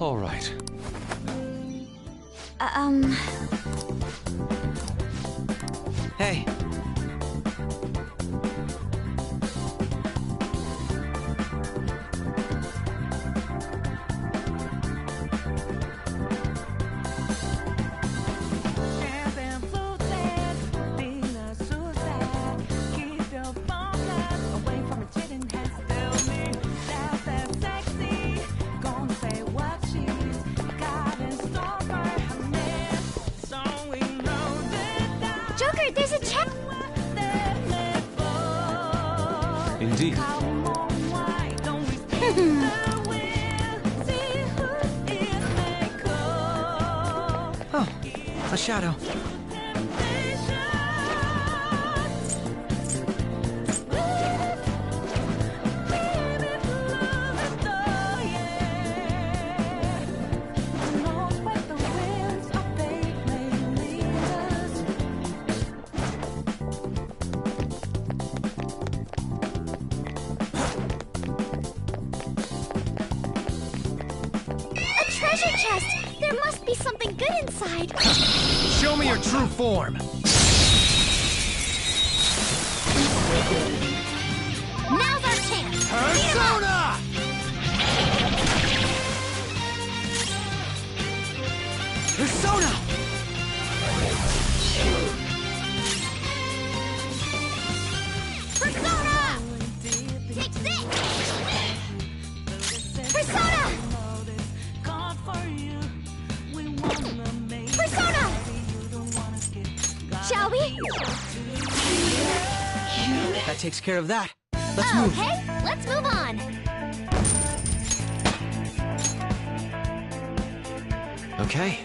All right. Hey. Joker, there's a check. Indeed. Oh, a shadow. A treasure chest. There must be something good inside. Show me your true form. Now's our chance. Persona! Persona! Persona! Take this! Persona! Persona! Shall we? That takes care of that. Let's move. Okay, let's move on. Okay.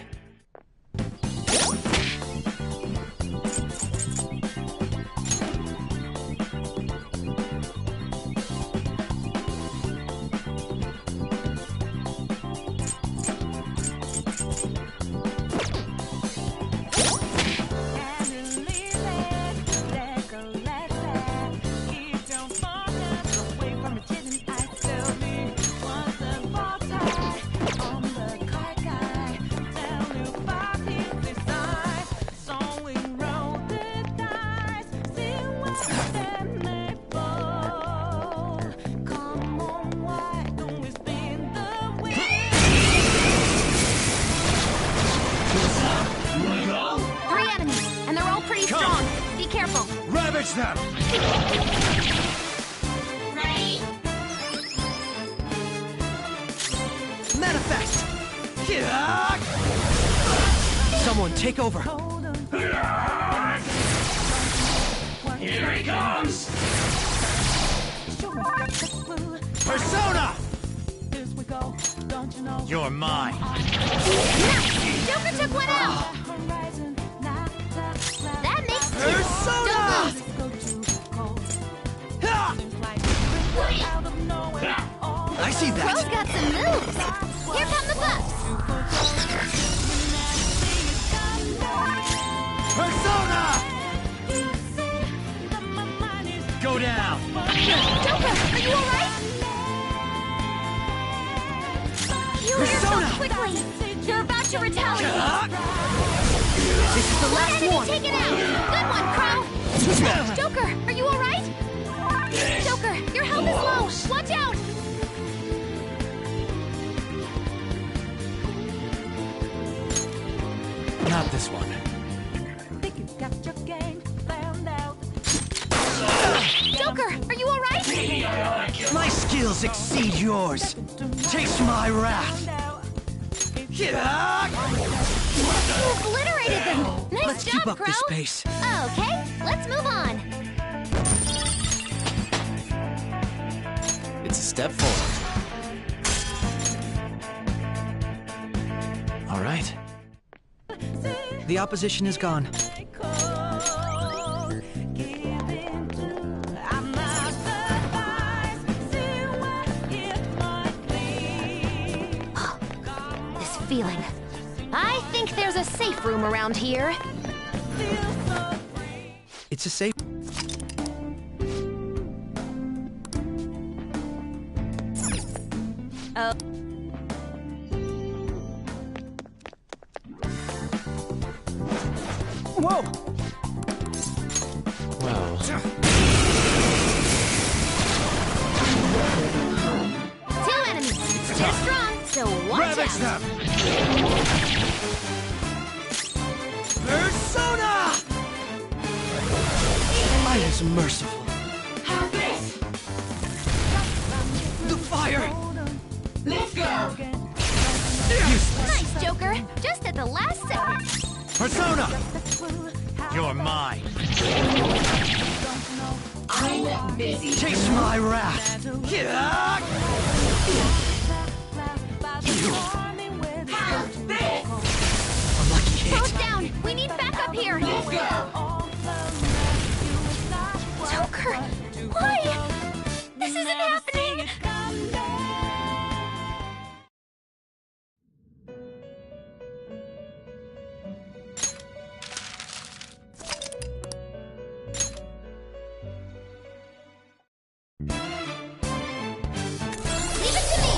Three enemies, and they're all pretty strong. Be careful. Ravage them! Ready? Manifest! Someone take over. Here he comes! Persona! You're mine. Nice! Joker took one out! That makes two! Persona! I see that. Crow's got some moves! Here come the buffs! Persona! Go down! Joker, are you alright? Heal yourself quickly! You're about to retaliate! This is the Let last enemy one! take it out! Good one, Crow! Joker, are you alright? Joker, your health is low! Watch out! Not this one. Joker, are you alright? My skills exceed yours. Taste my wrath. You obliterated them! Nice Let's job, keep up Crow! this pace. Okay, let's move on. It's a step forward. All right. The opposition is gone. This feeling. I think there's a safe room around here. It's a safe... Oh. Whoa! Well... Two enemies. They're strong, so watch Ravage out. them! Persona! Light is merciful. How's this? The fire! Let's go! Nice, Joker. Just at the last second. Persona! You're mine. I'm busy. Chase my wrath! How's this? A lucky hit. Both down. We need backup here. Let's go! Joker, why? This isn't happening. Leave it to me.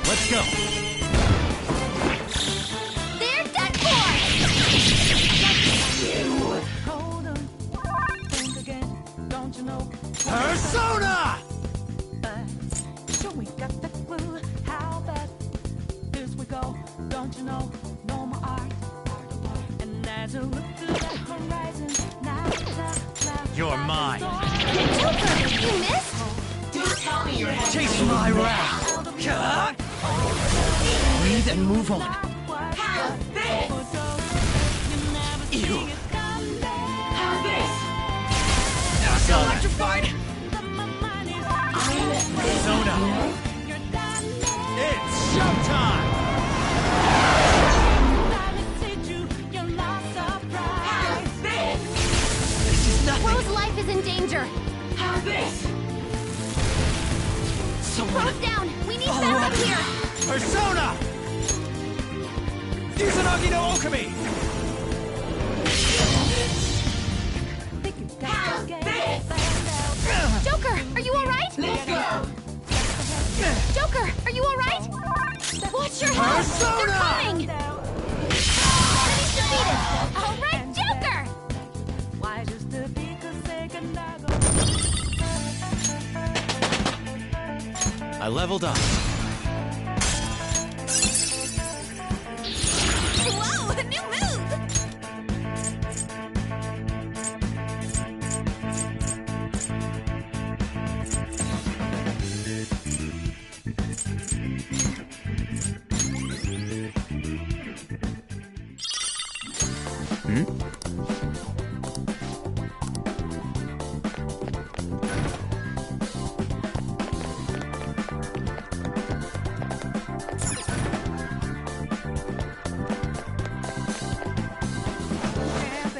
Let's go. They're done for. Persona! You're mine. Joker, you missed? Don't tell me you're having Chase my wrath! Breathe and move on. How's this? Ew. How's this? Electrified! Persona! It's showtime! How's this? This is nothing! Rose life is in danger. How's this? Someone... Rose down. We need Follow backup up. here. Persona! Izanagi no Okami! How's this? Joker, are you all right? Let's go! Joker, are you all right? Watch your head. Persona! They're coming. Enemies defeated. All right, Joker. I leveled up. Whoa, a new move.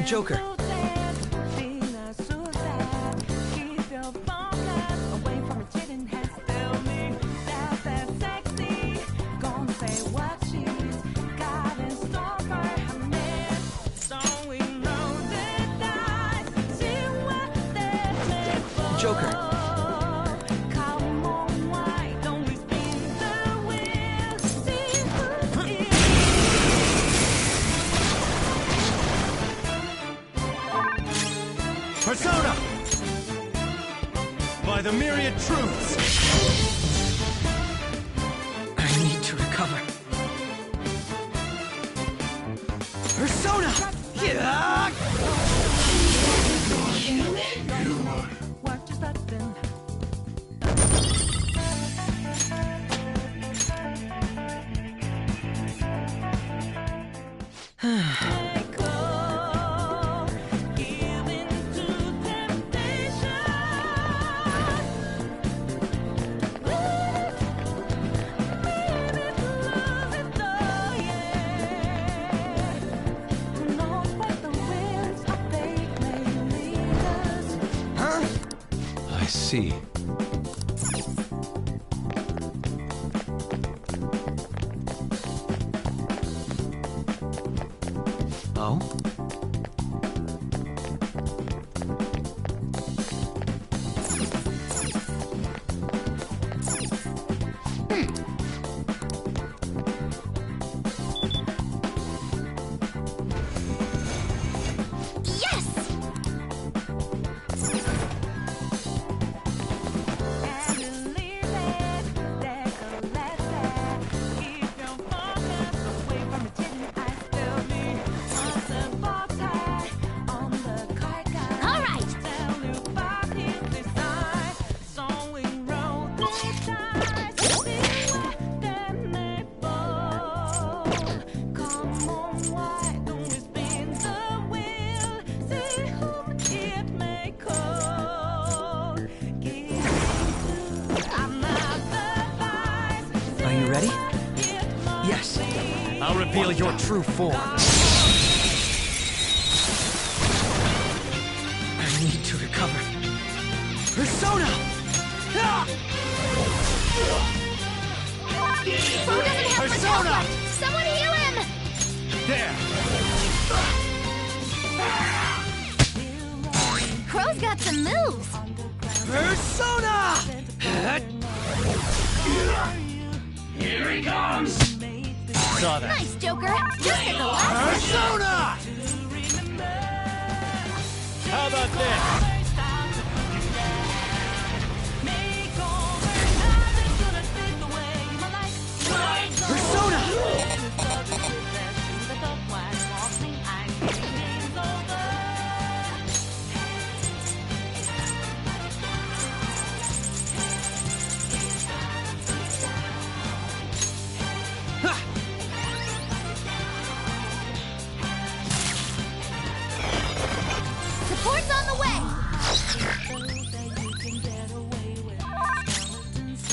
Joker. Joker. Persona! By the myriad truths! I need to recover. Persona! I see. Oh? reveal your true form. I need to recover. Persona! Ah! Bo doesn't have much health left! Someone heal him! There! Crow's got some moves! Persona! Here he comes! Saw that. Nice, Joker! Just at the last Persona! How about this? Support's on the way!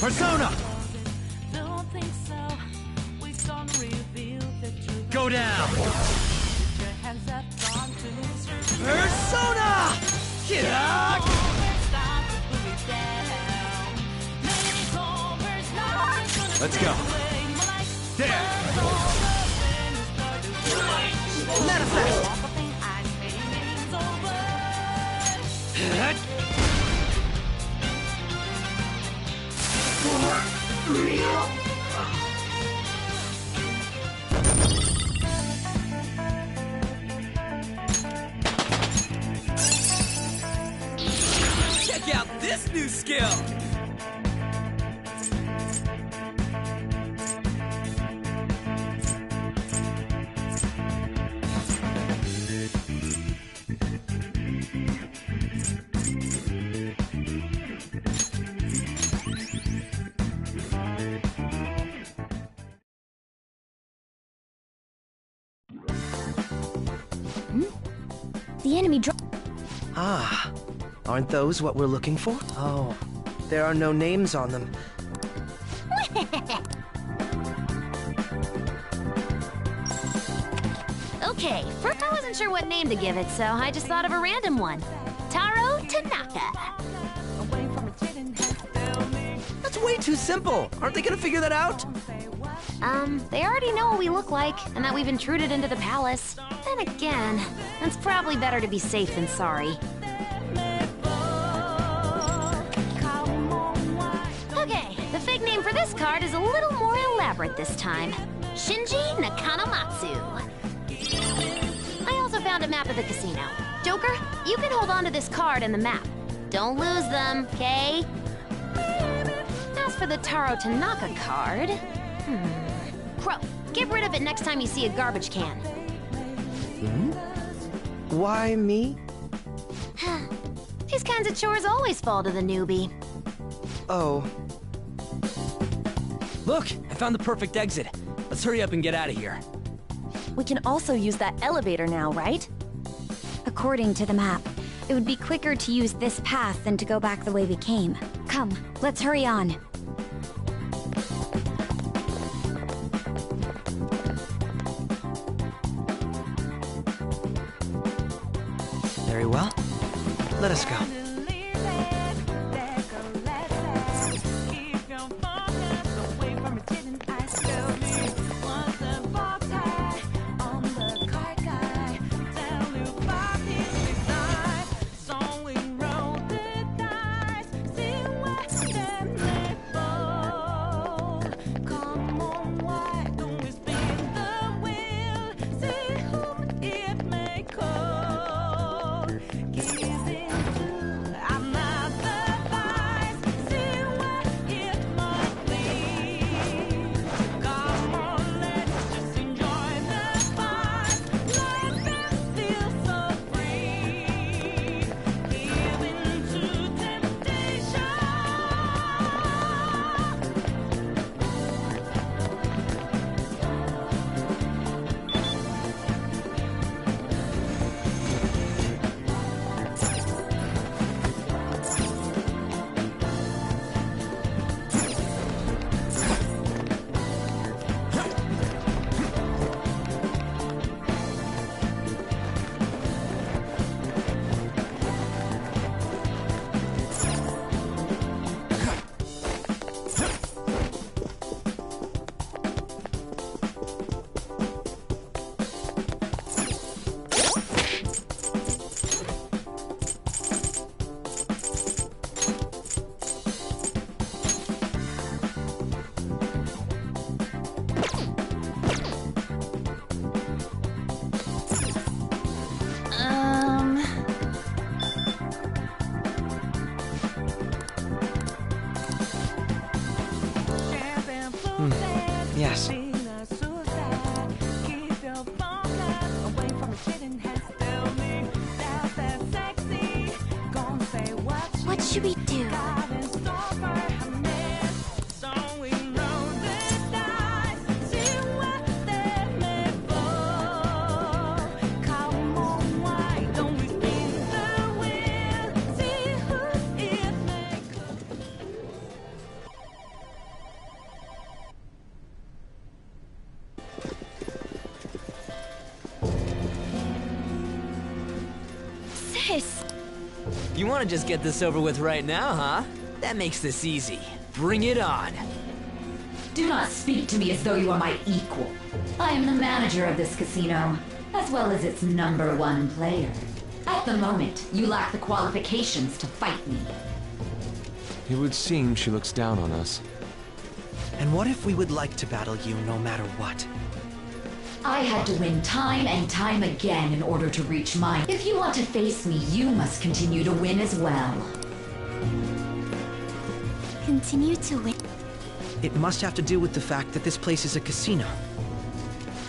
Persona! Go down! Persona! Yeah! Let's go. There! Manifest! Check out this new skill! The enemy Ah, aren't those what we're looking for? Oh, there are no names on them. Okay, first I wasn't sure what name to give it, so I just thought of a random one. Taro Tanaka. That's way too simple. Aren't they gonna figure that out? They already know what we look like, and that we've intruded into the palace. Then again, it's probably better to be safe than sorry. Okay, the fake name for this card is a little more elaborate this time. Shinji Nakanomatsu. I also found a map of the casino. Joker, you can hold on to this card and the map. Don't lose them, okay? As for the Taro Tanaka card... Crow, get rid of it next time you see a garbage can. Why me? These kinds of chores always fall to the newbie. Oh. Look, I found the perfect exit. Let's hurry up and get out of here. We can also use that elevator now, right? According to the map, it would be quicker to use this path than to go back the way we came. Come, let's hurry on. Very well. Let us go. should we do? Sis! You want to just get this over with right now, huh? That makes this easy. Bring it on. Do not speak to me as though you are my equal. I am the manager of this casino, as well as its #1 player. At the moment, you lack the qualifications to fight me. It would seem she looks down on us. And what if we would like to battle you no matter what? I had to win time and time again in order to reach mine. If you want to face me, you must continue to win as well. Continue to win. It must have to do with the fact that this place is a casino.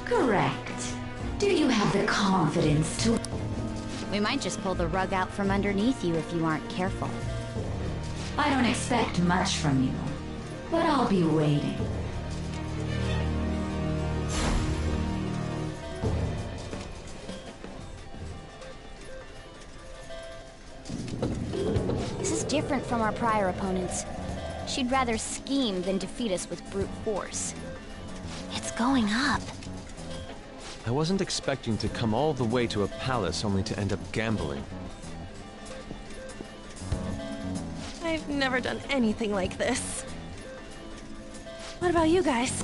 Correct. Do you have the confidence to... We might just pull the rug out from underneath you if you aren't careful. I don't expect much from you, but I'll be waiting. This is different from our prior opponents. She'd rather scheme than defeat us with brute force. It's going up. I wasn't expecting to come all the way to a palace only to end up gambling. I've never done anything like this. What about you guys?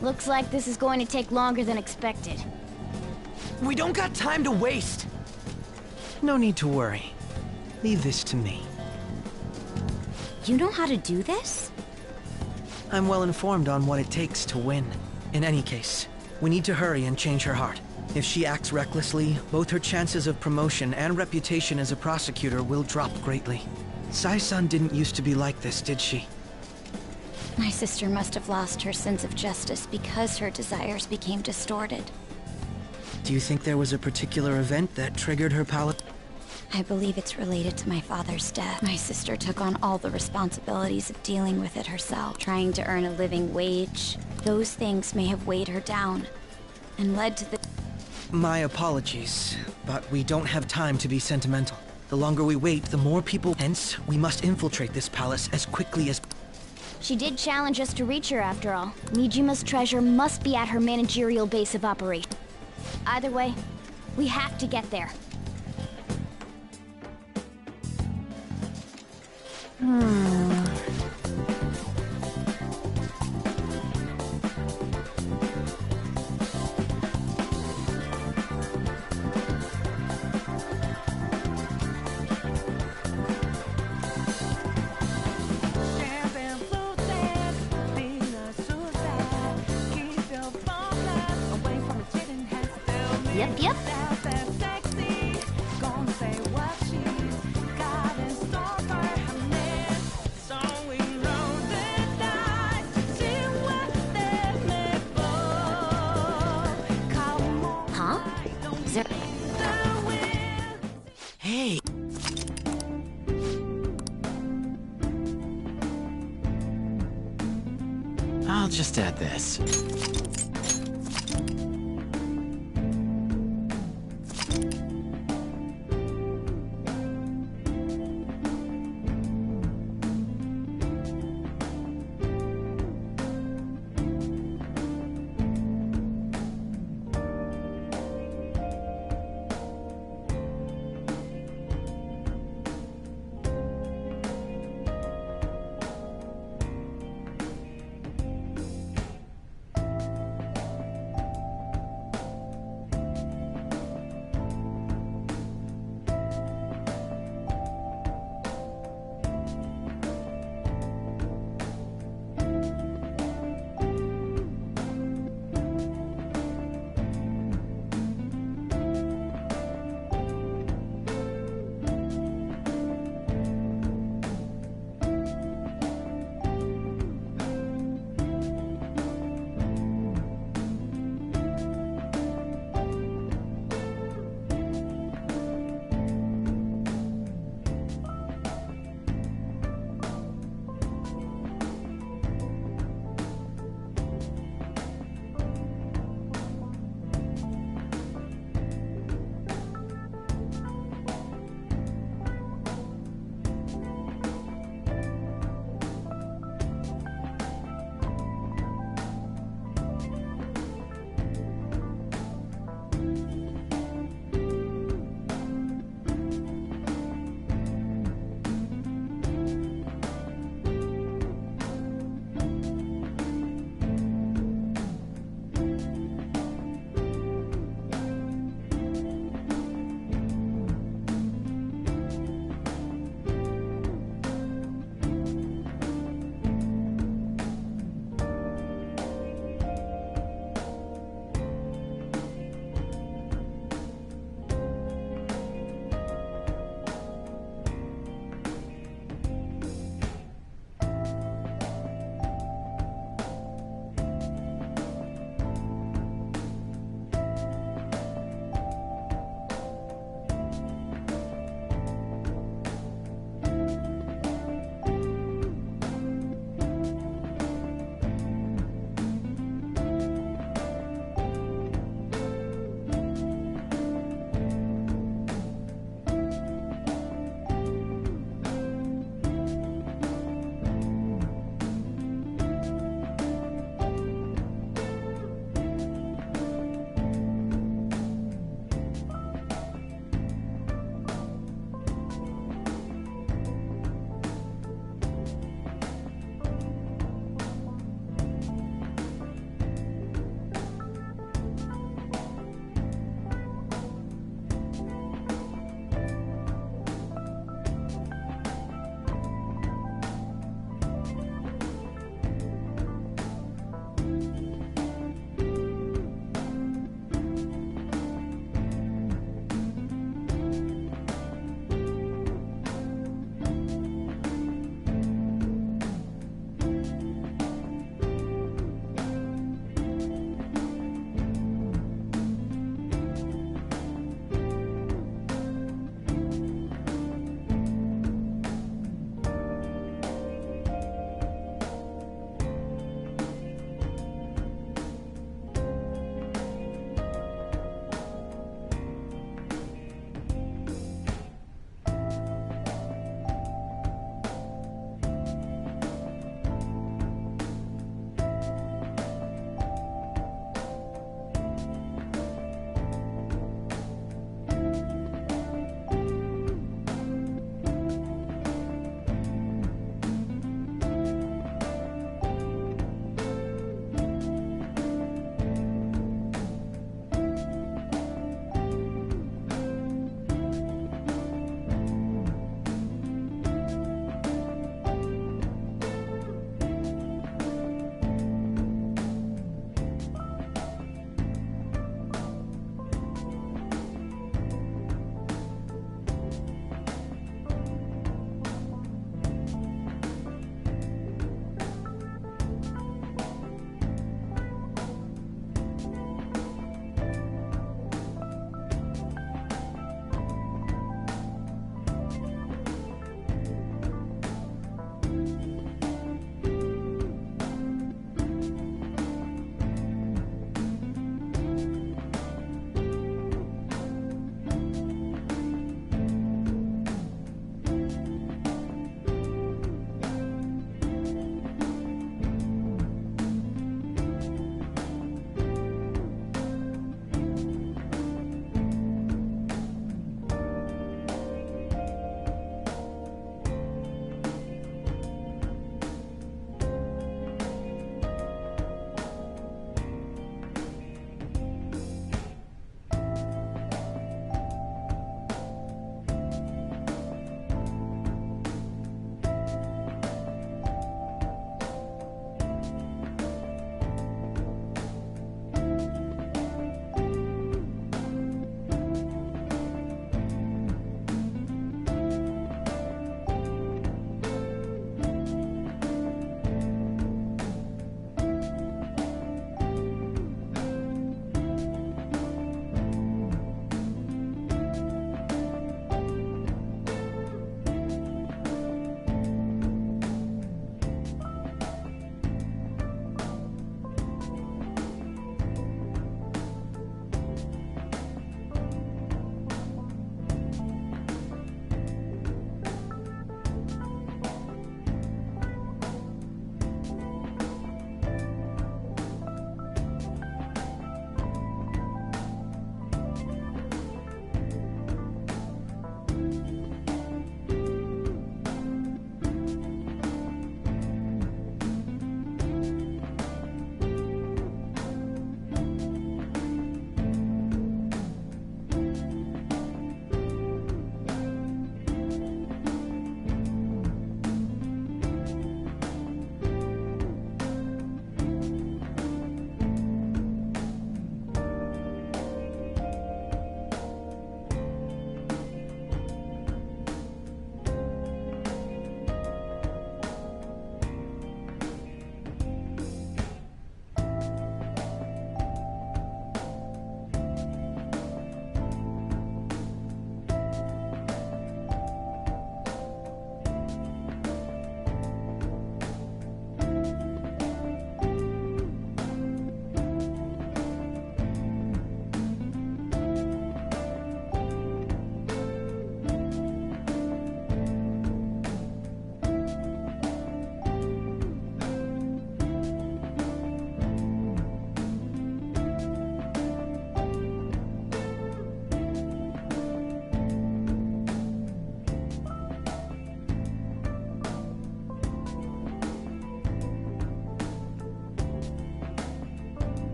Looks like this is going to take longer than expected. We don't got time to waste! No need to worry. Leave this to me. You know how to do this? I'm well informed on what it takes to win. In any case, we need to hurry and change her heart. If she acts recklessly, both her chances of promotion and reputation as a prosecutor will drop greatly. Sai-san didn't used to be like this, did she? My sister must have lost her sense of justice because her desires became distorted. Do you think there was a particular event that triggered her palate? I believe it's related to my father's death. My sister took on all the responsibilities of dealing with it herself, trying to earn a living wage. Those things may have weighed her down, and led to the... My apologies, but we don't have time to be sentimental. The longer we wait, the more people... Hence, we must infiltrate this palace as quickly as... She did challenge us to reach her after all. Nijima's treasure must be at her managerial base of operation. Either way, we have to get there. Yep. Huh? Is there... Hey! I'll just add this.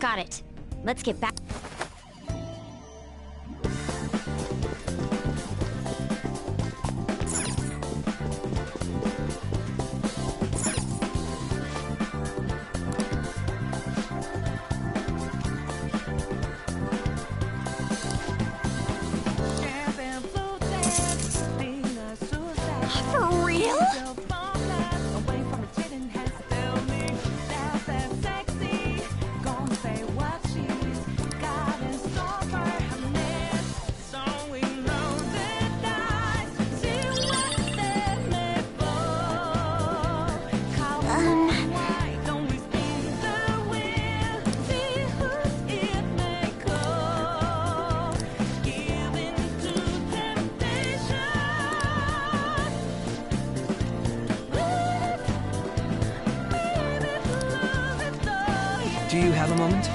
Got it. Let's get back. For real? Do you have a moment?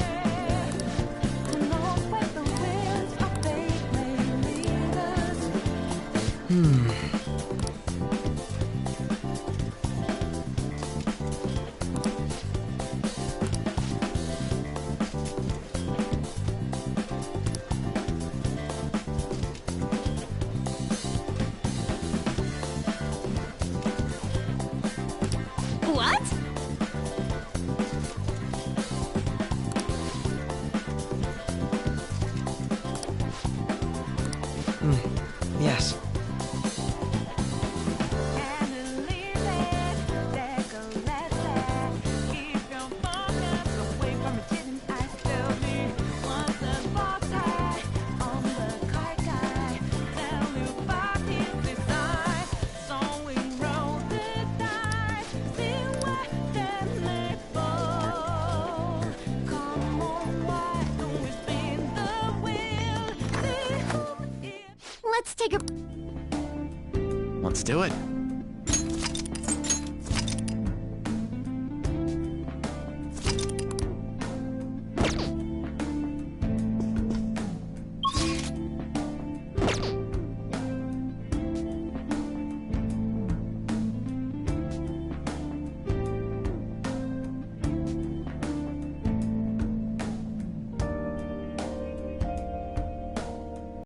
What? Yes. Let's take a... Let's do it.